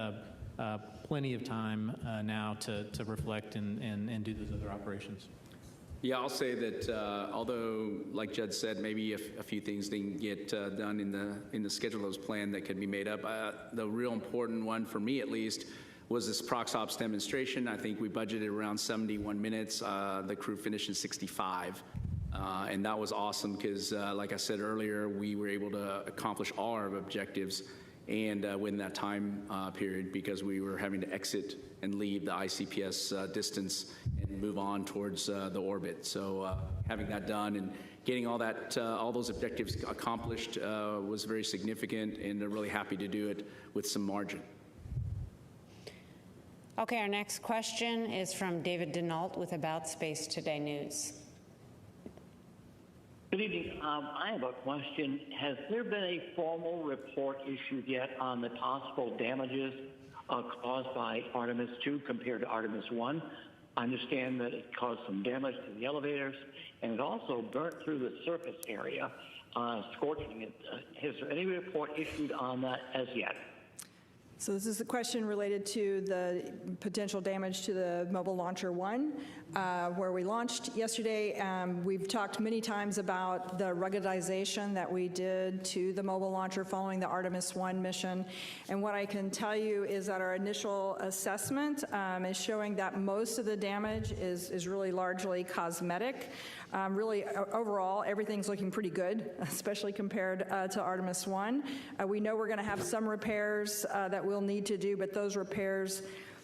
plenty of time now to reflect and do those other operations. Yeah, I'll say that although, like Judd said, maybe a few things didn't get done in the schedule that was planned that could be made up, the real important one for me at least was this ProxOps demonstration. I think we budgeted around 71 minutes. The crew finished in 65. And that was awesome because, like I said earlier, we were able to accomplish all our objectives and within that time period because we were having to exit and leave the ICPS distance and move on towards the orbit. So having that done and getting all those objectives accomplished was very significant, and I'm really happy to do it with some margin. Okay, our next question is from David Denault with About Space Today News. Good evening. I have a question. Has there been a formal report issued yet on the possible damages caused by Artemis II compared to Artemis I? I understand that it caused some damage to the elevators, and it also burnt through the surface area, scorching it. Has there any report issued on that as yet? So this is a question related to the potential damage to the Mobile Launcher 1, where we launched yesterday. We've talked many times about the ruggedization that we did to the Mobile Launcher following the Artemis I mission. And what I can tell you is that our initial assessment is showing that most of the damage is really largely cosmetic. Really, overall, everything's looking pretty good, especially compared to Artemis I. We know we're going to have some repairs that we'll need to do, but those repairs,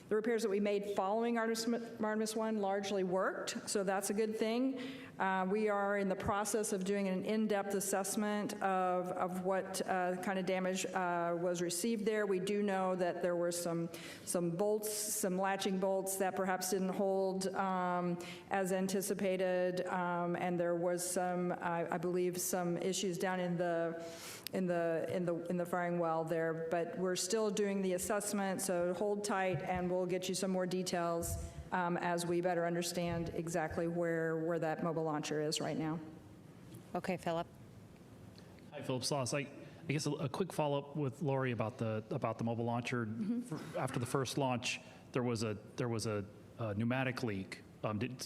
the repairs that we made following Artemis I largely worked, so that's a good thing. We are in the process of doing an in-depth assessment of what kind of damage was received there. We do know that there were some bolts, some latching bolts that perhaps didn't hold as anticipated, and there was some, I believe, some issues down in the firing well there. But we're still doing the assessment, so hold tight, and we'll get you some more details as we better understand exactly where that mobile launcher is right now. Okay, Philip. Hi, Philip Sloss. I guess a quick follow-up with Lori about the mobile launcher. After the first launch, there was a pneumatic leak.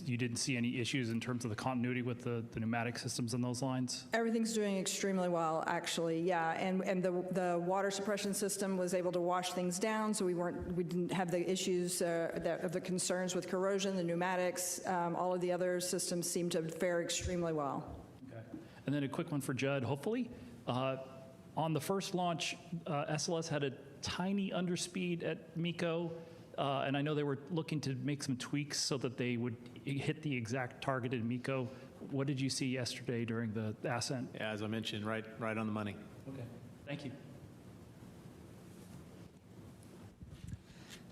You didn't see any issues in terms of the continuity with the pneumatic systems in those lines? Everything's doing extremely well, actually. Yeah, and the water suppression system was able to wash things down, so we didn't have the issues of the concerns with corrosion. The pneumatics, all of the other systems seem to fare extremely well. Okay, and then a quick one for Judd. Hopefully, on the first launch, SLS had a tiny underspeed at MECO. And I know they were looking to make some tweaks so that they would hit the exact targeted MECO. What did you see yesterday during the ascent? Yeah, as I mentioned, right on the money. Okay, thank you.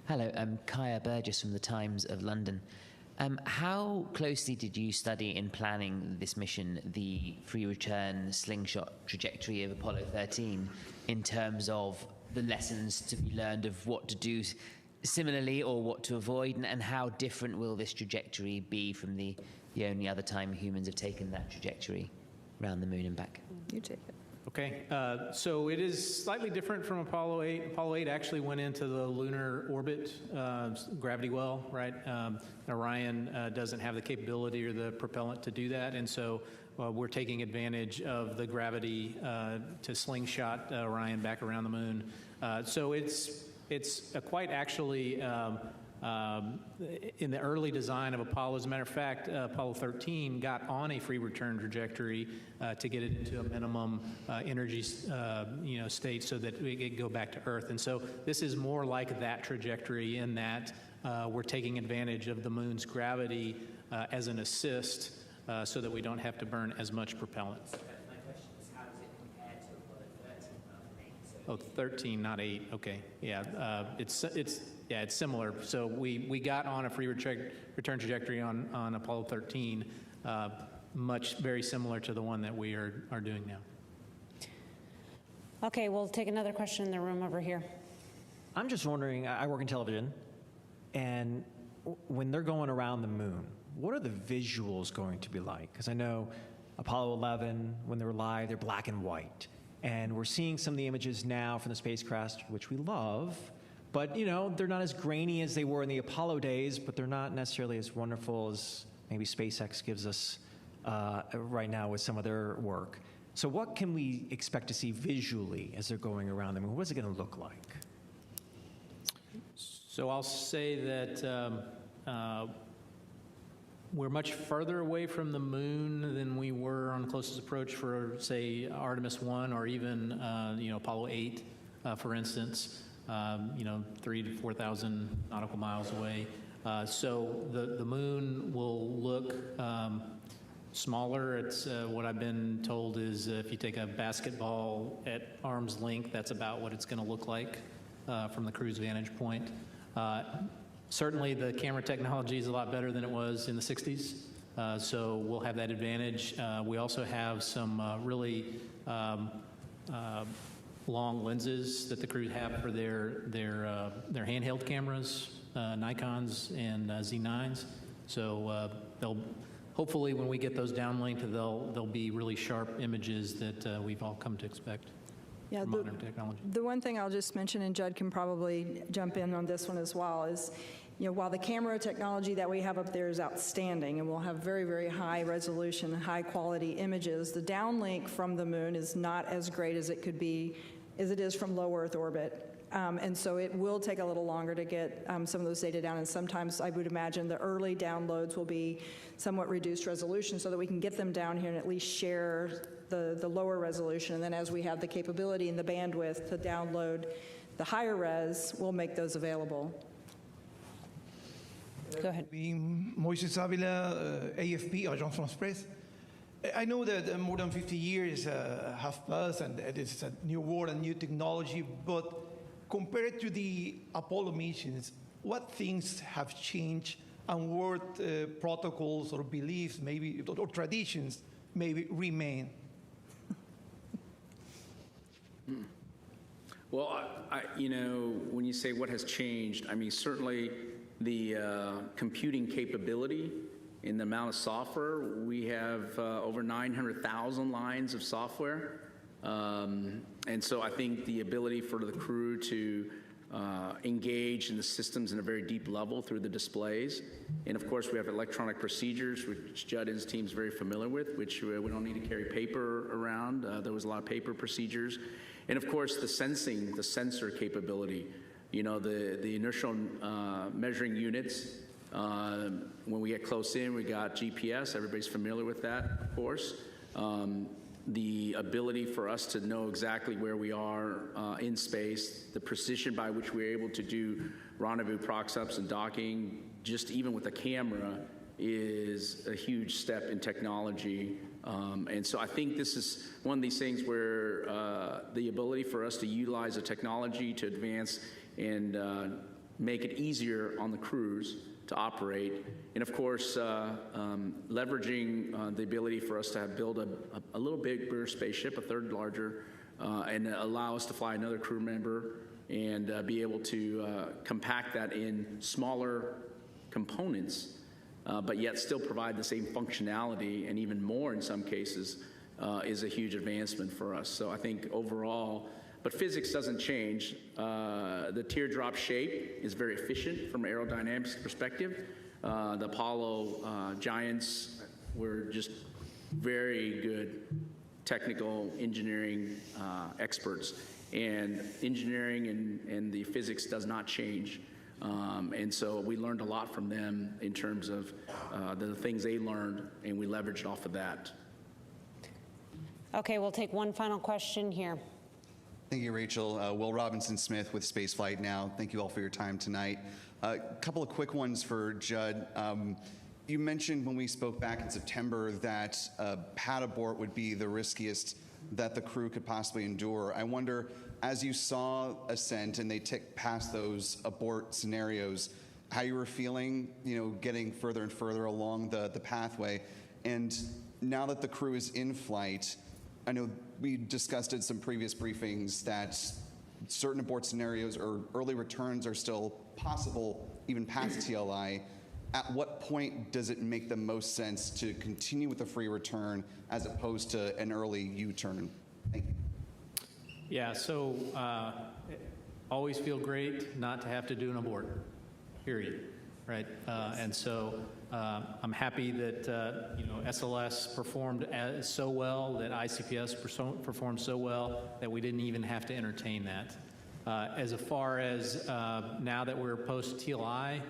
Hello, I'm Kaya Burgess from the Times of London. How closely did you study in planning this mission the free return slingshot trajectory of Apollo 13 in terms of the lessons to be learned of what to do similarly or what to avoid, and how different will this trajectory be from the only other time humans have taken that trajectory around the moon and back? You take it. Okay, so it is slightly different from Apollo 8. Apollo 8 actually went into the lunar orbit, gravity well, right? Orion doesn't have the capability or the propellant to do that, and so we're taking advantage of the gravity to slingshot Orion back around the moon. So it's quite actually in the early design of Apollo. As a matter of fact, Apollo 13 got on a free return trajectory to get it into a minimum energy state so that it could go back to Earth. And so this is more like that trajectory in that we're taking advantage of the moon's gravity as an assist so that we don't have to burn as much propellant. My question is, how does it compare to Apollo 13? Oh, 13, not 8. Okay, yeah, it's similar. So we got on a free return trajectory on Apollo 13, very similar to the one that we are doing now. Okay, we'll take another question in the room over here. I'm just wondering, I work in television, and when they're going around the moon, what are the visuals going to be like? Because I know Apollo 11, when they were live, they're black and white. And we're seeing some of the images now from the spacecraft, which we love, But, you know, they're not as grainy as they were in the Apollo days, but they're not necessarily as wonderful as maybe SpaceX gives us right now with some of their work. So what can we expect to see visually as they're going around them? What is it going to look like? So I'll say that we're much further away from the moon than we were on the closest approach for, say, Artemis I or even, Apollo 8, for instance. 3,000 to 4,000 nautical miles away. So the moon will look smaller. It's what I've been told is if you take a basketball at arm's length, that's about what it's going to look like from the crew's vantage point. Certainly the camera technology is a lot better than it was in the 60s, so we'll have that advantage. We also have some really long lenses that the crew have for their handheld cameras, Nikons and Z9s. So they'll hopefully, when we get those downlinked, they'll be really sharp images that we've all come to expect. Yeah, modern technology. The one thing I'll just mention, and Judd can probably jump in on this one as well, is while the camera technology that we have up there is outstanding, and we'll have very, very high resolution, high quality images, the downlink from the moon is not as great as it could be, as it is from low Earth orbit. And so it will take a little longer to get some of those data down, and sometimes I would imagine the early downloads will be somewhat reduced resolution so that we can get them down here and at least share the lower resolution, and then as we have the capability and the bandwidth to download the higher res, we'll make those available. Go ahead. Moises Avila, AFP, Agence France Presse. I know that more than 50 years have passed and it's a new world and new technology, but compared to the Apollo missions, what things have changed and what protocols or beliefs maybe, or traditions maybe remain? Well, when you say what has changed, I mean, certainly the computing capability in the amount of software. We have over 900,000 lines of software. And so I think the ability for the crew to engage in the systems in a very deep level through the displays. And of course, we have electronic procedures, which Judd and his team is very familiar with, which we don't need to carry paper around. There was a lot of paper procedures. And of course, the sensor capability. The inertial measuring units. When we get close in, we got GPS. Everybody's familiar with that, of course. The ability for us to know exactly where we are in space, the precision by which we're able to do rendezvous prox-ups and docking, just even with a camera, is a huge step in technology. And so I think this is one of these things where the ability for us to utilize the technology to advance and make it easier on the crews to operate. And of course, leveraging the ability for us to build a little bigger spaceship, a third larger, and allow us to fly another crew member and be able to compact that in smaller components, but yet still provide the same functionality and even more in some cases, is a huge advancement for us. So I think overall, but physics doesn't change. The teardrop shape is very efficient from an aerodynamics perspective. The Apollo giants were just very good technical engineering experts. And engineering and the physics does not change. And so we learned a lot from them in terms of the things they learned, and we leveraged off of that. Okay, we'll take one final question here. Thank you, Rachel. Will Robinson-Smith with Spaceflight Now. Thank you all for your time tonight. A couple of quick ones for Judd. You mentioned when we spoke back in September that pad abort would be the riskiest that the crew could possibly endure. I wonder, as you saw Ascent and they ticked past those abort scenarios, how you were feeling, getting further and further along the pathway. And now that the crew is in flight, I know we discussed in some previous briefings that certain abort scenarios or early returns are still possible even past TLI. At what point does it make the most sense to continue with a free return as opposed to an early U-turn? Thank you. Yeah, so always feel great not to have to do an abort, period, right? And so I'm happy that SLS performed so well, that ICPS performed so well that we didn't even have to entertain that. As far as now that we're post TLI,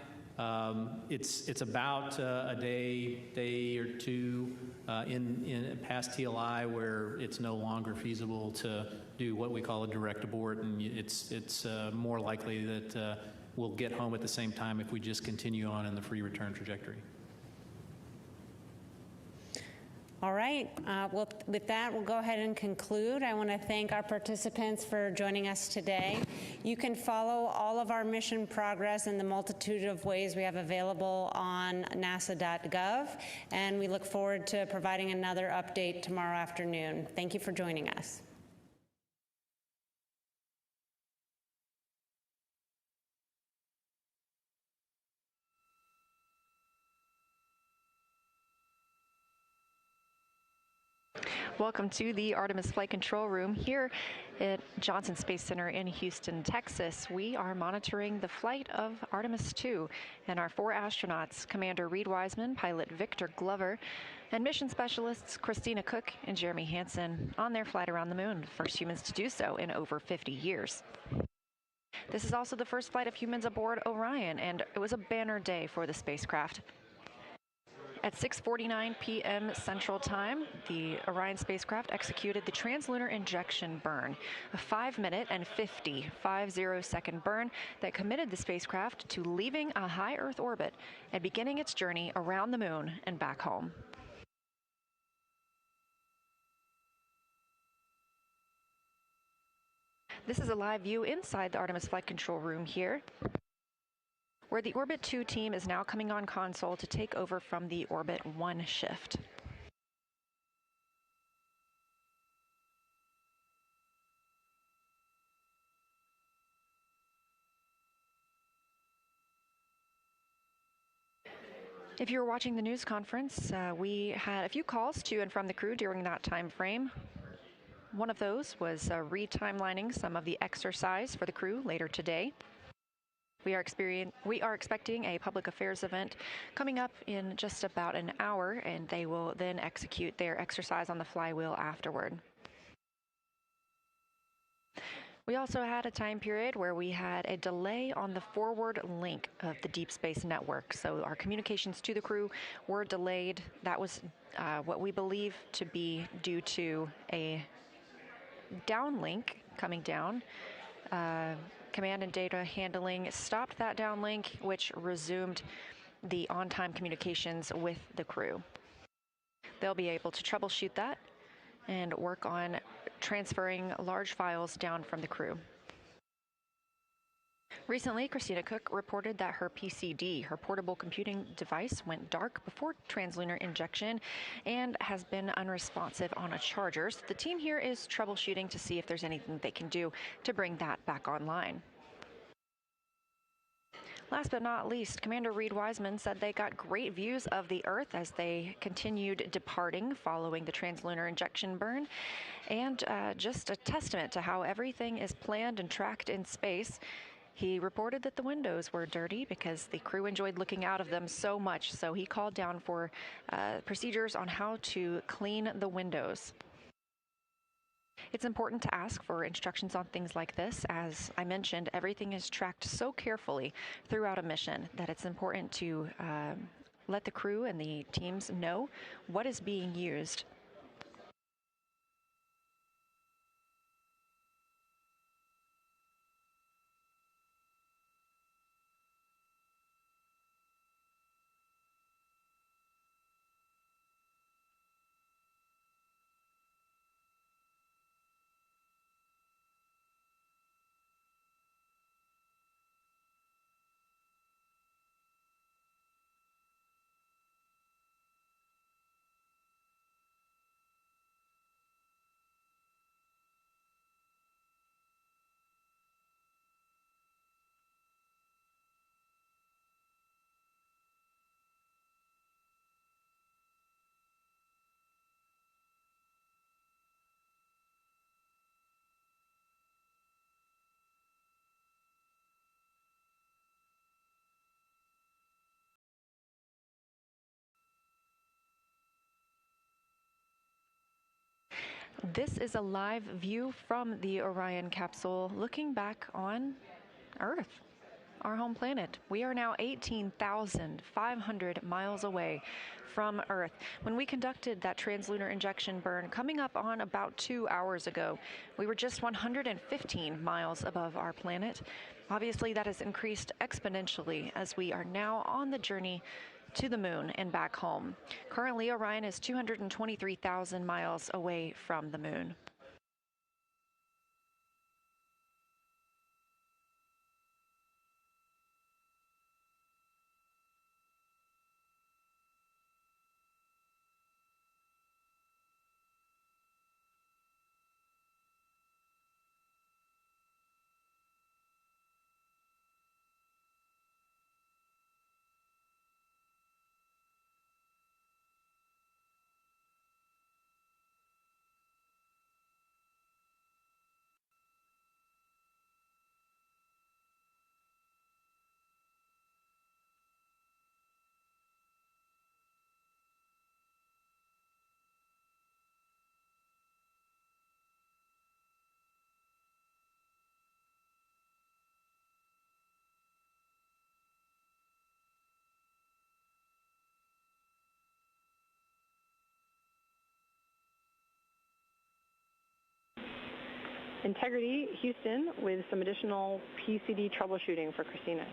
it's about a day or two in past TLI where it's no longer feasible to do what we call a direct abort, and it's more likely that we'll get home at the same time if we just continue on in the free return trajectory. All right. Well, with that, we'll go ahead and conclude. I want to thank our participants for joining us today. You can follow all of our mission progress in the multitude of ways we have available on nasa.gov, and we look forward to providing another update tomorrow afternoon. Thank you for joining us. Welcome to the Artemis Flight Control Room here at Johnson Space Center in Houston, Texas. We are monitoring the flight of Artemis II and our 4 astronauts, Commander Reid Wiseman, pilot Victor Glover, and mission specialists Christina Koch and Jeremy Hansen on their flight around the moon, first humans to do so in over 50 years. This is also the first flight of humans aboard Orion, and it was a banner day for the spacecraft. At 6:49 p.m. Central Time, the Orion spacecraft executed the translunar injection burn, a 5-minute and 50-second burn that committed the spacecraft to leaving a high Earth orbit and beginning its journey around the moon and back home. This is a live view inside the Artemis Flight Control Room here, where the Orbit 2 team is now coming on console to take over from the Orbit 1 shift. If you were watching the news conference, we had a few calls to and from the crew during that time frame. One of those was re-timelining some of the exercise for the crew later today. We are expecting a public affairs event coming up in just about an hour, and they will then execute their exercise on the flywheel afterward. We also had a time period where we had a delay on the forward link of the Deep Space Network. So our communications to the crew were delayed. That was what we believe to be due to a downlink coming down. Command and data handling stopped that downlink, which resumed the on-time communications with the crew. They'll be able to troubleshoot that and work on transferring large files down from the crew. Recently, Christina Koch reported that her PCD, her portable computing device, went dark before translunar injection and has been unresponsive on a charger. So the team here is troubleshooting to see if there's anything they can do to bring that back online. Last but not least, Commander Reid Wiseman said they got great views of the Earth as they continued departing following the translunar injection burn, and just a testament to how everything is planned and tracked in space. He reported that the windows were dirty because the crew enjoyed looking out of them so much, so he called down for procedures on how to clean the windows. It's important to ask for instructions on things like this. As I mentioned, everything is tracked so carefully throughout a mission that it's important to let the crew and the teams know what is being used. This is a live view from the Orion capsule looking back on Earth, our home planet. We are now 18,500 miles away from Earth. When we conducted that translunar injection burn coming up on about 2 hours ago, we were just 115 miles above our planet. Obviously, that has increased exponentially as we are now on the journey to the moon and back home. Currently, Orion is 223,000 miles away from the moon. Integrity, Houston, with some additional PCD troubleshooting for Christina.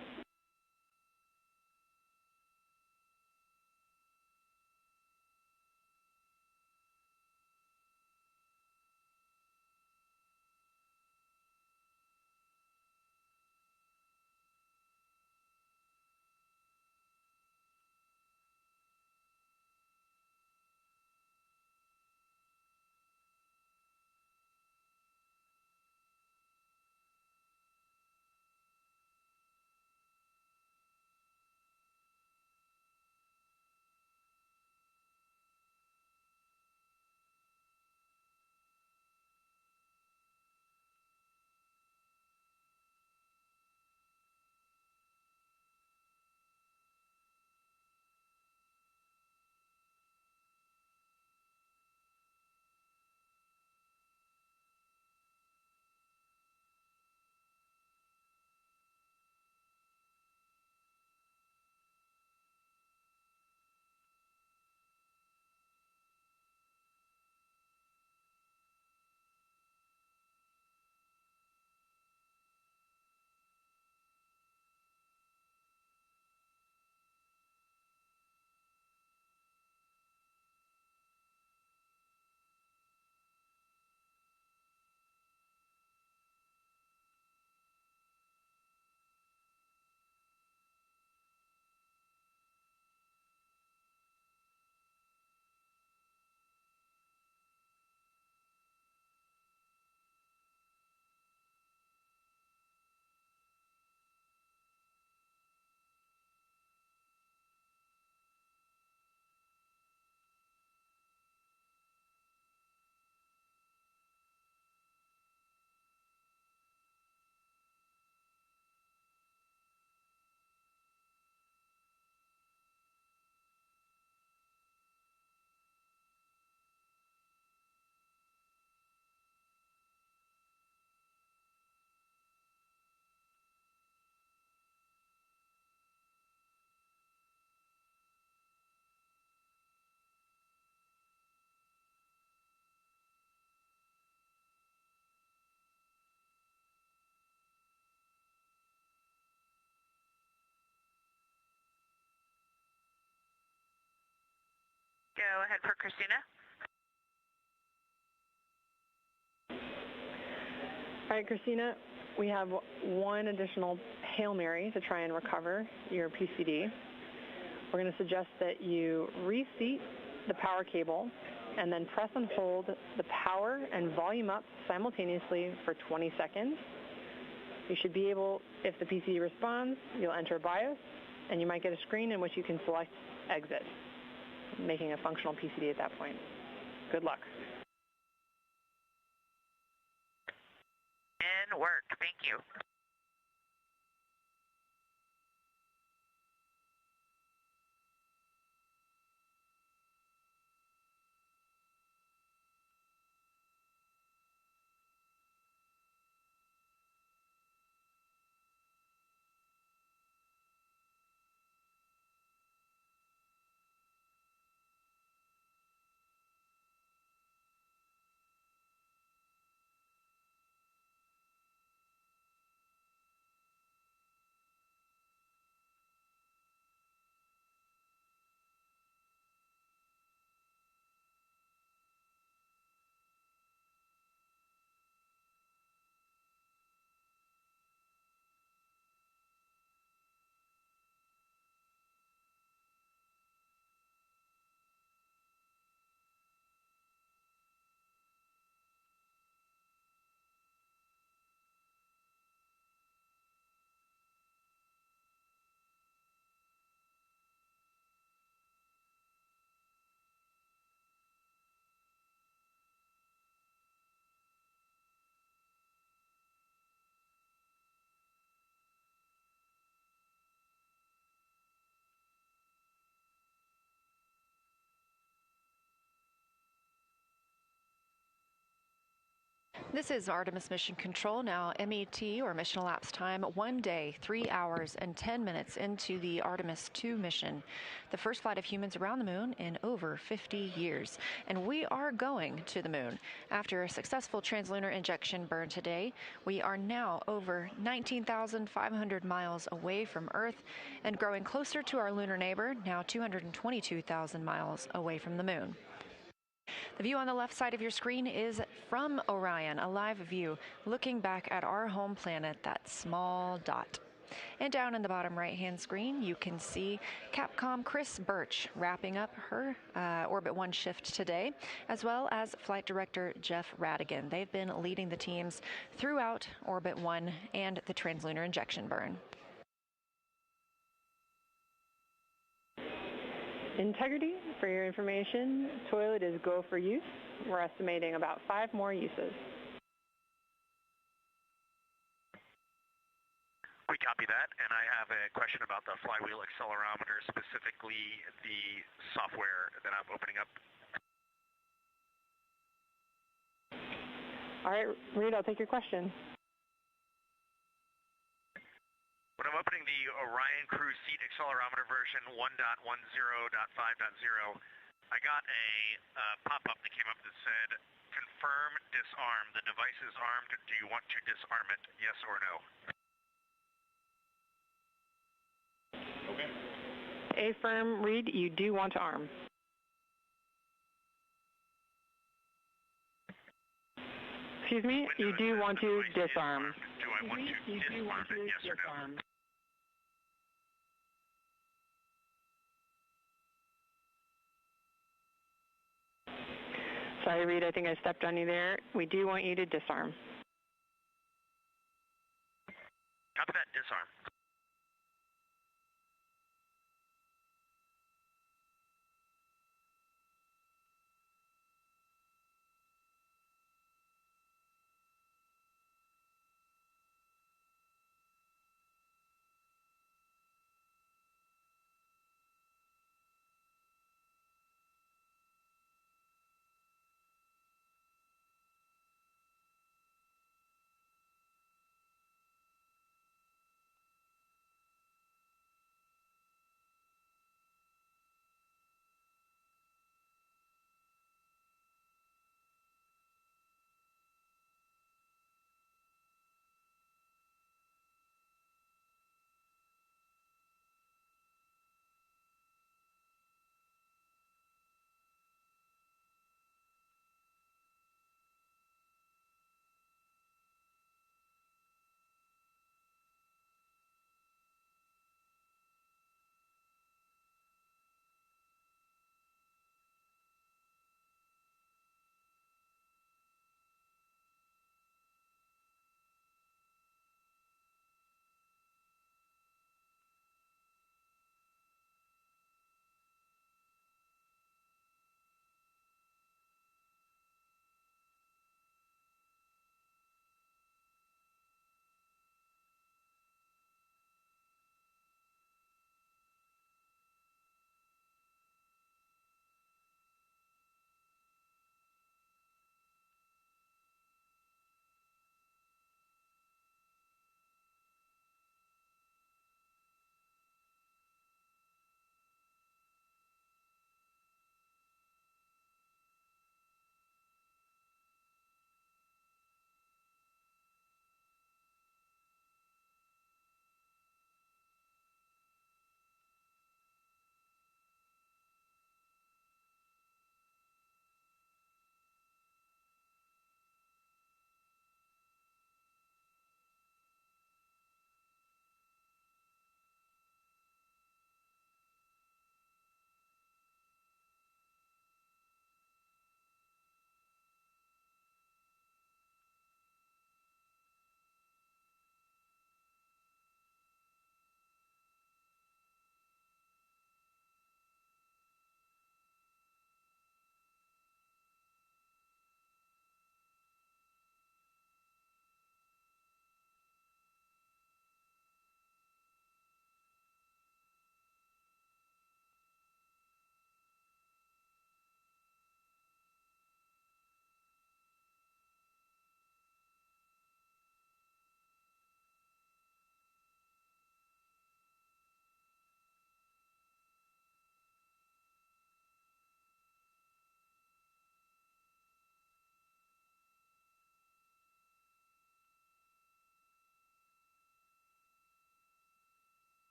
Go ahead for Christina. All right, Christina, we have one additional Hail Mary to try and recover your PCD. We're going to suggest that you reseat the power cable and then press and hold the power and volume up simultaneously for 20 seconds. You should be able, if the PCD responds, you'll enter BIOS, and you might get a screen in which you can select exit, making a functional PCD at that point. Good luck. And work. Thank you. This is Artemis Mission Control, now MET, or mission elapsed time, 1 day, 3 hours, and 10 minutes into the Artemis II mission, the first flight of humans around the moon in over 50 years. And we are going to the moon. After a successful translunar injection burn today, we are now over 19,500 miles away from Earth and growing closer to our lunar neighbor, now 222,000 miles away from the moon. The view on the left side of your screen is from Orion, a live view looking back at our home planet, that small dot. And down in the bottom right-hand screen, you can see Capcom Chris Birch wrapping up her Orbit 1 shift today, as well as Flight Director Jeff Radigan. They've been leading the teams throughout Orbit 1 and the translunar injection burn. Integrity, for your information, toilet is go for use. We're estimating about 5 more uses. We copy that, and I have a question about the flywheel accelerometer, specifically the software that I'm opening up. All right, Reid, I'll take your question. When I'm opening the Orion Crew Seat Accelerometer version 1.10.5.0, I got a pop-up that came up that said, confirm disarm. The device is armed. Do you want to disarm it? Yes or no? Okay. Affirm, Reid, you do want to arm. Excuse me, you do want to disarm. Do I want to disarm it? Yes or no? Sorry, Reid, I think I stepped on you there. We do want you to disarm. Copy that, disarm.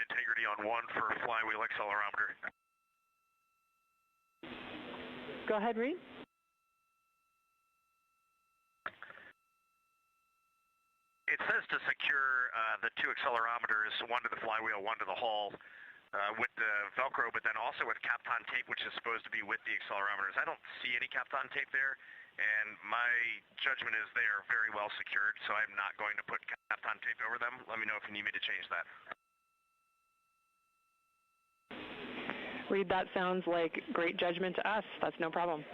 Integrity on 1 for flywheel accelerometer. Go ahead, Reid. It says to secure the 2 accelerometers, 1 to the flywheel, 1 to the hull, with the Velcro, but then also with Kapton tape, which is supposed to be with the accelerometers. I don't see any Kapton tape there, and my judgment is they are very well secured, so I'm not going to put Kapton tape over them. Let me know if you need me to change that. Reid, that sounds like great judgment to us. That's no problem.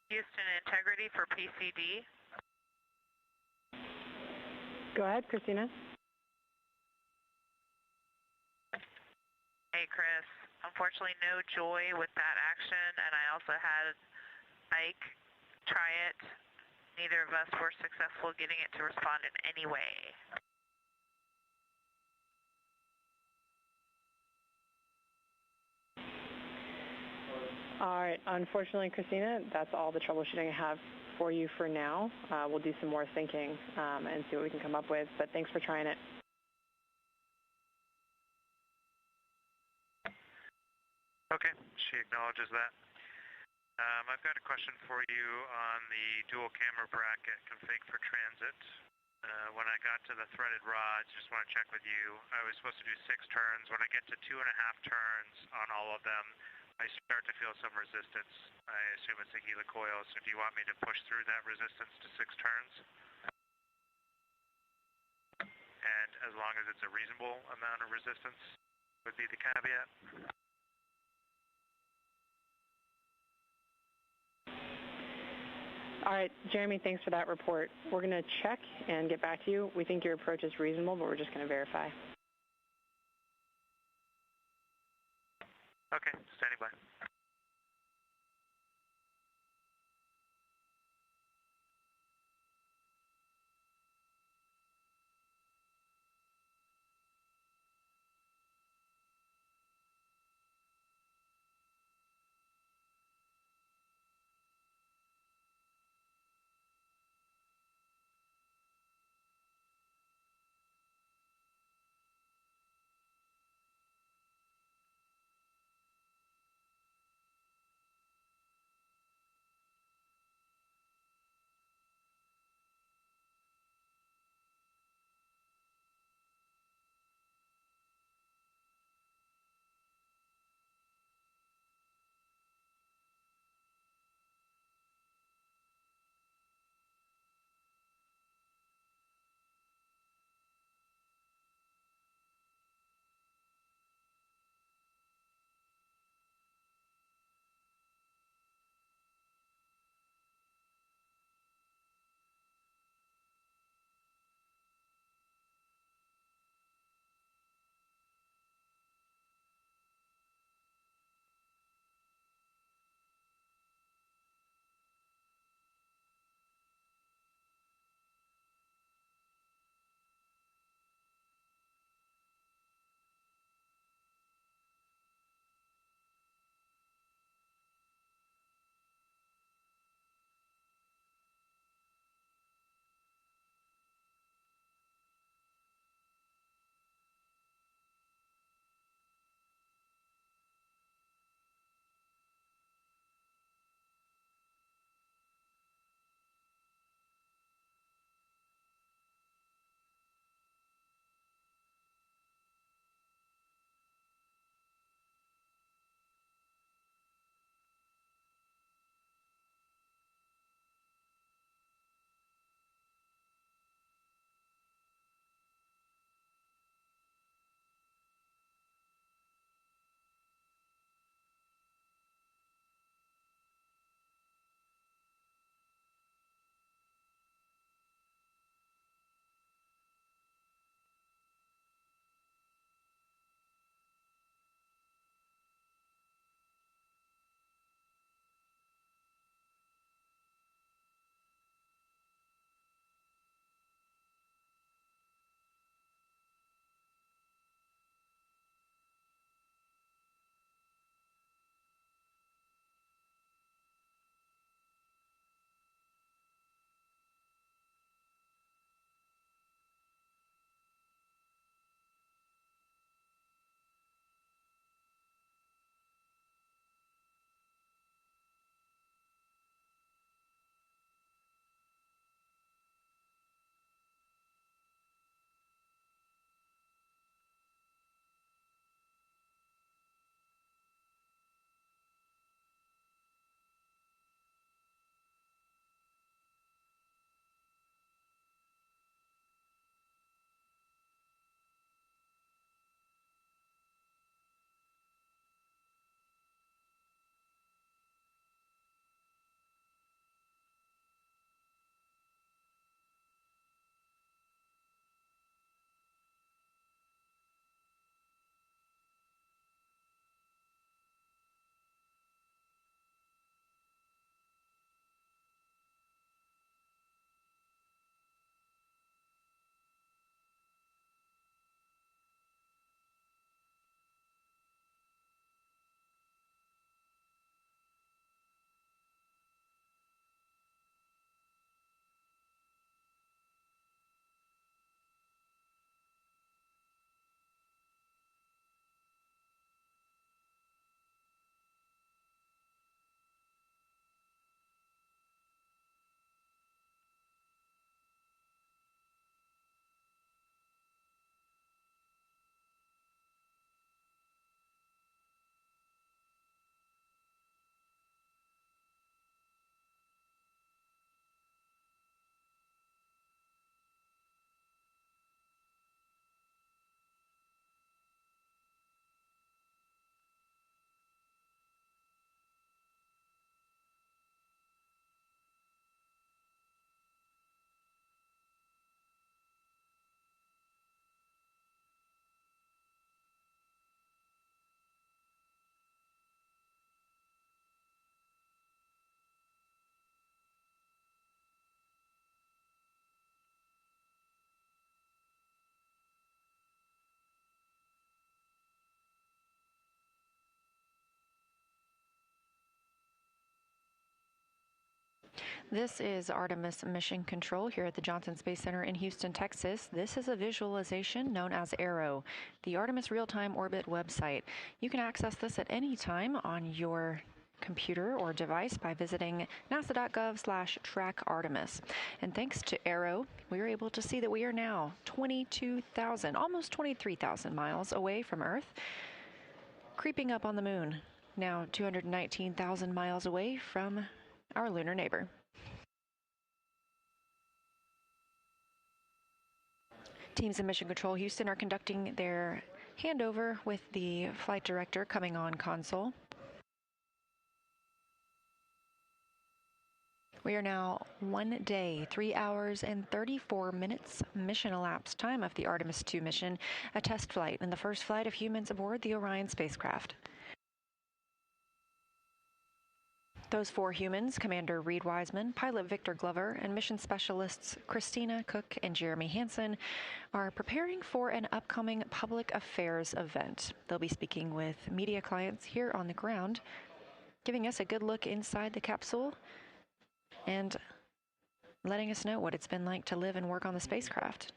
Houston Integrity for PCD. Go ahead, Christina. Hey, Chris. Unfortunately, no joy with that action, and I also had Ike try it. Neither of us were successful getting it to respond in any way. All right. Unfortunately, Christina, that's all the troubleshooting I have for you for now. We'll do some more thinking and see what we can come up with, but thanks for trying it. Okay, she acknowledges that. I've got a question for you on the dual camera bracket config for transit. When I got to the threaded rods, just want to check with you. I was supposed to do 6 turns. When I get to 2.5 turns on all of them, I start to feel some resistance. I assume it's a helicoil, so do you want me to push through that resistance to 6 turns? And as long as it's a reasonable amount of resistance would be the caveat. All right, Jeremy, thanks for that report. We're going to check and get back to you. We think your approach is reasonable, but we're just going to verify. Okay, standing by. This is Artemis Mission Control here at the Johnson Space Center in Houston, Texas. This is a visualization known as ARROW, the Artemis Real-Time Orbit website. You can access this at any time on your computer or device by visiting nasa.gov/trackartemis. And thanks to ARROW, we were able to see that we are now 22,000, almost 23,000 miles away from Earth, creeping up on the moon, now 219,000 miles away from our lunar neighbor. Teams in Mission Control Houston are conducting their handover with the flight director coming on console. We are now 1 day, 3 hours, and 34 minutes mission elapsed time of the Artemis II mission, a test flight and the first flight of humans aboard the Orion spacecraft. Those 4 humans, Commander Reid Wiseman, Pilot Victor Glover, and mission specialists Christina Koch and Jeremy Hansen, are preparing for an upcoming public affairs event. They'll be speaking with media clients here on the ground, giving us a good look inside the capsule and letting us know what it's been like to live and work on the spacecraft.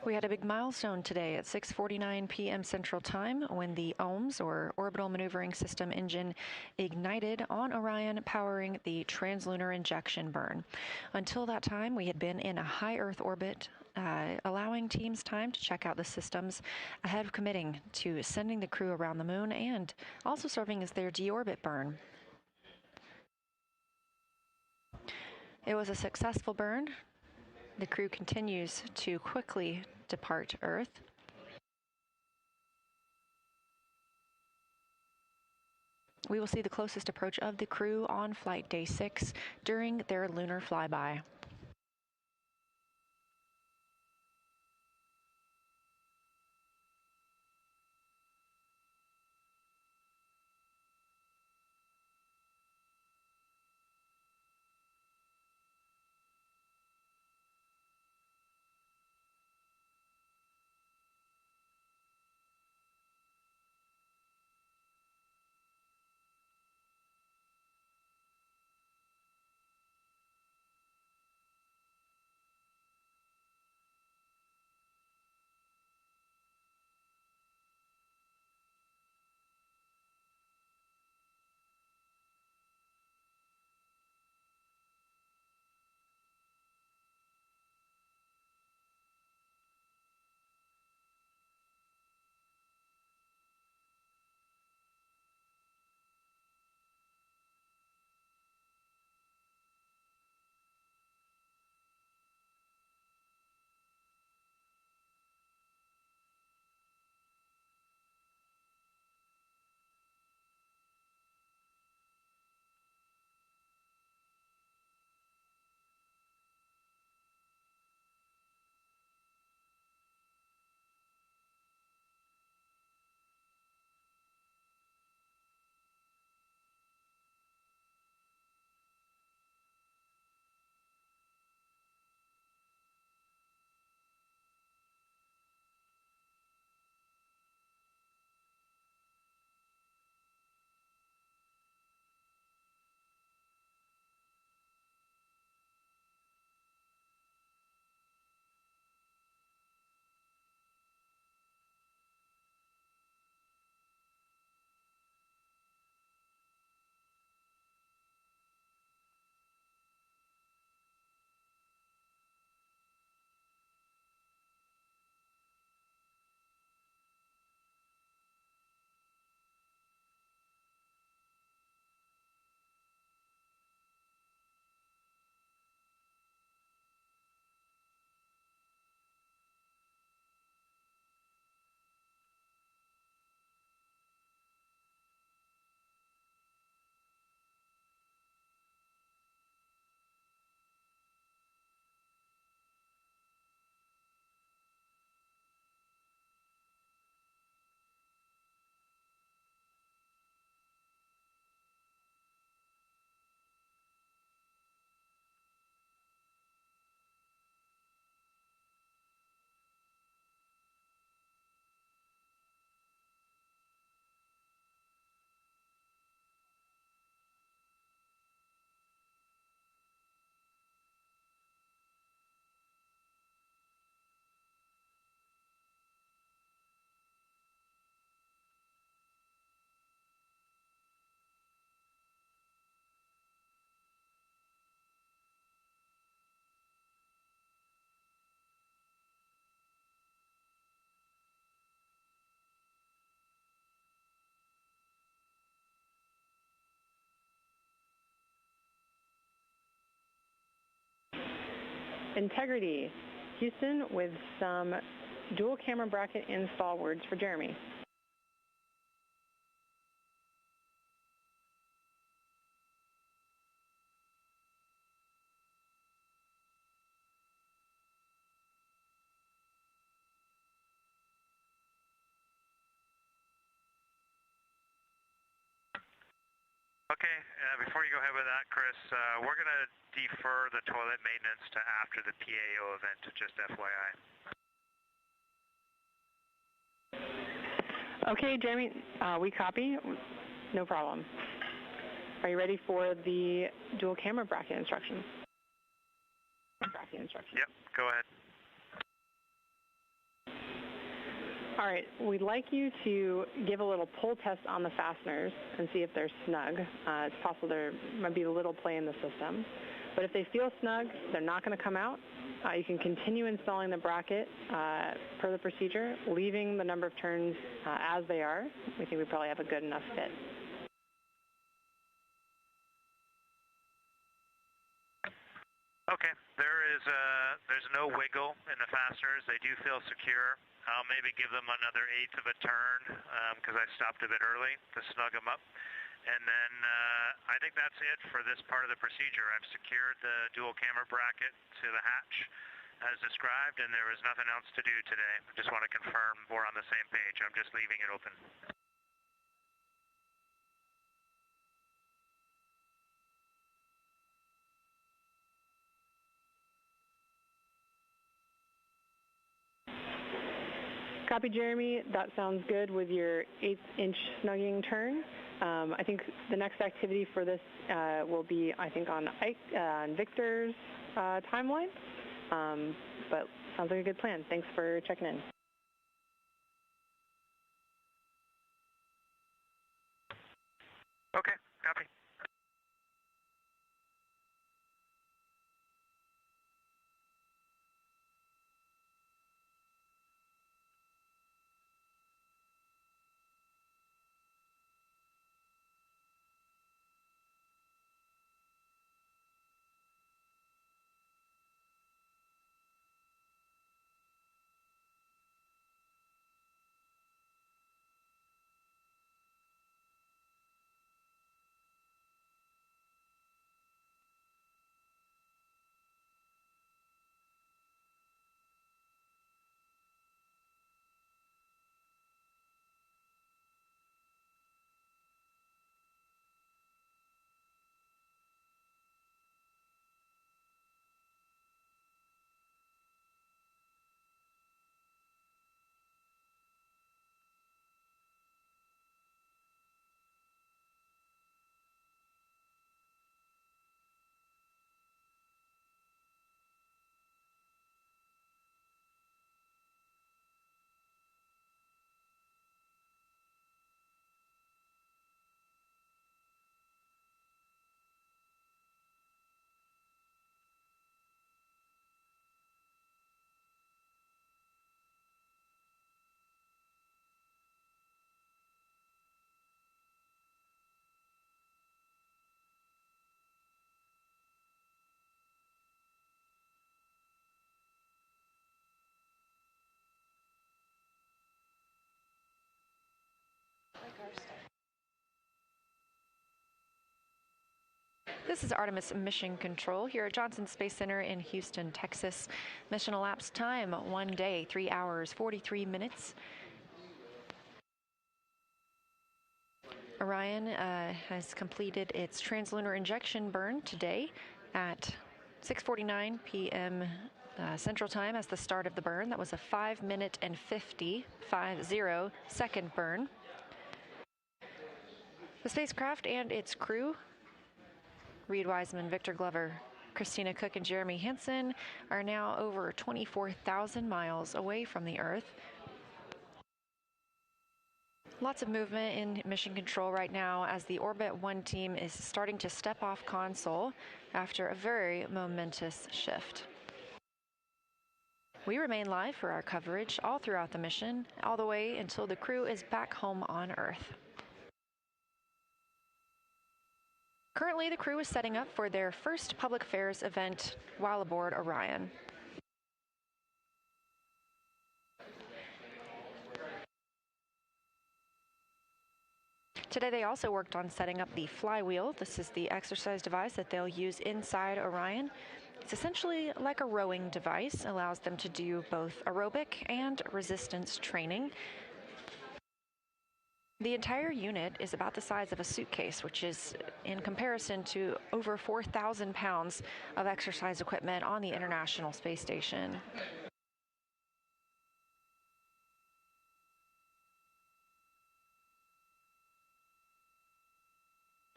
We had a big milestone today at 6:49 p.m. Central Time when the OMS, or Orbital Maneuvering System engine, ignited on Orion, powering the translunar injection burn. Until that time, we had been in a high Earth orbit, allowing teams time to check out the systems ahead of committing to sending the crew around the moon and also serving as their deorbit burn. It was a successful burn. The crew continues to quickly depart Earth. We will see the closest approach of the crew on flight day 6 during their lunar flyby. Integrity, Houston, with some dual camera bracket install words for Jeremy. Okay, before you go ahead with that, Chris, we're going to defer the toilet maintenance to after the PAO event, just FYI. Okay, Jeremy, we copy. No problem. Are you ready for the dual camera bracket instructions? Yep, go ahead. All right, we'd like you to give a little pull test on the fasteners and see if they're snug. It's possible there might be a little play in the system. But if they feel snug, they're not going to come out. You can continue installing the bracket per the procedure, leaving the number of turns as they are. We think we probably have a good enough fit. Okay, there's no wiggle in the fasteners. They do feel secure. I'll maybe give them another 1/8 of a turn because I stopped a bit early to snug them up. And then I think that's it for this part of the procedure. I've secured the dual camera bracket to the hatch as described, and there was nothing else to do today. I just want to confirm we're on the same page. I'm just leaving it open. Copy, Jeremy. That sounds good with your 1/8-inch snugging turn. I think the next activity for this will be, I think, on Victor's timeline. But sounds like a good plan. Thanks for checking in. Okay, copy. This is Artemis Mission Control here at Johnson Space Center in Houston, Texas. Mission elapsed time, 1 day, 3 hours, 43 minutes. Orion has completed its translunar injection burn today at 6:49 p.m. Central Time as the start of the burn. That was a 5-minute and 50-second burn. The spacecraft and its crew, Reid Wiseman, Victor Glover, Christina Koch, and Jeremy Hansen, are now over 24,000 miles away from the Earth. Lots of movement in mission control right now as the Orbit 1 team is starting to step off console after a very momentous shift. We remain live for our coverage all throughout the mission, all the way until the crew is back home on Earth. Currently, the crew is setting up for their first public affairs event while aboard Orion. Today they also worked on setting up the flywheel. This is the exercise device that they'll use inside Orion. It's essentially like a rowing device, allows them to do both aerobic and resistance training. The entire unit is about the size of a suitcase, which is in comparison to over 4,000 pounds of exercise equipment on the International Space Station.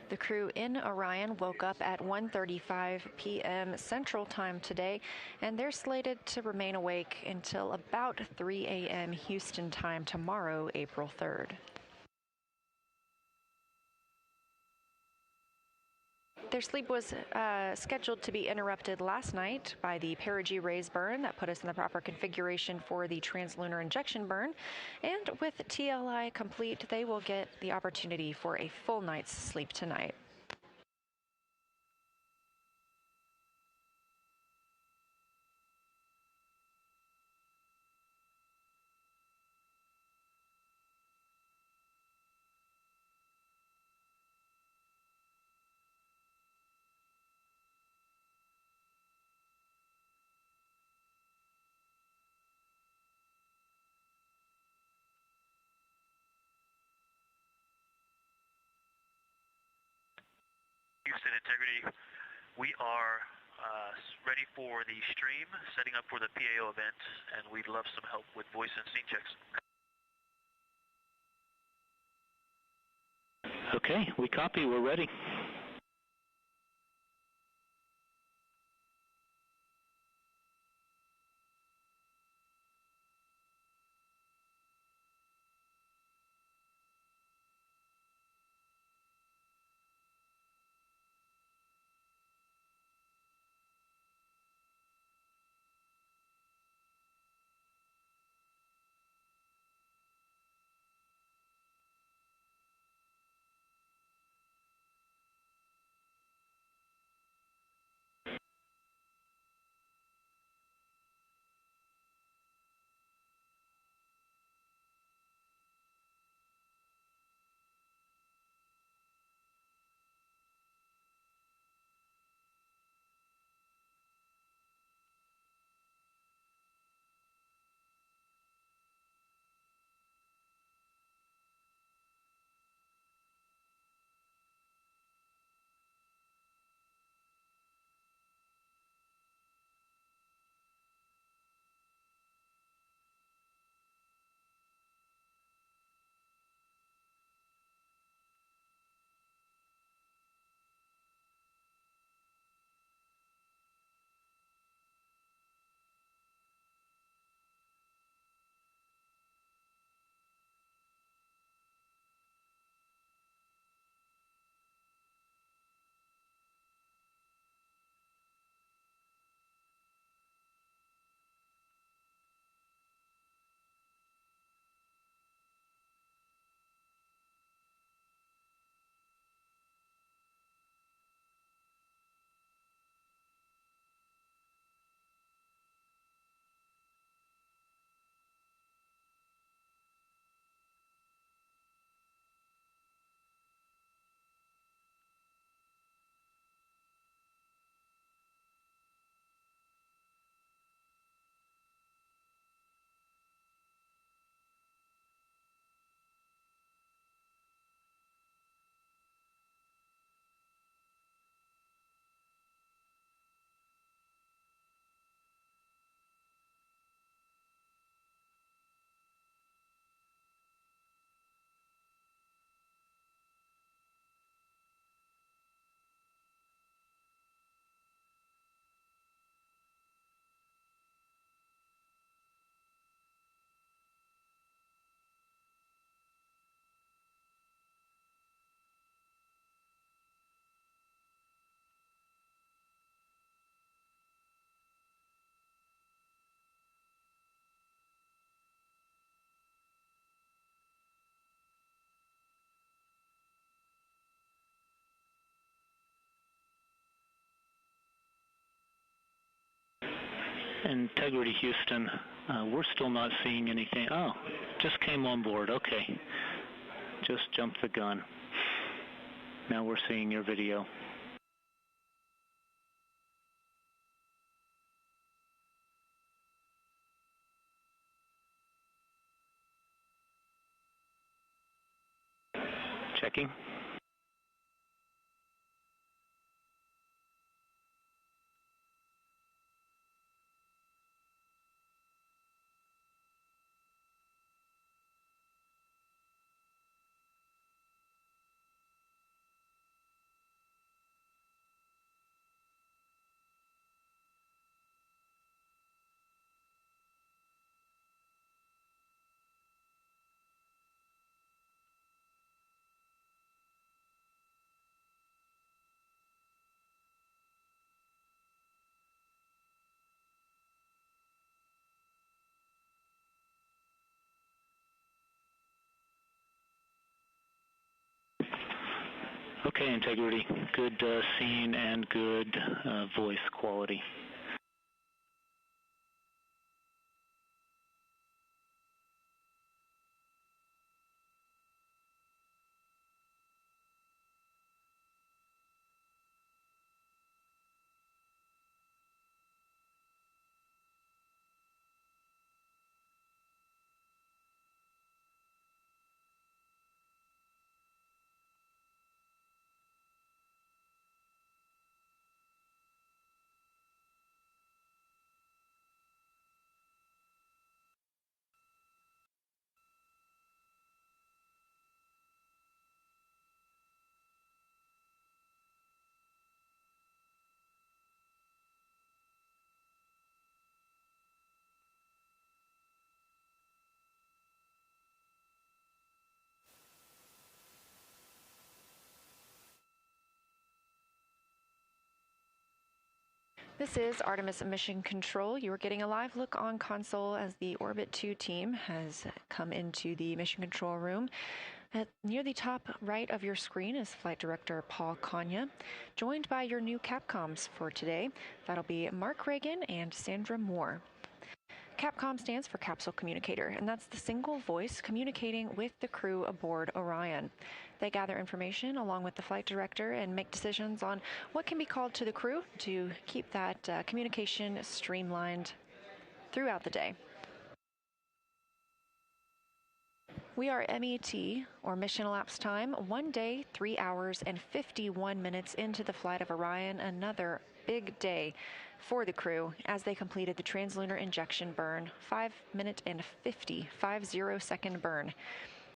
The crew in Orion woke up at 1:35 p.m. Central Time today, and they're slated to remain awake until about 3 a.m. Houston time tomorrow, April 3rd. Their sleep was scheduled to be interrupted last night by the perigee raise burn that put us in the proper configuration for the translunar injection burn. And with TLI complete, they will get the opportunity for a full night's sleep tonight. Houston Integrity, we are ready for the stream, setting up for the PAO event, and we'd love some help with voice and scene checks. Okay, we copy, we're ready. Integrity Houston, we're still not seeing anything. Oh, just came on board. Okay. Just jumped the gun. Now we're seeing your video. Checking. Okay, Integrity. Good scene and good voice quality. This is Artemis Mission Control. You are getting a live look on console as the Orbit 2 team has come into the mission control room. Near the top right of your screen is Flight Director Paul Kanya, joined by your new Capcoms for today. That'll be Mark Reagan and Sandra Moore. Capcom stands for Capsule Communicator, and that's the single voice communicating with the crew aboard Orion. They gather information along with the flight director and make decisions on what can be called to the crew to keep that communication streamlined throughout the day. We are MET, or Mission Elapsed Time, 1 day, 3 hours, and 51 minutes into the flight of Orion, another big day for the crew as they completed the translunar injection burn, 5 minute and 50 second burn.